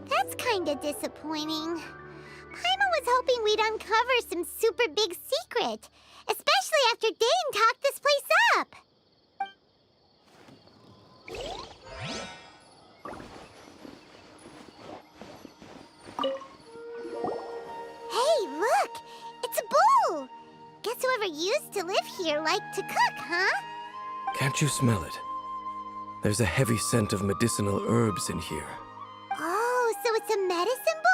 That's kinda disappointing. Paimon was hoping we'd uncover some super big secret, especially after Dane talked this place up. Hey, look! It's a bowl! Guess whoever used to live here liked to cook, huh? Can't you smell it? There's a heavy scent of medicinal herbs in here. Oh, so it's a medicine bowl?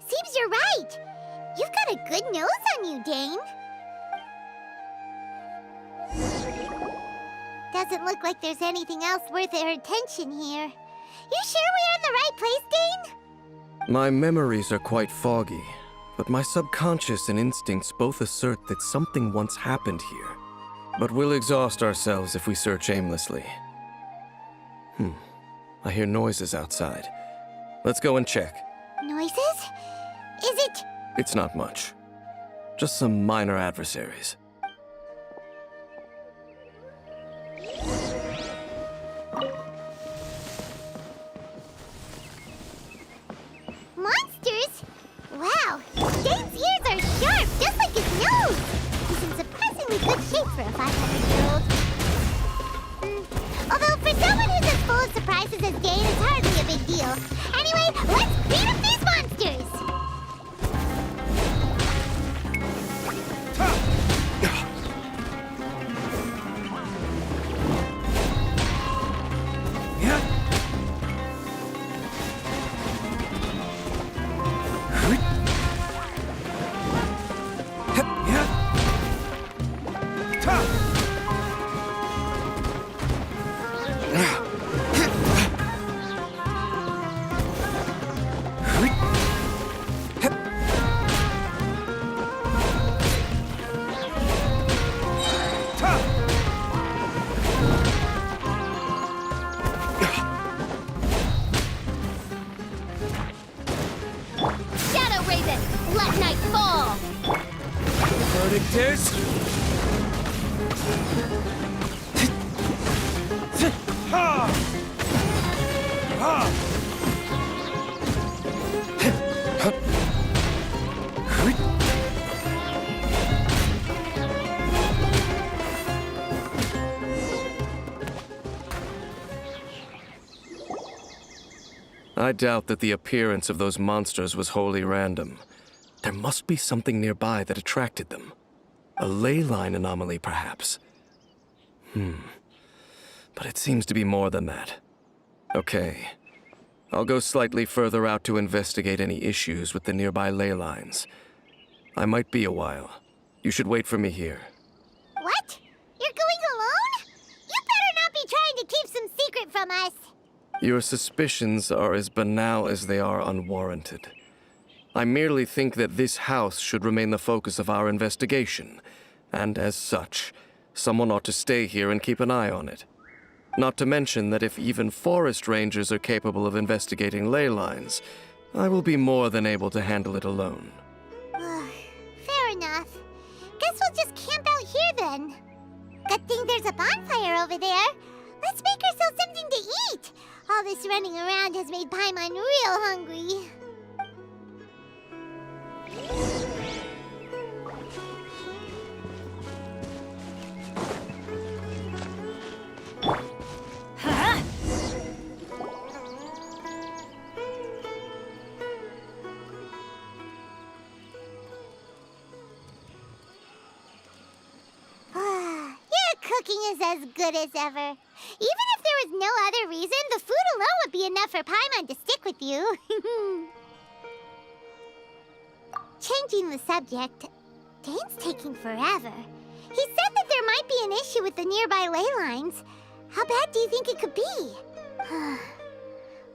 Seems you're right. You've got a good nose on you, Dane. Doesn't look like there's anything else worth our attention here. You sure we're in the right place, Dane? My memories are quite foggy, but my subconscious and instincts both assert that something once happened here. But we'll exhaust ourselves if we search aimlessly. I hear noises outside. Let's go and check. Noises? Is it? It's not much. Just some minor adversaries. Monsters? Wow, Dane's ears are sharp, just like his nose. He's in surprisingly good shape for a 500-year-old. Although for someone who's as full of surprises as Dane, it's hardly a big deal. Anyway, let's beat up these monsters! I doubt that the appearance of those monsters was wholly random. There must be something nearby that attracted them. A ley line anomaly, perhaps. But it seems to be more than that. Okay. I'll go slightly further out to investigate any issues with the nearby ley lines. I might be a while. You should wait for me here. What? You're going alone? You better not be trying to keep some secret from us. Your suspicions are as banal as they are unwarranted. I merely think that this house should remain the focus of our investigation, and as such, someone ought to stay here and keep an eye on it. Not to mention that if even forest rangers are capable of investigating ley lines, I will be more than able to handle it alone. Fair enough. Guess we'll just camp out here then. Good thing there's a bonfire over there. Let's make ourselves something to eat. All this running around has made Paimon real hungry. Your cooking is as good as ever. Even if there was no other reason, the food alone would be enough for Paimon to stick with you. Changing the subject, Dane's taking forever. He said that there might be an issue with the nearby ley lines. How bad do you think it could be?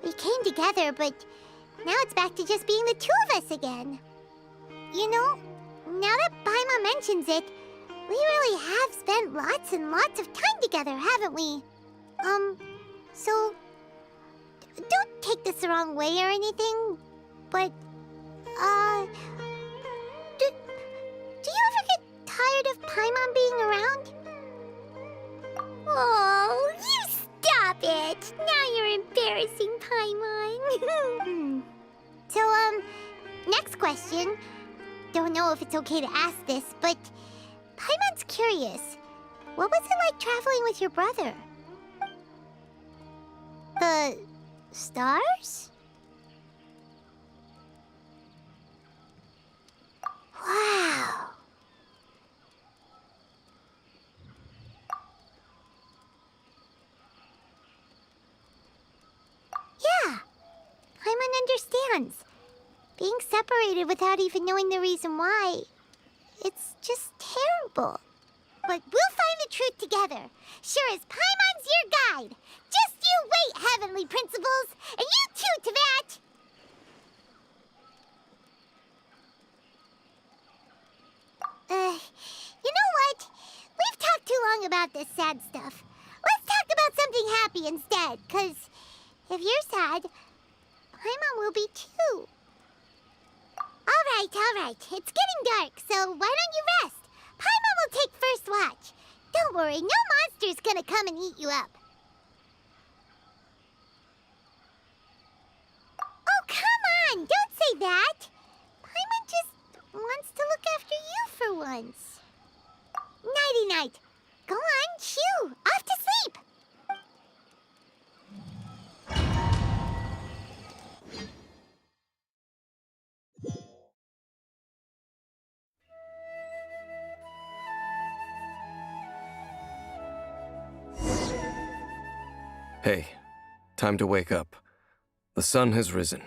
We came together, but now it's back to just being the two of us again. You know, Now that Paimon mentions it, we really have spent lots and lots of time together, haven't we? So... Don't take this the wrong way or anything, but, do you ever get tired of Paimon being around? Oh, you stop it! Now you're embarrassing, Paimon. So, next question. Don't know if it's okay to ask this, but Paimon's curious. What was it like traveling with your brother? The stars? Wow. Yeah, Paimon understands. Being separated without even knowing the reason why, it's just terrible. But we'll find the truth together. Sure as Paimon's your guide. Just you wait, Heavenly Principles! And you too, Teyvat! You know what? We've talked too long about this sad stuff. Let's talk about something happy instead, 'cause if you're sad, Paimon will be too. All right. It's getting dark, so why don't you rest? Paimon will take first watch. Don't worry, no monster's gonna come and eat you up. Oh, come on! Don't say that! Paimon just wants to look after you for once. Nighty-night. Go on, shoo! Off to sleep! Hey, time to wake up. The sun has risen.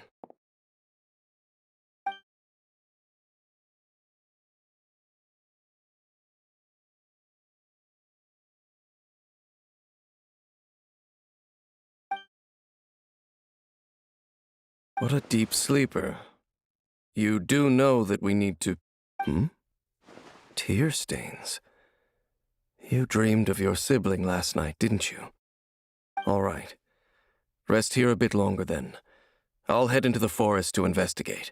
What a deep sleeper. You do know that we need to... Tear stains. You dreamed of your sibling last night, didn't you? All right. Rest here a bit longer then. I'll head into the forest to investigate.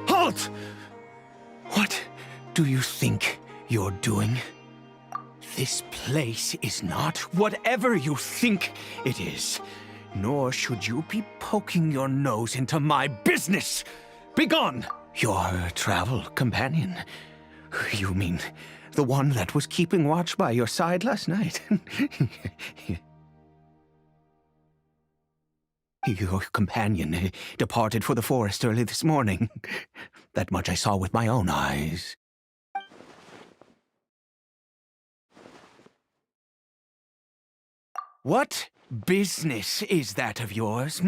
Halt! What do you think you're doing? This place is not whatever you think it is. Nor should you be poking your nose into my business. Begone! Your travel companion. You mean the one that was keeping watch by your side last night? Your companion departed for the forest early this morning. That much I saw with my own eyes. What business is that of yours,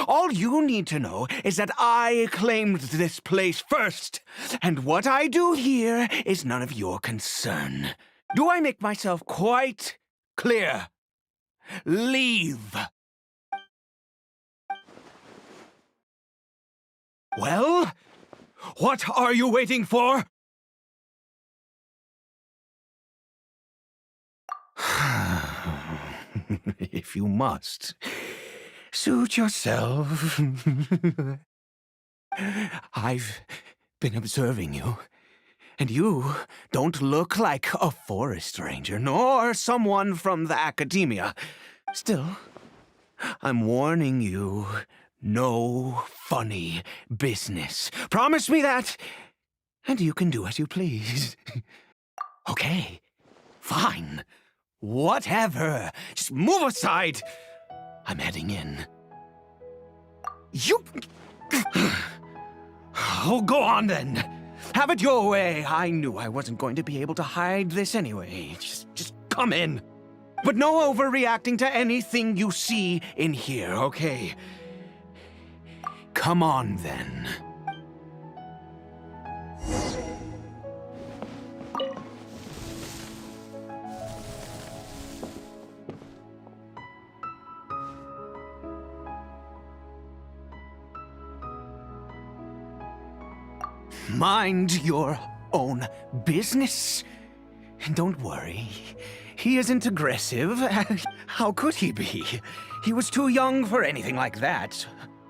All you need to know is that I claimed this place first, and what I do here is none of your concern. Do I make myself quite clear? Leave. Well, what are you waiting for? If you must, suit yourself. I've been observing you, and you don't look like a forest ranger, nor someone from the academia. Still, I'm warning you, no funny business. Promise me that, and you can do as you please. Okay, fine. Whatever. Just move aside. I'm heading in. You... Oh, go on then. Have it your way. I knew I wasn't going to be able to hide this anyway. Just come in. But no overreacting to anything you see in here, okay? Come on then. Mind your own business. Don't worry. He isn't aggressive. How could he be? He was too young for anything like that.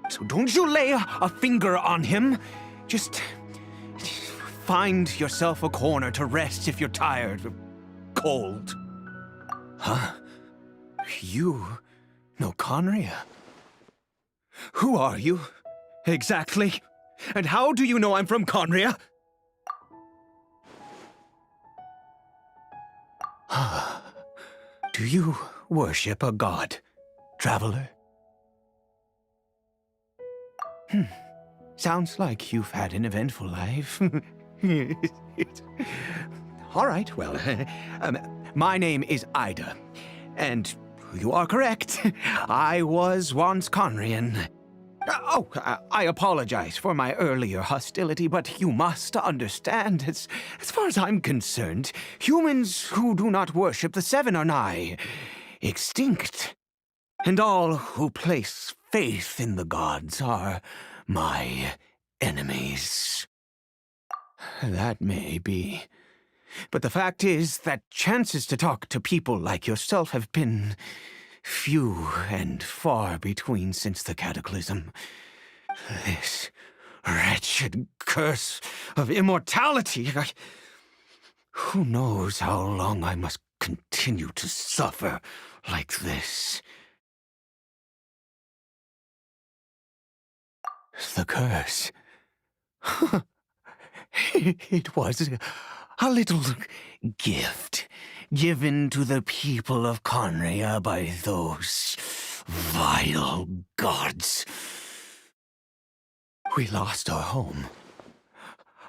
So don't you lay a finger on him. Just find yourself a corner to rest if you're tired or cold. Huh? You know Conria? Who are you? Exactly. And how do you know I'm from Conria? Do you worship a god, traveler? Sounds like you've had an eventful life. All right, well, my name is Ida, and you are correct. I was once Conrian. I apologize for my earlier hostility, but you must understand, as far as I'm concerned, humans who do not worship the Seven are nigh extinct. And all who place faith in the gods are my enemies. That may be. But the fact is that chances to talk to people like yourself have been few and far between since the cataclysm. This wretched curse of immortality. Who knows how long I must continue to suffer like this? The curse. It was a little gift given to the people of Conria by those vile gods. We lost our home,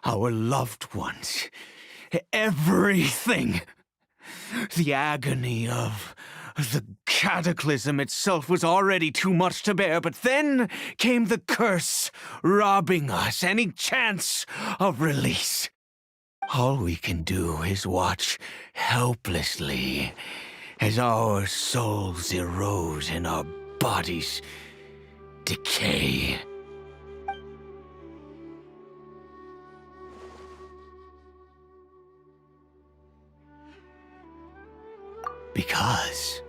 our loved ones, everything. The agony of the cataclysm itself was already too much to bear, but then came the curse, robbing us any chance of release. All we can do is watch helplessly as our souls erode and our bodies decay. Because,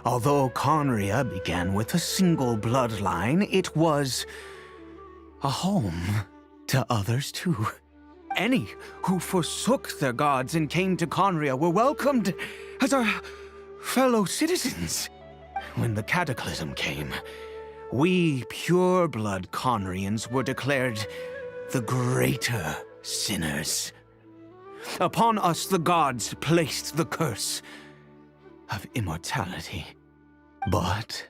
although Conria began with a single bloodline, it was a home to others too. Any who forsook their gods and came to Conria were welcomed as our fellow citizens. When the cataclysm came, we pure-blood Conrians were declared the greater sinners. Upon us the gods placed the curse of immortality. But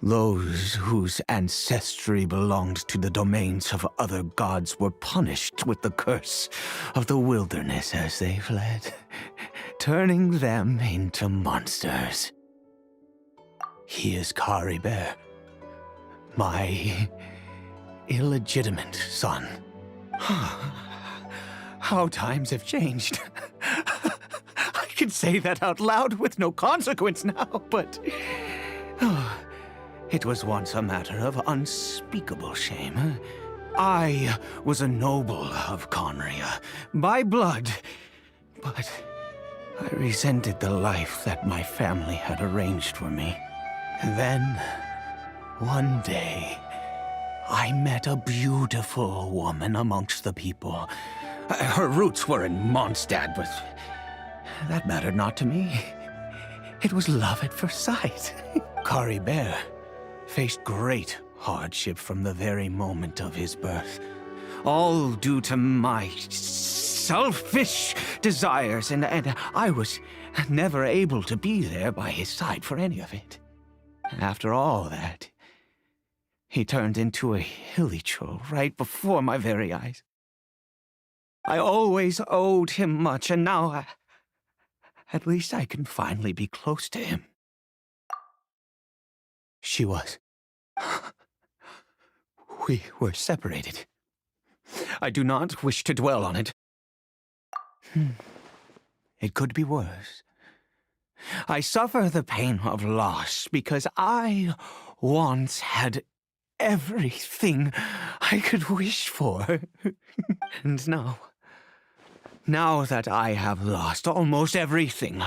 those whose ancestry belonged to the domains of other gods were punished with the curse of the wilderness as they fled, turning them into monsters. He is Caribert, my illegitimate son. How times have changed. I can say that out loud with no consequence now, but it was once a matter of unspeakable shame. I was a noble of Conria, by blood, but I resented the life that my family had arranged for me. And then, one day, I met a beautiful woman amongst the people. Her roots were in Mondstadt, but that mattered not to me. It was love at first sight. Caribert faced great hardship from the very moment of his birth. All due to my selfish desires, and I was never able to be there by his side for any of it. After all that, he turned into a hilichurl right before my very eyes. I always owed him much, and now at least I can finally be close to him. She was. We were separated. I do not wish to dwell on it. It could be worse. I suffer the pain of loss because I once had everything I could wish for. And now that I have lost almost everything,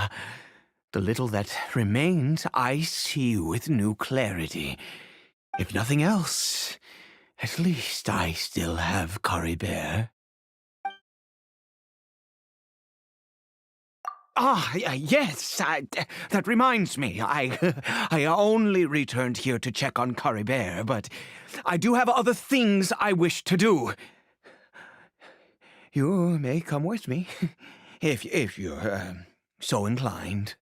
the little that remains I see with new clarity. If nothing else, at least I still have Caribert. Yes, that reminds me. I only returned here to check on Caribert, but I do have other things I wish to do. You may come with me, if you're so inclined.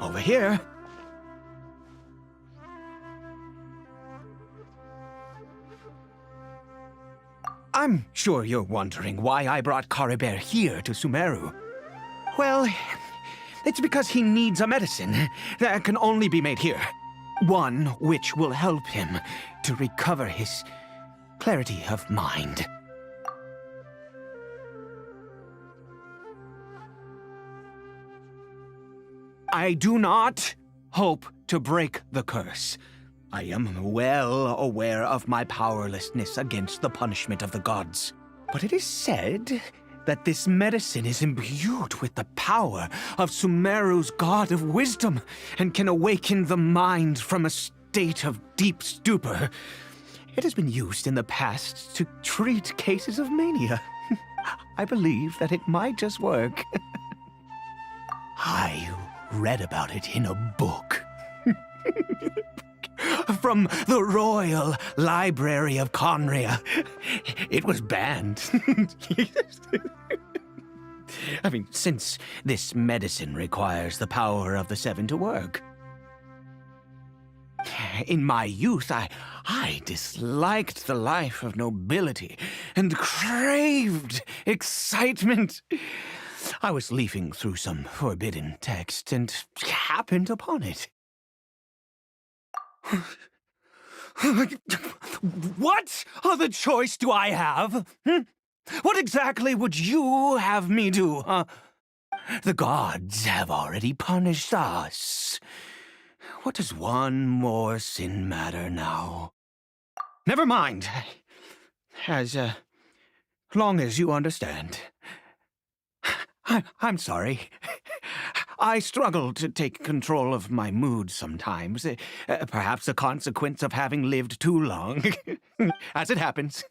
Over here. I'm sure you're wondering why I brought Caribert here to Sumeru. Well, it's because he needs a medicine that can only be made here. One which will help him to recover his clarity of mind. I do not hope to break the curse. I am well aware of my powerlessness against the punishment of the gods. But it is said that this medicine is imbued with the power of Sumeru's god of wisdom and can awaken the mind from a state of deep stupor. It has been used in the past to treat cases of mania. I believe that it might just work. I read about it in a book. From the Royal Library of Conria. It was banned. I mean, since this medicine requires the power of the Seven to work. In my youth, I disliked the life of nobility and craved excitement. I was leafing through some forbidden text and happened upon it. What other choice do I have? What exactly would you have me do? The gods have already punished us. What does one more sin matter now? Never mind. As long as you understand. I'm sorry. I struggle to take control of my mood sometimes. Perhaps a consequence of having lived too long. As it happens,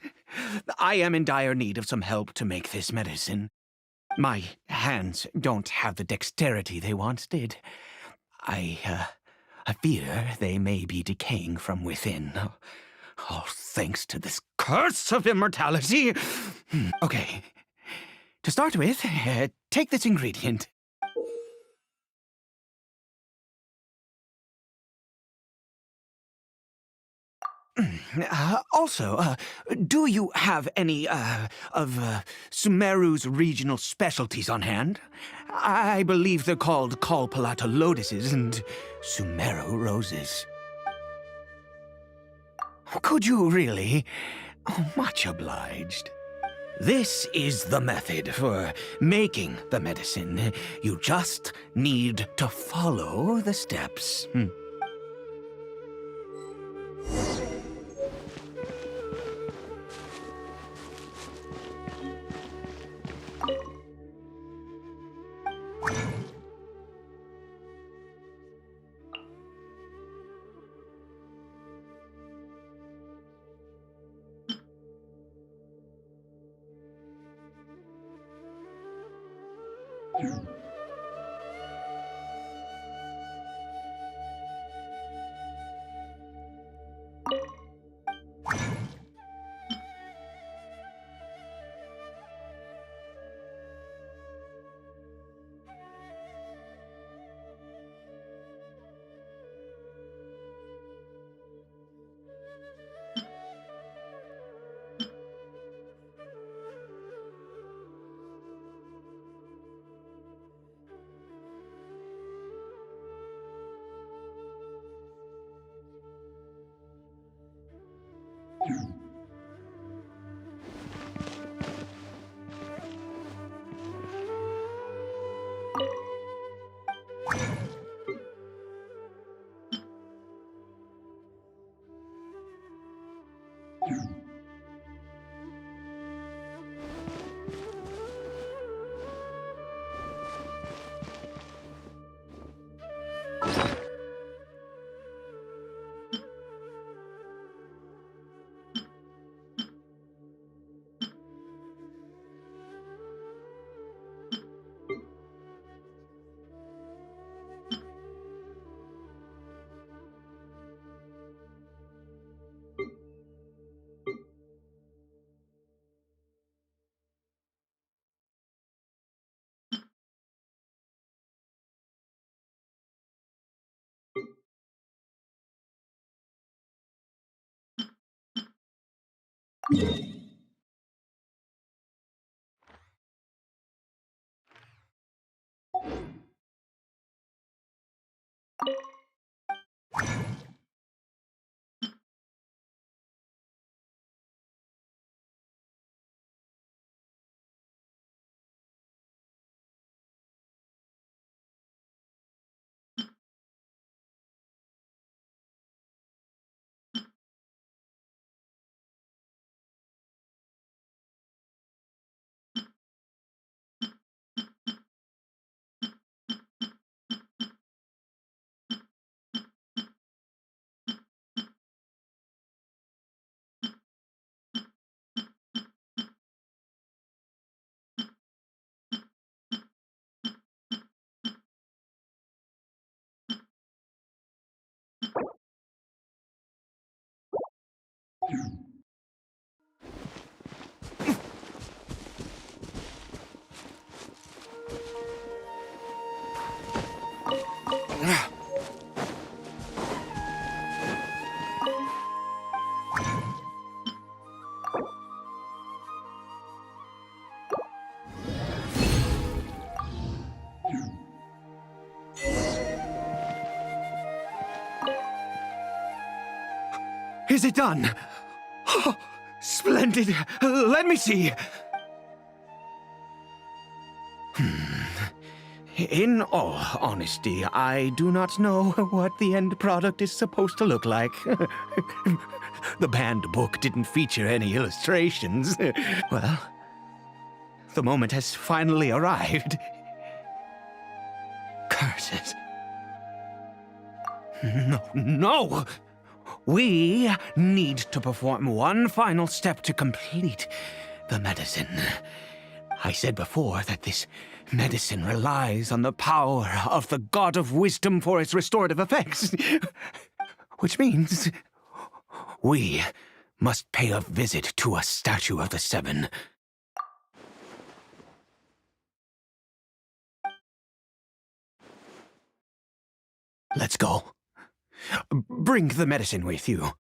I am in dire need of some help to make this medicine. My hands don't have the dexterity they once did. I fear they may be decaying from within. All thanks to this curse of immortality. Okay. To start with, take this ingredient. Also, do you have any, of Sumeru's regional specialties on hand? I believe they're called Kalpalata lotuses and Sumeru roses. Could you really? Oh, much obliged. This is the method for making the medicine. You just need to follow the steps. Is it done? Oh, splendid. Let me see. In all honesty, I do not know what the end product is supposed to look like. The banned book didn't feature any illustrations. Well, the moment has finally arrived. Curses. No! We need to perform one final step to complete the medicine. I said before that this medicine relies on the power of the God of Wisdom for its restorative effects. Which means we must pay a visit to a statue of the Seven. Let's go. Bring the medicine with you.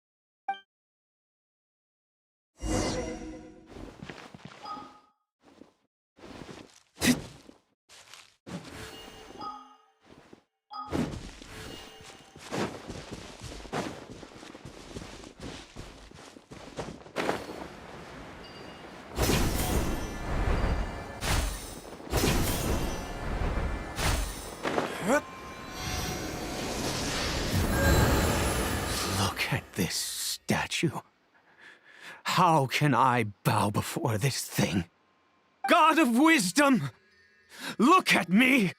How can I bow before this thing? God of wisdom, look at me!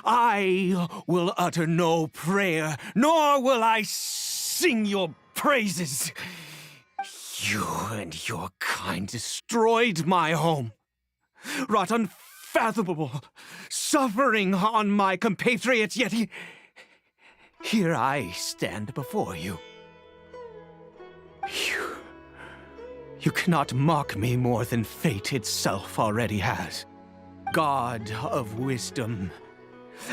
I will utter no prayer, nor will I sing your praises. You and your kind destroyed my home, wrought unfathomable suffering on my compatriots, yet here I stand before you. You cannot mock me more than fate itself already has. God of wisdom,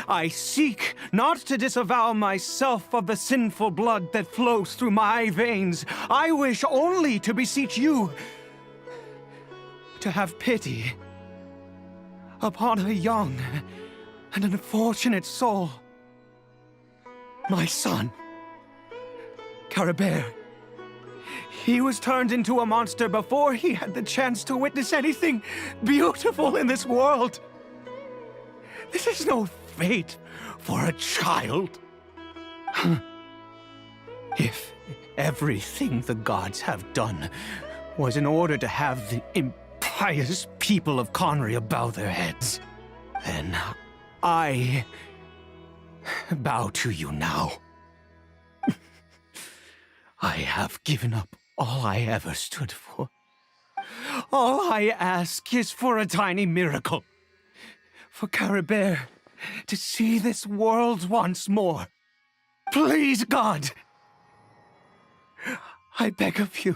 I seek not to disavow myself of the sinful blood that flows through my veins. I wish only to beseech you to have pity upon a young and unfortunate soul. My son, Caribert. He was turned into a monster before he had the chance to witness anything beautiful in this world. This is no fate for a child. If everything the gods have done was in order to have the impious people of Conria bow their heads, then I bow to you now. I have given up all I ever stood for. All I ask is for a tiny miracle. For Caribert to see this world once more. Please, God! I beg of you.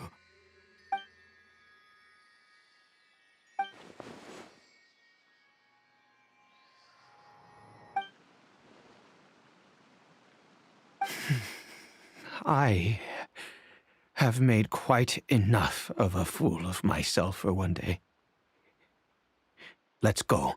I have made quite enough of a fool of myself for one day. Let's go.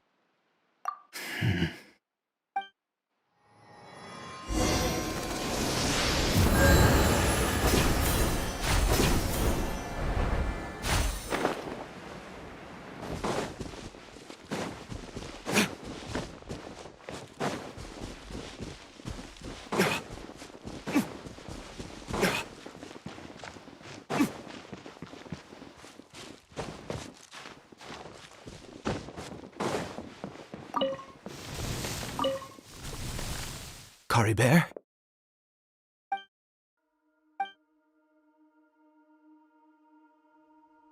Caribert?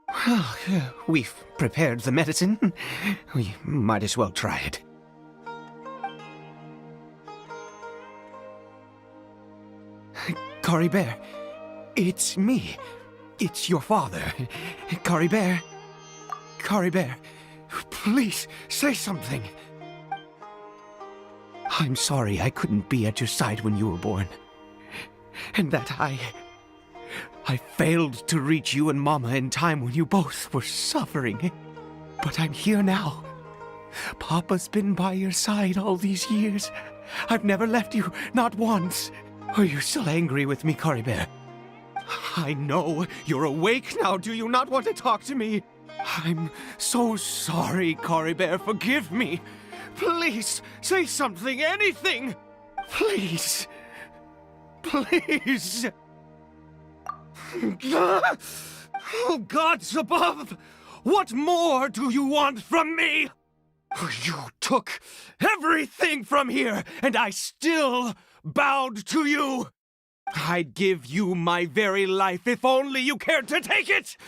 Well, we've prepared the medicine. We might as well try it. Caribert, it's me. It's your father. Caribert. Caribert, please say something. I'm sorry I couldn't be at your side when you were born. And that I failed to reach you and Mama in time when you both were suffering. But I'm here now. Papa's been by your side all these years. I've never left you, not once. Are you still angry with me, Caribert? I know you're awake now. Do you not want to talk to me? I'm so sorry, Caribert. Forgive me. Please, say something, anything! Please. Please. Oh, gods above! What more do you want from me? You took everything from here, and I still bowed to you. I'd give you my very life if only you cared to take it.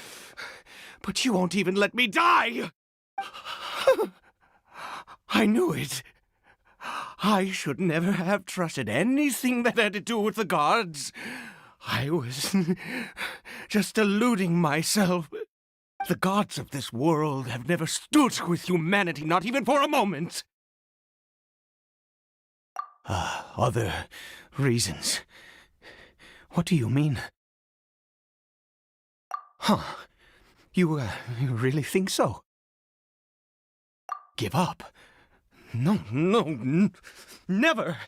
But you won't even let me die. I knew it. I should never have trusted anything that had to do with the gods. I was just deluding myself. The gods of this world have never stood with humanity, not even for a moment. Other reasons. What do you mean? Huh. You really think so? Give up? No, never.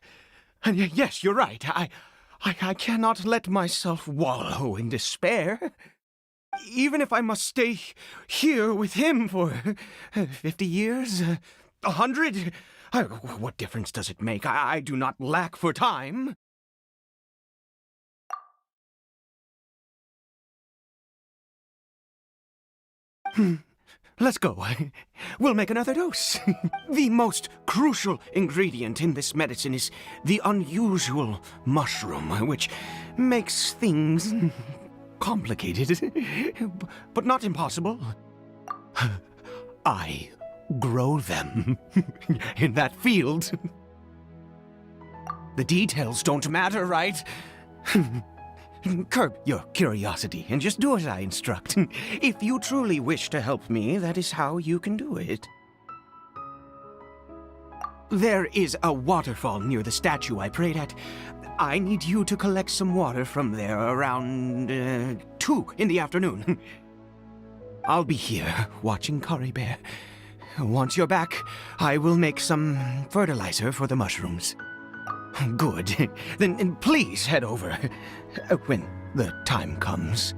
And yes, you're right. I cannot let myself wallow in despair. Even if I must stay here with him for 50 years, 100, what difference does it make? I do not lack for time. Let's go. We'll make another dose. The most crucial ingredient in this medicine is the unusual mushroom, which makes things complicated, but not impossible. I grow them in that field. The details don't matter, right? Curb your curiosity and just do as I instruct. If you truly wish to help me, that is how you can do it. There is a waterfall near the statue I prayed at. I need you to collect some water from there around 2 in the afternoon. I'll be here watching Kari Bear. Once you're back, I will make some fertilizer for the mushrooms. Good. Then please head over when the time comes.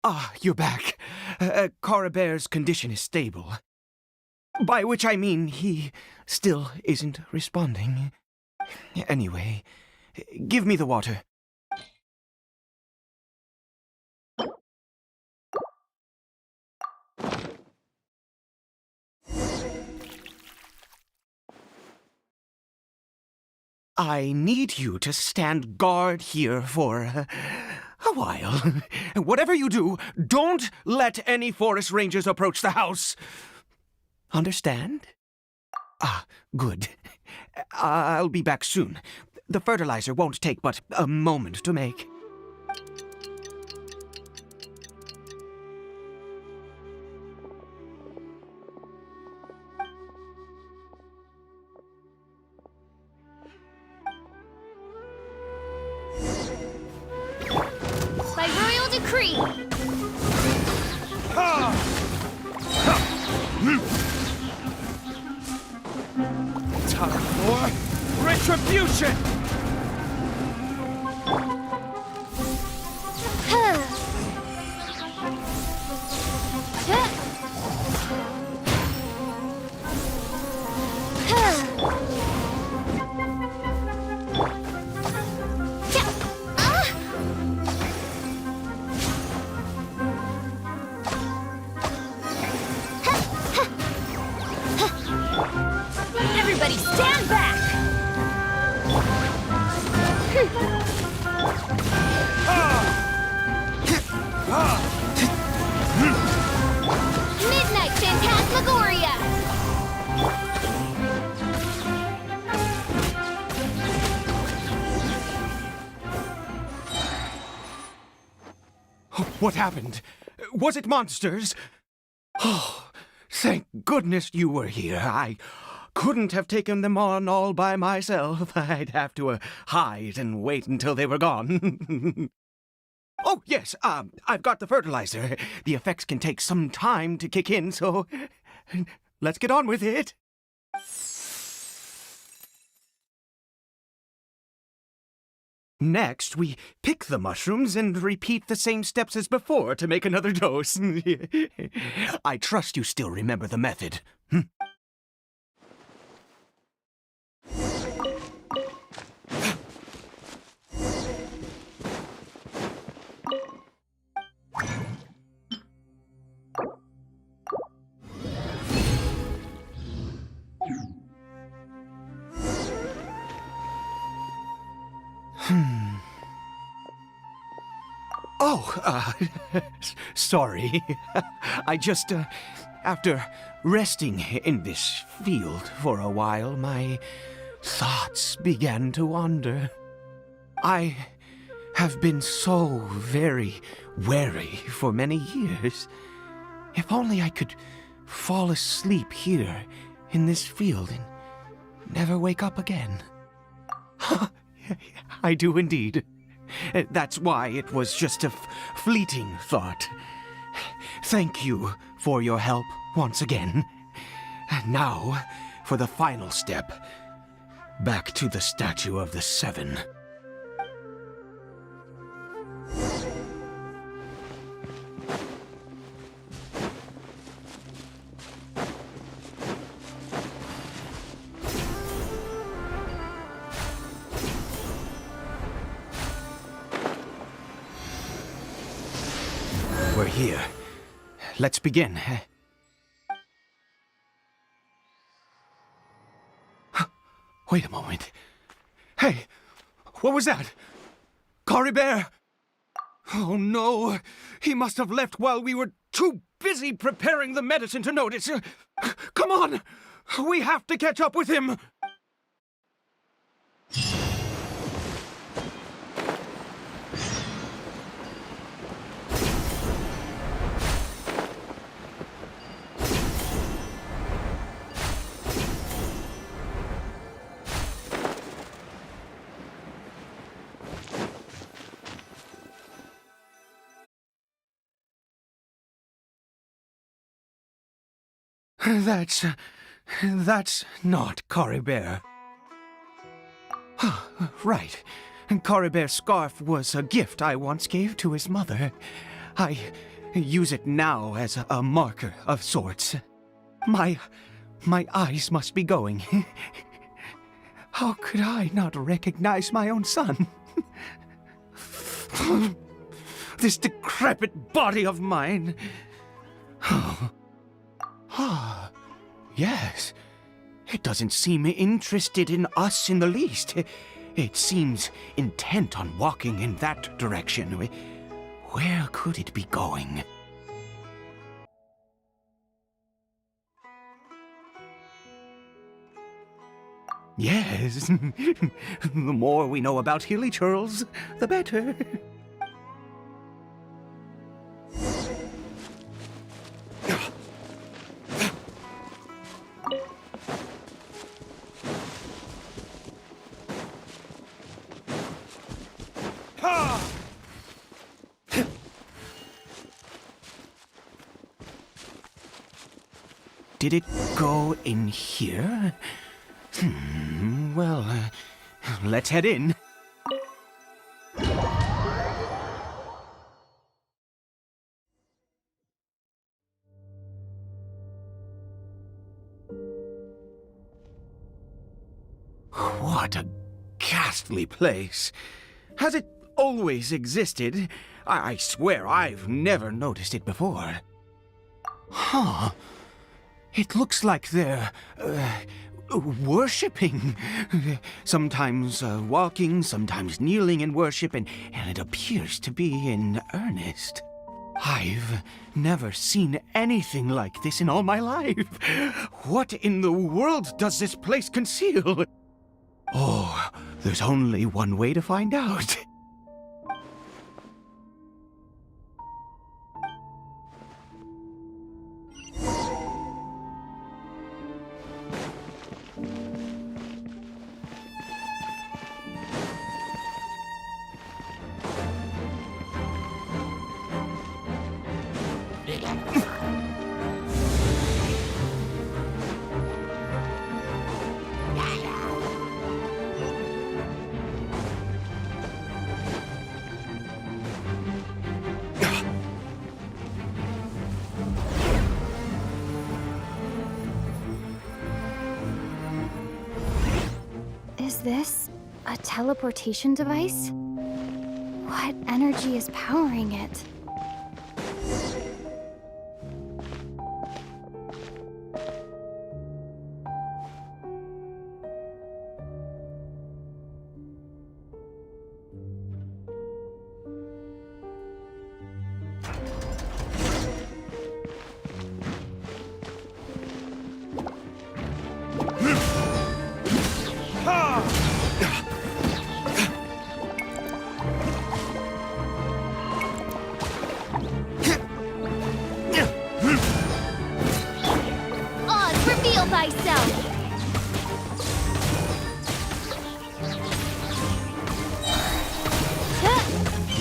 Ah, you're back. Kari Bear's condition is stable. By which I mean he still isn't responding. Anyway, give me the water. I need you to stand guard here for a while. Whatever you do, don't let any forest rangers approach the house. Understand? Ah, good. I'll be back soon. The fertilizer won't take but a moment to make. By royal decree! Time for retribution! Everybody stand back! Midnight Phantasmagoria! What happened? Was it monsters? Oh, thank goodness you were here. I couldn't have taken them on all by myself. I'd have to hide and wait until they were gone. Oh, yes, I've got the fertilizer. The effects can take some time to kick in, so let's get on with it. Next, we pick the mushrooms and repeat the same steps as before to make another dose. I trust you still remember the method. Oh, sorry. I just, after resting in this field for a while, my thoughts began to wander. I have been so very wary for many years. If only I could fall asleep here in this field and never wake up again. I do indeed. That's why it was just a fleeting thought. Thank you for your help once again. And now, for the final step. Back to the Statue of the Seven. We're here. Let's begin. Wait a moment. Hey, what was that? Cory Bear! Oh no, he must have left while we were too busy preparing the medicine to notice. Come on, we have to catch up with him. That's not Cory Bear. Right. Cory Bear's scarf was a gift I once gave to his mother. I use it now as a marker of sorts. My eyes must be going. How could I not recognize my own son? This decrepit body of mine. Ah, yes. It doesn't seem interested in us in the least. It seems intent on walking in that direction. Where could it be going? Yes. The more we know about Hilly Churls, the better. Did it go in here? Well, let's head in. What a ghastly place. Has it always existed? I swear I've never noticed it before. Huh. It looks like they're, worshipping. Sometimes walking, sometimes kneeling in worship, and it appears to be in earnest. I've never seen anything like this in all my life. What in the world does this place conceal? Oh, there's only one way to find out. Is this a teleportation device? What energy is powering it?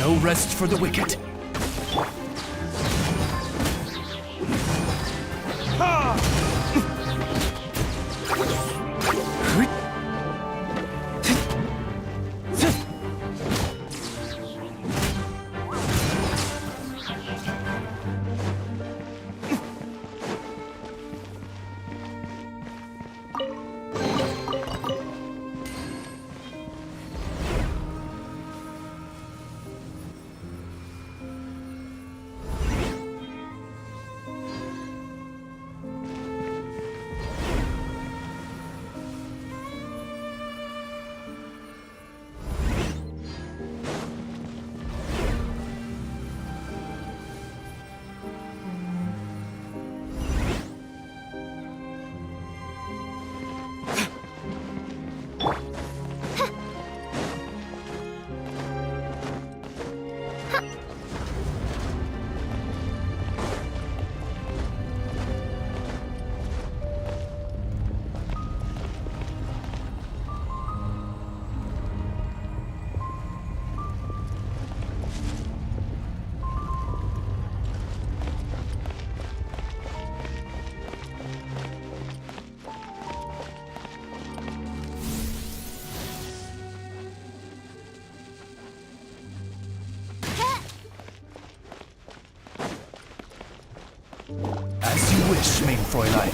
No rest for the wicked. As you wish, mein Fräulein.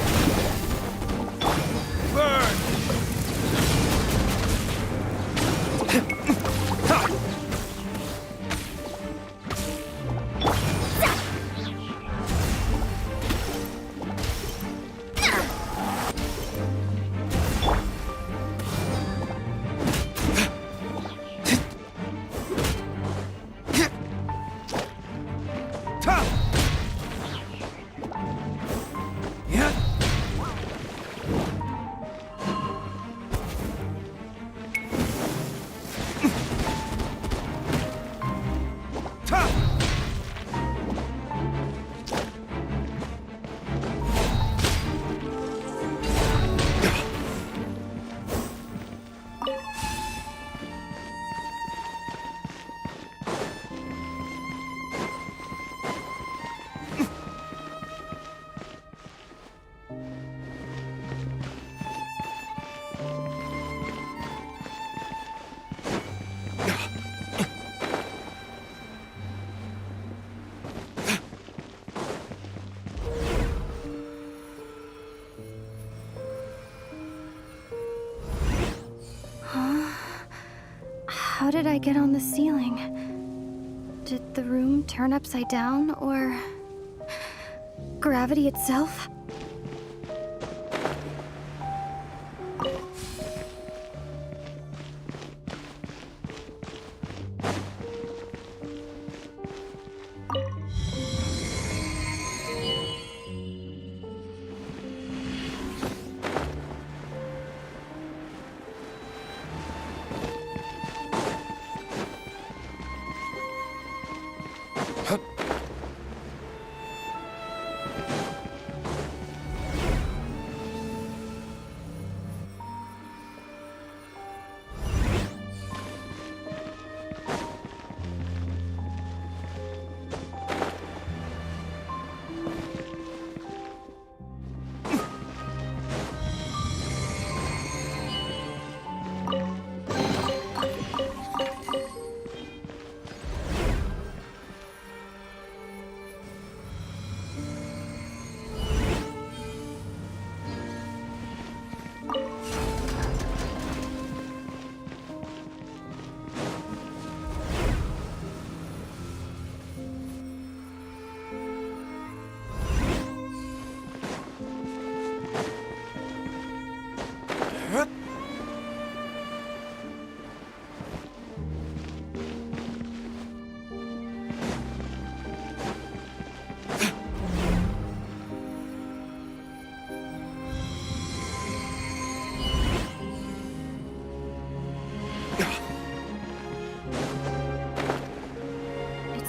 How did I get on the ceiling? Did the room turn upside down, or gravity itself?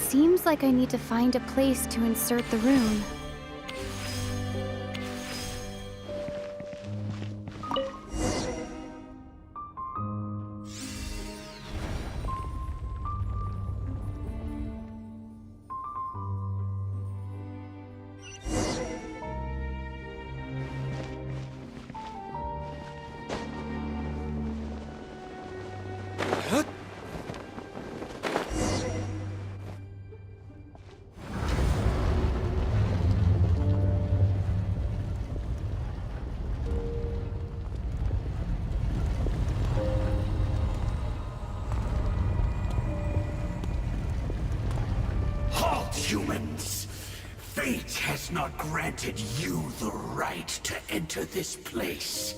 Seems like I need to find a place to insert the rune. humans. Fate has not granted you the right to enter this place.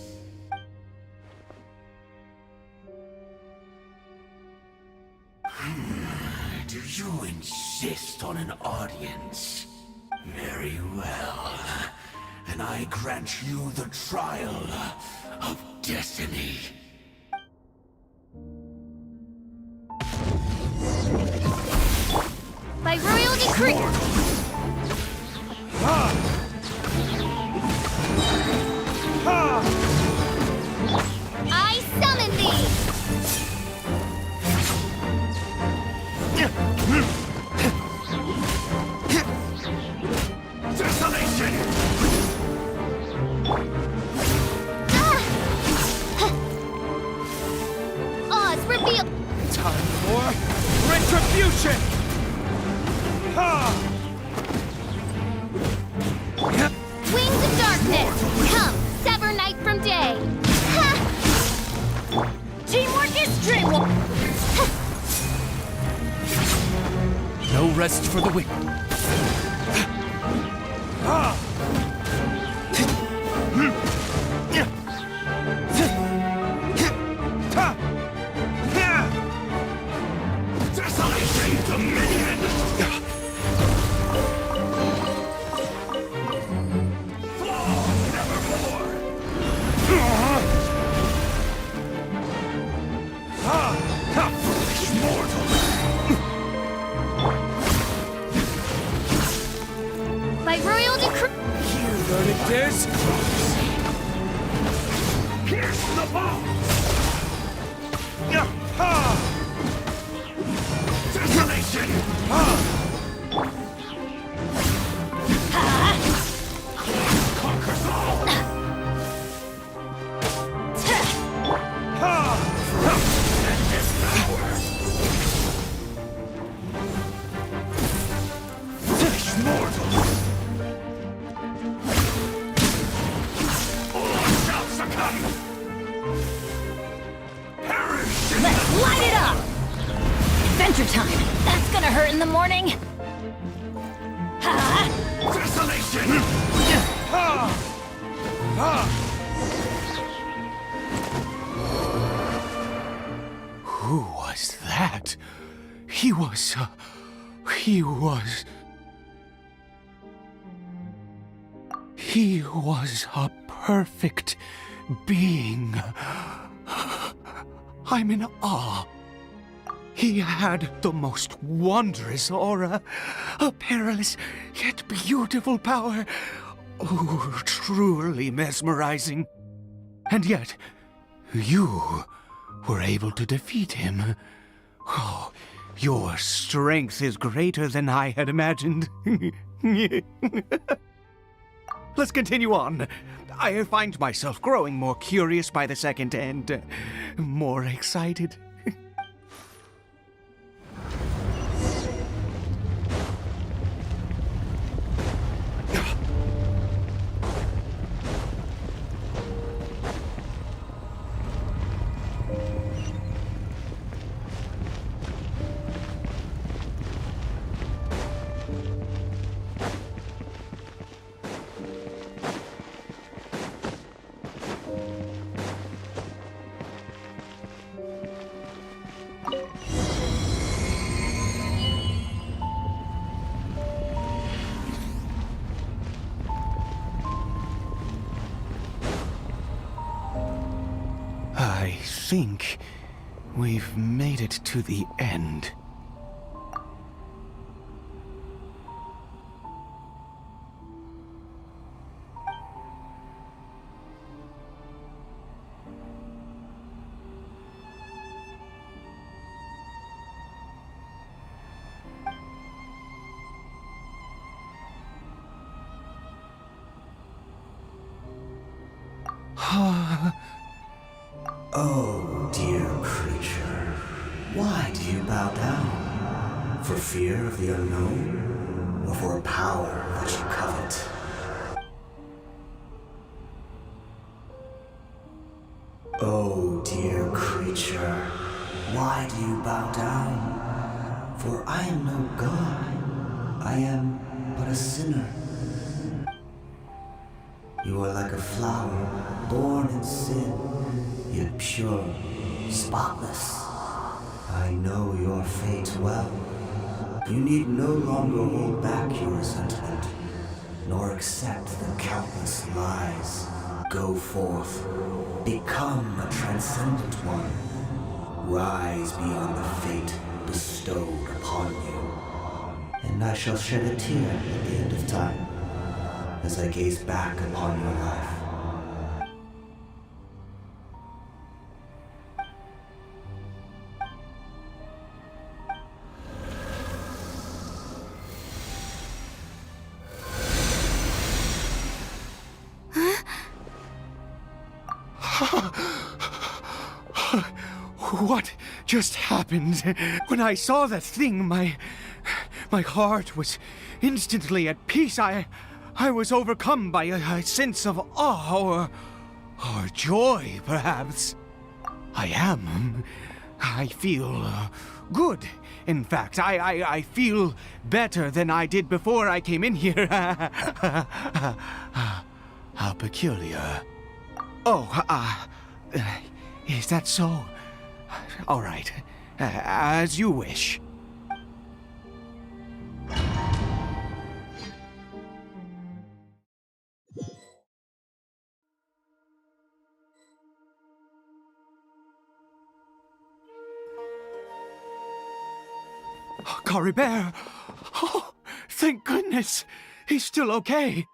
Do you insist on an audience? Very well. And I grant you the trial of destiny. By royal decree! I summon thee! Desolation! Oz, reveal! Time for retribution! Wings of darkness! Come, sever night from day! Teamwork is dreamwork! No rest for the wicked. Desolation Dominion! By royal decree! Verdict is... Pierce the bones! Desolation! Conquers all! Endless power! Flesh mortal! Shall succumb! Perish! Let's light it up! Adventure time! That's gonna hurt in the morning! Desolation! Who was that? He was He was a perfect being. I'm in awe. He had the most wondrous aura, a perilous yet beautiful power. Oh, truly mesmerizing. And yet, you were able to defeat him. Oh, your strength is greater than I had imagined. Let's continue on. I find myself growing more curious by the second and more excited. I think we've made it to the end. Oh, dear creature, why do you bow down? For fear of the unknown? Or for a power that you covet? Oh, dear creature, why do you bow down? For I am no god, I am but a sinner. You are like a flower, born in sin, yet pure, spotless. I know your fate well. You need no longer hold back your resentment, nor accept the countless lies. Go forth, become a transcendent one. Rise beyond the fate bestowed upon you. And I shall shed a tear at the end of time, as I gaze back upon your life. What just happened? When I saw that thing, my heart was instantly at peace. I was overcome by a sense of awe or joy, perhaps. I am. I feel good. In fact, I feel better than I did before I came in here. How peculiar. Oh, is that so? All right. As you wish. Cory Bear! Oh, thank goodness! He's still okay.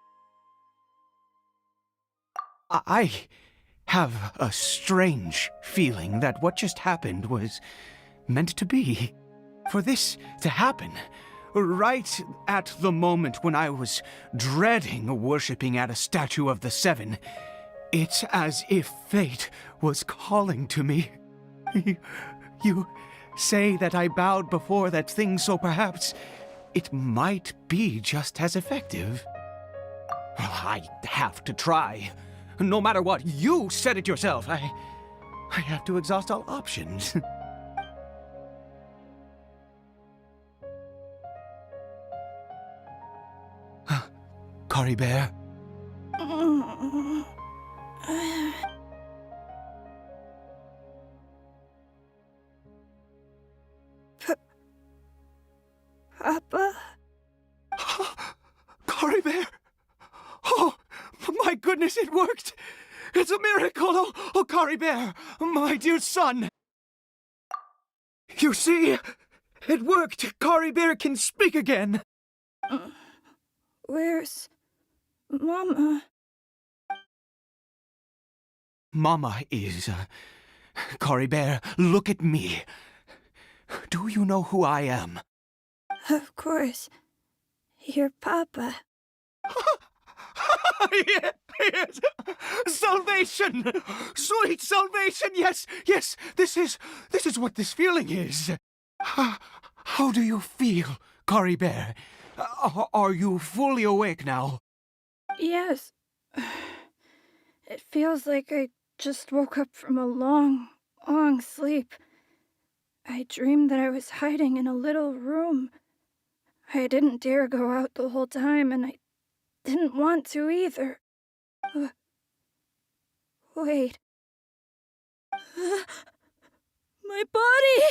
I have a strange feeling that what just happened was meant to be. For this to happen, right at the moment when I was dreading worshipping at a statue of the Seven, it's as if fate was calling to me. You say that I bowed before that thing, so perhaps it might be just as effective. Well, I have to try. No matter what, you said it yourself. I have to exhaust all options. Cory Bear? Papa? Cory Bear! Oh, my goodness, it worked! It's a miracle! Oh, Cory Bear, my dear son! You see? It worked! Cory Bear can speak again! Where's Mama? Mama is... Cory Bear, look at me. Do you know who I am? Of course. Your Papa. Yes! Salvation! Sweet salvation! Yes, yes! This is what this feeling is. How do you feel, Cory Bear? Are you fully awake now? Yes. It feels like I just woke up from a long, long sleep. I dreamed that I was hiding in a little room. I didn't dare go out the whole time, and I didn't want to either. Wait. My body!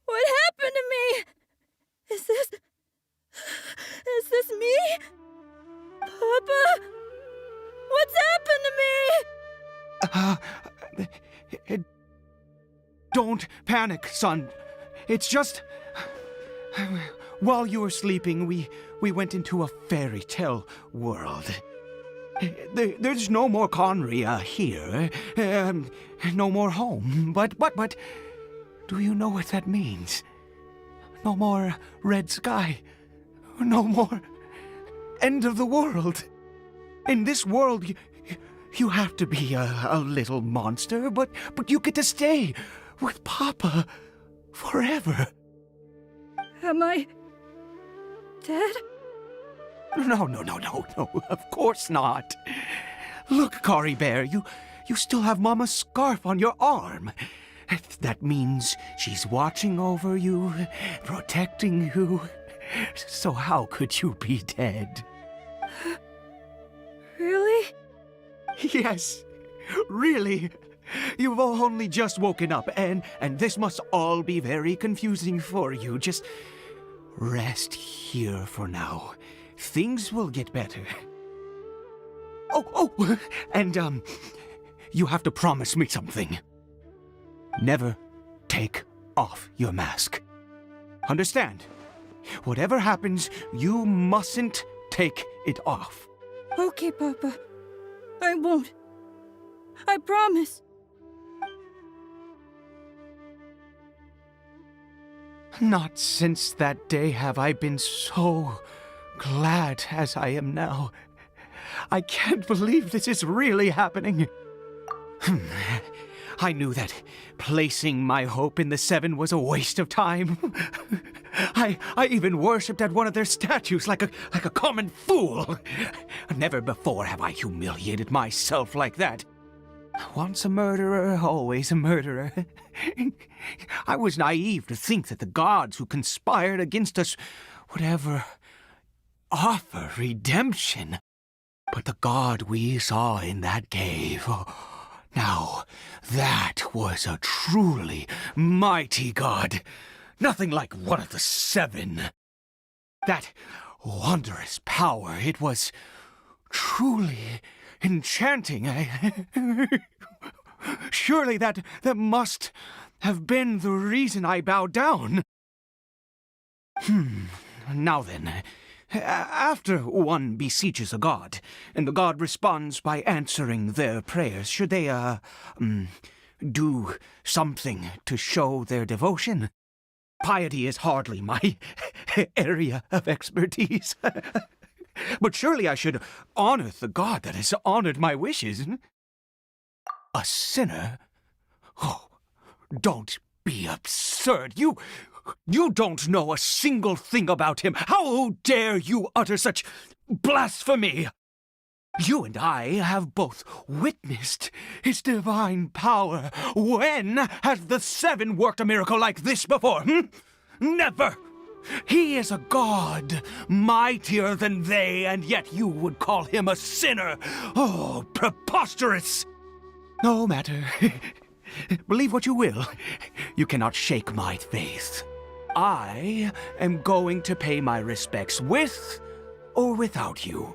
What happened to me? Is this me? Papa? What's happened to me? Don't panic, son. It's just... While you were sleeping, we went into a fairy tale world. There's no more Conry here. No more home. But, do you know what that means? No more red sky. No more end of the world. In this world, you have to be a little monster, but you get to stay with Papa forever. Am I dead? No, of course not. Look, Cory Bear, you still have Mama's scarf on your arm. That means she's watching over you, protecting you. So how could you be dead? Really? Yes, really. You've only just woken up, and this must all be very confusing for you. Just rest here for now. Things will get better. Oh, and you have to promise me something. Never take off your mask. Understand? Whatever happens, you mustn't take it off. Okay, Papa. I won't. I promise. Not since that day have I been so glad as I am now. I can't believe this is really happening. I knew that placing my hope in the Seven was a waste of time. I even worshipped at one of their statues like a common fool. Never before have I humiliated myself like that. Once a murderer, always a murderer. I was naive to think that the gods who conspired against us would ever offer redemption. But the god we saw in that cave, now that was a truly mighty god. Nothing like one of the Seven. That wondrous power, it was truly enchanting. Surely that must have been the reason I bowed down. Now then, after one beseeches a god, and the god responds by answering their prayers, should they, do something to show their devotion? Piety is hardly my area of expertise. But surely I should honor the god that has honored my wishes. A sinner? Oh, don't be absurd. You don't know a single thing about him. How dare you utter such blasphemy? You and I have both witnessed his divine power. When has the Seven worked a miracle like this before? Never! He is a god, mightier than they, and yet you would call him a sinner. Oh, preposterous! No matter. Believe what you will. You cannot shake my faith. I am going to pay my respects with or without you.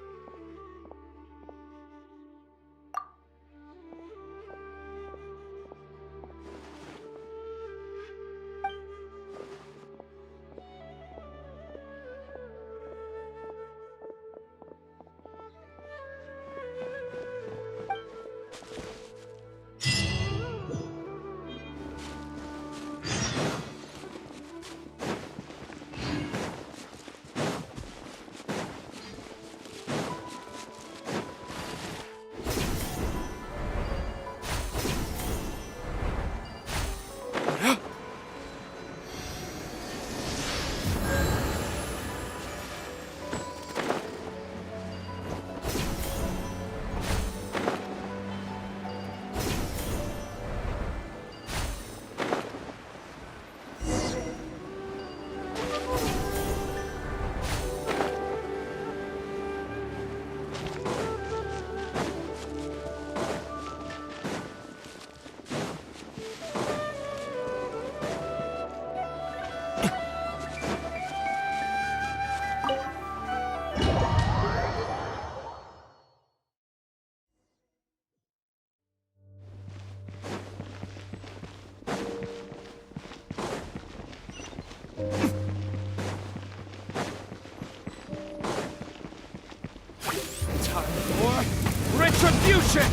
Retribution!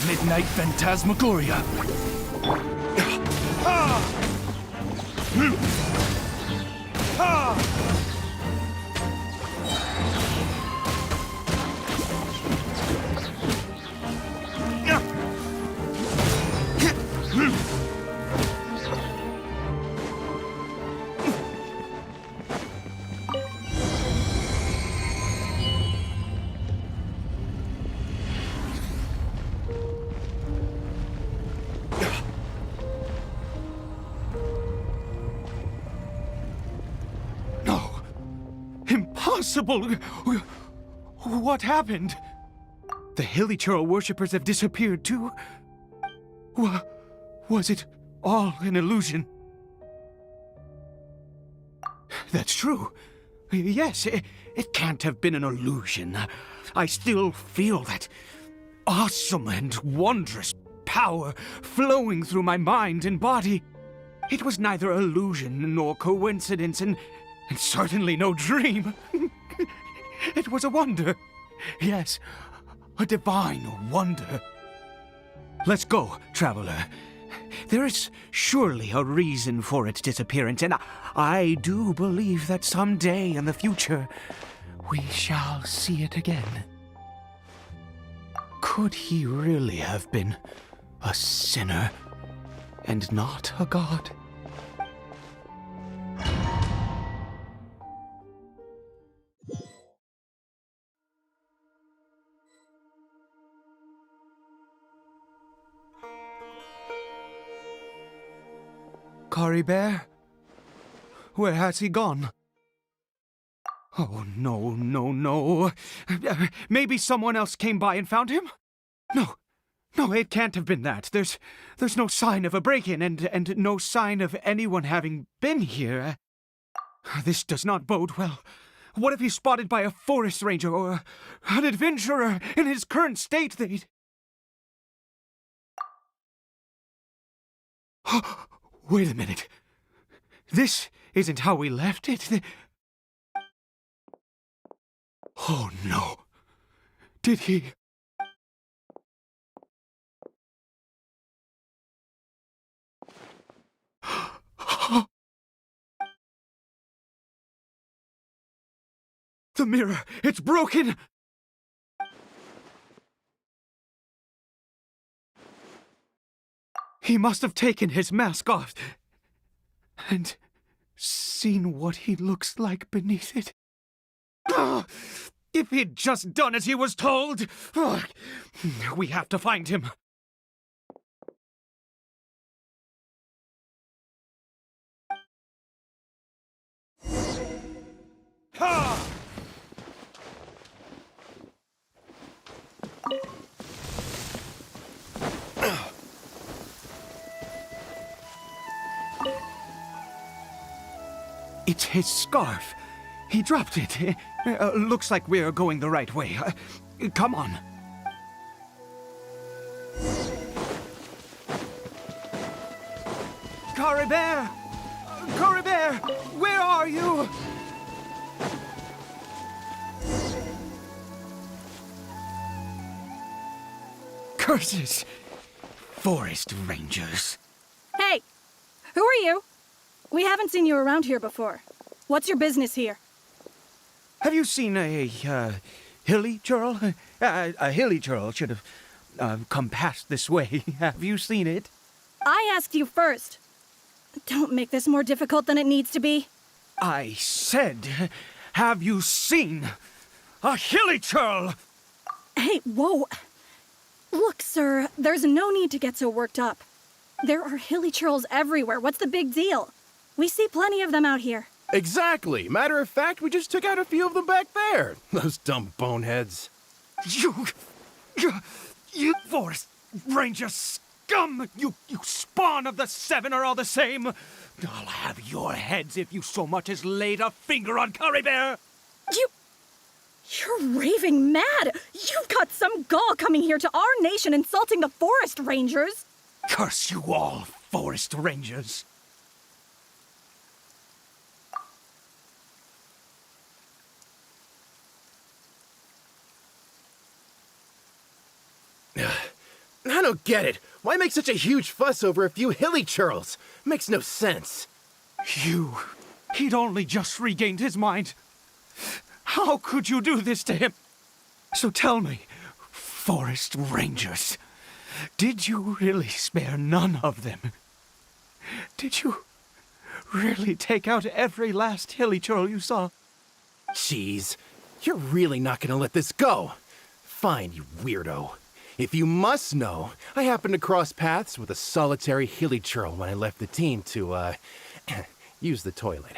Midnight Phantasmagoria. Ah! Impossible! What happened? The Hilichurl worshippers have disappeared too? Was it all an illusion? That's true. Yes, it can't have been an illusion. I still feel that awesome and wondrous power flowing through my mind and body. It was neither illusion nor coincidence, and certainly no dream. It was a wonder. Yes, a divine wonder. Let's go, traveler. There is surely a reason for its disappearance, and I do believe that someday in the future we shall see it again. Could he really have been a sinner and not a god? Kari Bear? Where has he gone? Oh, no. Maybe someone else came by and found him? No, it can't have been that. There's no sign of a break-in and no sign of anyone having been here. This does not bode well. What if he's spotted by a forest ranger or an adventurer in his current state? Wait a minute. This isn't how we left it. Oh no. Did he... The mirror! It's broken! He must have taken his mask off and seen what he looks like beneath it. If he'd just done as he was told! We have to find him. Ha! It's his scarf. He dropped it. Looks like we're going the right way. Come on. Kari Bear! Kari Bear! Where are you? Curses! Forest rangers. Hey! Who are you? We haven't seen you around here before. What's your business here? Have you seen a Hilichurl? A Hilichurl should have come past this way. Have you seen it? I asked you first. Don't make this more difficult than it needs to be. I said, have you seen a Hilichurl? Hey, whoa. Look, sir, there's no need to get so worked up. There are Hilichurls everywhere. What's the big deal? We see plenty of them out here. Exactly. Matter of fact, we just took out a few of them back there. Those dumb boneheads. You forest ranger scum! You spawn of the Seven are all the same. I'll have your heads if you so much as laid a finger on Kari Bear. You're raving mad! You've got some gall coming here to our nation insulting the forest rangers! Curse you all, forest rangers! I don't get it. Why make such a huge fuss over a few Hilichurls? Makes no sense. You He'd only just regained his mind. How could you do this to him? So tell me, Forest Rangers, did you really spare none of them? Did you really take out every last hilly churl you saw? Jeez, you're really not gonna let this go. Fine, you weirdo. If you must know, I happened to cross paths with a solitary hilly churl when I left the team to, use the toilet.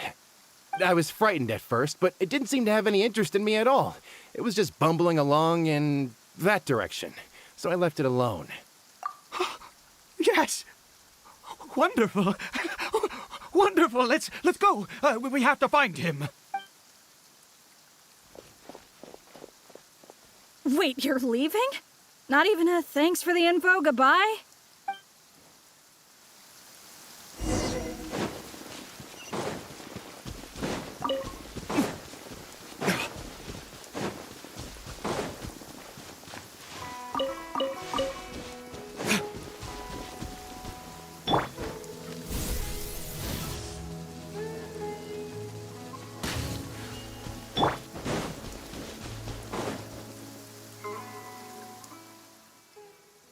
I was frightened at first, but it didn't seem to have any interest in me at all. It was just bumbling along in that direction, so I left it alone. Yes! Wonderful! Wonderful! Let's go! We have to find him! Wait, you're leaving? Not even a thanks for the info, goodbye?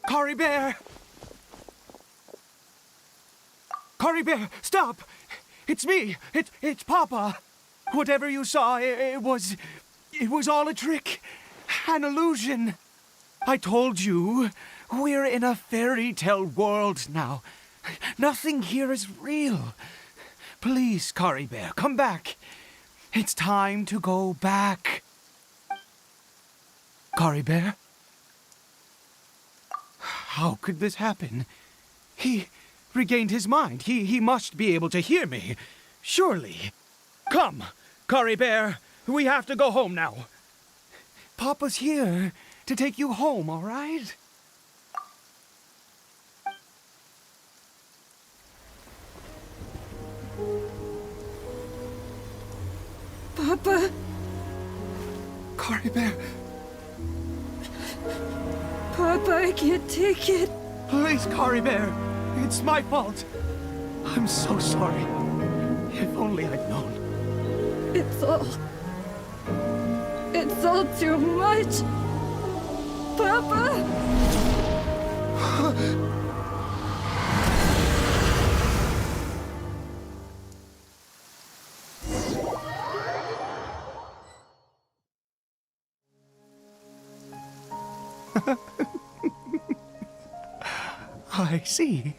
Cory Bear! Cory Bear, stop! It's me! It's Papa! Whatever you saw, it was all a trick. An illusion. I told you, we're in a fairy tale world now. Nothing here is real. Please, Cory Bear, come back. It's time to go back. Cory Bear? How could this happen? He regained his mind. He must be able to hear me. Surely. Come, Cory Bear. We have to go home now. Papa's here to take you home, all right? Papa? Cory Bear. Papa, I can't take it. Please, Cory Bear. It's my fault. I'm so sorry. If only I'd known. It's all too much. Papa! I see.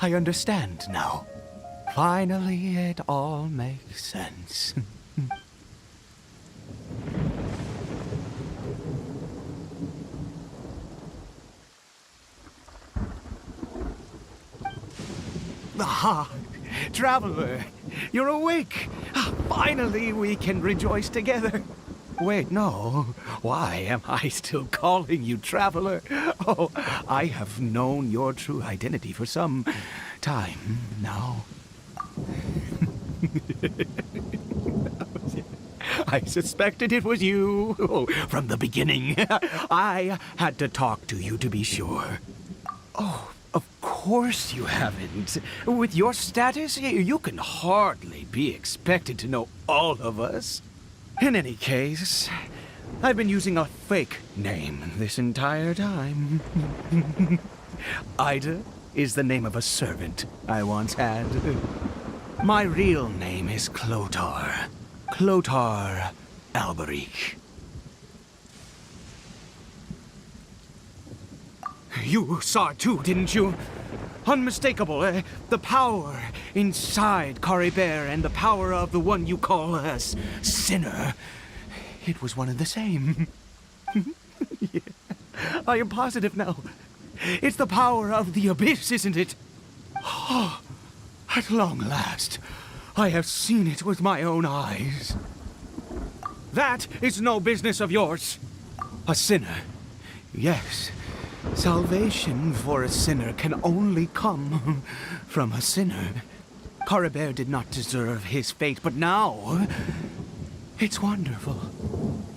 I understand now. Finally, it all makes sense. Ah, Traveler, you're awake. Finally, we can rejoice together. Wait, no. Why am I still calling you Traveler? Oh, I have known your true identity for some time now. I suspected it was you from the beginning. I had to talk to you to be sure. Oh, of course you haven't. With your status, you can hardly be expected to know all of us. In any case, I've been using a fake name this entire time. Ida is the name of a servant I once had. My real name is Clotar. Clotar Alberic. You saw it too, didn't you? Unmistakable, the power inside Cory Bear and the power of the one you call a sinner. It was one and the same. Yeah. I am positive now. It's the power of the abyss, isn't it? Oh, at long last, I have seen it with my own eyes. That is no business of yours. A sinner. Yes. Salvation for a sinner can only come from a sinner. Cory Bear did not deserve his fate, but now it's wonderful.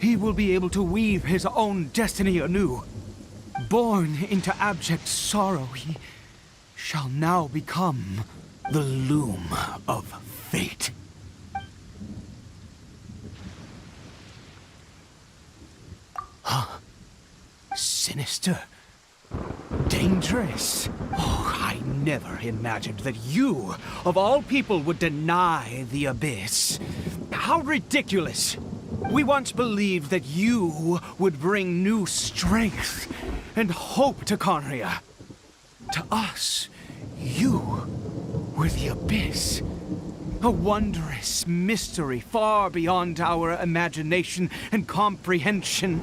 He will be able to weave his own destiny anew. Born into abject sorrow, he shall now become the loom of fate. fate. Huh? Sinister. Dangerous. Oh, I never imagined that you, of all people, would deny the Abyss. How ridiculous! We once believed that you would bring new strength and hope to Conria. To us, you were the Abyss. A wondrous mystery far beyond our imagination and comprehension.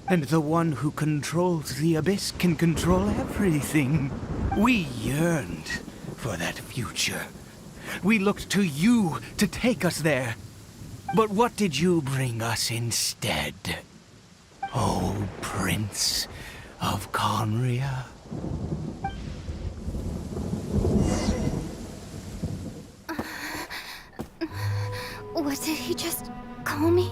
And the one who controls the Abyss can control everything. We yearned for that future. We looked to you to take us there. But what did you bring us instead? Oh, Prince of Conria? What did he just call me?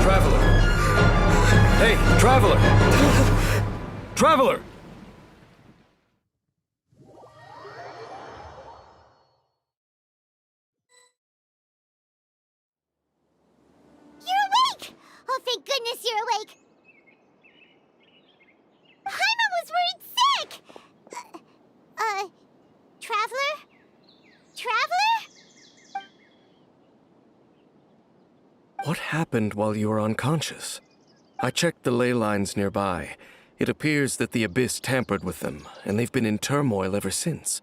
Traveler! Hey, Traveler! Traveler! You're awake! Oh, thank goodness you're awake! Paimon was worried sick! Traveler? Traveler? What happened while you were unconscious? I checked the ley lines nearby. It appears that the Abyss tampered with them, and they've been in turmoil ever since.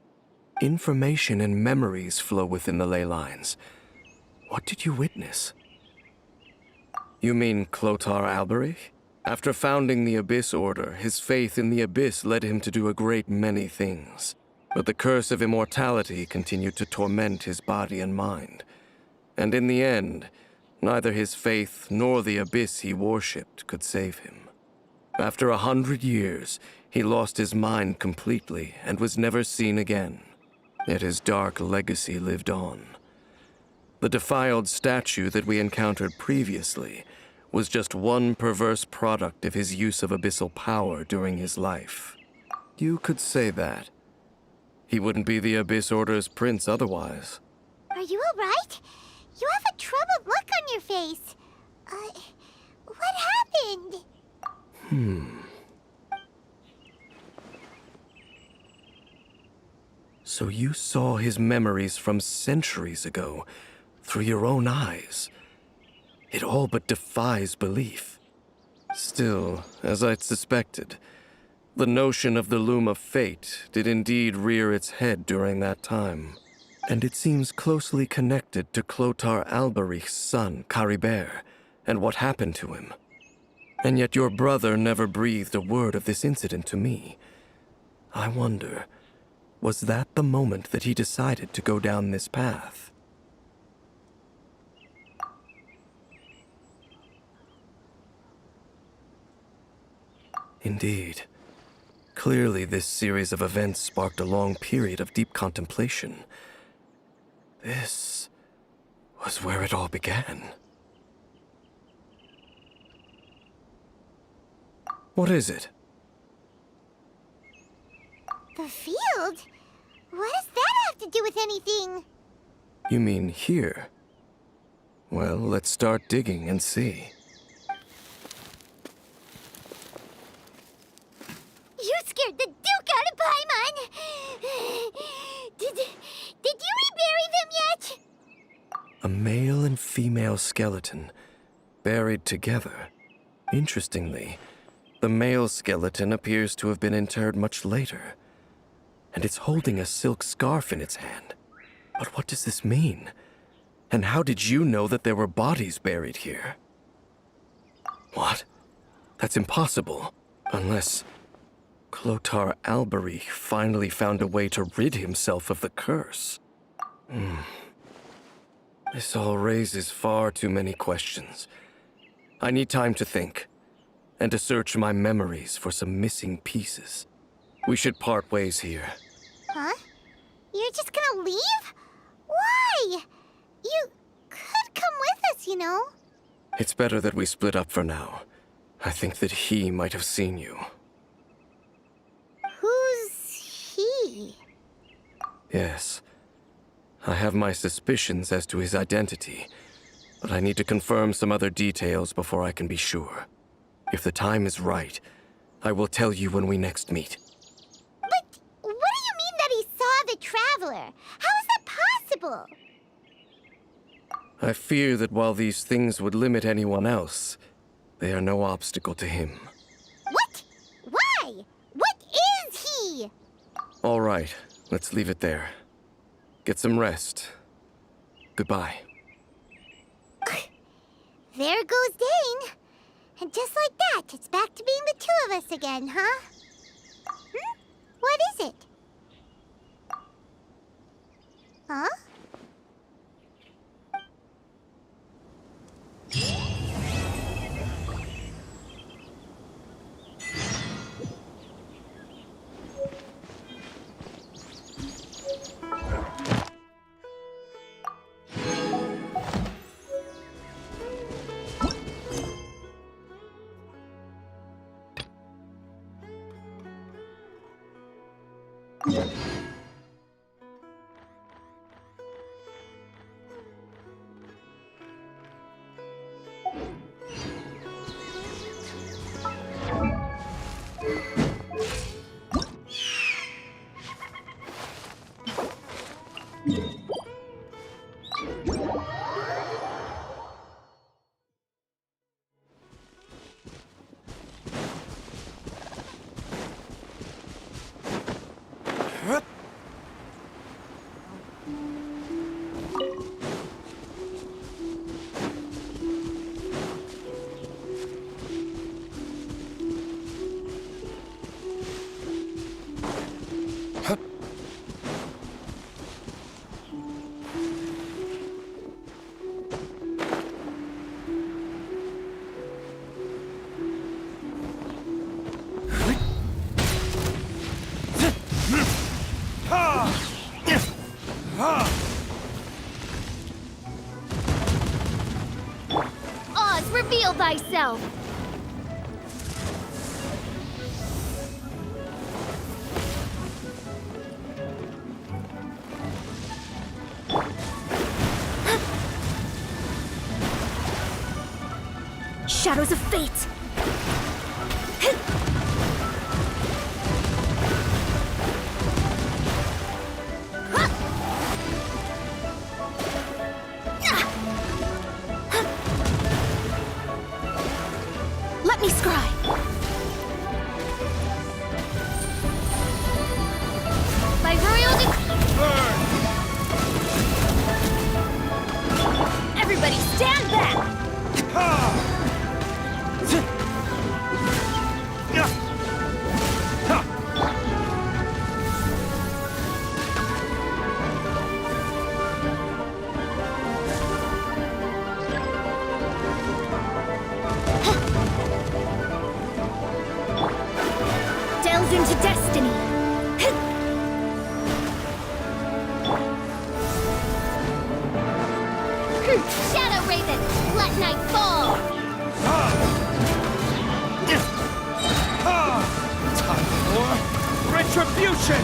Information and memories flow within the ley lines. What did you witness? You mean Clotar Alberich? After founding the Abyss Order, his faith in the Abyss led him to do a great many things. But the curse of immortality continued to torment his body and mind. And in the end, neither his faith nor the Abyss he worshipped could save him. After 100 years, he lost his mind completely and was never seen again. Yet his dark legacy lived on. The defiled statue that we encountered previously was just one perverse product of his use of abyssal power during his life. You could say that. He wouldn't be the Abyss Order's prince otherwise. Are you alright? You have a troubled look on your face. What happened? So you saw his memories from centuries ago through your own eyes. It all but defies belief. Still, as I'd suspected, the notion of the Loom of Fate did indeed rear its head during that time. And it seems closely connected to Clotar Alberich's son, Caribert, and what happened to him. And yet your brother never breathed a word of this incident to me. I wonder, was that the moment that he decided to go down this path? Indeed. Clearly, this series of events sparked a long period of deep contemplation. This was where it all began. What is it? The field? What does that have to do with anything? You mean here? Well, let's start digging and see. You scared the Duke out of Paimon! Did you rebury them yet? A male and female skeleton, buried together. Interestingly, the male skeleton appears to have been interred much later, and it's holding a silk scarf in its hand. But what does this mean? And how did you know that there were bodies buried here? What? That's impossible, unless Clotar Alberich finally found a way to rid himself of the curse. This all raises far too many questions. I need time to think, and to search my memories for some missing pieces. We should part ways here. Huh? You're just gonna leave? Why? You could come with us, you know. It's better that we split up for now. I think that he might have seen you. Who's he? Yes. I have my suspicions as to his identity, but I need to confirm some other details before I can be sure. If the time is right, I will tell you when we next meet. But what do you mean that he saw the Traveler? How is that possible? I fear that while these things would limit anyone else, they are no obstacle to him. What? Why? What is he? All right, let's leave it there. Get some rest. Goodbye. There goes Dane. And just like that, it's back to being the two of us again, huh? What is it? Huh? Oz, reveal thyself! Shadows of fate! Let me scry! By royal Everybody stand back! Delve into destiny! Shadow Raven, let night fall! Time for retribution!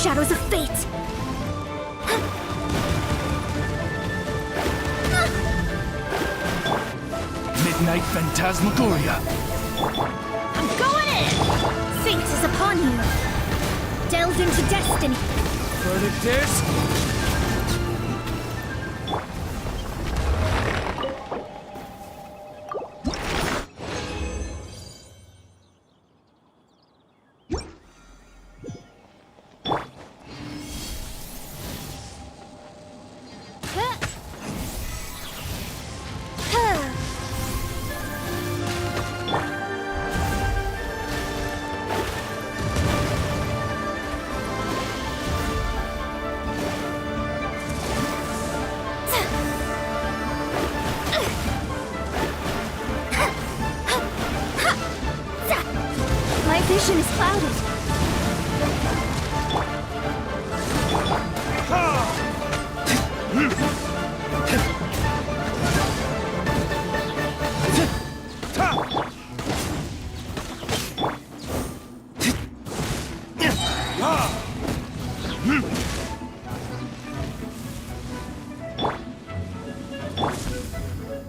Shadows of fate! Midnight Phantasmagoria. I'm going in! Fate is upon you! Delve into destiny! Verdict is... My vision is clouded.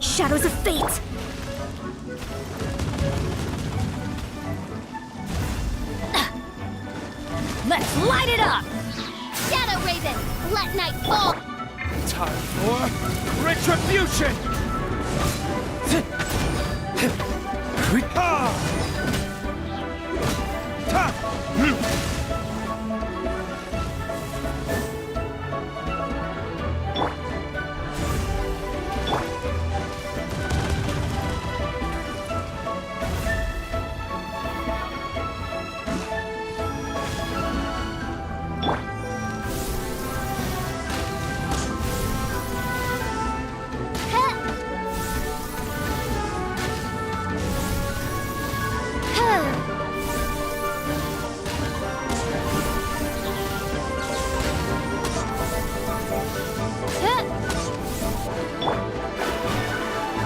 Shadows of fate! Let's light it up! Shadow Raven, let night fall! Time for retribution!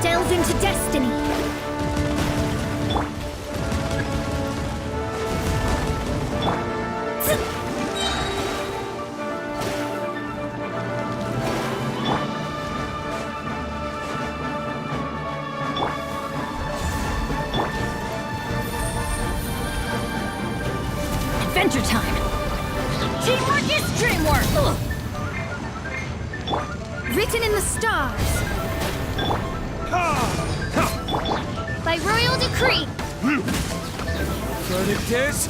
Delve into destiny! Adventure time! Teamwork is dreamwork! Written in the stars! By royal decree! Verdict is...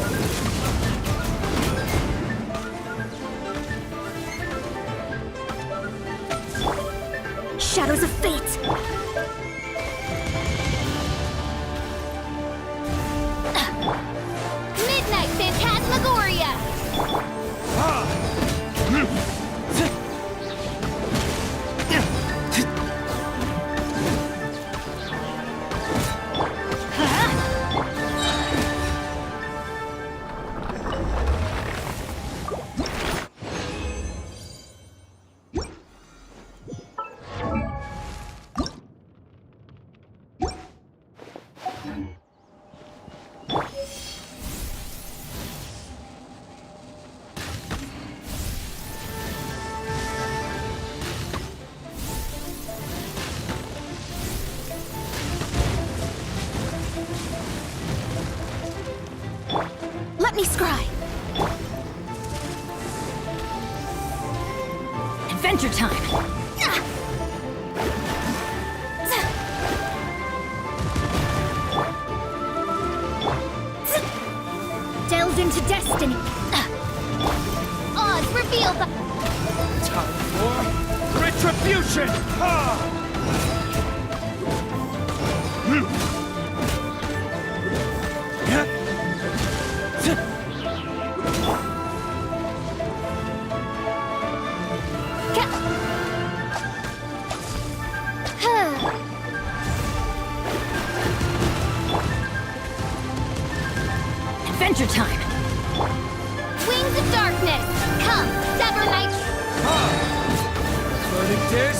Shadows of fate! Midnight Phantasmagoria! Let me scry! Adventure time! Delve into destiny! Oz revealed the... Time for retribution! Adventure time! Wings of darkness! Come, sever night... Verdict is...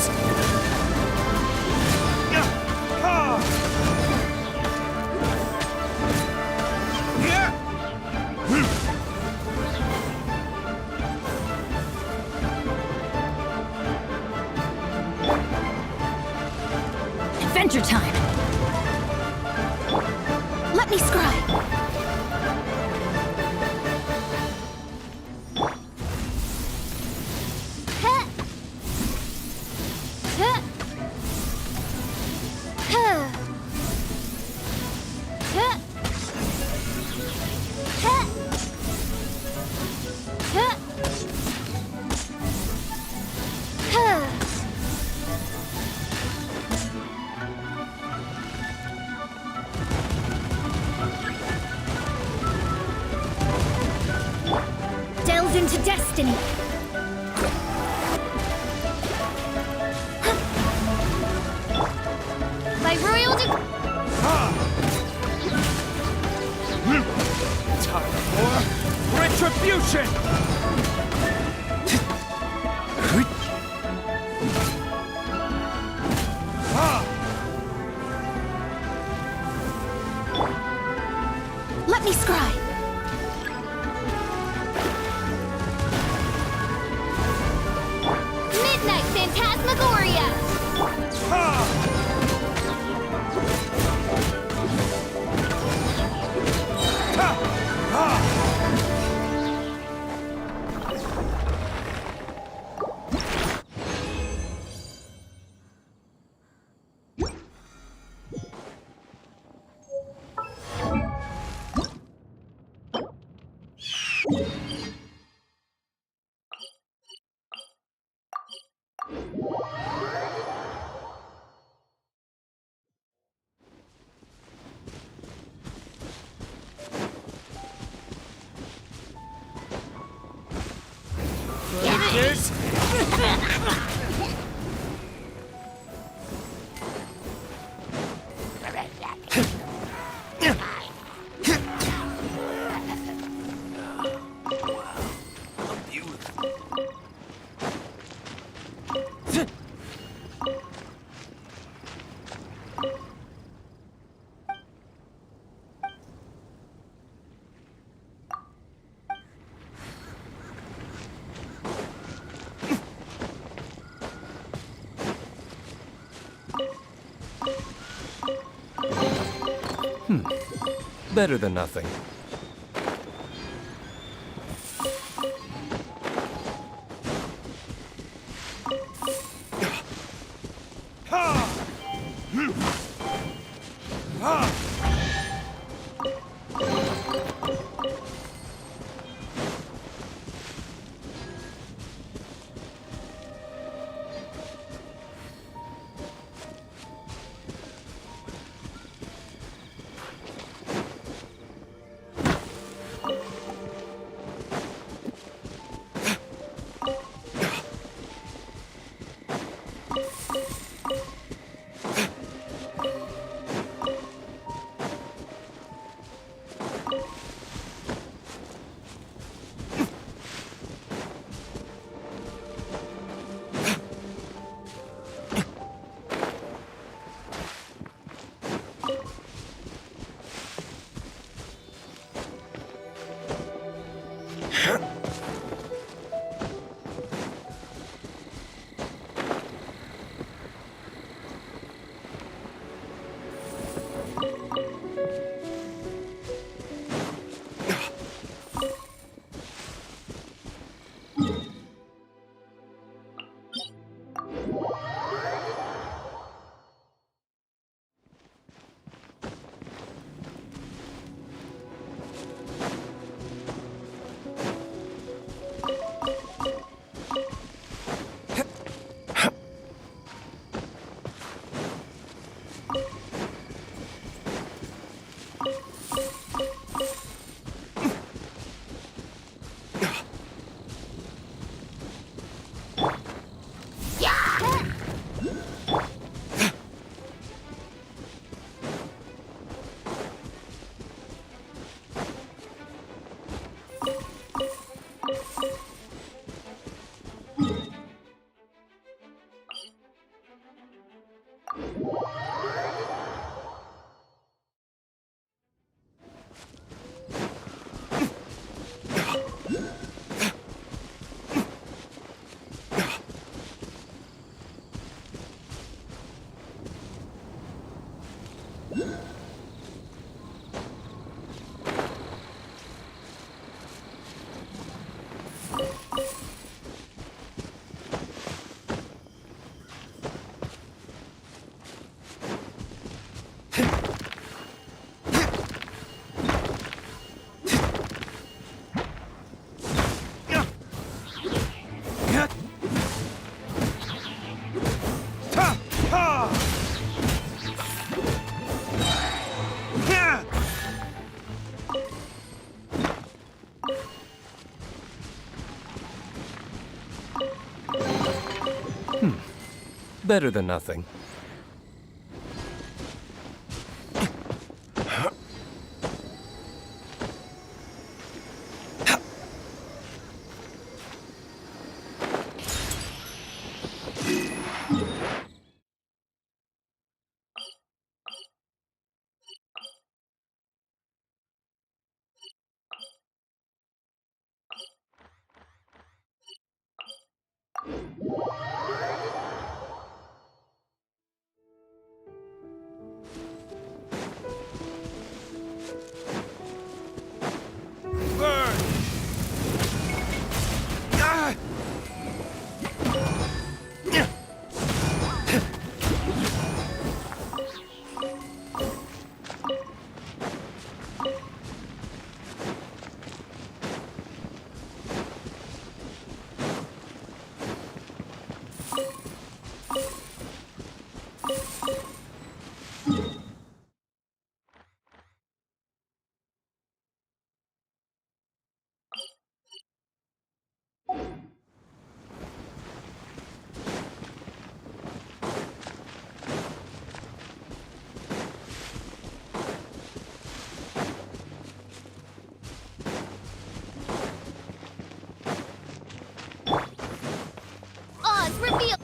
destiny. By royal Time for retribution! Let me scry. Midnight Phantasmagoria. Better than nothing. Better than nothing. Oz, reveal.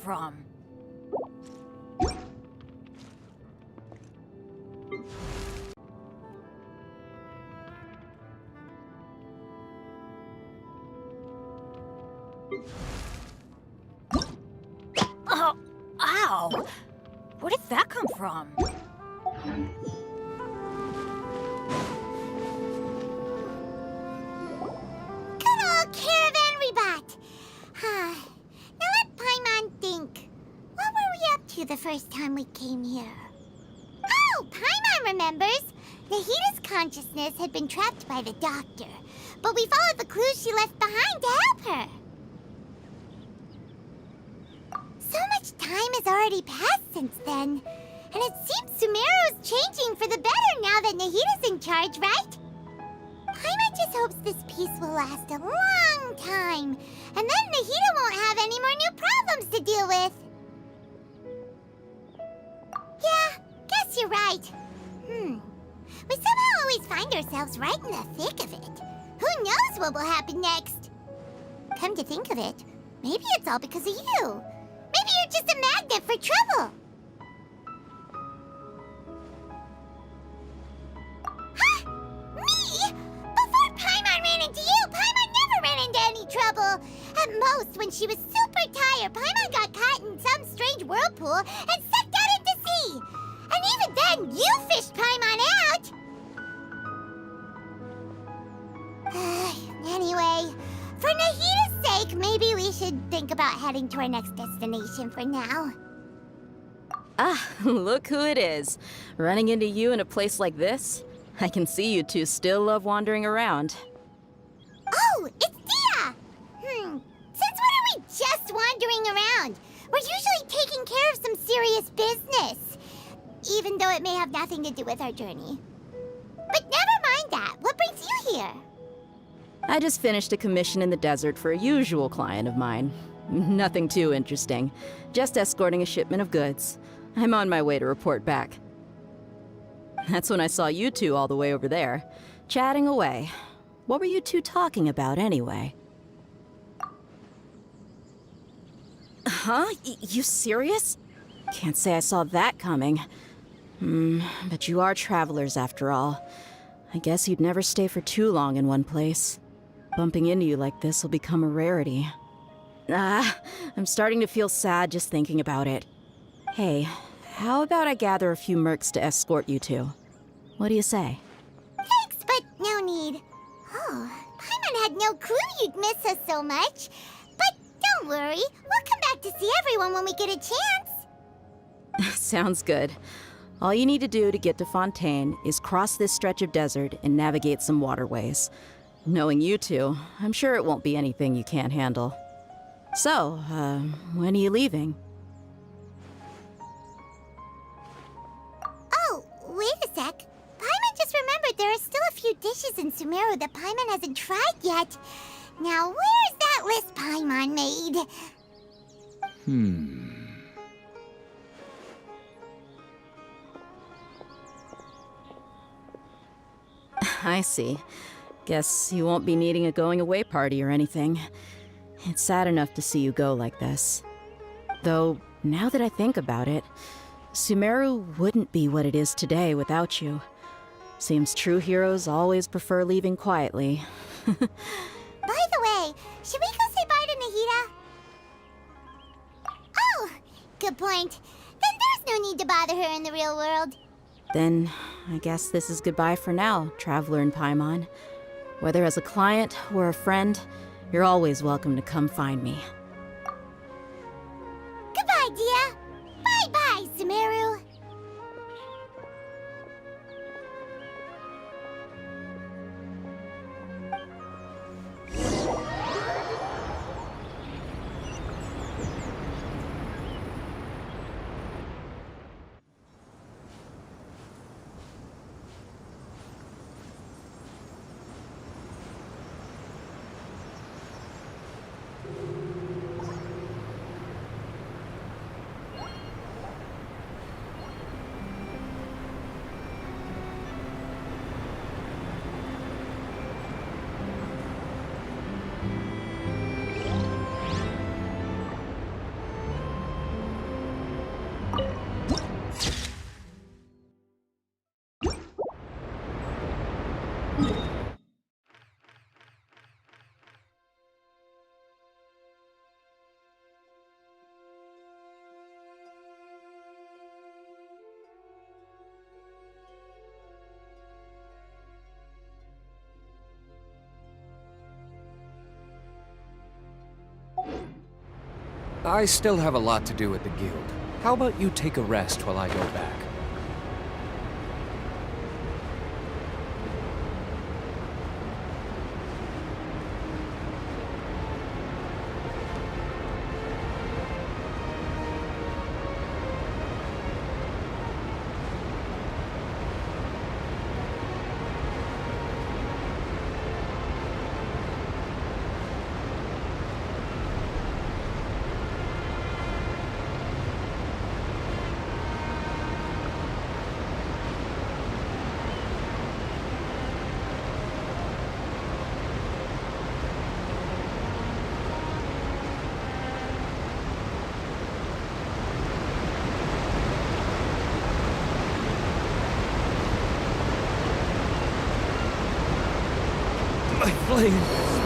from? Oh, ow! Where did that come from? Good old Caravan Rebot! Now let Paimon think. What were we up to the first time we came here? Oh, Paimon remembers! Nahita's consciousness had been trapped by the doctor, but we followed the clues she left behind to help her. So much time has already passed since then, and it seems Sumeru's changing for the better now that Nahita's in charge, right? Paimon just hopes this peace will last a long time, and then Nahita won't have any more new problems to deal with. Yeah, guess you're right. We somehow always find ourselves right in the thick of it. Who knows what will happen next? Come to think of it, maybe it's all because of you. Maybe you're just a magnet for trouble. Huh? Me? Before Paimon ran into you, Paimon never ran into any trouble. At most, when she was super tired, Paimon got caught in some strange whirlpool and sucked out into sea. And even then, you fished Paimon out. Anyway, for Nahita's sake, maybe we should think about heading to our next destination for now. Ah, look who it is. Running into you in a place like this? I can see you two still love wandering around. Oh, it's Dia! Since when are we just wandering around? We're usually taking care of some serious business, even though it may have nothing to do with our journey. But never mind that. What brings you here? I just finished a commission in the desert for a usual client of mine. Nothing too interesting. Just escorting a shipment of goods. I'm on my way to report back. That's when I saw you two all the way over there, chatting away. What were you two talking about anyway? Huh? You serious? Can't say I saw that coming. But you are travelers after all. I guess you'd never stay for too long in one place. Bumping into you like this will become a rarity. I'm starting to feel sad just thinking about it. Hey, how about I gather a few mercs to escort you two? What do you say? Thanks, but no need. Oh, Paimon had no clue you'd miss us so much. But don't worry, we'll come back to see everyone when we get a chance. Sounds good. All you need to do to get to Fontaine is cross this stretch of desert and navigate some waterways. Knowing you two, I'm sure it won't be anything you can't handle. So, when are you leaving? Oh, wait a sec. Paimon just remembered there are still a few dishes in Sumeru that Paimon hasn't tried yet. Now, where's that list Paimon made? I see. Guess you won't be needing a going-away party or anything. It's sad enough to see you go like this. Though, now that I think about it, Sumeru wouldn't be what it is today without you. Seems true heroes always prefer leaving quietly. By the way, should we go say bye to Nahita? Oh, good point. Then there's no need to bother her in the real world. Then, I guess this is goodbye for now, Traveler in Paimon. Whether as a client or a friend, you're always welcome to come find me. Goodbye, Dia. Bye-bye, Sumeru. I still have a lot to do at the guild. How about you take a rest while I go back? My flame!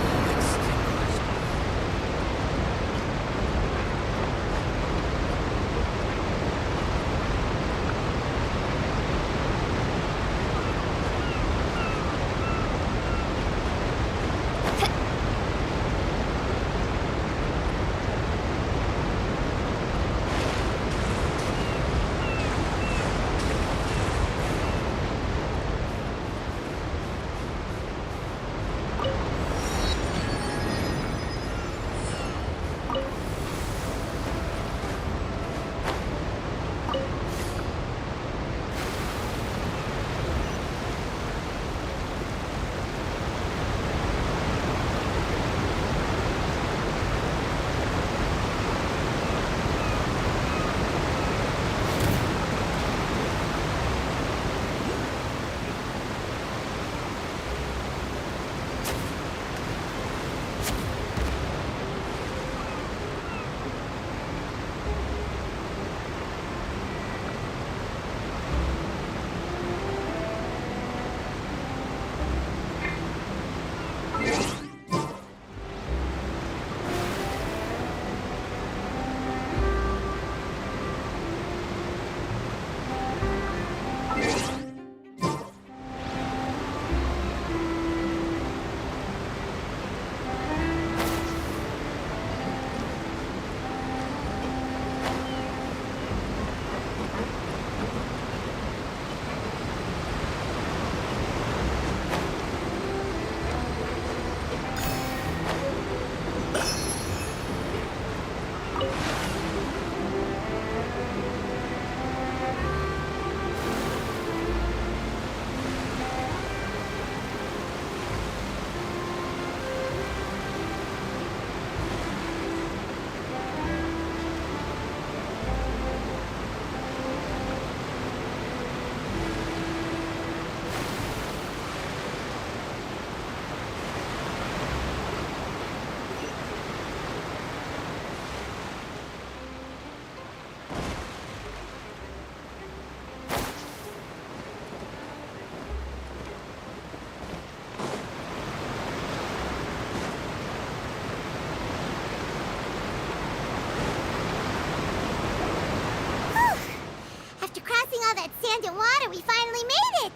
all that sand and water, we finally made it!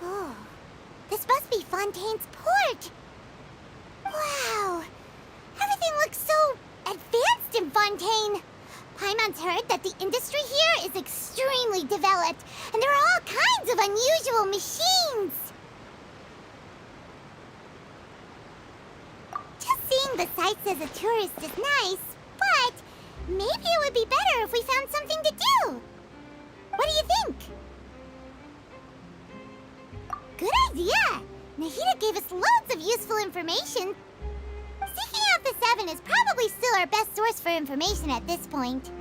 Oh, this must be Fontaine's port. Wow, everything looks so advanced in Fontaine. Paimon's heard that the industry here is extremely developed, and there are all kinds of unusual machines. Just seeing the sights as a tourist is nice, but maybe it would be better if we found something to do. What do you think? Good idea! Nahida gave us loads of useful information. Seeking out the Seven is probably still our best source for information at this point.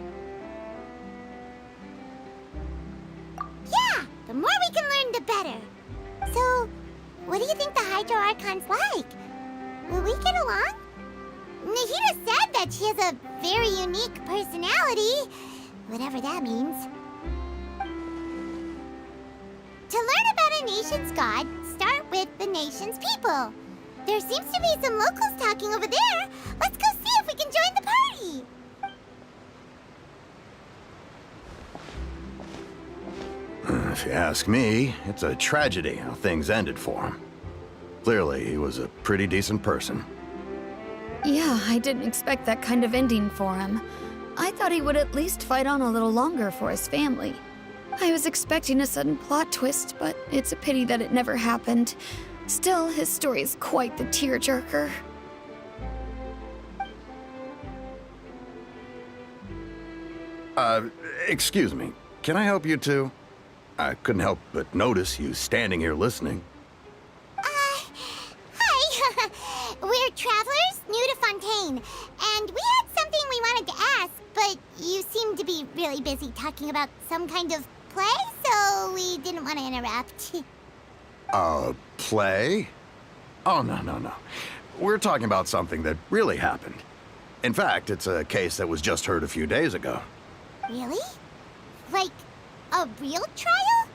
Yeah, the more we can learn, the better. So, what do you think the Hydro Archon's like? Will we get along? Nahida said that she has a very unique personality, whatever that means. To learn about a nation's god, start with the nation's people. There seems to be some locals talking over there. Let's go see if we can join the party. If you ask me, it's a tragedy how things ended for him. Clearly, he was a pretty decent person. Yeah, I didn't expect that kind of ending for him. I thought he would at least fight on a little longer for his family. I was expecting a sudden plot twist, but it's a pity that it never happened. Still, his story is quite the tearjerker. Excuse me. Can I help you too? I couldn't help but notice you standing here listening. Hi! We're travelers new to Fontaine, and we had something we wanted to ask, but you seem to be really busy talking about some kind of play, so we didn't want to interrupt. Play? Oh, no. We're talking about something that really happened. In fact, it's a case that was just heard a few days ago. Really? Like, a real trial?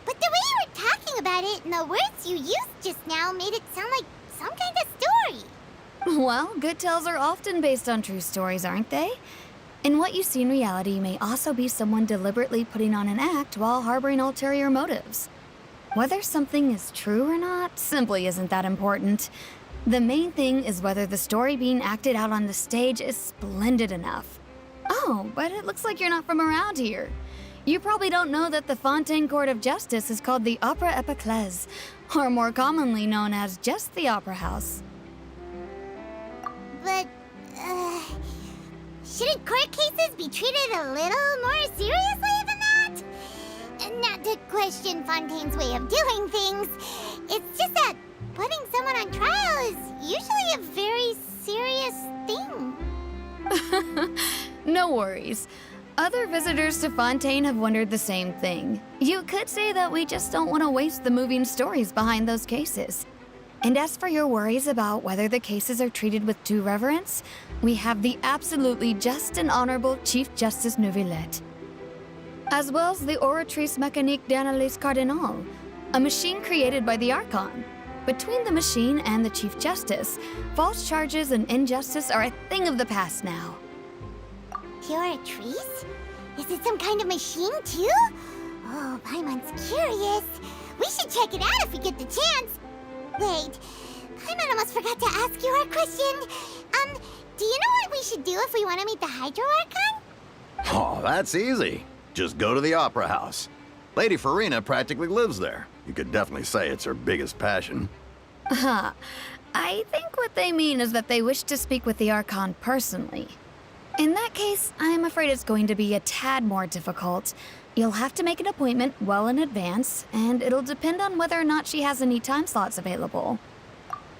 But the way you were talking about it and the words you used just now made it sound like some kind of story. Well, good tales are often based on true stories, aren't they? And what you see in reality may also be someone deliberately putting on an act while harboring ulterior motives. Whether something is true or not simply isn't that important. The main thing is whether the story being acted out on the stage is splendid enough. Oh, but it looks like you're not from around here. You probably don't know that the Fontaine Court of Justice is called the Opera Epiclese, or more commonly known as just the Opera House. But, shouldn't court cases be treated a little more seriously than that? Not to question Fontaine's way of doing things, it's just that putting someone on trial is usually a very serious thing. No worries. Other visitors to Fontaine have wondered the same thing. You could say that we just don't want to waste the moving stories behind those cases. And as for your worries about whether the cases are treated with due reverence, we have the absolutely just and honorable Chief Justice Neuvillette, as well as the Oratrice Mécanique d'Analyse Cardinal, a machine created by the Archon. Between the machine and the Chief Justice, false charges and injustice are a thing of the past now. Oratrice? Is it some kind of machine, too? Oh, Paimon's curious. We should check it out if we get the chance. Wait, Paimon almost forgot to ask you our question. Do you know what we should do if we want to meet the Hydro Archon? Oh, that's easy. Just go to the Opera House. Lady Farina practically lives there. You could definitely say it's her biggest passion. I think what they mean is that they wish to speak with the Archon personally. In that case, I'm afraid it's going to be a tad more difficult. You'll have to make an appointment well in advance, and it'll depend on whether or not she has any time slots available.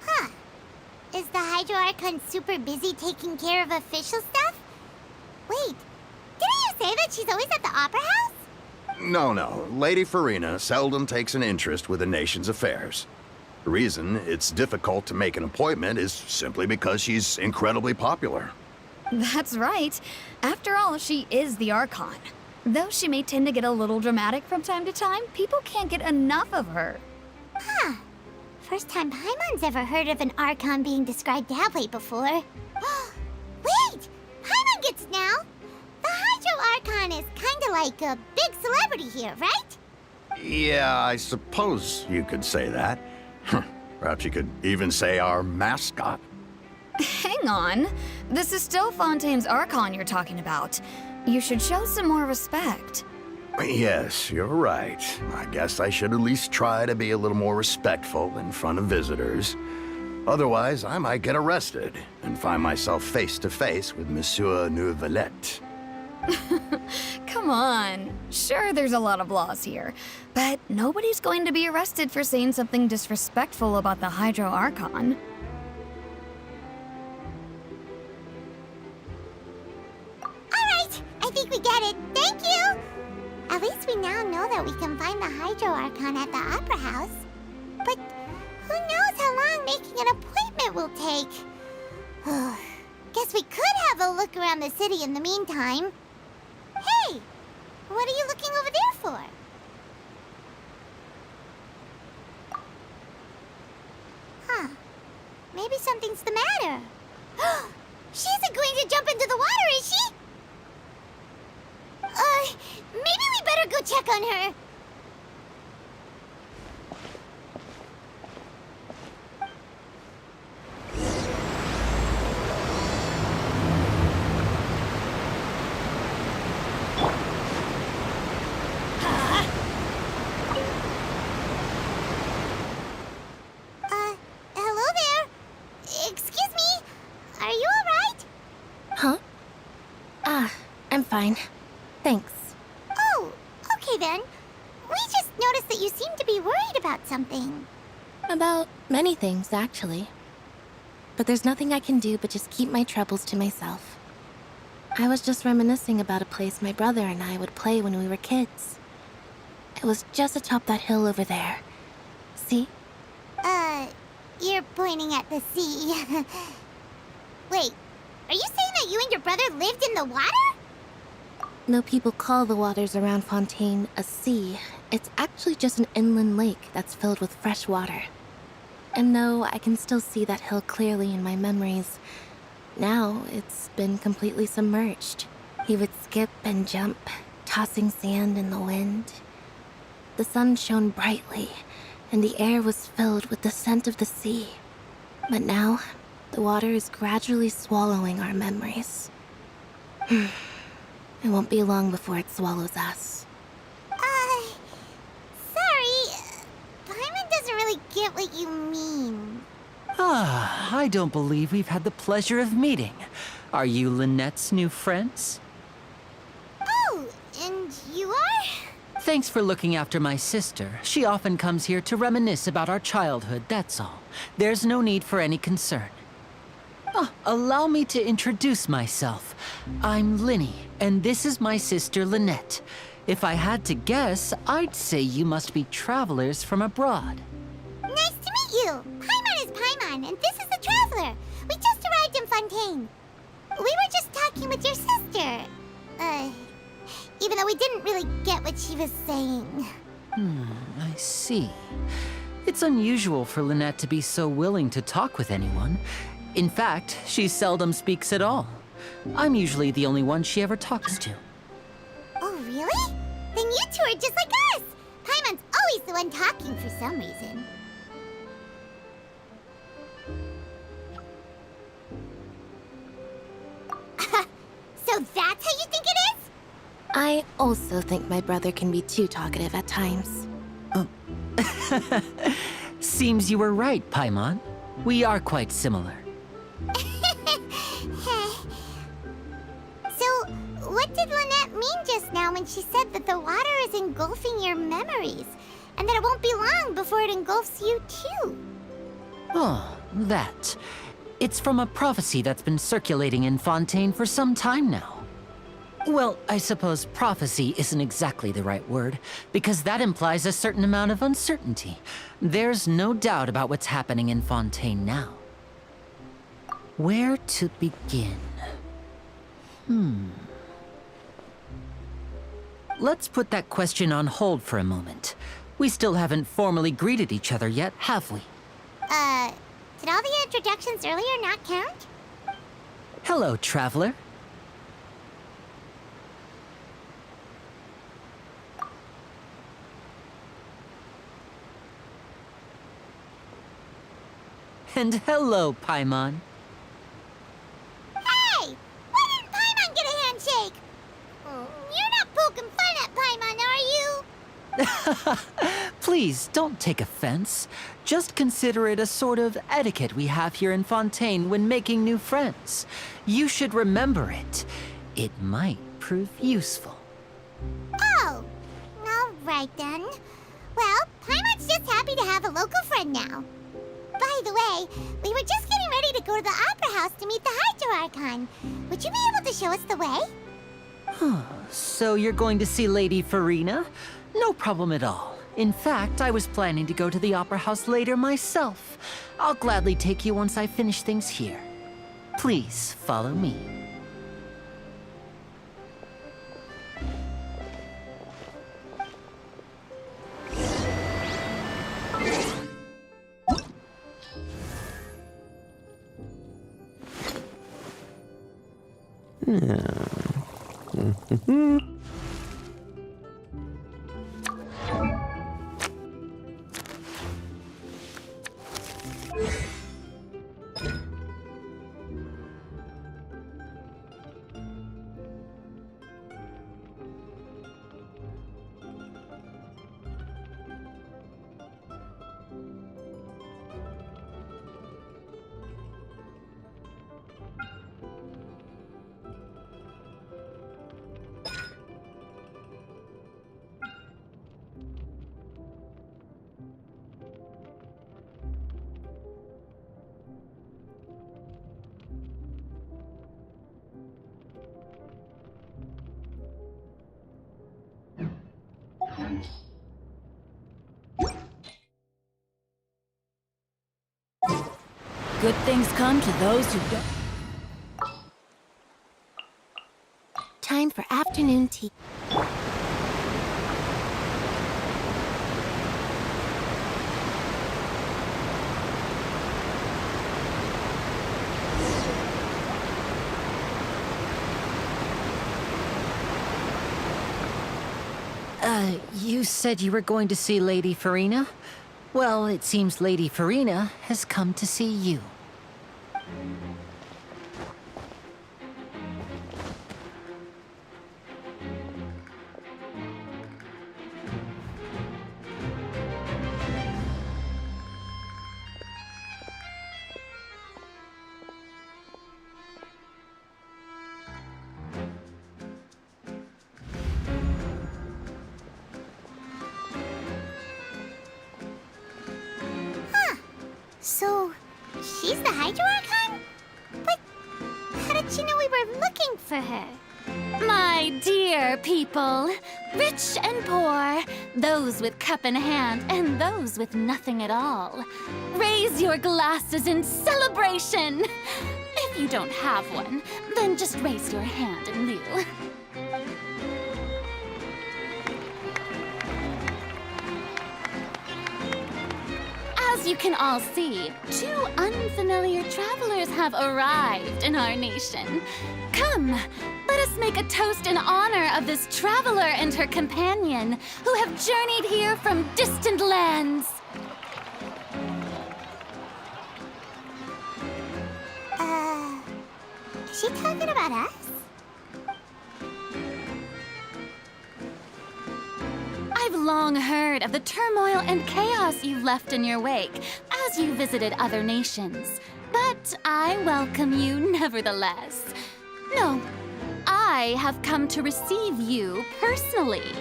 Huh. Is the Hydro Archon super busy taking care of official stuff? Wait, didn't you say that she's always at the Opera House? No. Lady Farina seldom takes an interest with the nation's affairs. The reason it's difficult to make an appointment is simply because she's incredibly popular. That's right. After all, she is the Archon. Though she may tend to get a little dramatic from time to time, people can't get enough of her. Huh. First time Paimon's ever heard of an Archon being described that way before. Wait! Paimon gets it now! The Hydro Archon is kinda like a big celebrity here, right? Yeah, I suppose you could say that. Perhaps you could even say our mascot. Hang on. This is still Fontaine's Archon you're talking about. You should show some more respect. Yes, you're right. I guess I should at least try to be a little more respectful in front of visitors. Otherwise, I might get arrested and find myself face to face with Monsieur Neuvillette. Come on. Sure, there's a lot of laws here, but nobody's going to be arrested for saying something disrespectful about the Hydro Archon. I think we get it. Thank you! At least we now know that we can find the Hydro Archon at the Opera House. But who knows how long making an appointment will take? Guess we could have a look around the city in the meantime. Hey! What are you looking over there for? Huh. Maybe something's the matter. She isn't going to jump into the water, is she? Maybe we better go check on her. fine. Thanks. Oh, okay then. We just noticed that you seem to be worried about something. About many things, actually. But there's nothing I can do but just keep my troubles to myself. I was just reminiscing about a place my brother and I would play when we were kids. It was just atop that hill over there. See? You're pointing at the sea. Wait, are you saying that you and your brother lived in the water? No, people call the waters around Fontaine a sea. It's actually just an inland lake that's filled with fresh water. And no, I can still see that hill clearly in my memories. Now, it's been completely submerged. He would skip and jump, tossing sand in the wind. The sun shone brightly, and the air was filled with the scent of the sea. But now, the water is gradually swallowing our memories. It won't be long before it swallows us. Sorry. Paimon doesn't really get what you mean. Ah, I don't believe we've had the pleasure of meeting. Are you Lynette's new friends? Oh, and you are? Thanks for looking after my sister. She often comes here to reminisce about our childhood, that's all. There's no need for any concern. Allow me to introduce myself. I'm Linny, and this is my sister Lynette. If I had to guess, I'd say you must be travelers from abroad. Nice to meet you. Paimon is Paimon, and this is the Traveler. We just arrived in Fontaine. We were just talking with your sister. Even though we didn't really get what she was saying. I see. It's unusual for Lynette to be so willing to talk with anyone. In fact, she seldom speaks at all. I'm usually the only one she ever talks to. Oh, really? Then you two are just like us! Paimon's always the one talking for some reason. So that's how you think it is? I also think my brother can be too talkative at times. Seems you were right, Paimon. We are quite similar. So, what did Lynette mean just now when she said that the water is engulfing your memories, and that it won't be long before it engulfs you too? Oh, that. It's from a prophecy that's been circulating in Fontaine for some time now. Well, I suppose prophecy isn't exactly the right word, because that implies a certain amount of uncertainty. There's no doubt about what's happening in Fontaine now. Where to begin? Let's put that question on hold for a moment. We still haven't formally greeted each other yet, have we? Did all the introductions earlier not count? Hello, Traveler. And hello, Paimon. Hey! Why didn't Paimon get a handshake? You're not poking fun at Paimon, are you? Please, don't take offense. Just consider it a sort of etiquette we have here in Fontaine when making new friends. You should remember it. It might prove useful. Oh! Alright then. Well, Paimon's just happy to have a local friend now. By the way, we were just getting ready to go to the Opera House to meet the Hydro Archon. Would you be able to show us the way? So you're going to see Lady Farina? No problem at all. In fact, I was planning to go to the Opera House later myself. I'll gladly take you once I finish things here. Please follow me. Good things come to those who don't. Time for afternoon tea. You said you were going to see Lady Farina? Well, it seems Lady Farina has come to see you. So, she's the Hydro Archon? But how did she know we were looking for her? My dear people, rich and poor, those with cup in hand and those with nothing at all, raise your glasses in celebration. If you don't have one, then just raise your hand in lieu. As you can all see, 2 unfamiliar travelers have arrived in our nation. Come, let us make a toast in honor of this traveler and her companion who have journeyed here from distant lands. Is she talking about us? I've long heard of the turmoil and chaos you've left in your wake as you visited other nations. But I welcome you nevertheless. No, I have come to receive you personally.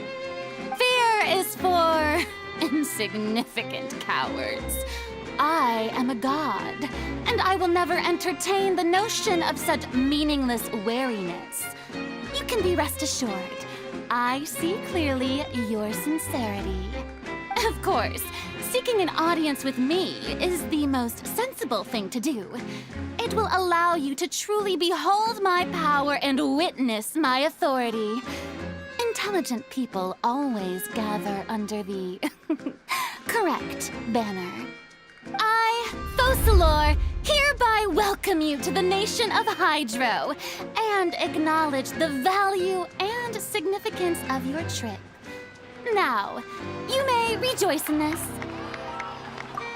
Fear is for insignificant cowards. I am a god, and I will never entertain the notion of such meaningless wariness. You can be rest assured. I see clearly your sincerity. Of course, seeking an audience with me is the most sensible thing to do. It will allow you to truly behold my power and witness my authority. Intelligent people always gather under the correct banner. I, Focalor, hereby welcome you to the nation of Hydro and acknowledge the value and significance of your trip. Now, you may rejoice in this.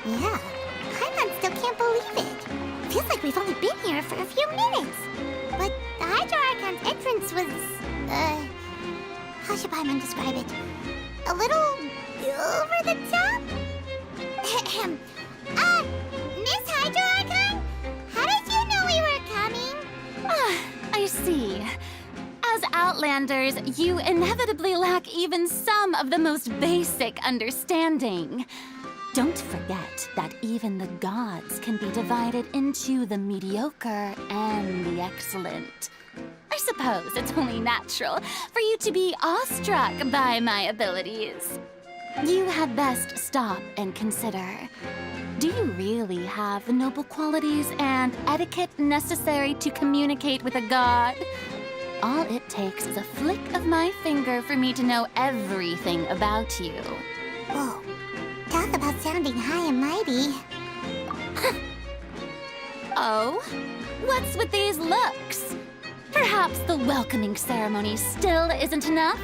Yeah, Paimon still can't believe it. Feels like we've only been here for a few minutes. But the Hydro Archon's entrance was, how should Paimon describe it? A little over the top? Miss Hydro Archon? How did you know we were coming? I see. As Outlanders, you inevitably lack even some of the most basic understanding. Don't forget that even the gods can be divided into the mediocre and the excellent. I suppose it's only natural for you to be awestruck by my abilities. You had best stop and consider. Do you really have the noble qualities and etiquette necessary to communicate with a god? All it takes is a flick of my finger for me to know everything about you. Whoa, talk about sounding high and mighty. Oh? What's with these looks? Perhaps the welcoming ceremony still isn't enough?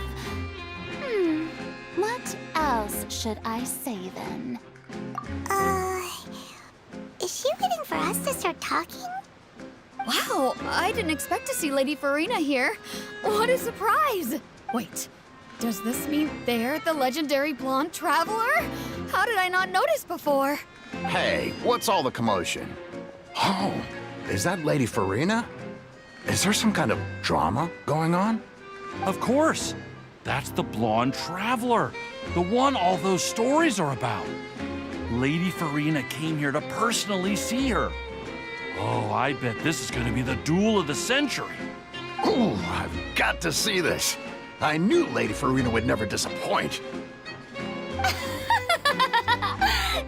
What else should I say then? Is she waiting for us to start talking? Wow, I didn't expect to see Lady Farina here. What a surprise! Wait, does this mean they're the legendary blonde traveler? How did I not notice before? Hey, what's all the commotion? Oh, is that Lady Farina? Is there some kind of drama going on? Of course. That's the blonde traveler, the one all those stories are about. Lady Farina came here to personally see her. Oh, I bet this is going to be the duel of the century. Ooh, I've got to see this. I knew Lady Farina would never disappoint.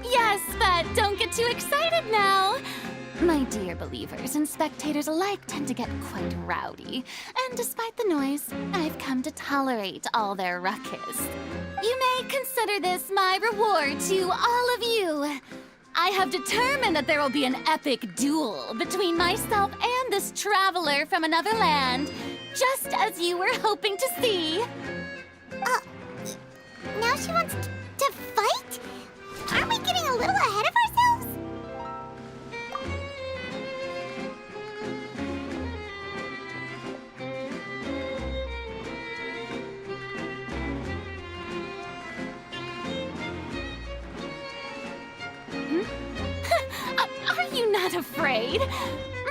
Yes, but don't get too excited now. My dear believers and spectators alike tend to get quite rowdy, and despite the noise, I've come to tolerate all their ruckus. You may consider this my reward to all of you. I have determined that there will be an epic duel between myself and this traveler from another land, just as you were hoping to see. Now she wants to fight? Aren't we getting a little ahead of ourselves? Are you not afraid?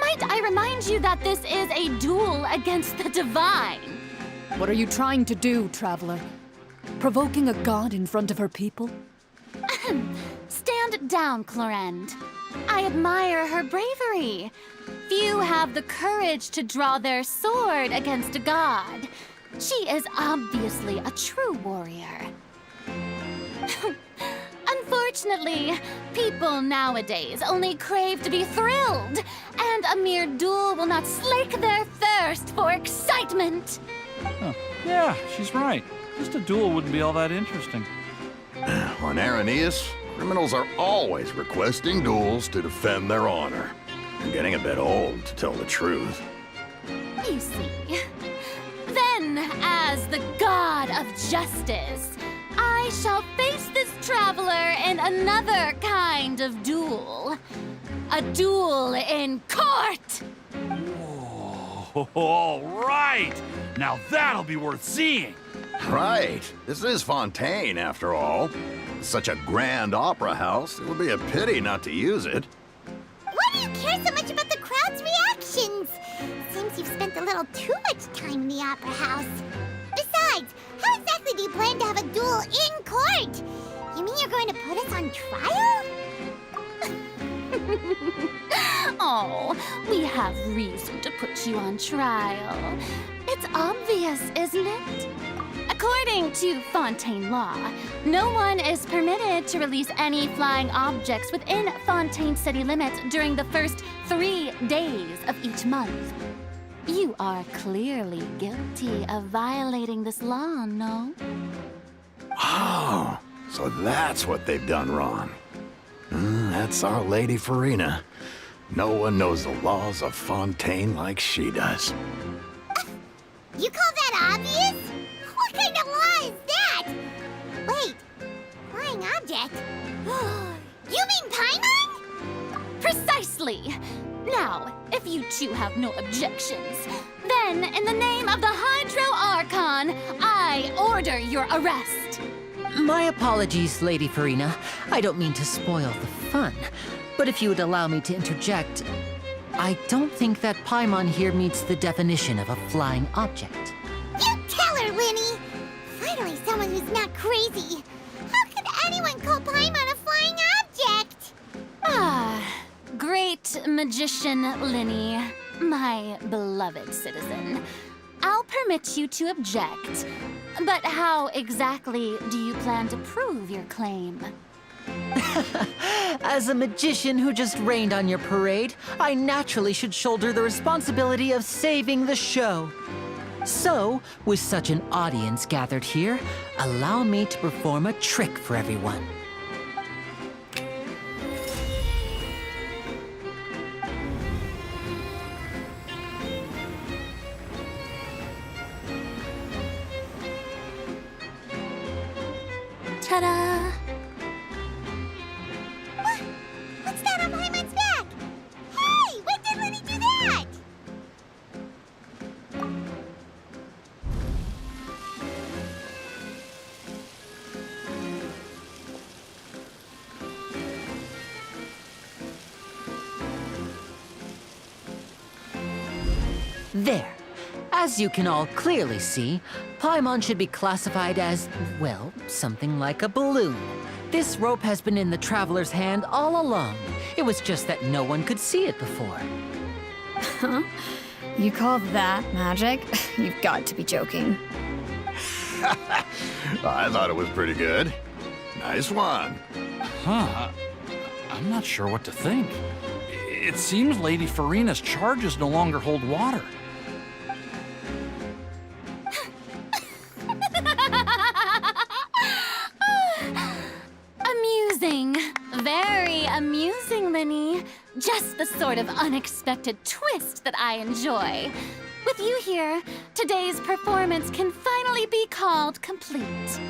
Might I remind you that this is a duel against the divine? What are you trying to do, traveler? Provoking a god in front of her people? Stand down, Clorend. I admire her bravery. Few have the courage to draw their sword against a god. She is obviously a true warrior. Unfortunately, people nowadays only crave to be thrilled, and a mere duel will not slake their thirst for excitement. Oh, yeah, she's right. Just a duel wouldn't be all that interesting. On Araneus, criminals are always requesting duels to defend their honor. I'm getting a bit old, to tell the truth. You see. Then, as the god of justice, I shall face this traveler in another kind of duel. A duel in court! Whoa, all right! Now that'll be worth seeing! Right. This is Fontaine, after all. Such a grand opera house, it would be a pity not to use it. Why do you care so much about the crowd's reactions? Seems you've spent a little too much time in the opera house. Besides, how exactly do you plan to have a duel in court? You mean you're going to put us on trial? Oh, we have reason to put you on trial. It's obvious, isn't it? According to Fontaine law, no one is permitted to release any flying objects within Fontaine city limits during the first 3 days of each month. You are clearly guilty of violating this law, no? Oh, so that's what they've done wrong. That's our Lady Farina. No one knows the laws of Fontaine like she does. You call that obvious? What kind of law is that? Wait, flying object? You mean Paimon? Precisely! Now, if you two have no objections, then in the name of the Hydro Archon, I order your arrest. My apologies, Lady Farina. I don't mean to spoil the fun, but if you would allow me to interject, I don't think that Paimon here meets the definition of a flying object. You tell her, Linny! Finally someone who's not crazy. How could anyone call Paimon a flying object? Great magician Linny, my beloved citizen. I'll permit you to object, but how exactly do you plan to prove your claim? As a magician who just rained on your parade, I naturally should shoulder the responsibility of saving the show. So, with such an audience gathered here, allow me to perform a trick for everyone. Ta-da! What's that on Paimon's back? Hey, when did Linny do that? There. As you can all clearly see, Paimon should be classified as, well, something like a balloon. This rope has been in the traveler's hand all along. It was just that no one could see it before. Huh? You call that magic? You've got to be joking. I thought it was pretty good. Nice one. Huh. I'm not sure what to think. It seems Lady Farina's charges no longer hold water. Amusing. Very amusing, Linny. Just the sort of unexpected twist that I enjoy. With you here, today's performance can finally be called complete.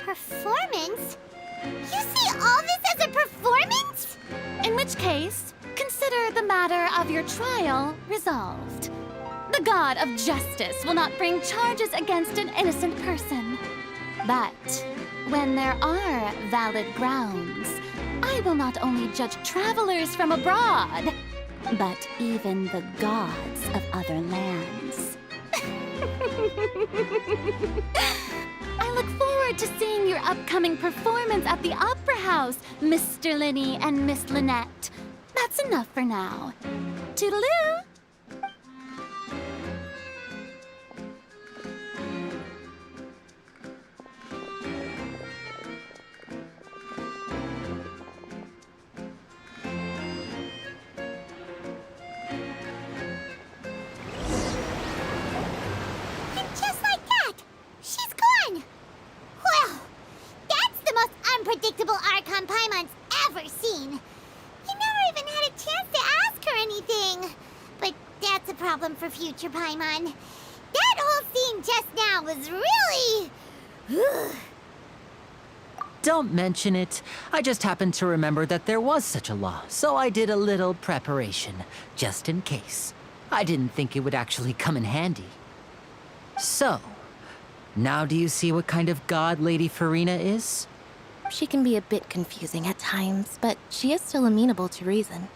Performance? You see all this as a performance? In which case, consider the matter of your trial resolved. The god of justice will not bring charges against an innocent person. But when there are valid grounds, I will not only judge travelers from abroad, but even the gods of other lands. I look forward to seeing your upcoming performance at the Opera House, Mr. Linny and Miss Lynette. That's enough for now. Toodaloo! Unpredictable Archon Paimon's ever seen. You never even had a chance to ask her anything. But that's a problem for future Paimon. That whole scene just now was really... Don't mention it. I just happened to remember that there was such a law, so I did a little preparation, just in case. I didn't think it would actually come in handy. So, now do you see what kind of god Lady Farina is? She can be a bit confusing at times, but she is still amenable to reason.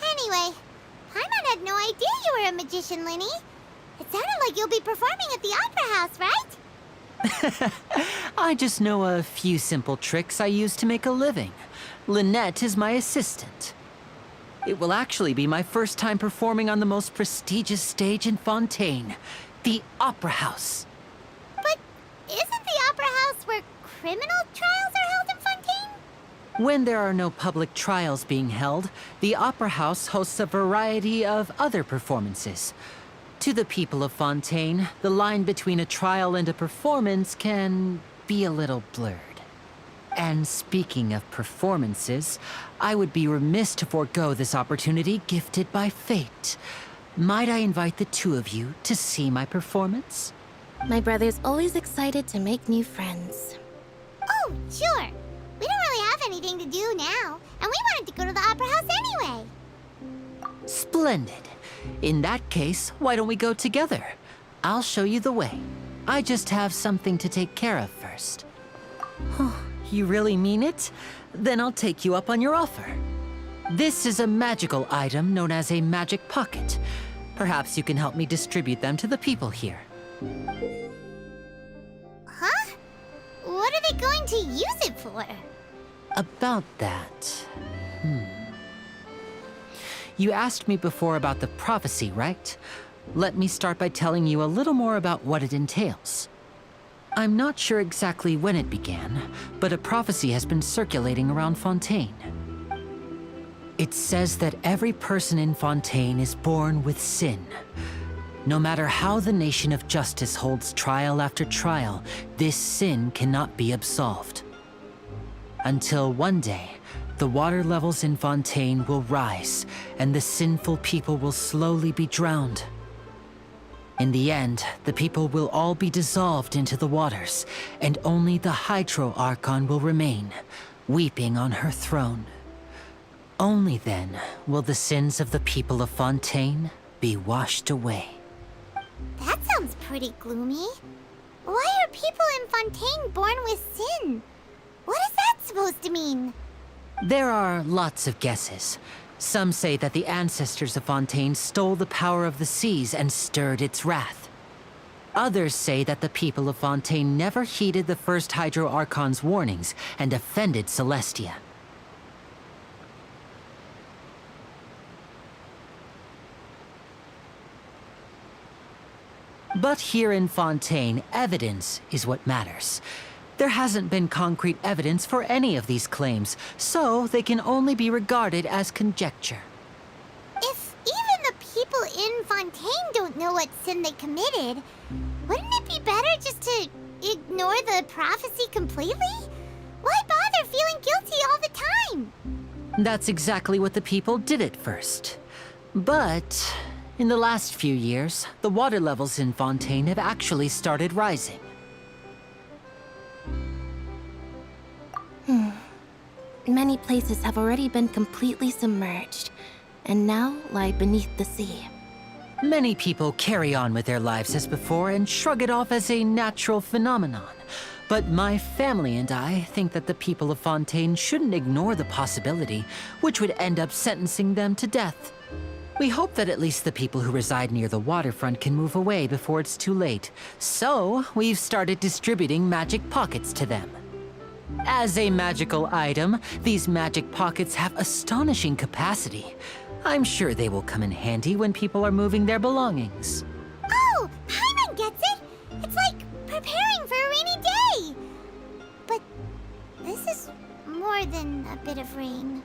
Anyway, Paimon had no idea you were a magician, Linny. It sounded like you'll be performing at the Opera House, right? I just know a few simple tricks I use to make a living. Lynette is my assistant. It will actually be my first time performing on the most prestigious stage in Fontaine, the Opera House. But isn't the Opera House where criminal trials are held in Fontaine? When there are no public trials being held, the Opera House hosts a variety of other performances. To the people of Fontaine, the line between a trial and a performance can be a little blurred. And speaking of performances, I would be remiss to forego this opportunity gifted by fate. Might I invite the two of you to see my performance? My brother's always excited to make new friends. Oh, sure. We don't really have anything to do now, and we wanted to go to the Opera House anyway. Splendid. In that case, why don't we go together? I'll show you the way. I just have something to take care of first. You really mean it? Then I'll take you up on your offer. This is a magical item known as a magic pocket. Perhaps you can help me distribute them to the people here. Huh? What are they going to use it for? About that... You asked me before about the prophecy, right? Let me start by telling you a little more about what it entails. I'm not sure exactly when it began, but a prophecy has been circulating around Fontaine. It says that every person in Fontaine is born with sin. No matter how the nation of justice holds trial after trial, this sin cannot be absolved. Until one day, the water levels in Fontaine will rise, and the sinful people will slowly be drowned. In the end, the people will all be dissolved into the waters, and only the Hydro Archon will remain, weeping on her throne. Only then will the sins of the people of Fontaine be washed away. That sounds pretty gloomy. Why are people in Fontaine born with sin? What is that supposed to mean? There are lots of guesses. Some say that the ancestors of Fontaine stole the power of the seas and stirred its wrath. Others say that the people of Fontaine never heeded the first Hydro Archon's warnings and offended Celestia. But here in Fontaine, evidence is what matters. There hasn't been concrete evidence for any of these claims, so they can only be regarded as conjecture. If even the people in Fontaine don't know what sin they committed, wouldn't it be better just to ignore the prophecy completely? Why bother feeling guilty all the time? That's exactly what the people did at first. But in the last few years, the water levels in Fontaine have actually started rising. Many places have already been completely submerged, and now lie beneath the sea. Many people carry on with their lives as before and shrug it off as a natural phenomenon. But my family and I think that the people of Fontaine shouldn't ignore the possibility, which would end up sentencing them to death. We hope that at least the people who reside near the waterfront can move away before it's too late. So, we've started distributing magic pockets to them. As a magical item, these magic pockets have astonishing capacity. I'm sure they will come in handy when people are moving their belongings. Oh, Paimon gets it! It's like preparing for a rainy day! But this is more than a bit of rain.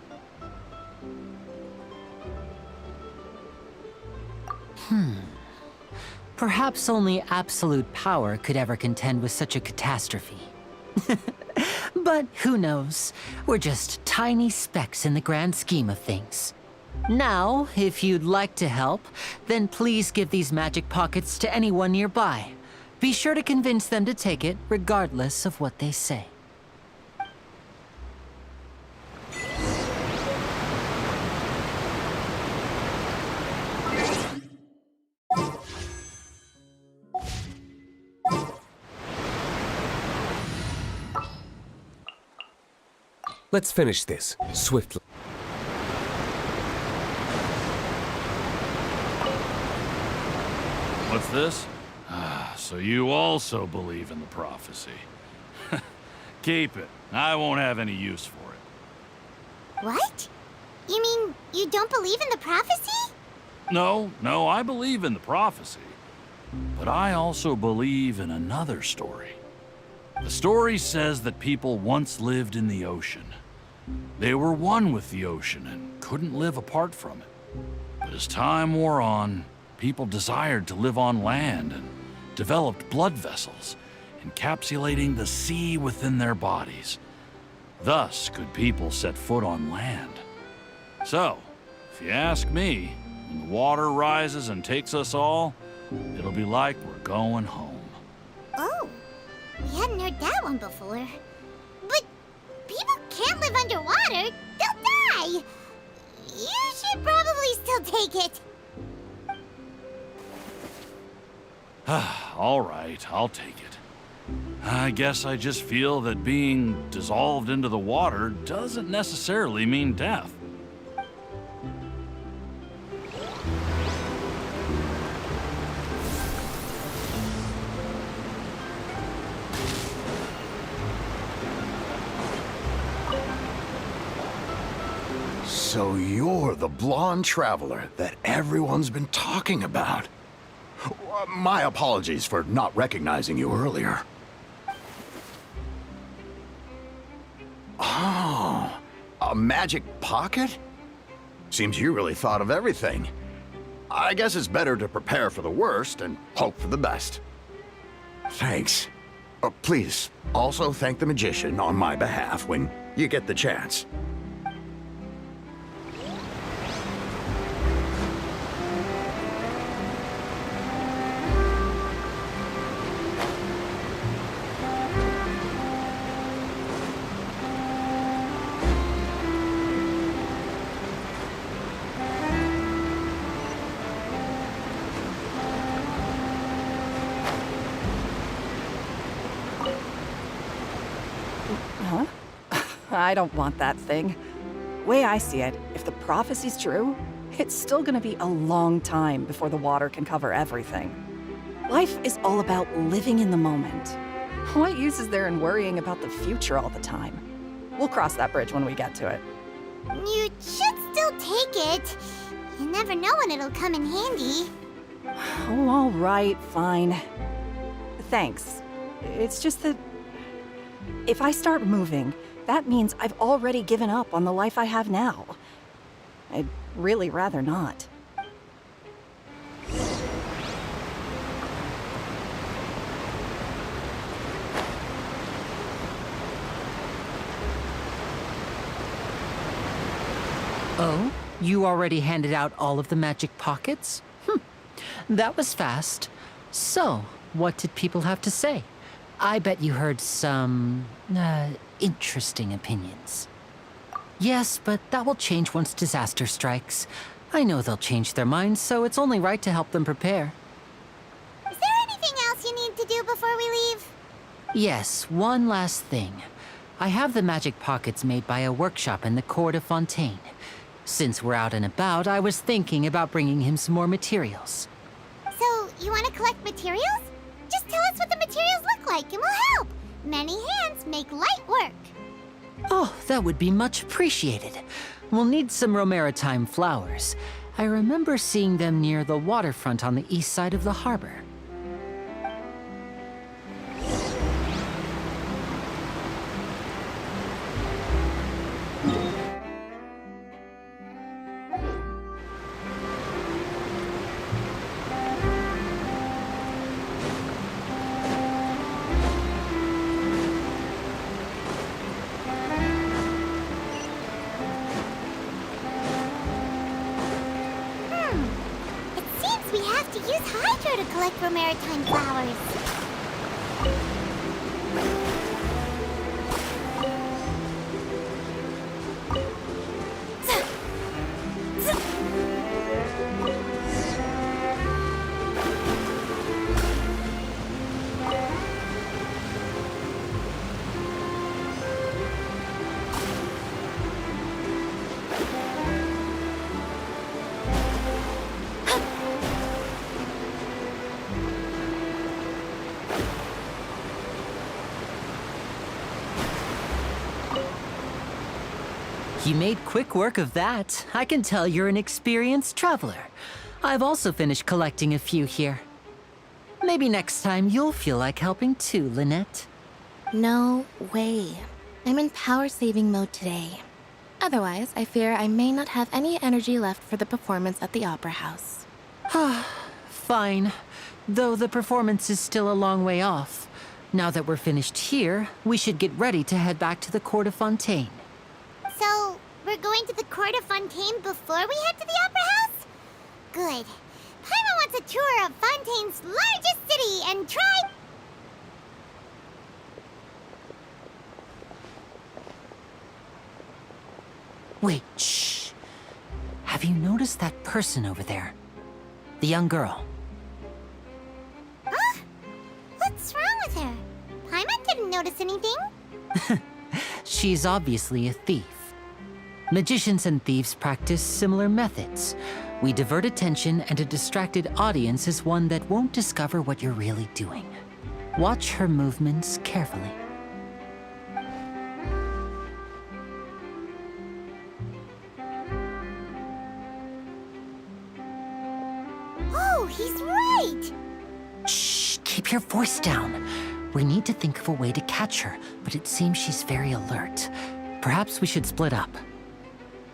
Perhaps only absolute power could ever contend with such a catastrophe. But who knows? We're just tiny specks in the grand scheme of things. Now, if you'd like to help, then please give these magic pockets to anyone nearby. Be sure to convince them to take it, regardless of what they say. Let's finish this swiftly. What's this? So you also believe in the prophecy. Keep it. I won't have any use for it. What? You mean you don't believe in the prophecy? No, I believe in the prophecy. But I also believe in another story. The story says that people once lived in the ocean. They were one with the ocean and couldn't live apart from it. But as time wore on, people desired to live on land and developed blood vessels, encapsulating the sea within their bodies. Thus could people set foot on land. So, if you ask me, when the water rises and takes us all, it'll be like we're going home. Oh, we hadn't heard that one before. But people can't live underwater. They'll die. You should probably still take it. All right, I'll take it. I guess I just feel that being dissolved into the water doesn't necessarily mean death. So you're the blonde traveler that everyone's been talking about. My apologies for not recognizing you earlier. Oh, a magic pocket? Seems you really thought of everything. I guess it's better to prepare for the worst and hope for the best. Thanks. Please, also thank the magician on my behalf when you get the chance. Huh? I don't want that thing. Way I see it, if the prophecy's true, it's still gonna be a long time before the water can cover everything. Life is all about living in the moment. What use is there in worrying about the future all the time? We'll cross that bridge when we get to it. You should still take it. You never know when it'll come in handy. Oh, all right, fine. Thanks. It's just that If I start moving, that means I've already given up on the life I have now. I'd really rather not. Oh? You already handed out all of the magic pockets? That was fast. So, what did people have to say? I bet you heard some, interesting opinions. Yes, but that will change once disaster strikes. I know they'll change their minds, so it's only right to help them prepare. Is there anything else you need to do before we leave? Yes, one last thing. I have the magic pockets made by a workshop in the court of Fontaine. Since we're out and about, I was thinking about bringing him some more materials. So, you want to collect materials? Just tell us what the materials look like and we'll help. Many hands make light work. Oh, that would be much appreciated. We'll need some Romaritime flowers. I remember seeing them near the waterfront on the east side of the harbor. We have to use Hydro to collect Romaritime flowers. You made quick work of that. I can tell you're an experienced traveler. I've also finished collecting a few here. Maybe next time you'll feel like helping too, Lynette. No way. I'm in power-saving mode today. Otherwise, I fear I may not have any energy left for the performance at the Opera House. Fine. Though the performance is still a long way off. Now that we're finished here, we should get ready to head back to the Court of Fontaine. So, we're going to the Court of Fontaine before we head to the Opera House? Good. Paimon wants a tour of Fontaine's largest city and try... Wait, shh. Have you noticed that person over there? The young girl. Huh? What's wrong with her? Paimon didn't notice anything. She's obviously a thief. Magicians and thieves practice similar methods. We divert attention, and a distracted audience is one that won't discover what you're really doing. Watch her movements carefully. Oh, he's right! Shh, keep your voice down. We need to think of a way to catch her, but it seems she's very alert. Perhaps we should split up.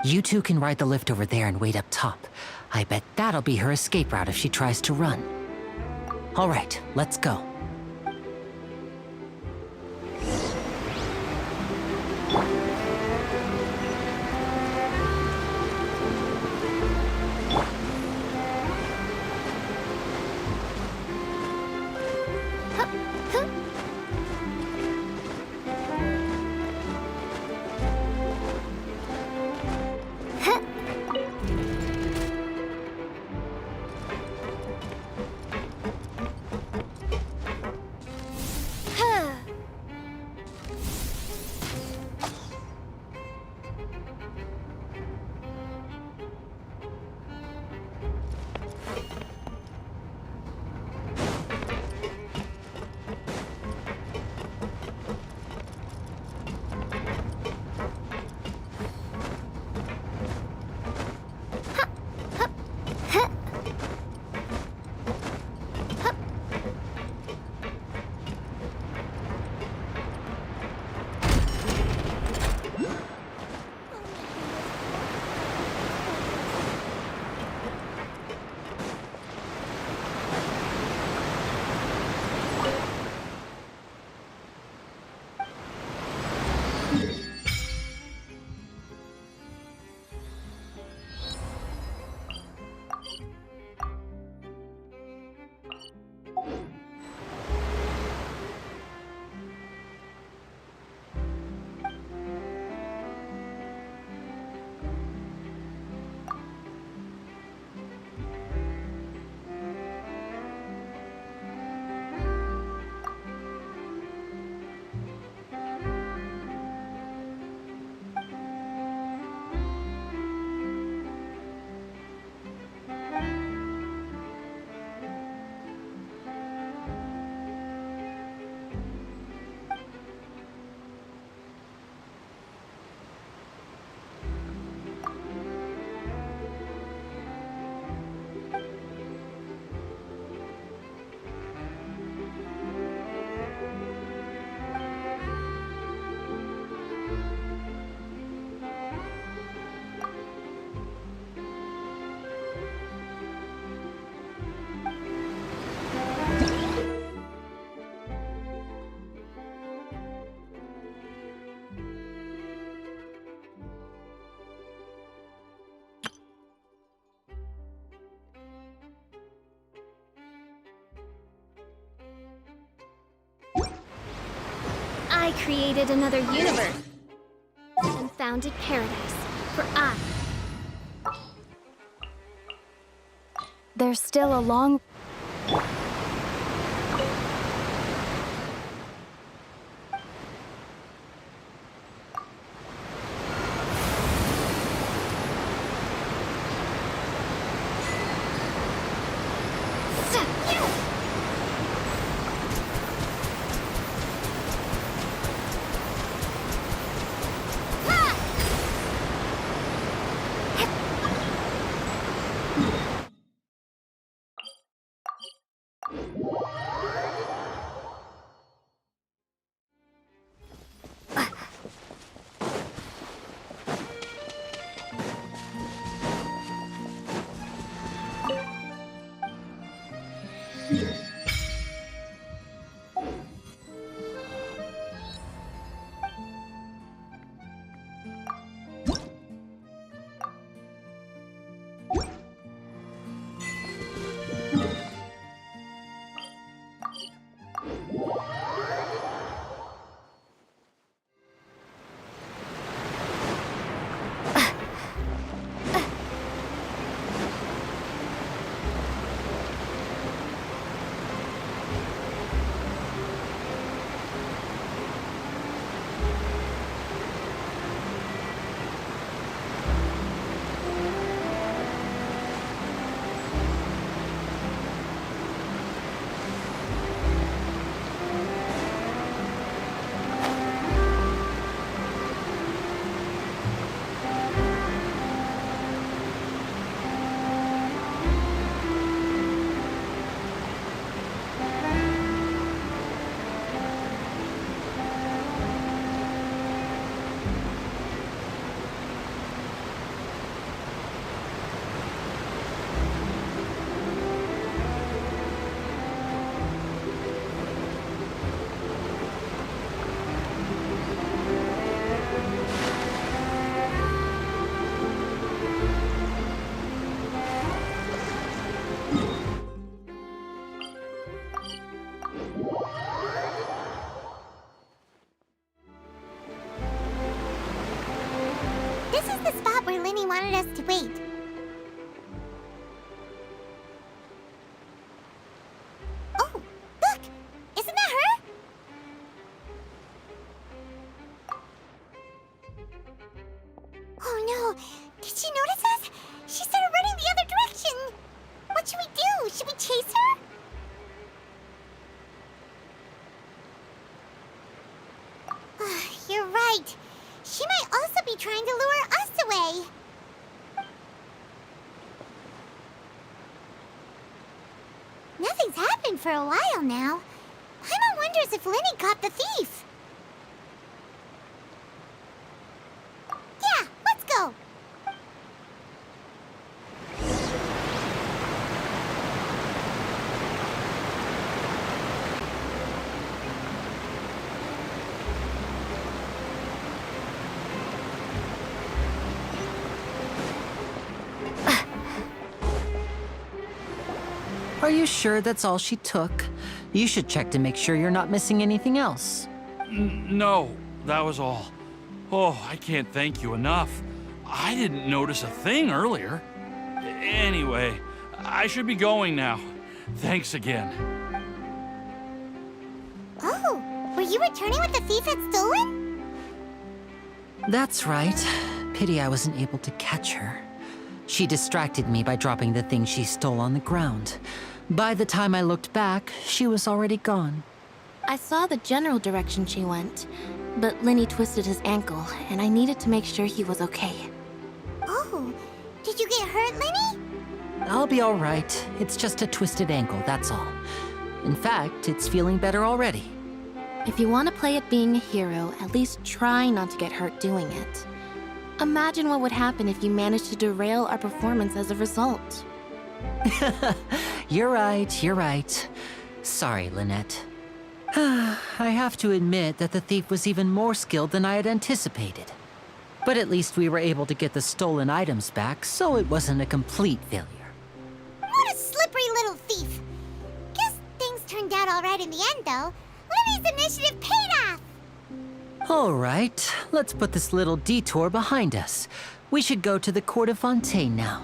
You two can ride the lift over there and wait up top. I bet that'll be her escape route if she tries to run. All right, let's go. I created another universe and founded paradise, for I... There's still a long... This is the spot where Linny wanted us to wait. Oh, look! Isn't that her? Oh no! Did she notice us? She started running the other direction! What should we do? Should we chase her? You're right. She might also be trying to lure us away. Nothing's happened for a while now. Paimon wonders if Linny caught the thief. Yeah, let's go. Are you sure that's all she took? You should check to make sure you're not missing anything else. No, that was all. Oh, I can't thank you enough. I didn't notice a thing earlier. Anyway, I should be going now. Thanks again. Oh, were you returning what the thief had stolen? That's right. Pity I wasn't able to catch her. She distracted me by dropping the thing she stole on the ground. By the time I looked back, she was already gone. I saw the general direction she went, but Linny twisted his ankle, and I needed to make sure he was okay. Oh, did you get hurt, Linny? I'll be all right. It's just a twisted ankle, that's all. In fact, it's feeling better already. If you want to play at being a hero, at least try not to get hurt doing it. Imagine what would happen if you managed to derail our performance as a result. You're right. Sorry, Lynette. I have to admit that the thief was even more skilled than I had anticipated. But at least we were able to get the stolen items back, so it wasn't a complete failure. What a slippery little thief! Guess things turned out all right in the end, though. Linny's initiative paid off! All right, let's put this little detour behind us. We should go to the Court of Fontaine now.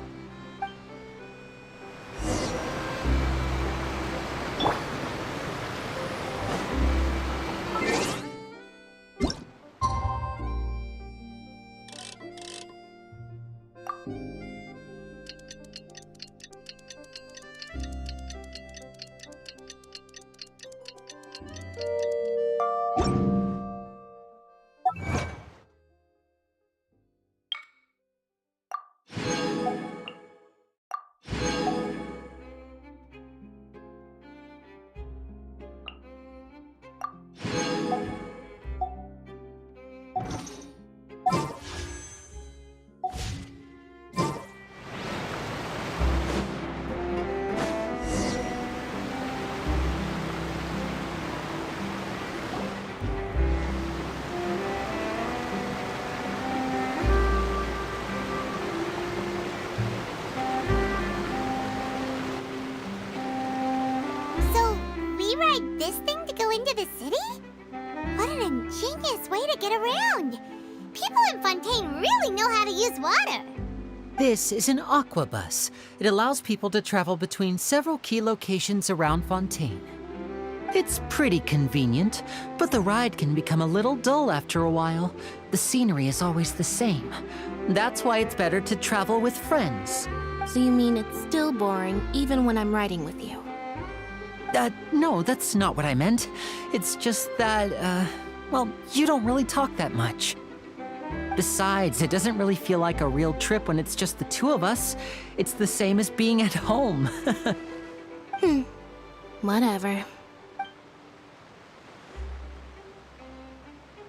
So, we ride this thing to go into the city? What an ingenious way to get around! People in Fontaine really know how to use water! This is an aquabus. It allows people to travel between several key locations around Fontaine. It's pretty convenient, but the ride can become a little dull after a while. The scenery is always the same. That's why it's better to travel with friends. So you mean it's still boring even when I'm riding with you? No, that's not what I meant. It's just that, well, you don't really talk that much. Besides, it doesn't really feel like a real trip when it's just the two of us. It's the same as being at home. Whatever.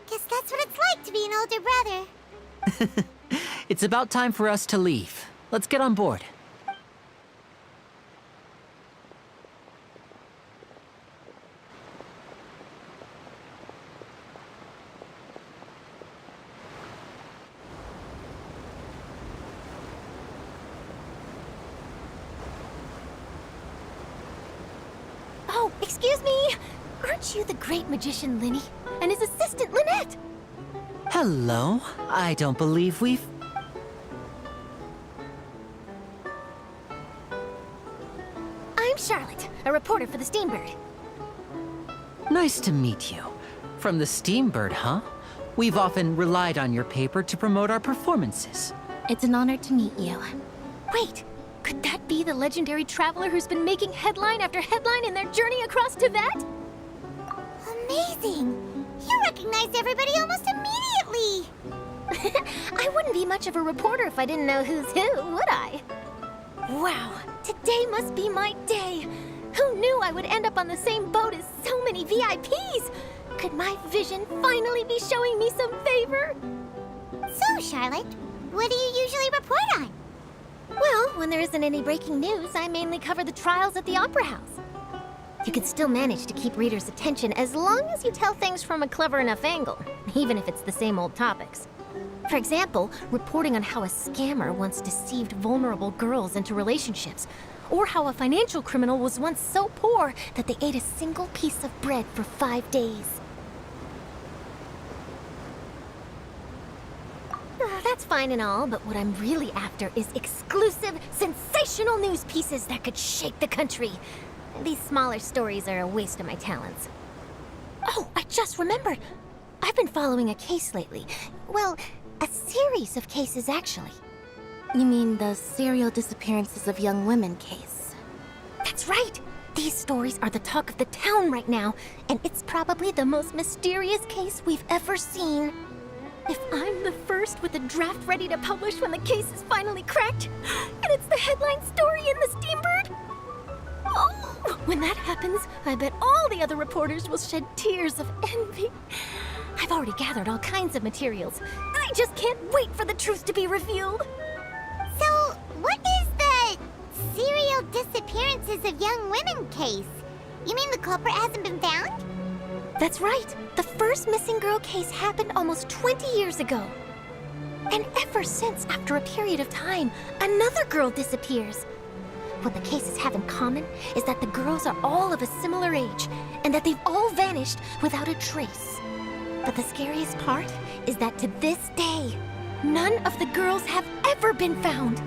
Guess that's what it's like to be an older brother. It's about time for us to leave. Let's get on board. Oh, excuse me! Aren't you the great magician Linny? And his assistant Lynette? Hello. I don't believe we've... I'm Charlotte, a reporter for the Steambird. Nice to meet you. From the Steambird, huh? We've often relied on your paper to promote our performances. It's an honor to meet you. Wait, could that be the legendary traveler who's been making headline after headline in their journey across Tibet? Amazing! You recognize everybody almost immediately! I wouldn't be much of a reporter if I didn't know who's who, would I? Wow, today must be my day! Who knew I would end up on the same boat as so many VIPs? Could my vision finally be showing me some favor? So, Charlotte, what do you usually report on? Well, when there isn't any breaking news, I mainly cover the trials at the Opera House. You can still manage to keep readers' attention as long as you tell things from a clever enough angle, even if it's the same old topics. For example, reporting on how a scammer once deceived vulnerable girls into relationships, or how a financial criminal was once so poor that they ate a single piece of bread for 5 days. That's fine and all, but what I'm really after is exclusive, sensational news pieces that could shake the country. These smaller stories are a waste of my talents. Oh, I just remembered. I've been following a case lately. Well, a series of cases, actually. You mean the serial disappearances of young women case? That's right! These stories are the talk of the town right now, and it's probably the most mysterious case we've ever seen. If I'm the first with a draft ready to publish when the case is finally cracked, and it's the headline story in the Steambird, oh, when that happens, I bet all the other reporters will shed tears of envy. I've already gathered all kinds of materials. I just can't wait for the truth to be revealed. So, what is the serial disappearances of young women case? You mean the culprit hasn't been found? That's right. The first missing girl case happened almost 20 years ago. And ever since, after a period of time, another girl disappears. What the cases have in common is that the girls are all of a similar age, and that they've all vanished without a trace. But the scariest part is that to this day, none of the girls have ever been found.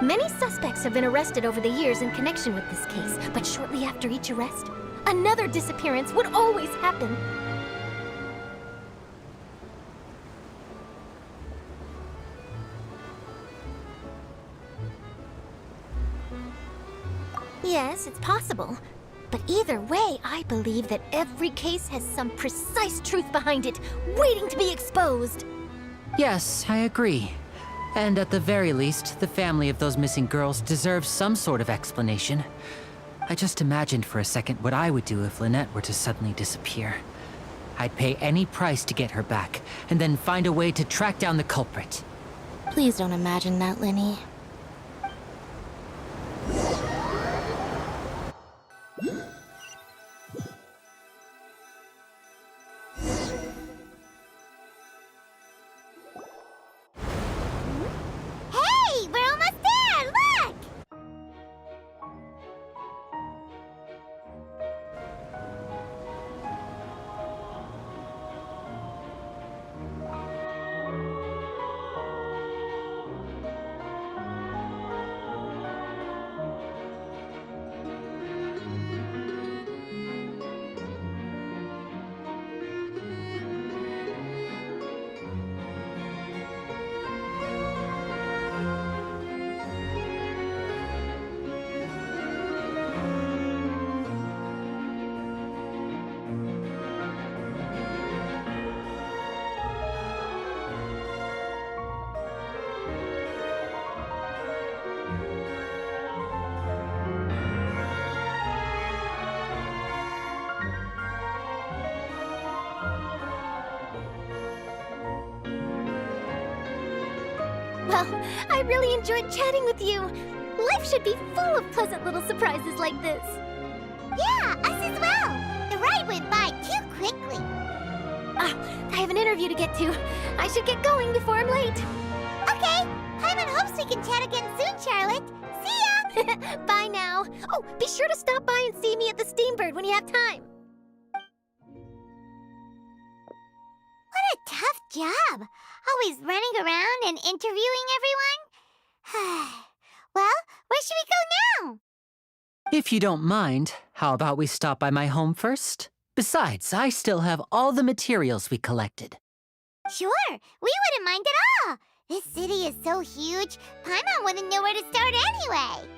Many suspects have been arrested over the years in connection with this case, but shortly after each arrest, another disappearance would always happen. Yes, it's possible. But either way, I believe that every case has some precise truth behind it, waiting to be exposed. Yes, I agree. And at the very least, the family of those missing girls deserves some sort of explanation. I just imagined for a second what I would do if Lynette were to suddenly disappear. I'd pay any price to get her back, and then find a way to track down the culprit. Please don't imagine that, Lenny. Hey, we're almost there! Look! Well, I really enjoyed chatting with you. Life should be full of pleasant little surprises like this. Yeah, us as well. The ride went by too quickly. I have an interview to get to. I should get going before I'm late. Okay, Paimon hopes we can chat again soon, Charlotte. See ya! Bye now. Oh, be sure to stop by and see me at the Steambird when you have time. What a tough job. Always running around and interviewing everyone. Well, where should we go now? If you don't mind, how about we stop by my home first? Besides, I still have all the materials we collected. Sure, we wouldn't mind at all. This city is so huge, Paimon wouldn't know where to start anyway.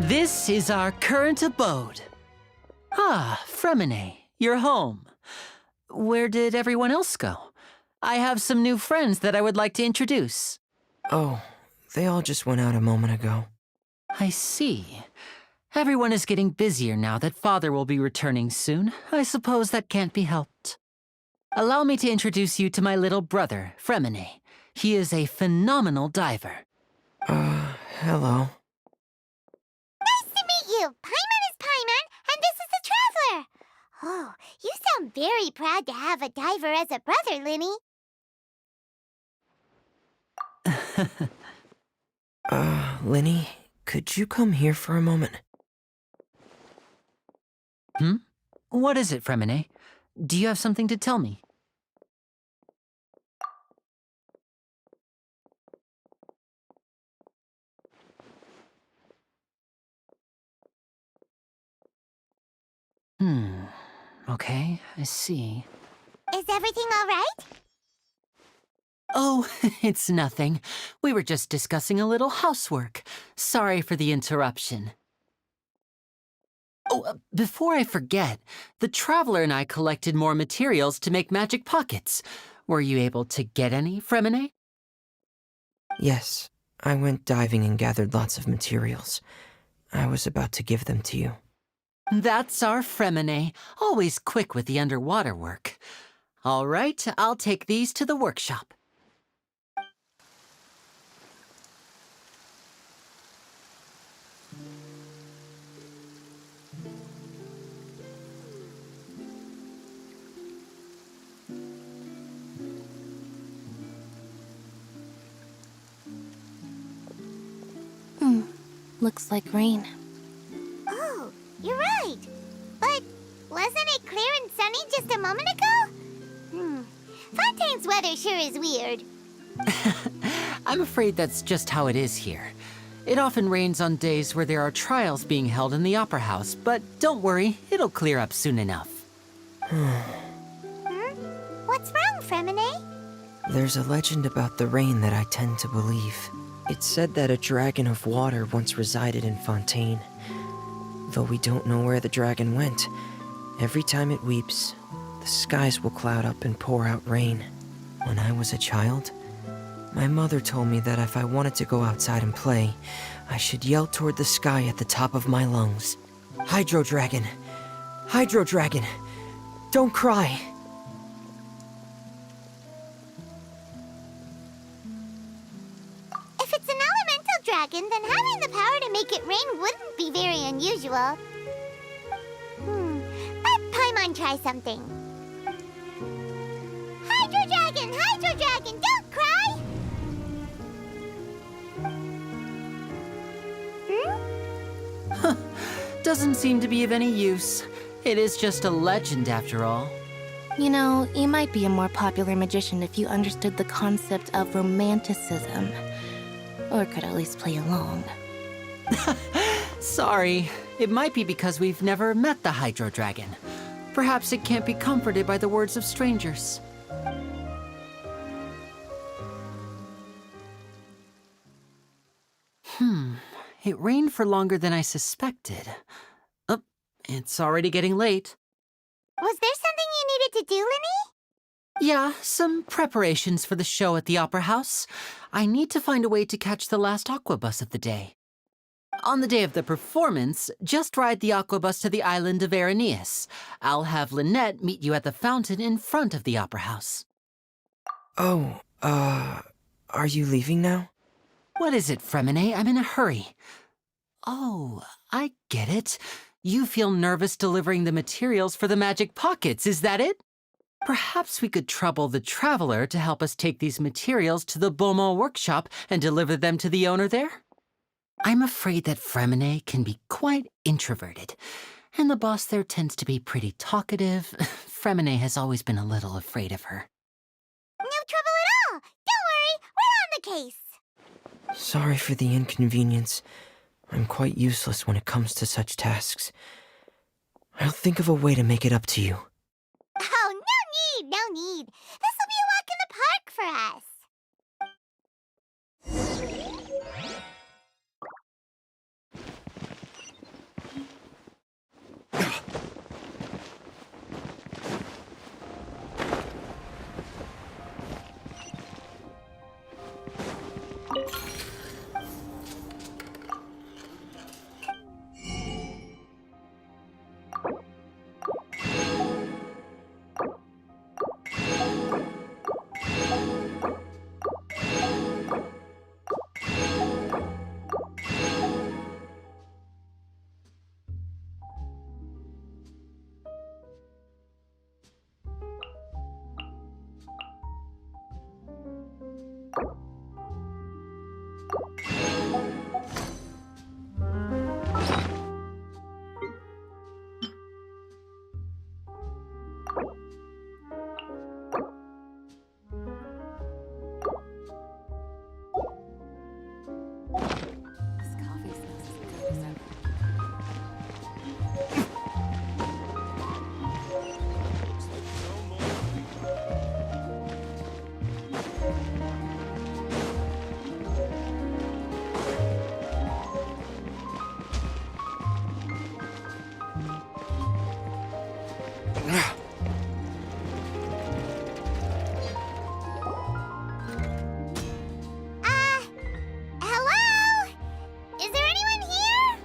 This is our current abode. Ah, Fremine, you're home. Where did everyone else go? I have some new friends that I would like to introduce. Oh, they all just went out a moment ago. I see. Everyone is getting busier now that Father will be returning soon. I suppose that can't be helped. Allow me to introduce you to my little brother, Fremine. He is a phenomenal diver. Hello. Nice to meet you! Paimon is Paimon, and this is the Traveler! Oh, you sound very proud to have a diver as a brother, Linny. Linny, could you come here for a moment? What is it, Fremine? Do you have something to tell me? Okay, I see. Is everything all right? Oh, it's nothing. We were just discussing a little housework. Sorry for the interruption. Oh, before I forget, the Traveler and I collected more materials to make magic pockets. Were you able to get any, Fremine? Yes, I went diving and gathered lots of materials. I was about to give them to you. That's our Fremine, always quick with the underwater work. All right, I'll take these to the workshop. Looks like rain. Oh, you're right. But wasn't it clear and sunny just a moment ago? Fontaine's weather sure is weird. I'm afraid that's just how it is here. It often rains on days where there are trials being held in the Opera House, but don't worry, it'll clear up soon enough. What's wrong, Fremine? There's a legend about the rain that I tend to believe. It said that a dragon of water once resided in Fontaine. Though we don't know where the dragon went, every time it weeps, the skies will cloud up and pour out rain. When I was a child, my mother told me that if I wanted to go outside and play, I should yell toward the sky at the top of my lungs. Hydro Dragon! Hydro Dragon! Don't cry! If it's an elemental dragon, then having the power to make it rain wouldn't be very unusual. Let Paimon try something. Hydro Dragon! Hydro Dragon! Don't cry! Doesn't seem to be of any use. It is just a legend after all. You know, you might be a more popular magician if you understood the concept of romanticism. Or could at least play along. Sorry. It might be because we've never met the Hydro Dragon. Perhaps it can't be comforted by the words of strangers. It rained for longer than I suspected. Oh, it's already getting late. Was there something you do, Linny? Yeah, some preparations for the show at the Opera House. I need to find a way to catch the last aqua bus of the day. On the day of the performance, just ride the aqua bus to the island of Araneus. I'll have Lynette meet you at the fountain in front of the Opera House. Oh, are you leaving now? What is it, Fremine? I'm in a hurry. Oh, I get it. You feel nervous delivering the materials for the magic pockets, is that it? Perhaps we could trouble the Traveler to help us take these materials to the Beaumont workshop and deliver them to the owner there? I'm afraid that Fremine can be quite introverted, and the boss there tends to be pretty talkative. Fremine has always been a little afraid of her. No trouble at all! Don't worry, we're on the case! Sorry for the inconvenience. I'm quite useless when it comes to such tasks. I'll think of a way to make it up to you. Oh, no need. This will be a walk in the park for us. Hello? Is there anyone here?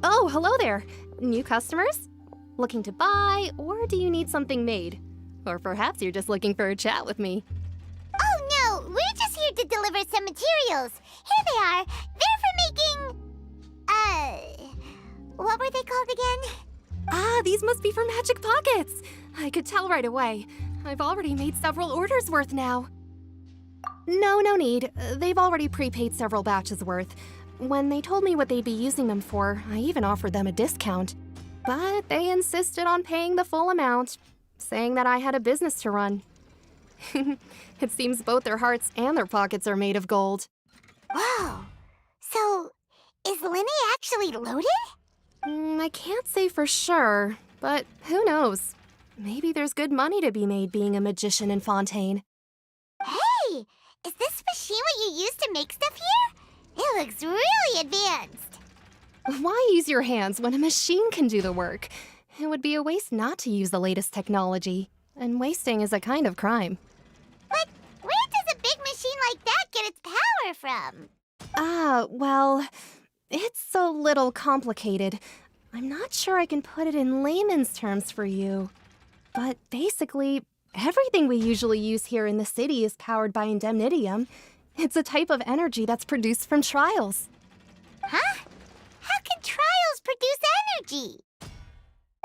Oh, hello there. New customers? Looking to buy, or do you need something made? Or perhaps you're just looking for a chat with me. Oh no, we're just here to deliver some materials. Here they are. They're for making... what were they called again? Ah, these must be for magic pockets. I could tell right away. I've already made several orders worth now. No need. They've already prepaid several batches worth. When they told me what they'd be using them for, I even offered them a discount. But they insisted on paying the full amount, saying that I had a business to run. It seems both their hearts and their pockets are made of gold. Whoa. So, is Linny actually loaded? I can't say for sure, but who knows? Maybe there's good money to be made being a magician in Fontaine. Hey! Is this machine what you use to make stuff here? It looks really advanced. Why use your hands when a machine can do the work? It would be a waste not to use the latest technology, and wasting is a kind of crime. But where does a big machine like that get its power from? Well, it's a little complicated. I'm not sure I can put it in layman's terms for you. But basically, everything we usually use here in the city is powered by indemnitium. It's a type of energy that's produced from trials. Huh? How can trials produce energy?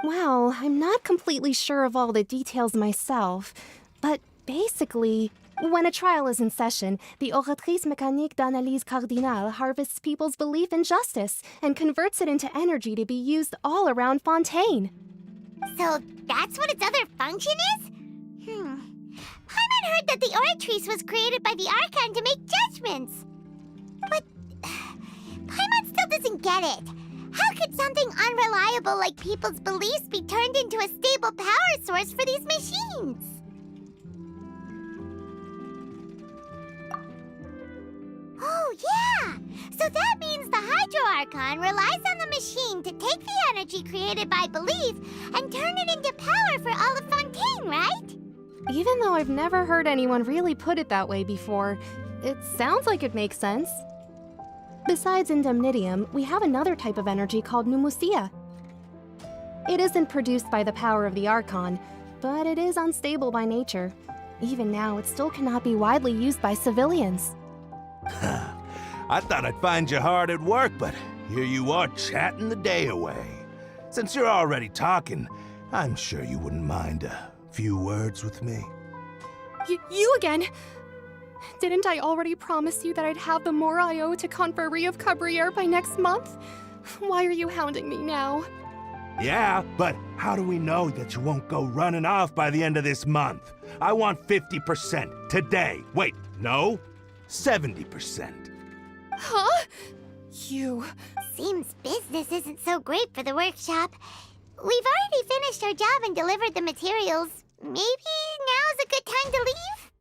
Well, I'm not completely sure of all the details myself, but basically, when a trial is in session, the Oratrice Mécanique d'Analyse Cardinale harvests people's belief in justice and converts it into energy to be used all around Fontaine. So that's what its other function is? Paimon heard that the Oratrice was created by the Archon to make judgments. But Paimon still doesn't get it. How could something unreliable like people's beliefs be turned into a stable power source for these machines? Oh, yeah! So that means the Hydro Archon relies on the machine to take the energy created by belief and turn it into power for all of Fontaine, right? Even though I've never heard anyone really put it that way before, it sounds like it makes sense. Besides indemnitium, we have another type of energy called pneumosia. It isn't produced by the power of the Archon, but it is unstable by nature. Even now, it still cannot be widely used by civilians. I thought I'd find you hard at work, but here you are chatting the day away. Since you're already talking, I'm sure you wouldn't mind a few words with me. You again? Didn't I already promise you that I'd have the more I owe to Confrérie of Cabriere by next month? Why are you hounding me now? Yeah, but how do we know that you won't go running off by the end of this month? I want 50% today. Wait, no, 70%. Huh? You... Seems business isn't so great for the workshop. We've already finished our job and delivered the materials. Maybe now's a good time to leave?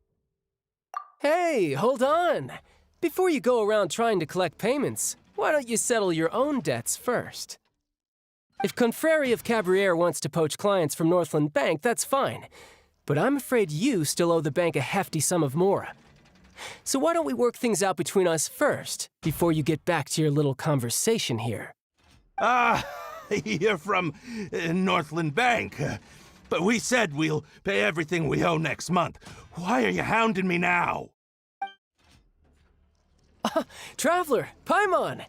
Hey, hold on. Before you go around trying to collect payments, why don't you settle your own debts first? If Confrérie of Cabriere wants to poach clients from Northland Bank, that's fine. But I'm afraid you still owe the bank a hefty sum of mora. So why don't we work things out between us first, before you get back to your little conversation here? You're from Northland Bank. But we said we'll pay everything we owe next month. Why are you hounding me now? Traveler, Paimon!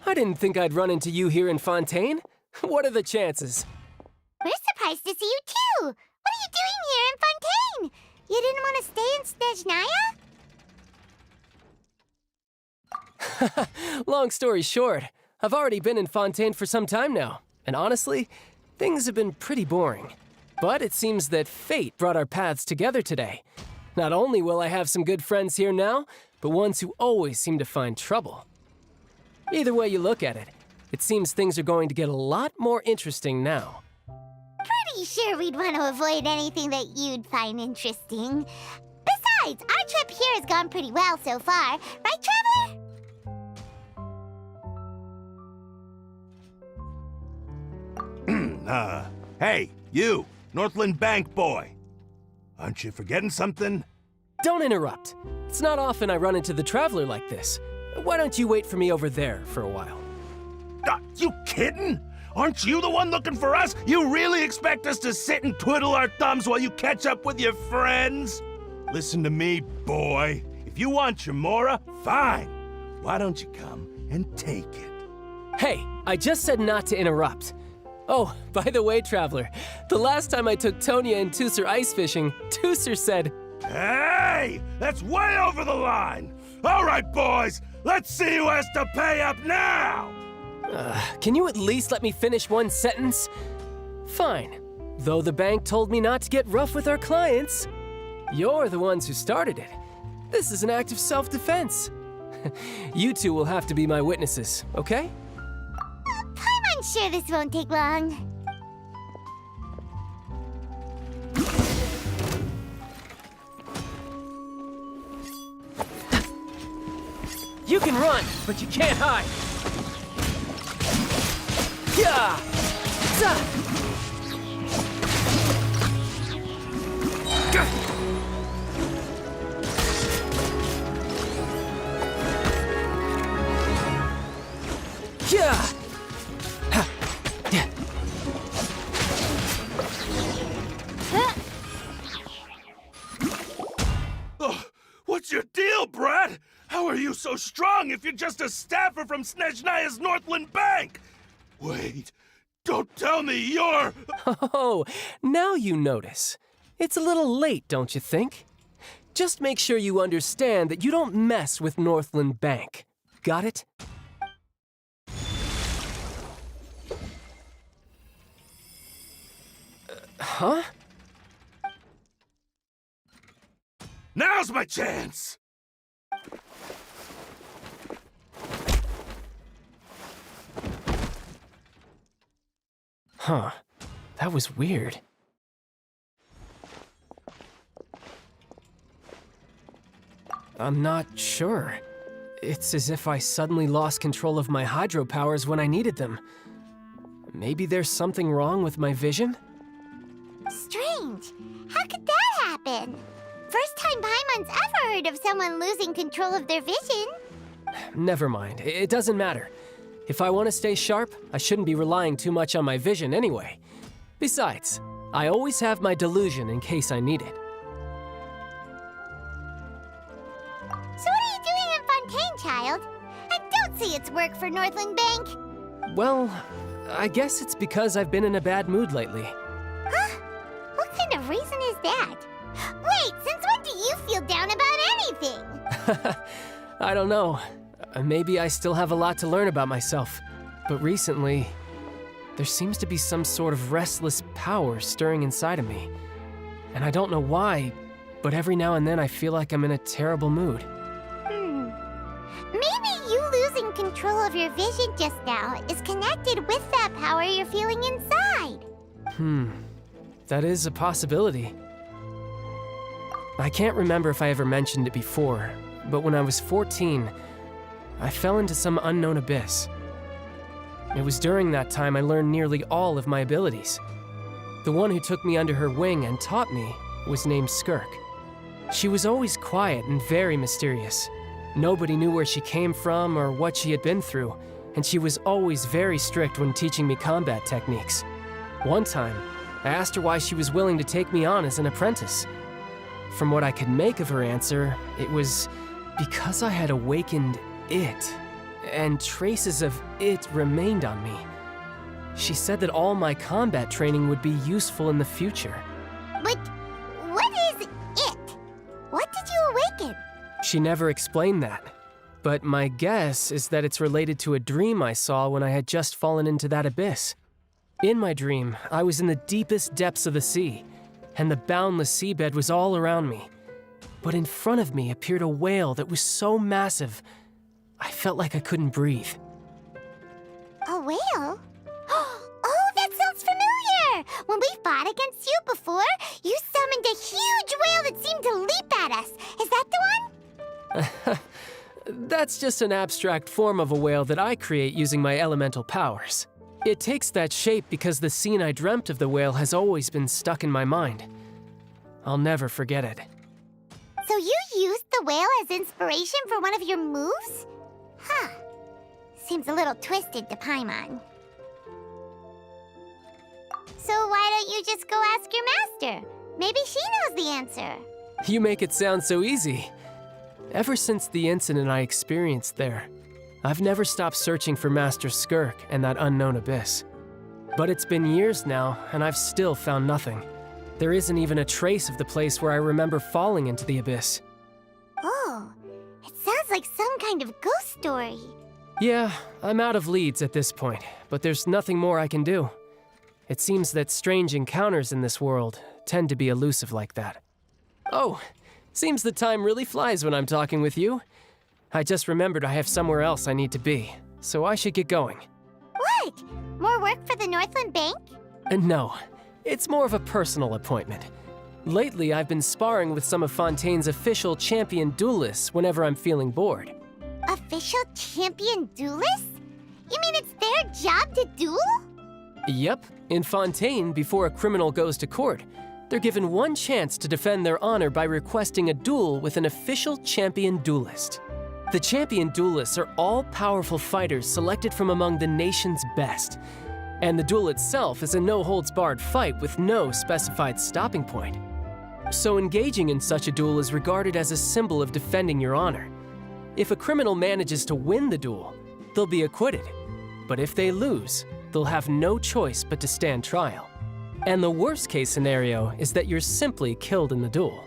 I didn't think I'd run into you here in Fontaine. What are the chances? We're surprised to see you too! What are you doing here in Fontaine? You didn't want to stay in Snezhnaya? Long story short, I've already been in Fontaine for some time now, and honestly, things have been pretty boring. But it seems that fate brought our paths together today. Not only will I have some good friends here now, but ones who always seem to find trouble. Either way you look at it, it seems things are going to get a lot more interesting now. Pretty sure we'd want to avoid anything that you'd find interesting. Besides, our trip here has gone pretty well so far. Right, Traveler? Hey, you, Northland Bank boy. Aren't you forgetting something? Don't interrupt. It's not often I run into the Traveler like this. Why don't you wait for me over there for a while? You kidding? Aren't you the one looking for us? You really expect us to sit and twiddle our thumbs while you catch up with your friends? Listen to me, boy. If you want your mora, fine. Why don't you come and take it? Hey, I just said not to interrupt. Oh, by the way, Traveler, the last time I took Tonya and Tusser ice fishing, Tusser said, "Hey, that's way over the line! All right, boys, let's see who has to pay up now!" Can you at least let me finish one sentence? Fine. Though the bank told me not to get rough with our clients. You're the ones who started it. This is an act of self-defense. You two will have to be my witnesses, okay? I'm sure this won't take long. You can run, but you can't hide. Yeah! Yeah! What's your deal, Brad? How are you so strong if you're just a staffer from Snezhnaya's Northland Bank? Wait, don't tell me you're... Oh, now you notice. It's a little late, don't you think? Just make sure you understand that you don't mess with Northland Bank. Got it? Huh? Now's my chance! Huh. That was weird. I'm not sure. It's as if I suddenly lost control of my hydro powers when I needed them. Maybe there's something wrong with my vision? Strange. How could that happen? First time Paimon's ever heard of someone losing control of their vision. Never mind. It doesn't matter. If I want to stay sharp, I shouldn't be relying too much on my vision anyway. Besides, I always have my delusion in case I need it. So what are you doing in Fontaine, child? And don't say it's work for Northland Bank. Well, I guess it's because I've been in a bad mood lately. Huh? What kind of reason is that? Wait, since when do you feel down about anything? I don't know. Maybe I still have a lot to learn about myself. But recently, there seems to be some sort of restless power stirring inside of me. And I don't know why, but every now and then I feel like I'm in a terrible mood. Maybe you losing control of your vision just now is connected with that power you're feeling inside. That is a possibility. I can't remember if I ever mentioned it before, but when I was 14, I fell into some unknown abyss. It was during that time I learned nearly all of my abilities. The one who took me under her wing and taught me was named Skirk. She was always quiet and very mysterious. Nobody knew where she came from or what she had been through, and she was always very strict when teaching me combat techniques. One time, I asked her why she was willing to take me on as an apprentice. From what I could make of her answer, it was because I had awakened it, and traces of it remained on me. She said that all my combat training would be useful in the future. But what is it? What did you awaken? She never explained that, but my guess is that it's related to a dream I saw when I had just fallen into that abyss. In my dream, I was in the deepest depths of the sea, and the boundless seabed was all around me. But in front of me appeared a whale that was so massive, I felt like I couldn't breathe. A whale? Oh, that sounds familiar! When we fought against you before, you summoned a huge whale that seemed to leap at us. Is that the one? That's just an abstract form of a whale that I create using my elemental powers. It takes that shape because the scene I dreamt of the whale has always been stuck in my mind. I'll never forget it. So you used the whale as inspiration for one of your moves? Huh. Seems a little twisted to Paimon. So why don't you just go ask your master? Maybe she knows the answer. You make it sound so easy. Ever since the incident I experienced there, I've never stopped searching for Master Skirk and that unknown abyss. But it's been years now, and I've still found nothing. There isn't even a trace of the place where I remember falling into the abyss. Oh, it sounds like some kind of ghost story. Yeah, I'm out of leads at this point, but there's nothing more I can do. It seems that strange encounters in this world tend to be elusive like that. Oh, seems the time really flies when I'm talking with you. I just remembered I have somewhere else I need to be, so I should get going. What? More work for the Northland Bank? No, it's more of a personal appointment. Lately, I've been sparring with some of Fontaine's official champion duelists whenever I'm feeling bored. Official champion duelists? You mean it's their job to duel? Yep, in Fontaine, before a criminal goes to court, they're given one chance to defend their honor by requesting a duel with an official champion duelist. The champion duelists are all-powerful fighters selected from among the nation's best, and the duel itself is a no-holds-barred fight with no specified stopping point. So engaging in such a duel is regarded as a symbol of defending your honor. If a criminal manages to win the duel, they'll be acquitted, but if they lose, they'll have no choice but to stand trial. And the worst-case scenario is that you're simply killed in the duel.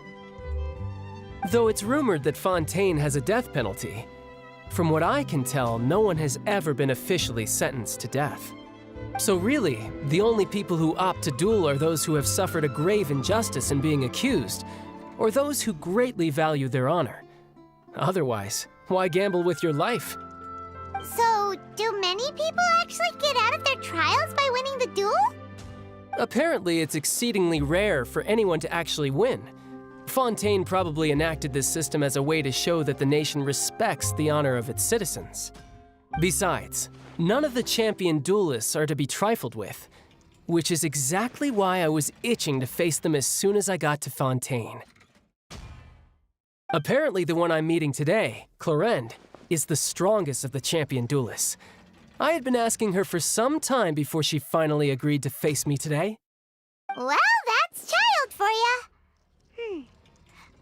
Though it's rumored that Fontaine has a death penalty, from what I can tell, no one has ever been officially sentenced to death. So really, the only people who opt to duel are those who have suffered a grave injustice in being accused, or those who greatly value their honor. Otherwise, why gamble with your life? So, do many people actually get out of their trials by winning the duel? Apparently, it's exceedingly rare for anyone to actually win. Fontaine probably enacted this system as a way to show that the nation respects the honor of its citizens. Besides, none of the champion duelists are to be trifled with, which is exactly why I was itching to face them as soon as I got to Fontaine. Apparently the one I'm meeting today, Clorinde, is the strongest of the champion duelists. I had been asking her for some time before she finally agreed to face me today. Well, that's child for ya.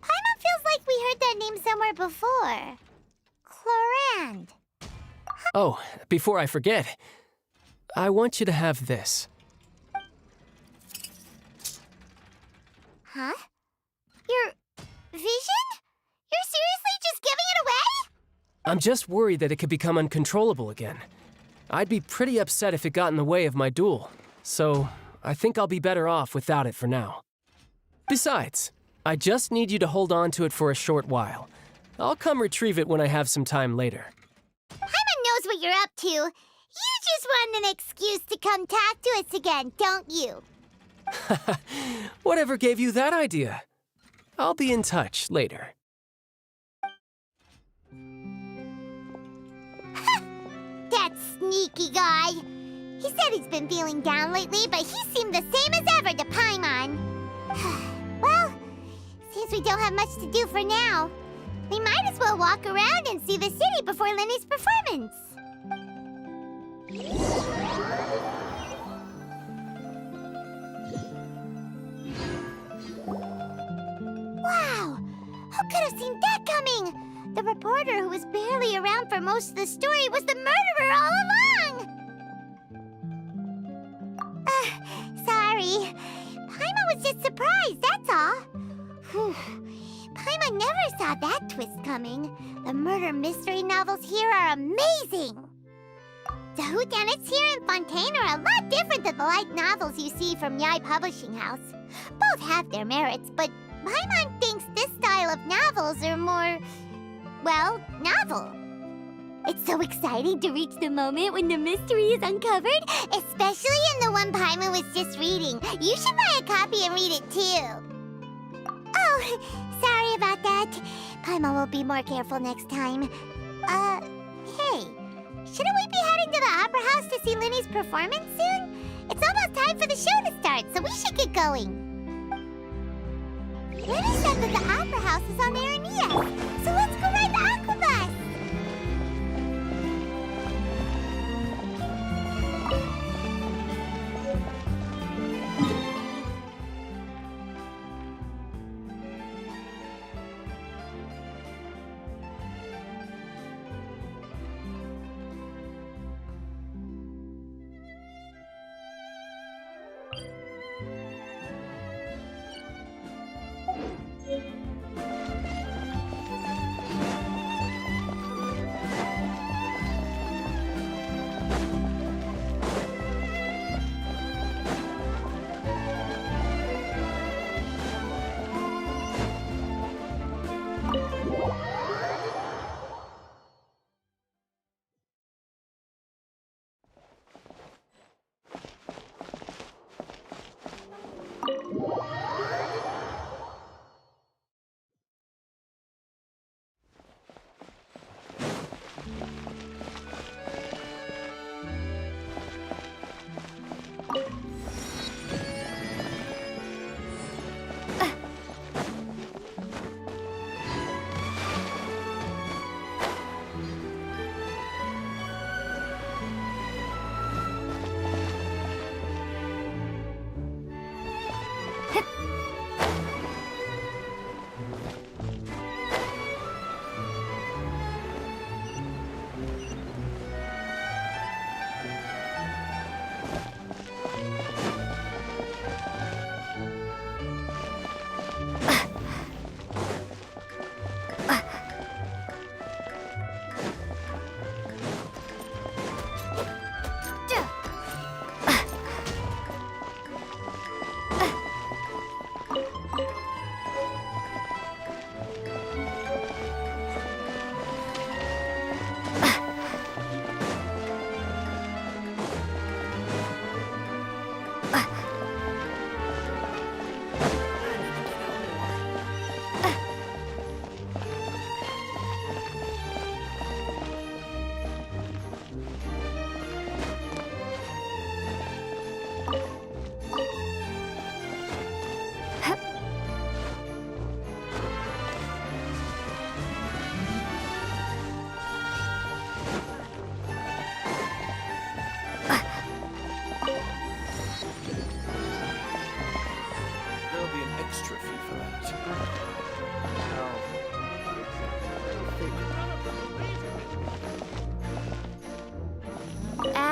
Paimon feels like we heard that name somewhere before. Clorinde. Oh, before I forget, I want you to have this. Huh? Your vision? You're seriously just giving it away? I'm just worried that it could become uncontrollable again. I'd be pretty upset if it got in the way of my duel, so I think I'll be better off without it for now. Besides, I just need you to hold on to it for a short while. I'll come retrieve it when I have some time later. Paimon knows what you're up to. You just want an excuse to come talk to us again, don't you? Whatever gave you that idea? I'll be in touch later. That sneaky guy. He said he's been feeling down lately, but he seemed the same as ever to Paimon. Well, since we don't have much to do for now, we might as well walk around and see the city before Lenny's performance. Wow! Who could have seen that coming? The reporter who was barely around for most of the story was the murderer all along! Sorry. Paimon was just surprised, that's all. Whew. Paimon never saw that twist coming. The murder mystery novels here are amazing! The whodunits here in Fontaine are a lot different than the light novels you see from Yai Publishing House. Both have their merits, but Paimon thinks this style of novels are more, well, novel. It's so exciting to reach the moment when the mystery is uncovered, especially in the one Paimon was just reading. You should buy a copy and read it too. Oh, sorry about that. Paimon will be more careful next time. Hey, shouldn't we be heading to the Opera House to see Lenny's performance soon? It's almost time for the show to start, so we should get going. Lenny said that the Opera House is on Aranea, so let's go ride the Aquabus!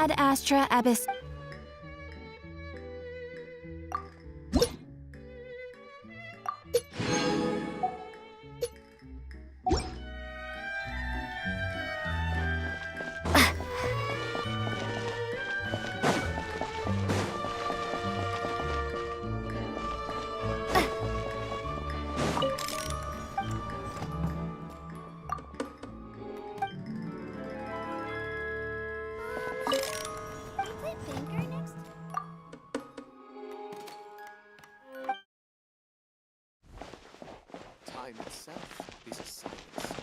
Ad Astra Abyss. Time itself is a science.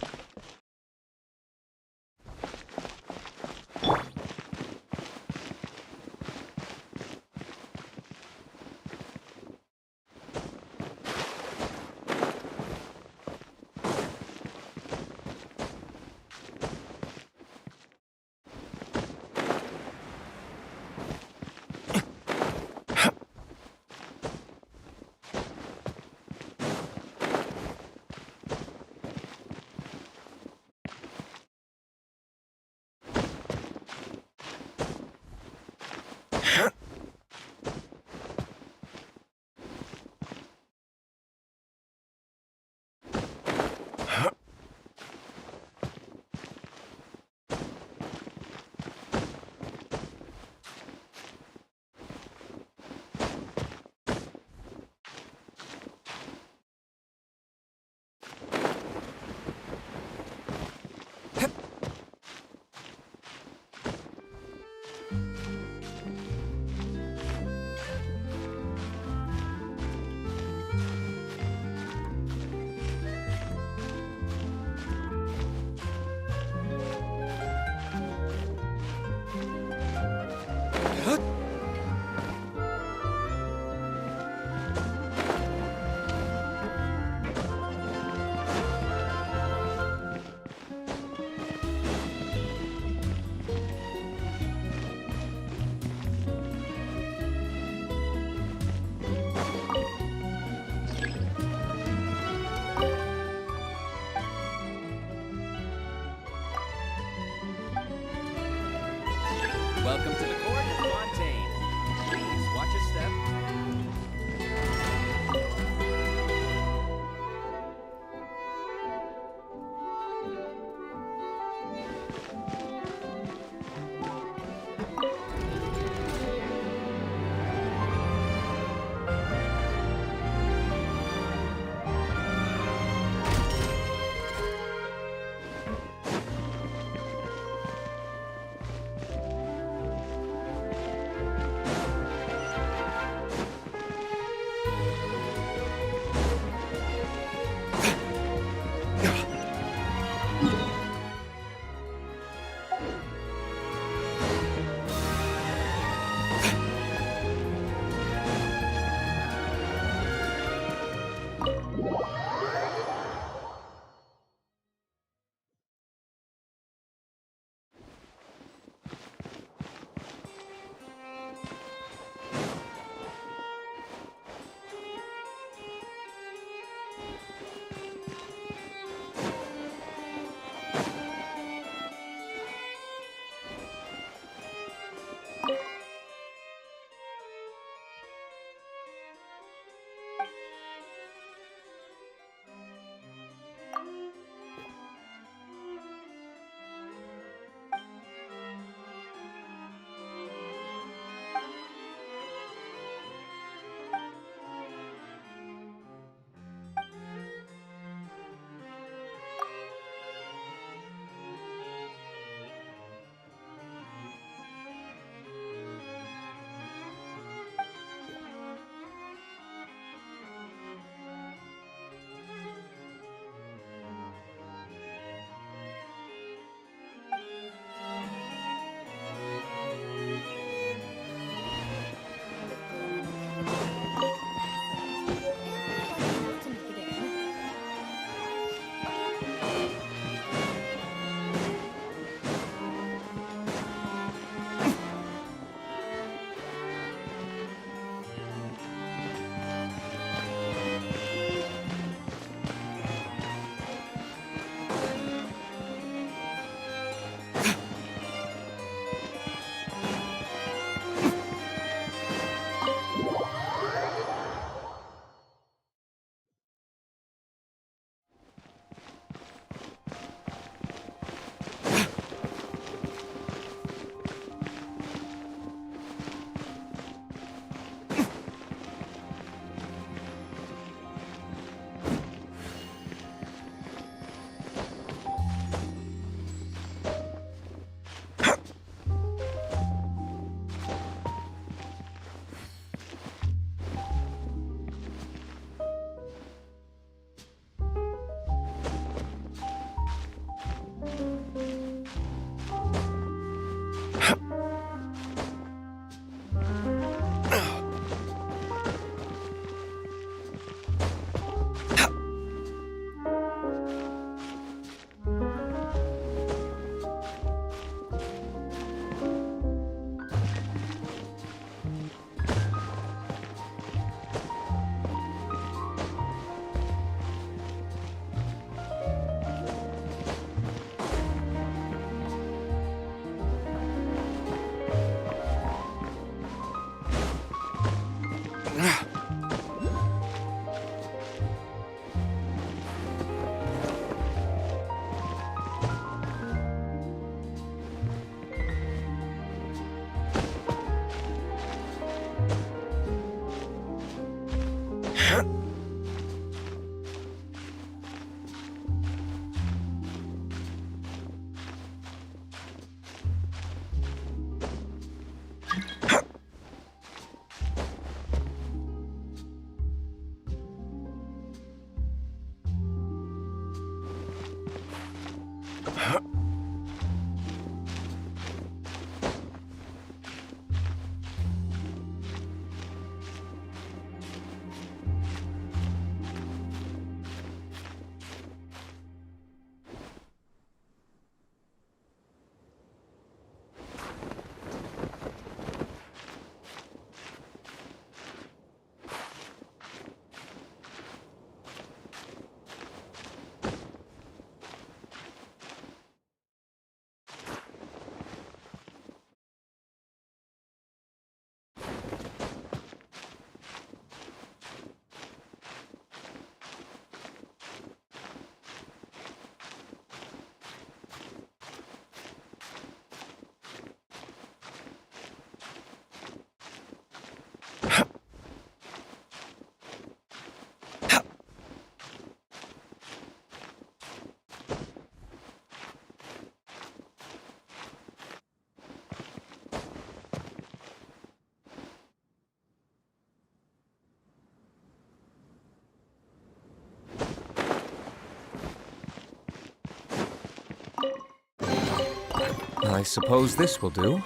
I suppose this will do.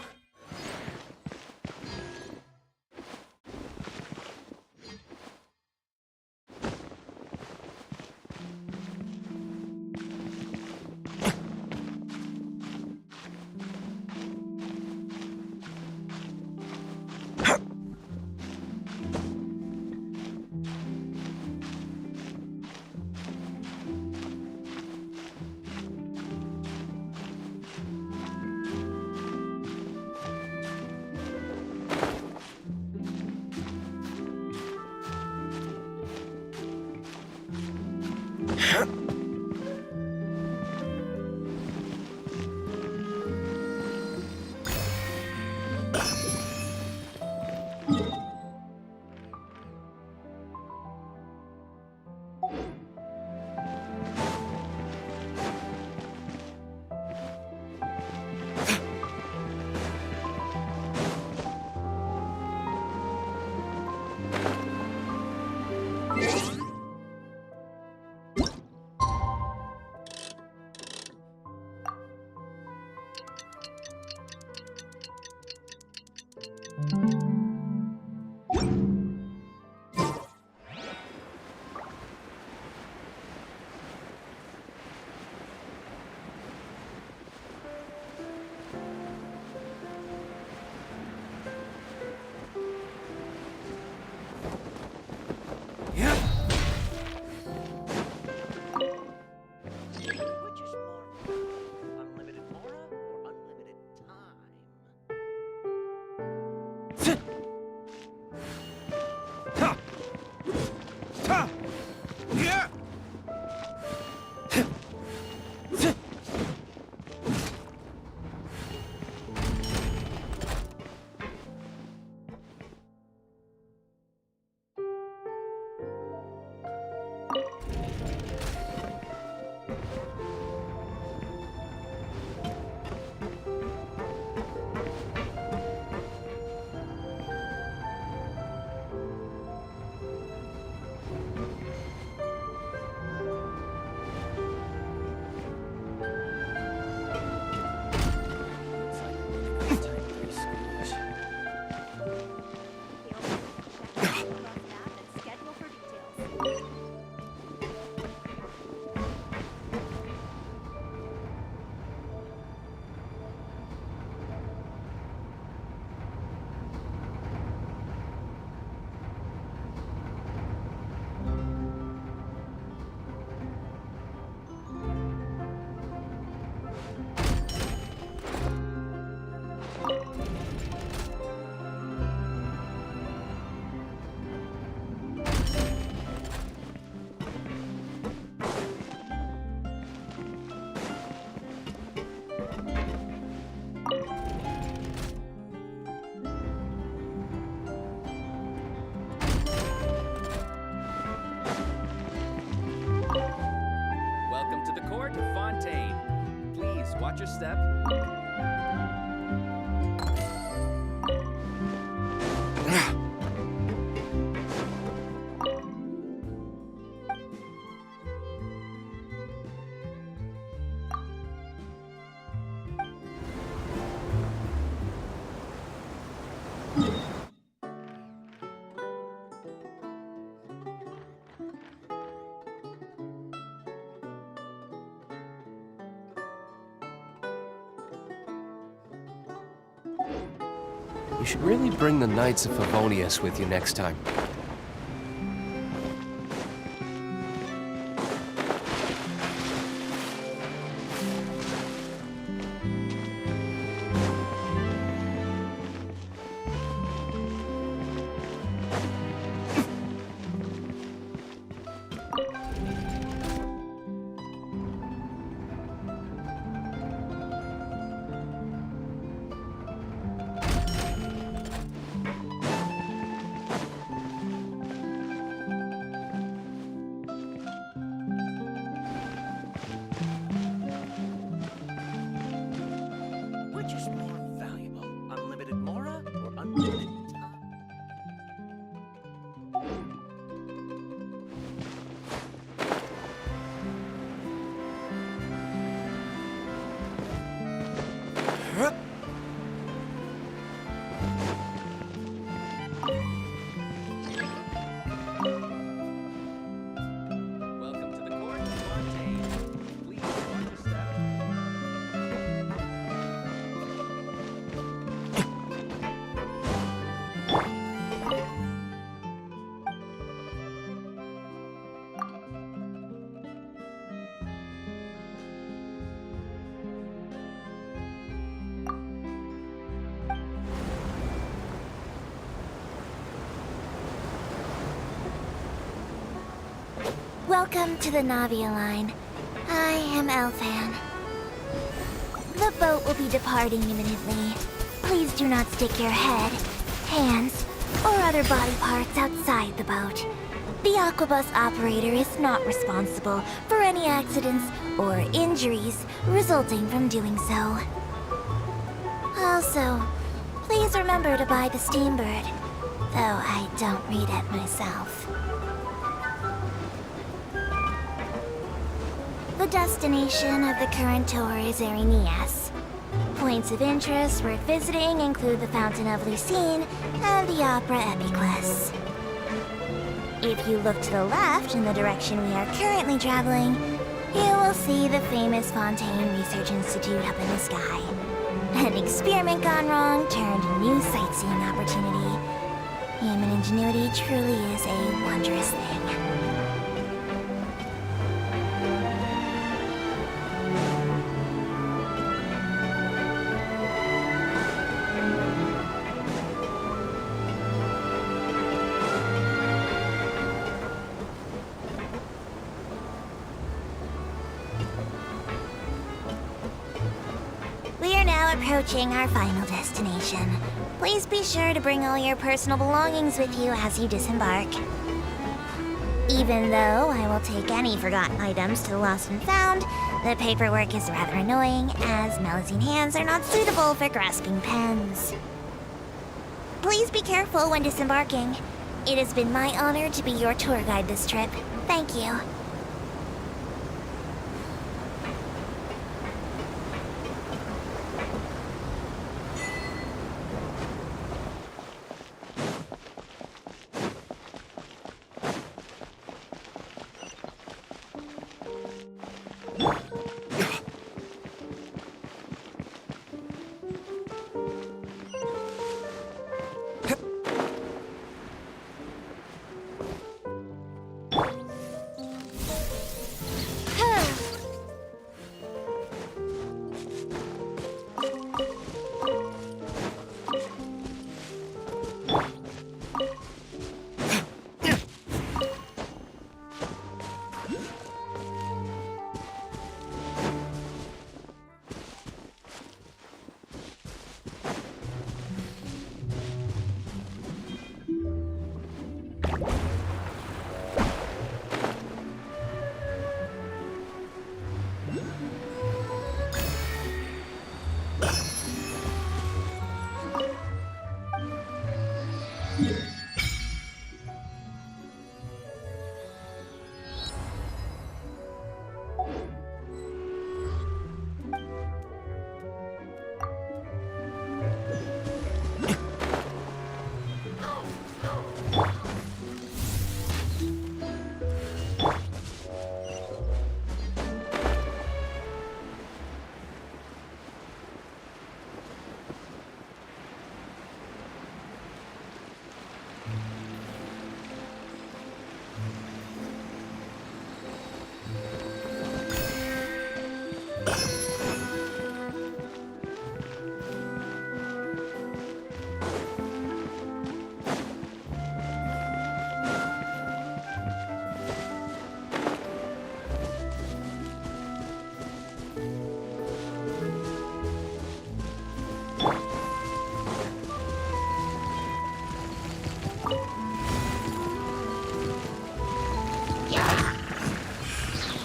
your step. You should really bring the Knights of Favonius with you next time. Which is more valuable, unlimited mora or unlimited time? Welcome to the court, Fontaine. Please watch your step. Welcome to the Navia line. I am Elfan. The boat will be departing imminently. Please do not stick your head, hands, or other body parts outside the boat. The Aquabus operator is not responsible for any accidents or injuries resulting from doing so. Also, please remember to buy the Steambird, though I don't read it myself. The destination of the current tour is Erinias. Points of interest worth visiting include the Fountain of Lucine and the Opera Epiclese. If you look to the left in the direction we are currently traveling, you will see the famous Fontaine Research Institute up in the sky. An experiment gone wrong turned a new sightseeing opportunity. Human ingenuity truly is a wondrous thing. We are now approaching our final destination. Please be sure to bring all your personal belongings with you as you disembark. Even though I will take any forgotten items to the lost and found, the paperwork is rather annoying, as Melusine hands are not suitable for grasping pens. Please be careful when disembarking. It has been my honor to be your tour guide this trip. Thank you.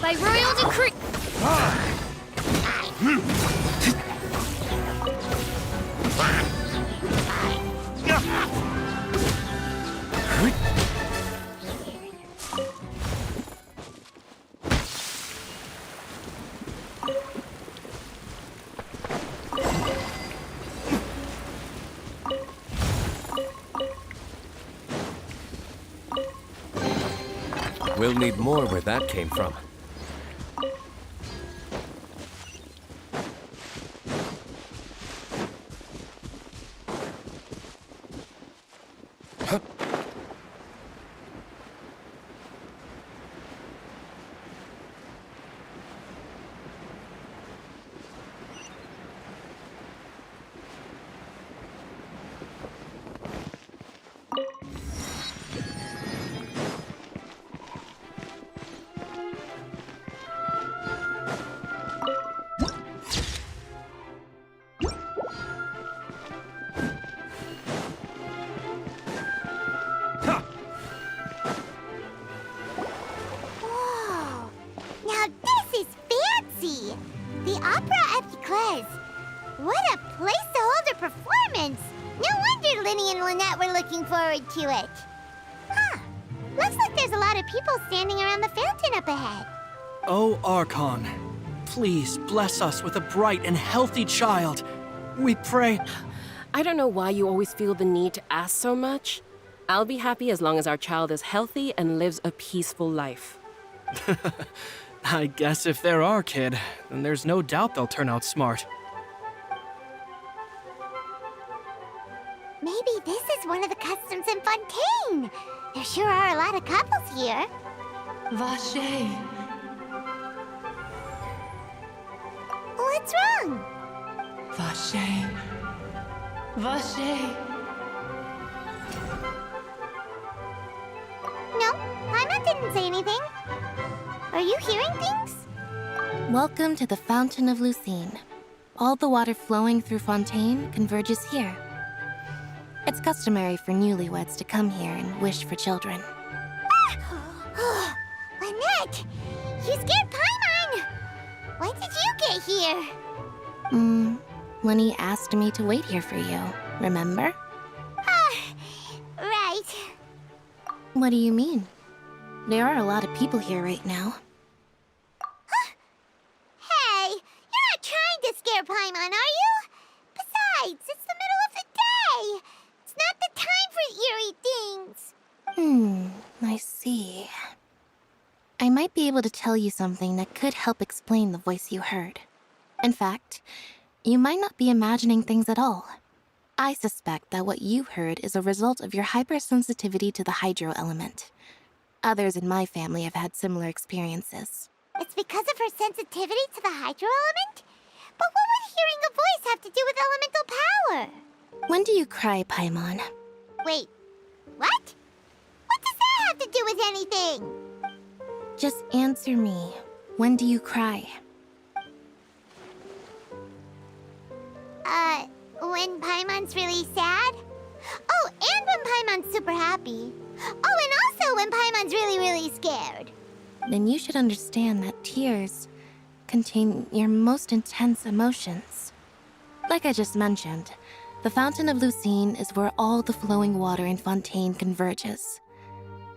By royal decree. We'll need more where that came from. Whoa! Now this is fancy! The Opera at Eclairs. What a place to hold a performance! No wonder Linny and Lynette were looking forward to it. Huh. Looks like there's a lot of people standing around the fountain up ahead. Oh, Archon, please bless us with a bright and healthy child. We pray. I don't know why you always feel the need to ask so much. I'll be happy as long as our child is healthy and lives a peaceful life. I guess if they're our kid, then there's no doubt they'll turn out smart. Maybe this is one of the customs in Fontaine. There sure are a lot of couples here. Vache. What's wrong? Vache. Vache. No, Paimon didn't say anything. Are you hearing things? Welcome to the Fountain of Lucine. All the water flowing through Fontaine converges here. It's customary for newlyweds to come here and wish for children. Lynette! You scared Paimon! When did you get here? Lenny asked me to wait here for you, remember? Right. What do you mean? There are a lot of people here right now. Hey, you're not trying to scare Paimon, are you? Besides, it's the middle of the day. It's not the time for eerie things. I see. I might be able to tell you something that could help explain the voice you heard. In fact, you might not be imagining things at all. I suspect that what you heard is a result of your hypersensitivity to the hydro element. Others in my family have had similar experiences. It's because of her sensitivity to the hydro element? But what would hearing a voice have to do with elemental power? When do you cry, Paimon? Wait, what? What does that have to do with anything? Just answer me. When do you cry? When Paimon's really sad? Oh, and when Paimon's super happy. Oh, and also when Paimon's really, really scared. Then you should understand that tears contain your most intense emotions. Like I just mentioned, the Fountain of Lucine is where all the flowing water in Fontaine converges.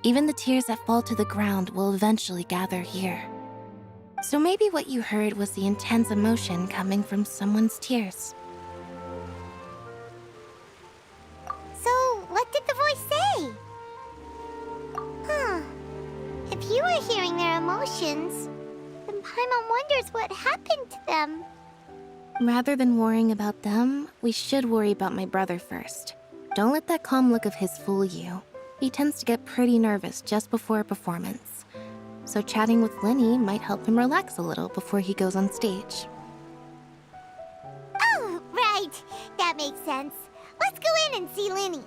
Even the tears that fall to the ground will eventually gather here. So maybe what you heard was the intense emotion coming from someone's tears. So, what did the voice say? Huh. If you were hearing their emotions, then Paimon wonders what happened to them. Rather than worrying about them, we should worry about my brother first. Don't let that calm look of his fool you. He tends to get pretty nervous just before a performance. So chatting with Linny might help him relax a little before he goes on stage. Oh, right. That makes sense. Let's go in and see Linny.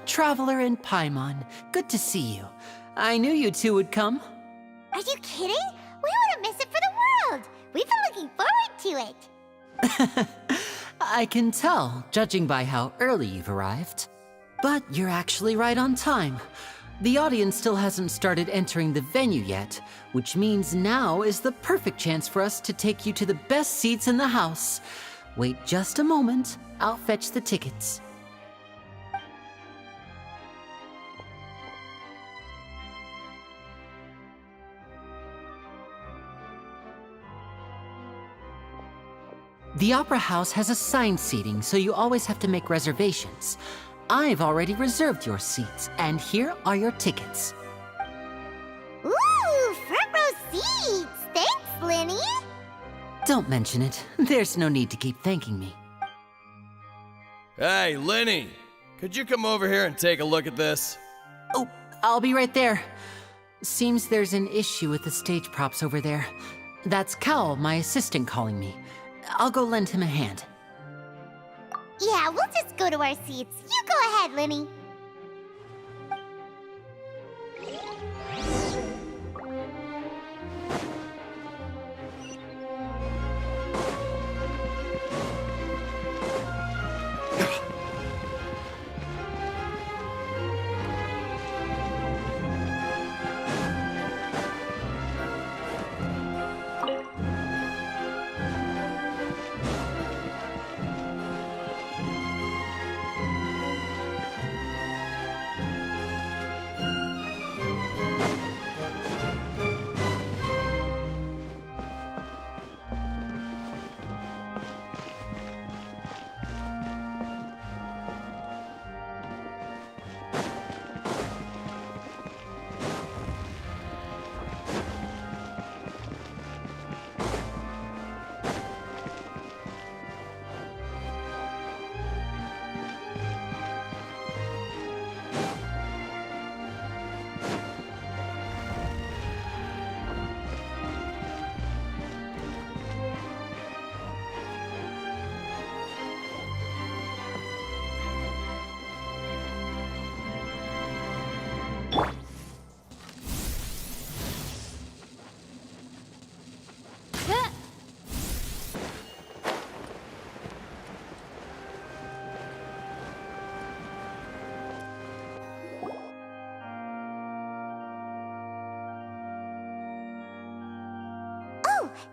Traveler and Paimon, good to see you. I knew you two would come. Are you kidding? We wouldn't miss it for the world. We've been looking forward to it. I can tell, judging by how early you've arrived. But you're actually right on time. The audience still hasn't started entering the venue yet, which means now is the perfect chance for us to take you to the best seats in the house. Wait just a moment, I'll fetch the tickets. The Opera House has assigned seating, so you always have to make reservations. I've already reserved your seats, and here are your tickets. Ooh, front row seats! Thanks, Linny! Don't mention it. There's no need to keep thanking me. Hey, Lenny! Could you come over here and take a look at this? Oh, I'll be right there. Seems there's an issue with the stage props over there. That's Cal, my assistant, calling me. I'll go lend him a hand. Yeah, we'll just go to our seats. You go ahead, Linny.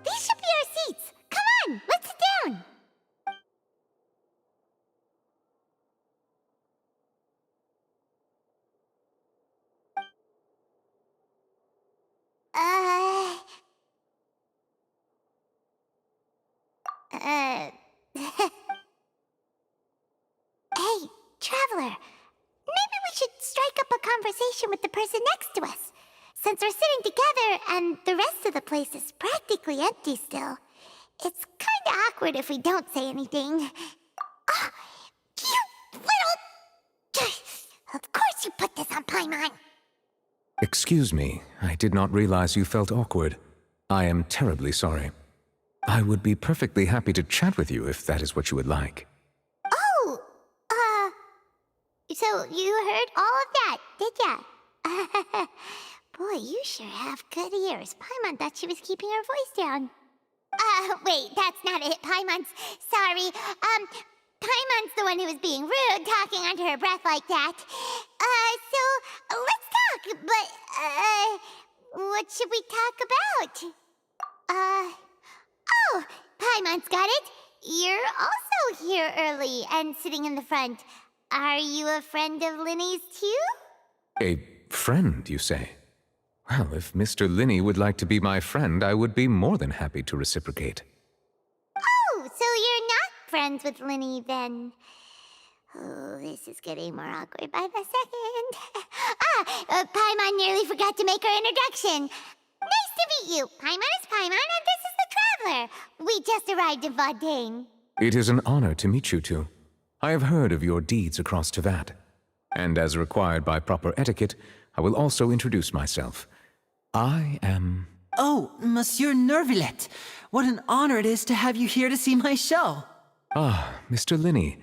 These should be our seats. Come on, let's sit down. Hey, Traveler. Maybe we should strike up a conversation with the person next to us. Since we're sitting together and the rest of the place is practically empty still, it's kinda awkward if we don't say anything. Oh, you little... Of course you put this on Paimon. Excuse me, I did not realize you felt awkward. I am terribly sorry. I would be perfectly happy to chat with you if that is what you would like. Oh, so you heard all of that, did ya? Boy, you sure have good ears. Paimon thought she was keeping her voice down. Wait, that's not it. Sorry. Paimon's the one who was being rude, talking under her breath like that. So, let's talk, but, what should we talk about? Paimon's got it. You're also here early and sitting in the front. Are you a friend of Linny's too? A friend, you say? Well, if Mr. Linney would like to be my friend, I would be more than happy to reciprocate. Oh, so you're not friends with Linny then? Oh, this is getting more awkward by the second. Paimon nearly forgot to make her introduction. Nice to meet you. Paimon is Paimon, and this is the Traveler. We just arrived in Fontaine. It is an honor to meet you two. I have heard of your deeds across Tevat. And as required by proper etiquette, I will also introduce myself. I am... Oh, Monsieur Nervillet. What an honor it is to have you here to see my show. Ah, Mr. Linney.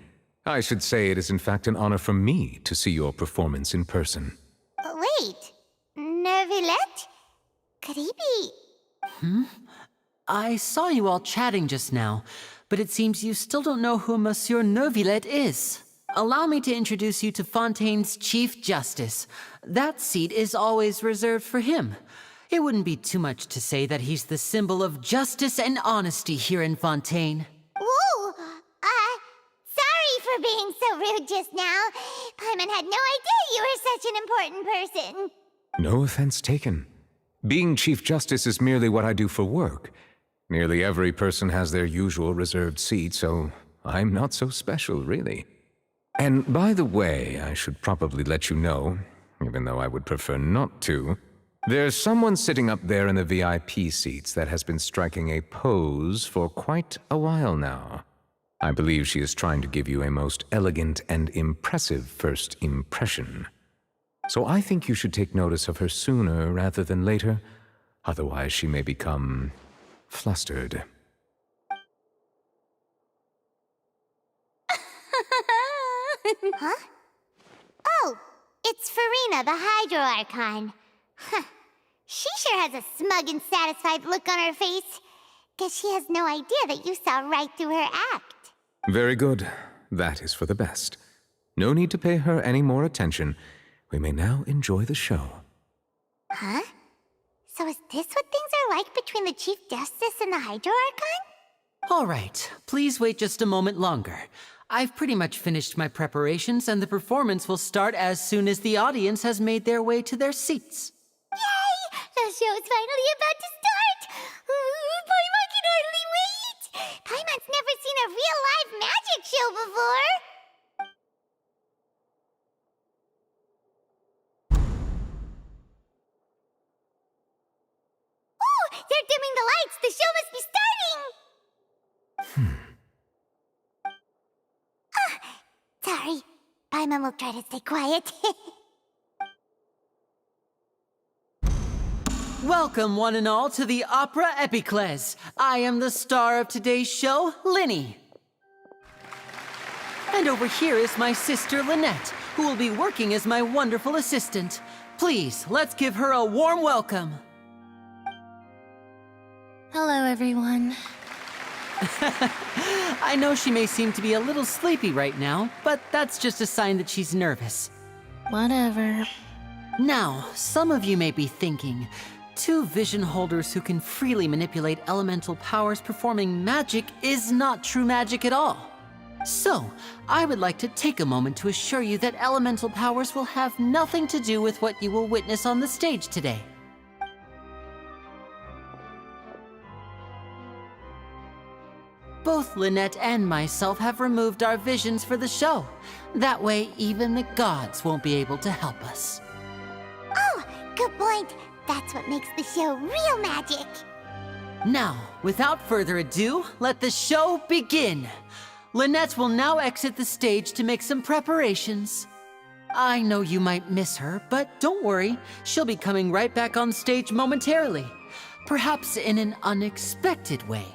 I should say it is in fact an honor for me to see your performance in person. Wait, Nervillet? Could he be... I saw you all chatting just now, but it seems you still don't know who Monsieur Nervillet is. Allow me to introduce you to Fontaine's Chief Justice. That seat is always reserved for him. It wouldn't be too much to say that he's the symbol of justice and honesty here in Fontaine. Whoa! Sorry for being so rude just now. Paimon had no idea you were such an important person. No offense taken. Being Chief Justice is merely what I do for work. Nearly every person has their usual reserved seat, so I'm not so special, really. And by the way, I should probably let you know, even though I would prefer not to, there's someone sitting up there in the VIP seats that has been striking a pose for quite a while now. I believe she is trying to give you a most elegant and impressive first impression. So I think you should take notice of her sooner rather than later, otherwise she may become flustered. Huh? Oh, it's Farina, the Hydro Archon. Huh. She sure has a smug and satisfied look on her face. Guess she has no idea that you saw right through her act. Very good. That is for the best. No need to pay her any more attention. We may now enjoy the show. Huh? So is this what things are like between the Chief Justice and the Hydro Archon? All right, please wait just a moment longer. I've pretty much finished my preparations, and the performance will start as soon as the audience has made their way to their seats. Yay! The show's finally about to start! Paimon can hardly wait! Paimon's never seen a real live magic show before! Oh! They're dimming the lights! The show must be starting! Sorry. Paimon will try to stay quiet. Welcome, one and all, to the Opera Epiclese. I am the star of today's show, Linny. And over here is my sister, Lynette, who will be working as my wonderful assistant. Please, let's give her a warm welcome. Hello, everyone. I know she may seem to be a little sleepy right now, but that's just a sign that she's nervous. Whatever. Now, some of you may be thinking, two vision holders who can freely manipulate elemental powers performing magic is not true magic at all. So, I would like to take a moment to assure you that elemental powers will have nothing to do with what you will witness on the stage today. Both Lynette and myself have removed our visions for the show. That way, even the gods won't be able to help us. Oh, good point. That's what makes the show real magic. Now, without further ado, let the show begin. Lynette will now exit the stage to make some preparations. I know you might miss her, but don't worry. She'll be coming right back on stage momentarily. Perhaps in an unexpected way.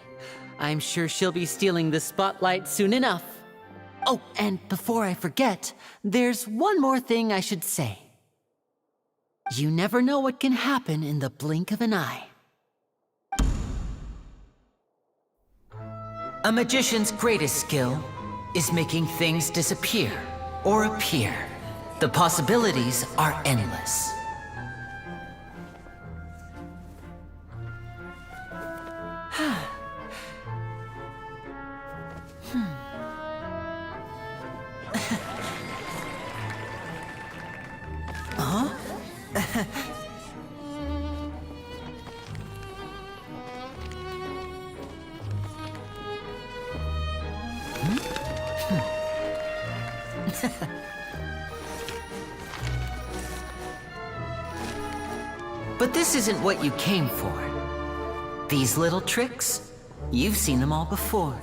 I'm sure she'll be stealing the spotlight soon enough. Oh, and before I forget, there's one more thing I should say. You never know what can happen in the blink of an eye. A magician's greatest skill is making things disappear or appear. The possibilities are endless. But this isn't what you came for. These little tricks, you've seen them all before.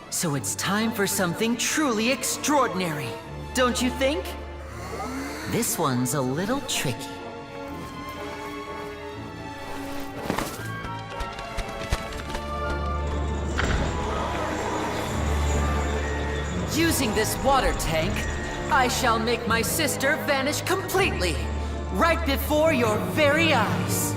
So it's time for something truly extraordinary, don't you think? This one's a little tricky. Using this water tank, I shall make my sister vanish completely, right before your very eyes.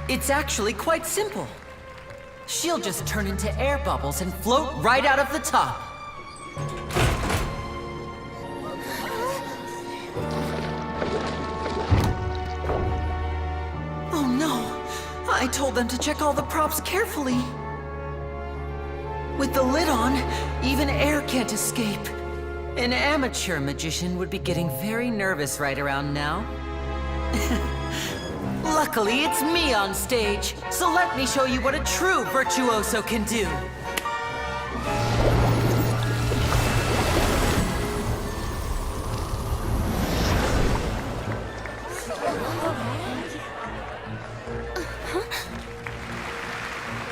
It's actually quite simple. She'll just turn into air bubbles and float right out of the top. Oh no! I told them to check all the props carefully. With the lid on, even air can't escape. An amateur magician would be getting very nervous right around now. Luckily, it's me on stage, so let me show you what a true virtuoso can do.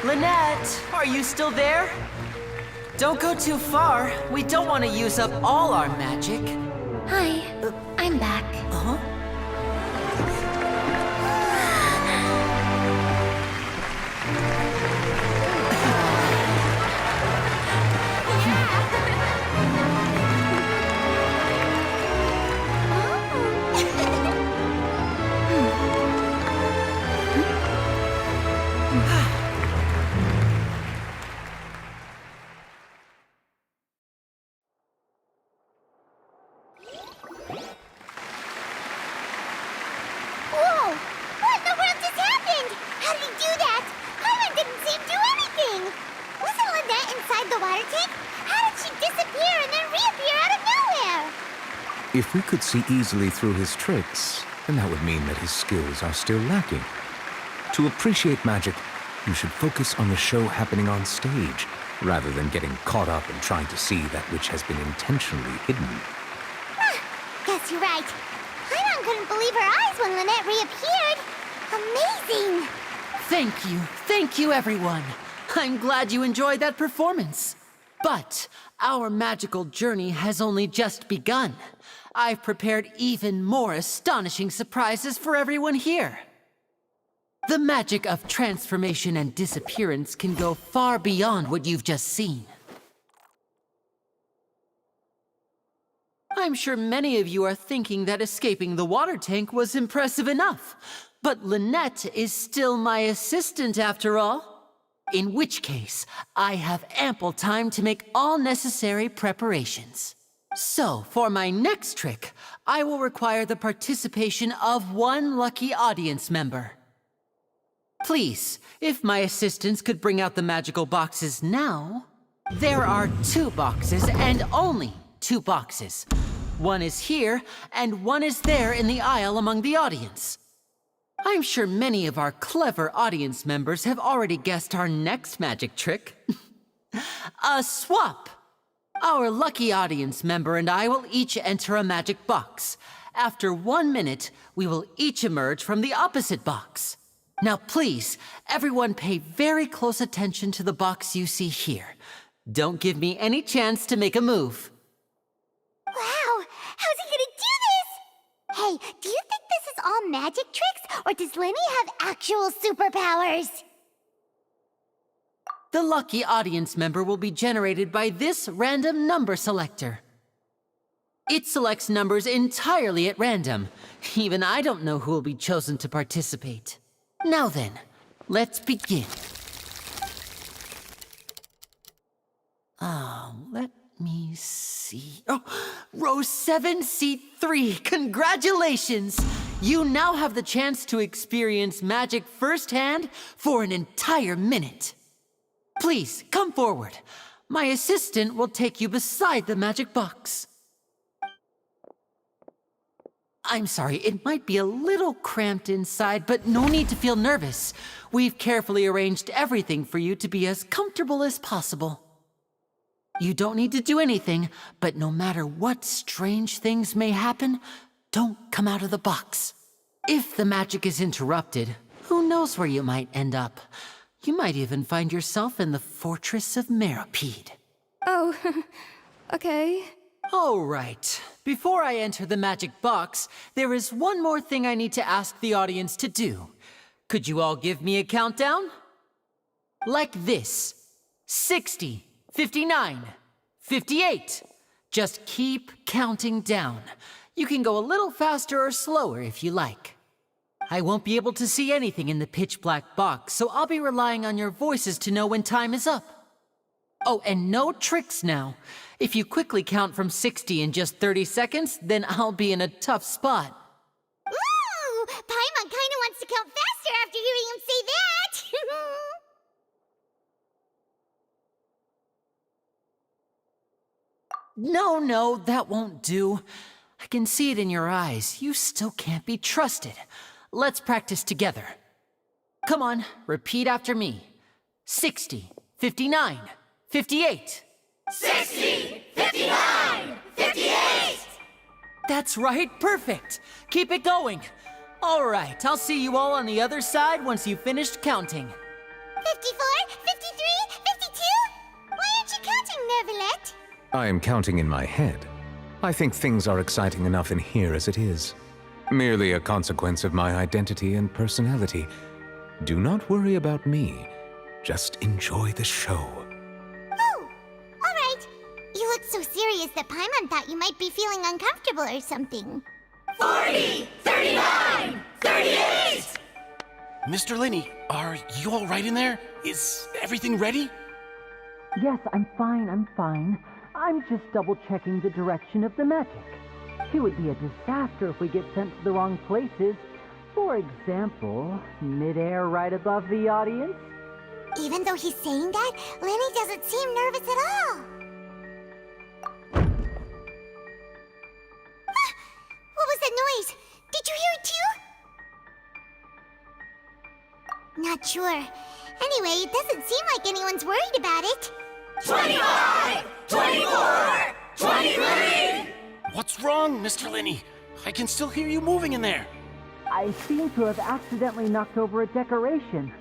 Lynette, are you still there? Don't go too far. We don't want to use up all our magic. Hi, I'm back. Uh-huh. Whoa! What in the world just happened? How did he do that? Paimon didn't seem to do anything. Wasn't Lynette inside the water tank? How did she disappear and then reappear out of nowhere? If we could see easily through his tricks, then that would mean that his skills are still lacking. To appreciate magic, you should focus on the show happening on stage, rather than getting caught up in trying to see that which has been intentionally hidden. Guess you're right. Paimon couldn't believe her eyes when Lynette reappeared. Amazing! Thank you everyone. I'm glad you enjoyed that performance. But our magical journey has only just begun. I've prepared even more astonishing surprises for everyone here. The magic of transformation and disappearance can go far beyond what you've just seen. I'm sure many of you are thinking that escaping the water tank was impressive enough. But Lynette is still my assistant after all. In which case, I have ample time to make all necessary preparations. So, for my next trick, I will require the participation of one lucky audience member. Please, if my assistants could bring out the magical boxes now. There are 2 boxes and only 2 boxes. One is here and one is there in the aisle among the audience. I'm sure many of our clever audience members have already guessed our next magic trick. A swap! Our lucky audience member and I will each enter a magic box. After 1 minute, we will each emerge from the opposite box. Now please, everyone pay very close attention to the box you see here. Don't give me any chance to make a move. Wow! How's he gonna do this? Hey, do you think this is all magic tricks, or does Lenny have actual superpowers? The lucky audience member will be generated by this random number selector. It selects numbers entirely at random. Even I don't know who will be chosen to participate. Now then, let's begin. Let me see. Oh, row 7, seat 3. Congratulations! You now have the chance to experience magic firsthand for an entire minute. Please, come forward. My assistant will take you beside the magic box. I'm sorry, it might be a little cramped inside, but no need to feel nervous. We've carefully arranged everything for you to be as comfortable as possible. You don't need to do anything, but no matter what strange things may happen, don't come out of the box. If the magic is interrupted, who knows where you might end up? You might even find yourself in the Fortress of Meropide. Oh, okay. All right. Before I enter the magic box, there is one more thing I need to ask the audience to do. Could you all give me a countdown? Like this. 60, 59, 58. Just keep counting down. You can go a little faster or slower if you like. I won't be able to see anything in the pitch black box, so I'll be relying on your voices to know when time is up. Oh, and no tricks now. If you quickly count from 60 in just 30 seconds, then I'll be in a tough spot. Ooh! Paimon kinda wants to count faster after hearing him say that! No, that won't do. I can see it in your eyes. You still can't be trusted. Let's practice together. Come on, repeat after me. 60, 59, 58. 60, 59, 58! That's right, perfect. Keep it going. All right, I'll see you all on the other side once you've finished counting. 54, 53, 52? Why aren't you counting, Nervalet? I am counting in my head. I think things are exciting enough in here as it is. Merely a consequence of my identity and personality. Do not worry about me. Just enjoy the show. Oh, all right. You look so serious that Paimon thought you might be feeling uncomfortable or something. 40, 39, 38! Mr. Linney, are you all right in there? Is everything ready? Yes, I'm fine. I'm just double-checking the direction of the magic. It would be a disaster if we get sent to the wrong places. For example, midair right above the audience. Even though he's saying that, Lenny doesn't seem nervous at all. What was that noise? Did you hear it too? Not sure. Anyway, it doesn't seem like anyone's worried about it. 25, 24, 23! What's wrong, Mr. Linney? I can still hear you moving in there. I seem to have accidentally knocked over a decoration.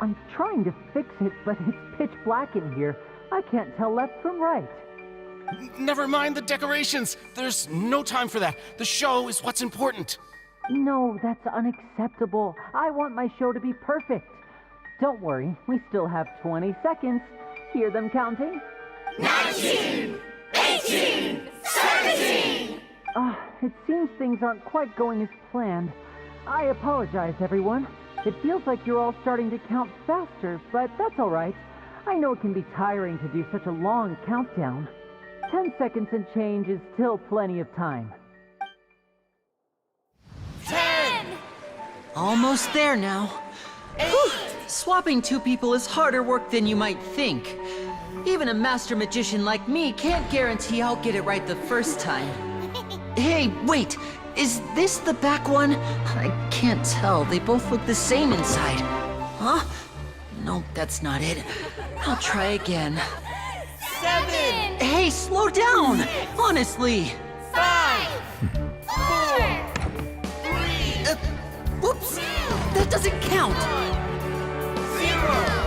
I'm trying to fix it, but it's pitch black in here. I can't tell left from right. Never mind the decorations. There's no time for that. The show is what's important. No, that's unacceptable. I want my show to be perfect. Don't worry, we still have 20 seconds. Hear them counting? 19, 18, 17! It seems things aren't quite going as planned. I apologize, everyone. It feels like you're all starting to count faster, but that's all right. I know it can be tiring to do such a long countdown. 10 seconds and change is still plenty of time. 10! Almost there now. 8! Swapping two people is harder work than you might think. Even a master magician like me can't guarantee I'll get it right the first time. Hey, wait! Is this the back one? I can't tell. They both look the same inside. Huh? No, that's not it. I'll try again. 7! Hey, slow down! Honestly! 5! 4! 3! Whoops! That doesn't count! 0!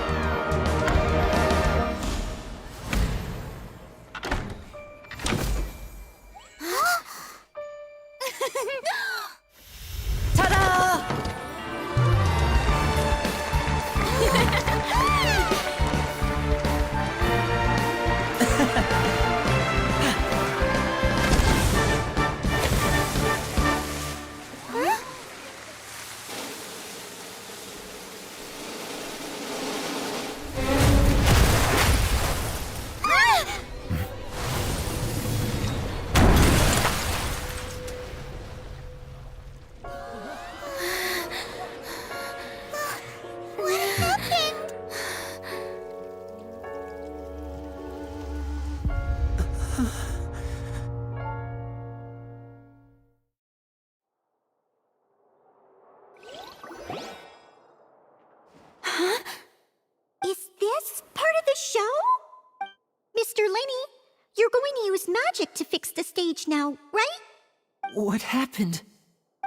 Ta-da! magic to fix the stage now, right? What happened?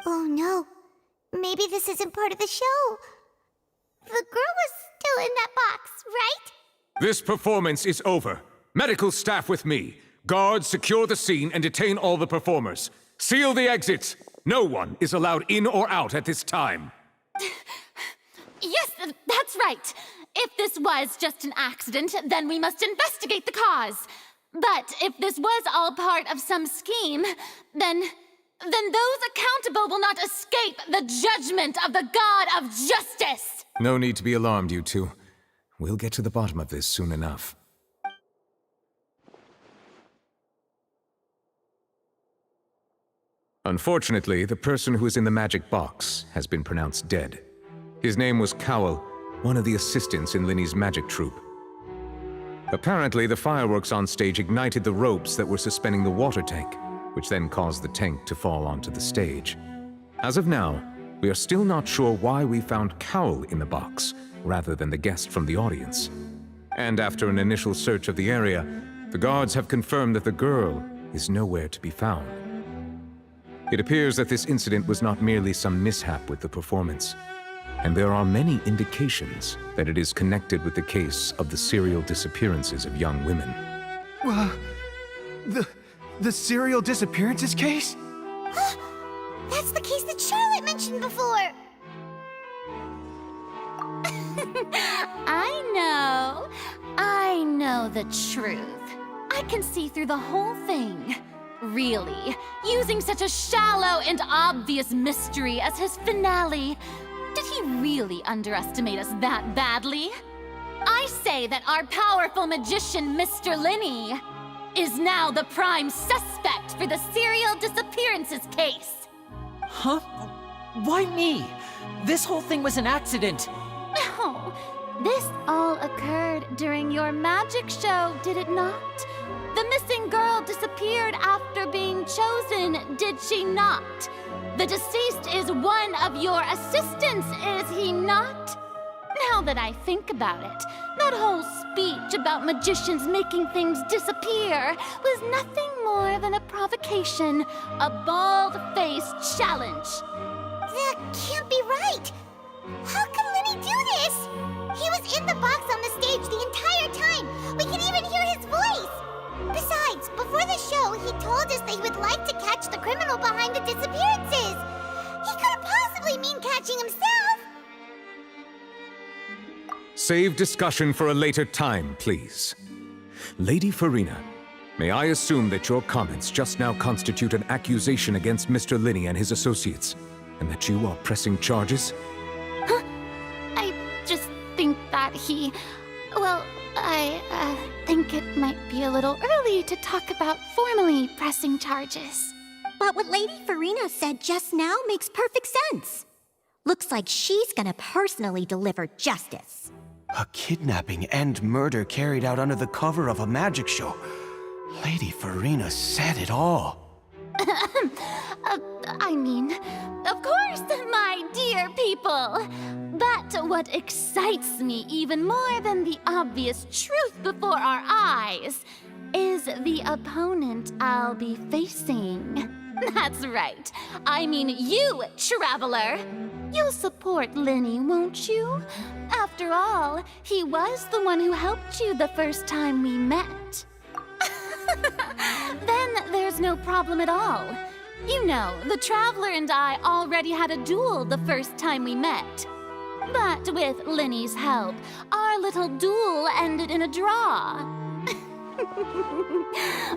Oh no. Maybe this isn't part of the show. The girl was still in that box, right? This performance is over. Medical staff with me. Guards, secure the scene and detain all the performers. Seal the exits. No one is allowed in or out at this time. Yes, that's right. If this was just an accident, then we must investigate the cause. But if this was all part of some scheme, then those accountable will not escape the judgment of the God of Justice. No need to be alarmed, you two. We'll get to the bottom of this soon enough. Unfortunately, the person who is in the magic box has been pronounced dead. His name was Cowell, one of the assistants in Linny's magic troupe. Apparently, the fireworks on stage ignited the ropes that were suspending the water tank, which then caused the tank to fall onto the stage. As of now, we are still not sure why we found Cowell in the box, rather than the guest from the audience. And after an initial search of the area, the guards have confirmed that the girl is nowhere to be found. It appears that this incident was not merely some mishap with the performance, and there are many indications that it is connected with the case of the serial disappearances of young women. The serial disappearances case? That's the case that Charlotte mentioned before! I know the truth. I can see through the whole thing. Really, using such a shallow and obvious mystery as his finale. Did he really underestimate us that badly? I say that our powerful magician, Mr. Linney, is now the prime suspect for the serial disappearances case. Huh? Why me? This whole thing was an accident. No, this all occurred during your magic show, did it not? The missing girl disappeared after being chosen, did she not? The deceased is one of your assistants, is he not? Now that I think about it, that whole speech about magicians making things disappear was nothing more than a provocation, a bald-faced challenge. That can't be right! How could Linny do this? He was in the box on the stage the entire time! We can even hear his voice! Besides, before the show, he told us that he would like to catch the criminal behind the disappearances! He couldn't possibly mean catching himself! Save discussion for a later time, please. Lady Farina, may I assume that your comments just now constitute an accusation against Mr. Linney and his associates, and that you are pressing charges? Huh? I just think that he... Well, I think it might be a little early to talk about formally pressing charges. But what Lady Farina said just now makes perfect sense. Looks like she's gonna personally deliver justice. A kidnapping and murder carried out under the cover of a magic show. Lady Farina said it all. I mean, of course, my dear people. But what excites me even more than the obvious truth before our eyes is the opponent I'll be facing. That's right. I mean you, Traveler. You'll support Linney, won't you? After all, he was the one who helped you the first time we met. Then there's no problem at all. You know, the Traveler and I already had a duel the first time we met. But with Linney's help, our little duel ended in a draw.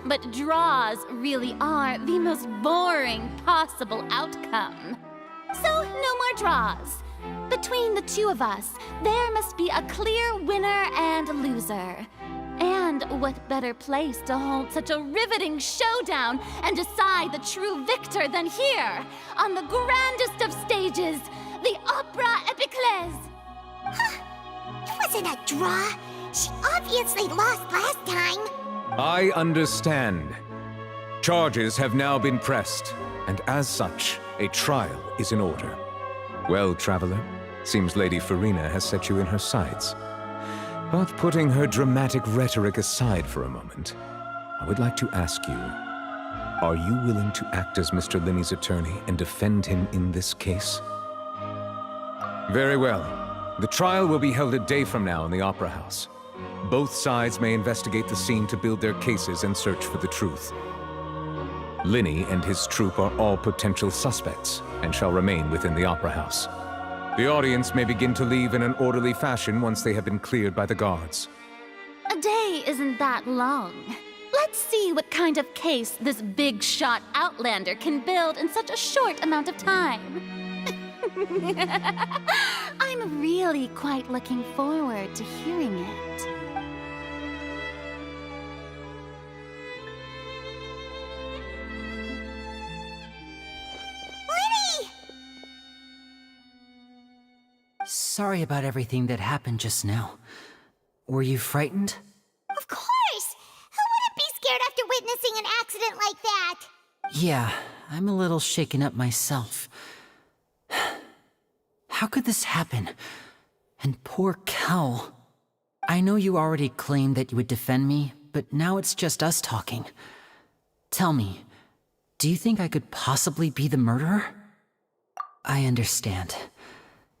But draws really are the most boring possible outcome. So, no more draws. Between the two of us, there must be a clear winner and loser. And what better place to hold such a riveting showdown and decide the true victor than here, on the grandest of stages, the Opera Epiclese. It wasn't a draw. She obviously lost last time. I understand. Charges have now been pressed, and as such, a trial is in order. Well, Traveler, seems Lady Farina has set you in her sights. But putting her dramatic rhetoric aside for a moment, I would like to ask you, are you willing to act as Mr. Linney's attorney and defend him in this case? Very well. The trial will be held a day from now in the Opera House. Both sides may investigate the scene to build their cases and search for the truth. Linney and his troupe are all potential suspects and shall remain within the Opera House. The audience may begin to leave in an orderly fashion once they have been cleared by the guards. A day isn't that long. Let's see what kind of case this big shot outlander can build in such a short amount of time. I'm really quite looking forward to hearing it. Sorry about everything that happened just now. Were you frightened? Of course! Who wouldn't be scared after witnessing an accident like that? Yeah, I'm a little shaken up myself. How could this happen? And poor Cal. I know you already claimed that you would defend me, but now it's just us talking. Tell me, do you think I could possibly be the murderer? I understand.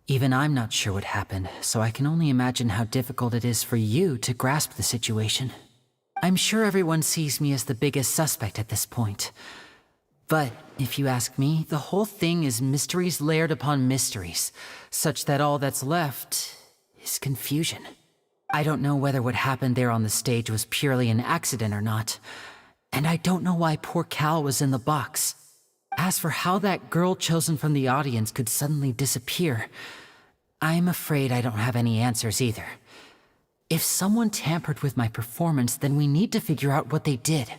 Even I'm not sure what happened, so I can only imagine how difficult it is for you to grasp the situation. I'm sure everyone sees me as the biggest suspect at this point. But if you ask me, the whole thing is mysteries layered upon mysteries, such that all that's left is confusion. I don't know whether what happened there on the stage was purely an accident or not, and I don't know why poor Cal was in the box. As for how that girl chosen from the audience could suddenly disappear, I'm afraid I don't have any answers either. If someone tampered with my performance, then we need to figure out what they did.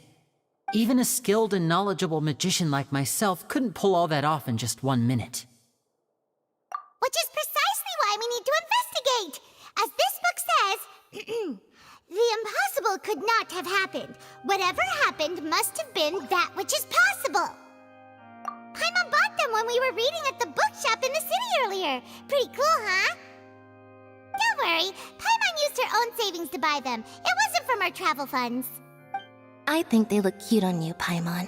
Even a skilled and knowledgeable magician like myself couldn't pull all that off in just 1 minute. Which is precisely why we need to investigate! As this book says, the impossible could not have happened. Whatever happened must have been that which is possible. Paimon bought them when we were reading at the bookshop in the city earlier. Pretty cool, huh? Don't worry, Paimon used her own savings to buy them. It wasn't from our travel funds. I think they look cute on you, Paimon.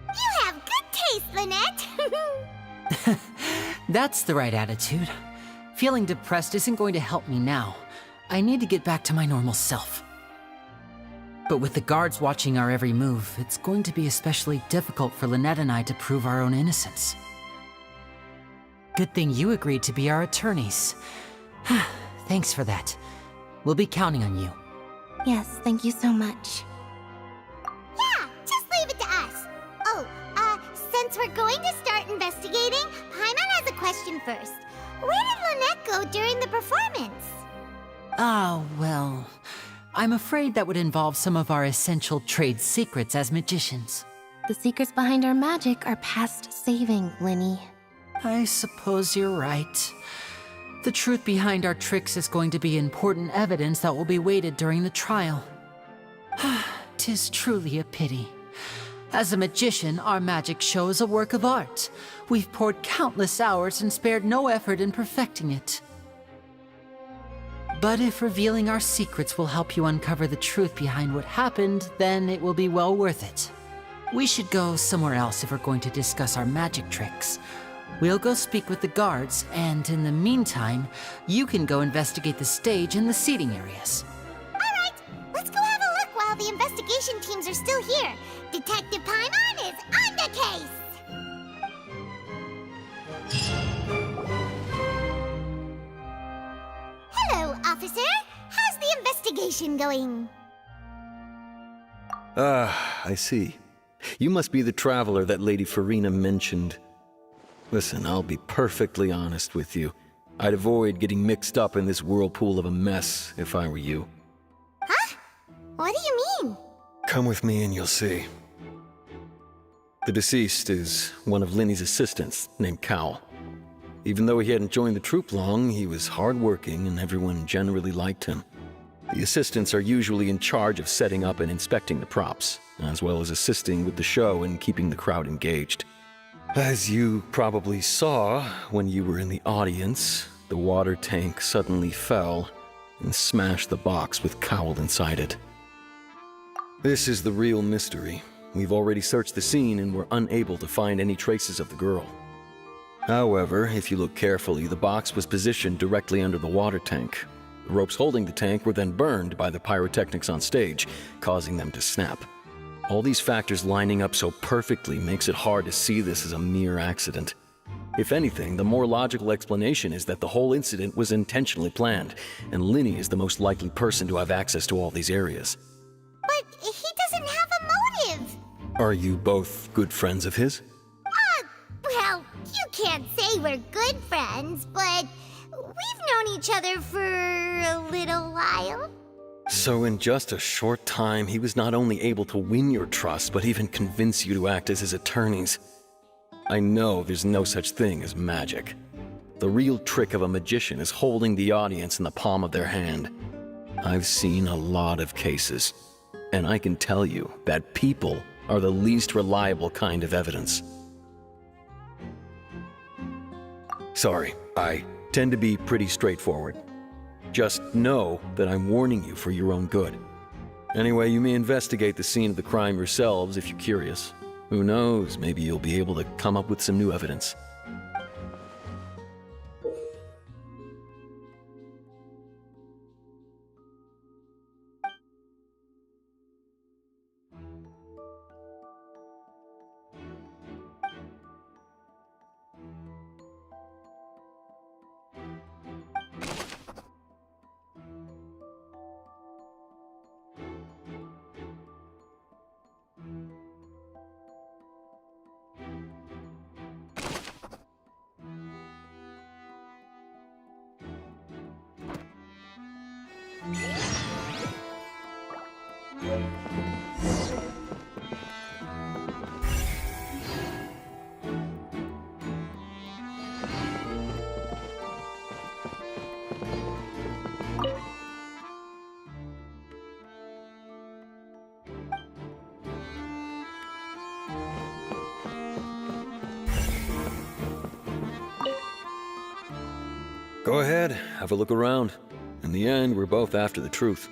You have good taste, Lynette. That's the right attitude. Feeling depressed isn't going to help me now. I need to get back to my normal self. But with the guards watching our every move, it's going to be especially difficult for Lynette and I to prove our own innocence. Good thing you agreed to be our attorneys. Thanks for that. We'll be counting on you. Yes, thank you so much. Yeah, just leave it to us. Oh, since we're going to start investigating, Paimon has a question first. Where did Lynette go during the performance? Well, I'm afraid that would involve some of our essential trade secrets as magicians. The secrets behind our magic are past saving, Linny. I suppose you're right. The truth behind our tricks is going to be important evidence that will be weighted during the trial. 'Tis truly a pity. As a magician, our magic show is a work of art. We've poured countless hours and spared no effort in perfecting it. But if revealing our secrets will help you uncover the truth behind what happened, then it will be well worth it. We should go somewhere else if we're going to discuss our magic tricks. We'll go speak with the guards, and in the meantime, you can go investigate the stage and the seating areas. All right, let's go have a look while the investigation teams are still here. Detective Paimon is on the case! Hello, officer. How's the investigation going? I see. You must be the traveler that Lady Farina mentioned. Listen, I'll be perfectly honest with you. I'd avoid getting mixed up in this whirlpool of a mess if I were you. Huh? What do you mean? Come with me and you'll see. The deceased is one of Linny's assistants named Cal. Even though he hadn't joined the troupe long, he was hardworking and everyone generally liked him. The assistants are usually in charge of setting up and inspecting the props, as well as assisting with the show and keeping the crowd engaged. As you probably saw when you were in the audience, the water tank suddenly fell and smashed the box with Cowl inside it. This is the real mystery. We've already searched the scene and were unable to find any traces of the girl. However, if you look carefully, the box was positioned directly under the water tank. The ropes holding the tank were then burned by the pyrotechnics on stage, causing them to snap. All these factors lining up so perfectly makes it hard to see this as a mere accident. If anything, the more logical explanation is that the whole incident was intentionally planned, and Linny is the most likely person to have access to all these areas. But he doesn't have a motive. Are you both good friends of his? Well, you can't say we're good friends, but we've known each other for a little while. So in just a short time, he was not only able to win your trust, but even convince you to act as his attorneys. I know there's no such thing as magic. The real trick of a magician is holding the audience in the palm of their hand. I've seen a lot of cases, and I can tell you that people are the least reliable kind of evidence. Sorry, I tend to be pretty straightforward. Just know that I'm warning you for your own good. Anyway, you may investigate the scene of the crime yourselves if you're curious. Who knows, maybe you'll be able to come up with some new evidence. Go ahead, have a look around. In the end, we're both after the truth.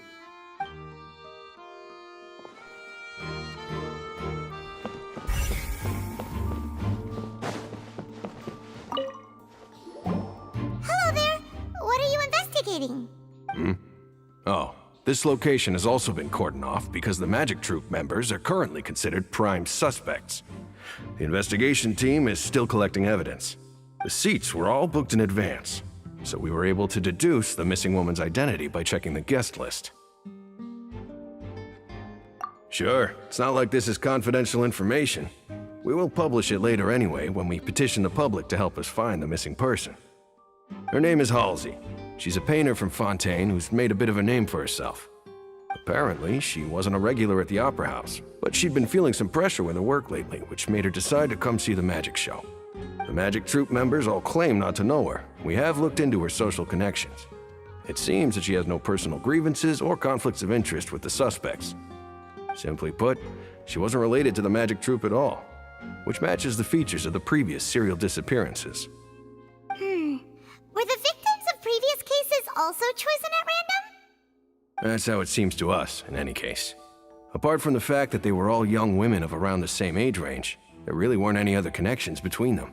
Hello there! What are you investigating? Oh, this location has also been cordoned off because the Magic Troupe members are currently considered prime suspects. The investigation team is still collecting evidence. The seats were all booked in advance, so we were able to deduce the missing woman's identity by checking the guest list. Sure, it's not like this is confidential information. We will publish it later anyway when we petition the public to help us find the missing person. Her name is Halsey. She's a painter from Fontaine who's made a bit of a name for herself. Apparently, she wasn't a regular at the Opera House, but she'd been feeling some pressure with her work lately, which made her decide to come see the magic show. The Magic Troupe members all claim not to know her. We have looked into her social connections. It seems that she has no personal grievances or conflicts of interest with the suspects. Simply put, she wasn't related to the Magic Troupe at all, which matches the features of the previous serial disappearances. Were the victims of previous cases also chosen at random? That's how it seems to us, in any case. Apart from the fact that they were all young women of around the same age range, there really weren't any other connections between them.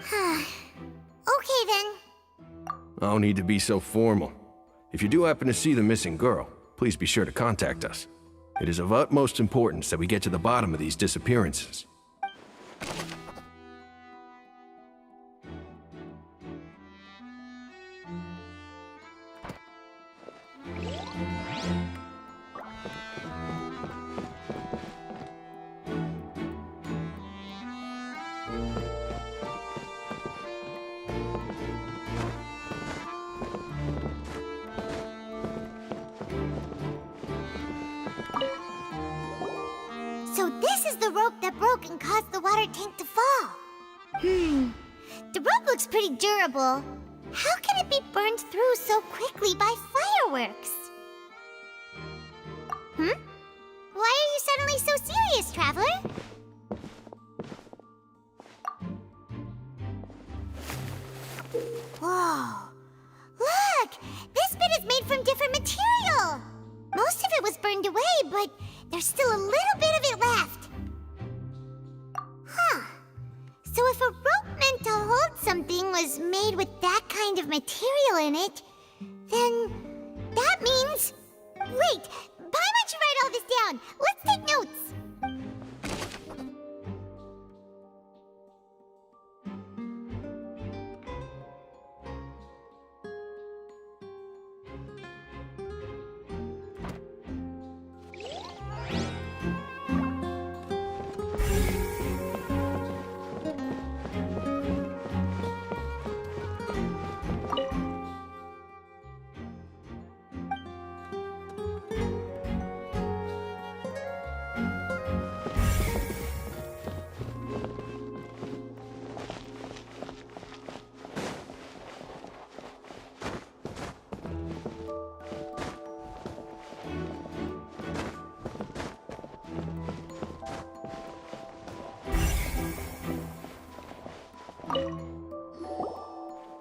Okay then. No need to be so formal. If you do happen to see the missing girl, please be sure to contact us. It is of utmost importance that we get to the bottom of these disappearances. So this is the rope that broke and caused the water tank to fall. The rope looks pretty durable. How can it be burned through so quickly by fireworks? Why are you suddenly so serious, Traveler? Whoa. Look! This bit is made from different material! Most of it was burned away, but there's There's still a little bit of it left. Huh. So if a rope meant to hold something was made with that kind of material in it, then that means... Wait, Paimon should write all this down. Let's take notes.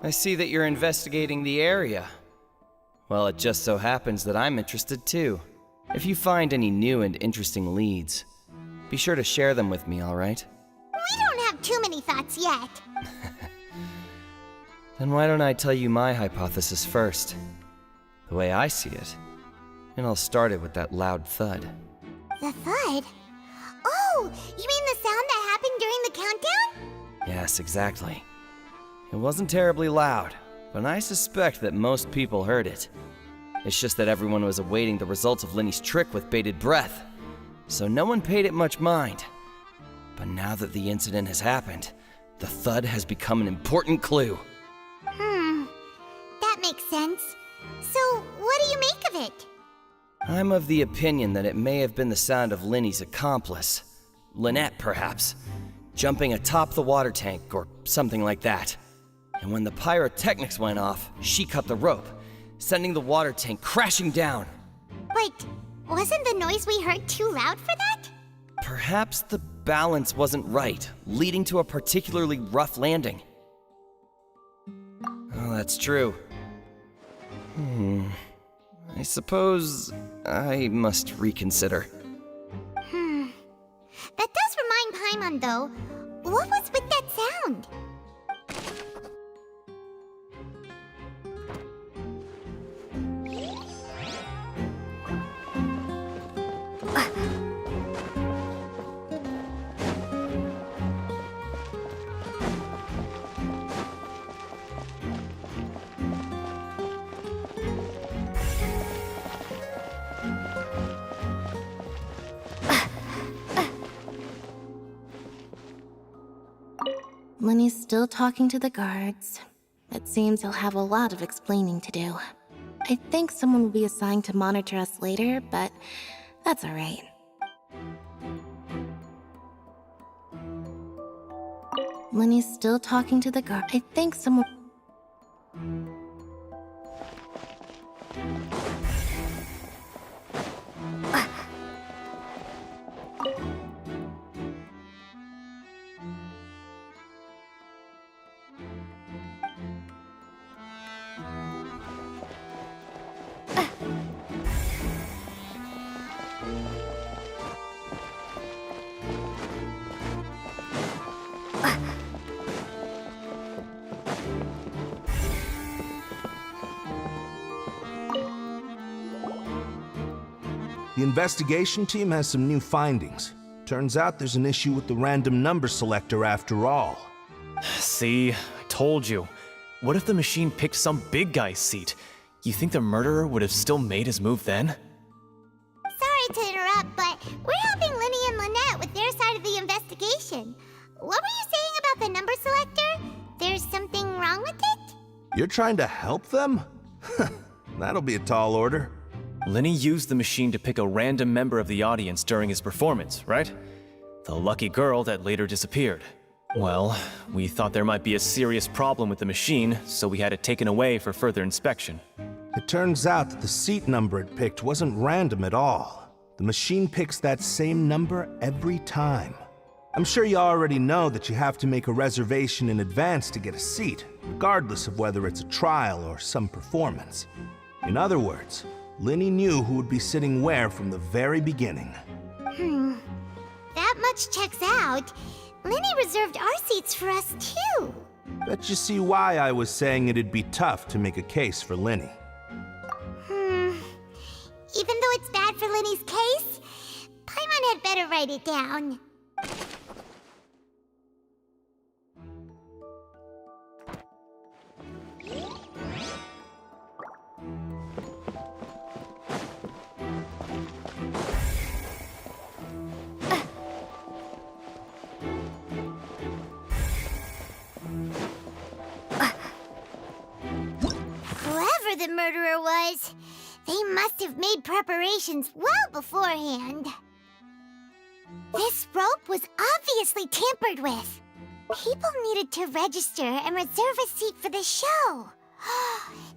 I see that you're investigating the area. Well, it just so happens that I'm interested too. If you find any new and interesting leads, be sure to share them with me, all right? We don't have too many thoughts yet. Then why don't I tell you my hypothesis first? The way I see it. And I'll start it with that loud thud. The thud? Oh, you mean the sound that happened during the countdown? Yes, exactly. It wasn't terribly loud, but I suspect that most people heard it. It's just that everyone was awaiting the results of Linny's trick with bated breath, so no one paid it much mind. But now that the incident has happened, the thud has become an important clue. That makes sense. So, what do you make of it? I'm of the opinion that it may have been the sound of Linny's accomplice, Lynette perhaps, jumping atop the water tank or something like that. And when the pyrotechnics went off, she cut the rope, sending the water tank crashing down. Wait, wasn't the noise we heard too loud for that? Perhaps the balance wasn't right, leading to a particularly rough landing. Oh, that's true. I suppose I must reconsider. That does remind Paimon, though. What was with that sound? Linny's still talking to the guards. It seems he'll have a lot of explaining to do. I think someone will be assigned to monitor us later, but that's alright. Linny's still talking to the guard. I think someone... The investigation team has some new findings. Turns out there's an issue with the random number selector after all. See, I told you. What if the machine picked some big guy's seat? You think the murderer would have still made his move then? Sorry to interrupt, but we're helping Linny and Lynette with their side of the investigation. What were you saying about the number selector? There's something wrong with it? You're trying to help them? That'll be a tall order. Linny used the machine to pick a random member of the audience during his performance, right? The lucky girl that later disappeared. Well, we thought there might be a serious problem with the machine, so we had it taken away for further inspection. It turns out that the seat number it picked wasn't random at all. The machine picks that same number every time. I'm sure you already know that you have to make a reservation in advance to get a seat, regardless of whether it's a trial or some performance. In other words, Linny knew who would be sitting where from the very beginning. much checks out, Lenny reserved our seats for us too. Bet you see why I was saying it'd be tough to make a case for Lenny. Even though it's bad for Lenny's case, Paimon had better write it down. Whoever the murderer was, they must have made preparations well beforehand. This rope was obviously tampered with. People needed to register and reserve a seat for the show.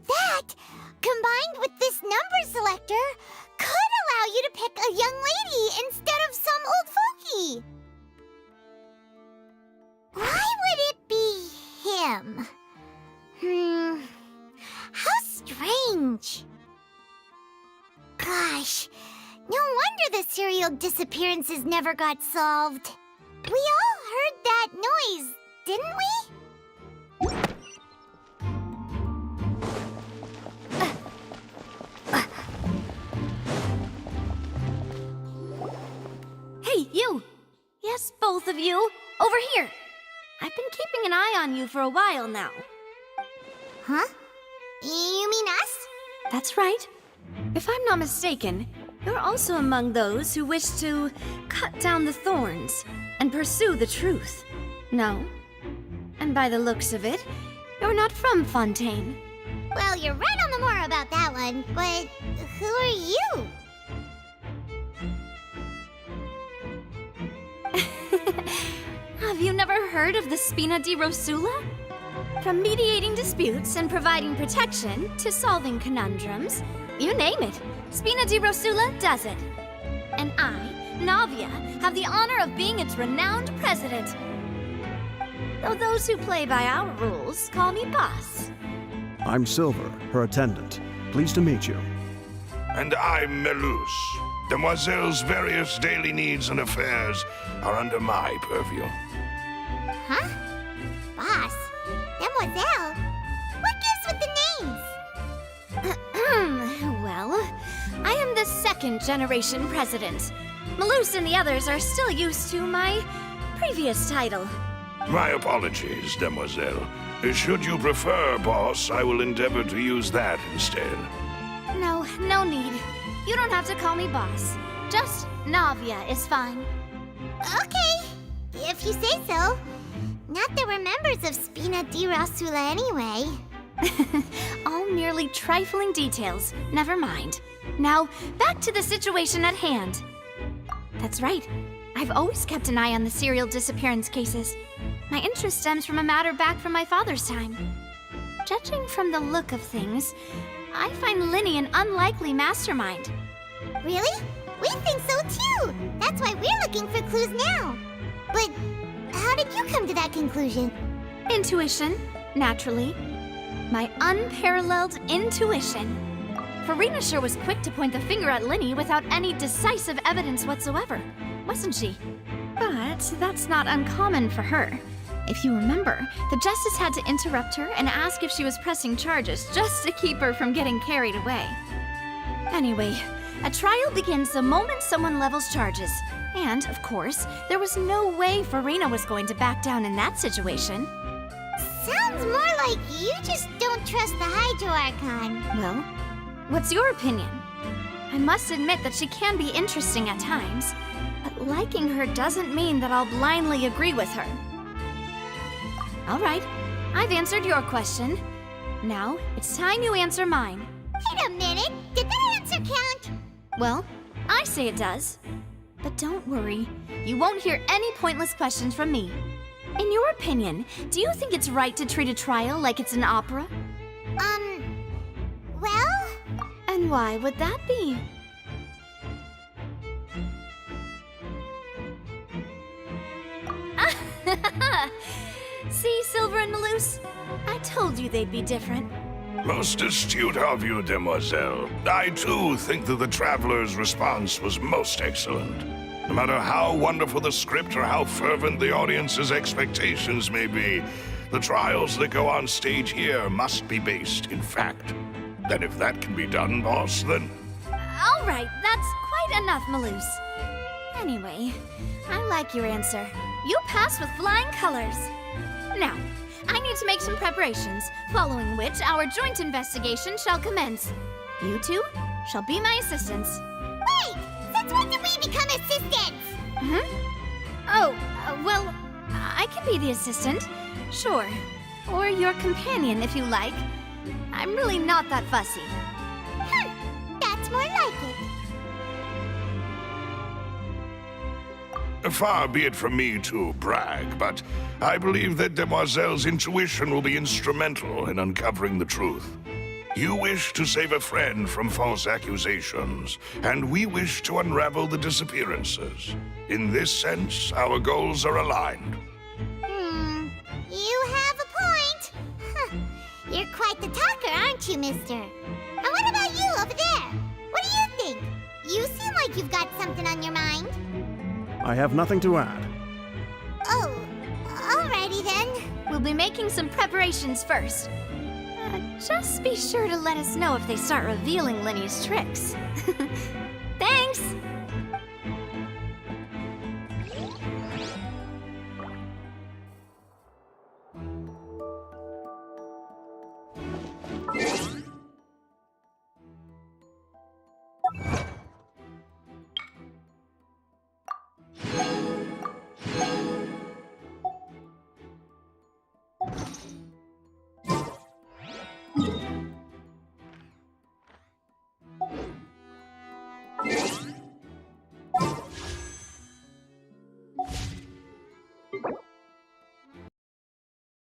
That, combined with this number selector, could allow you to pick a young lady instead of some old fogey. Why would it be him? How strange. Gosh, no wonder the serial disappearances never got solved. We all heard that noise, didn't we? Hey, you! Yes, both of you! Over here! I've been keeping an eye on you for a while now. Huh? You mean us? That's right. If I'm not mistaken, you're also among those who wish to cut down the thorns and pursue the truth. No? And by the looks of it, you're not from Fontaine. Well, you're right on the more about that one, but who are you? Have you never heard of the Spina di Rosula? From mediating disputes and providing protection to solving conundrums, you name it, Spina di Rosula does it. And I, Navia, have the honor of being its renowned president. Though those who play by our rules call me boss. I'm Silver, her attendant. Pleased to meet you. And I'm Melus. Demoiselle's various daily needs and affairs are under my purview. Huh? Boss? Demoiselle? What gives with the names? Well, I am the second generation president. Melus and the others are still used to my previous title. My apologies, Demoiselle. Should you prefer, boss, I will endeavor to use that instead. No need. You don't have to call me boss. Just Navia is fine. Okay, if you say so. Not that we're members of Spina di Rosula anyway. All merely trifling details. Never mind. Now, back to the situation at hand. That's right. I've always kept an eye on the serial disappearance cases. My interest stems from a matter back from my father's time. Judging from the look of things, I find Linny an unlikely mastermind. Really? We think so too! That's why we're looking for clues now. But how did you come to that conclusion? Intuition, naturally. My unparalleled intuition. Farina sure was quick to point the finger at Linny without any decisive evidence whatsoever, wasn't she? But that's not uncommon for her. If you remember, the justice had to interrupt her and ask if she was pressing charges just to keep her from getting carried away. Anyway, a trial begins the moment someone levels charges. And, of course, there was no way Farina was going to back down in that situation. Sounds more like you just don't trust the Hydro Archon. Well, what's your opinion? I must admit that she can be interesting at times, but liking her doesn't mean that I'll blindly agree with her. All right, I've answered your question. Now, it's time you answer mine. Wait a minute, did that answer count? Well, I say it does. But don't worry, you won't hear any pointless questions from me. In your opinion, do you think it's right to treat a trial like it's an opera? Well? And why would that be? See, Silver and Melus? I told you they'd be different. Most astute of you, Demoiselle. I too think that the traveler's response was most excellent. No matter how wonderful the script or how fervent the audience's expectations may be, the trials that go on stage here must be based in fact. Then if that can be done, boss, then... All right, that's quite enough, Maloose. Anyway, I like your answer. You passed with flying colors. Now, I need to make some preparations, following which our joint investigation shall commence. You two shall be my assistants. Wait! Since when did we become assistants? Oh, well, I can be the assistant. Sure. Or your companion, if you like. I'm really not that fussy. That's more like it. Far be it from me to brag, but I believe that Demoiselle's intuition will be instrumental in uncovering the truth. You wish to save a friend from false accusations, and we wish to unravel the disappearances. In this sense, our goals are aligned. You have a point. You're quite the talker, aren't you, mister? And what about you over there? What do you think? You seem like you've got something on your mind. I have nothing to add. Oh, alrighty then. We'll be making some preparations first. Just be sure to let us know if they start revealing Lenny's tricks. Thanks!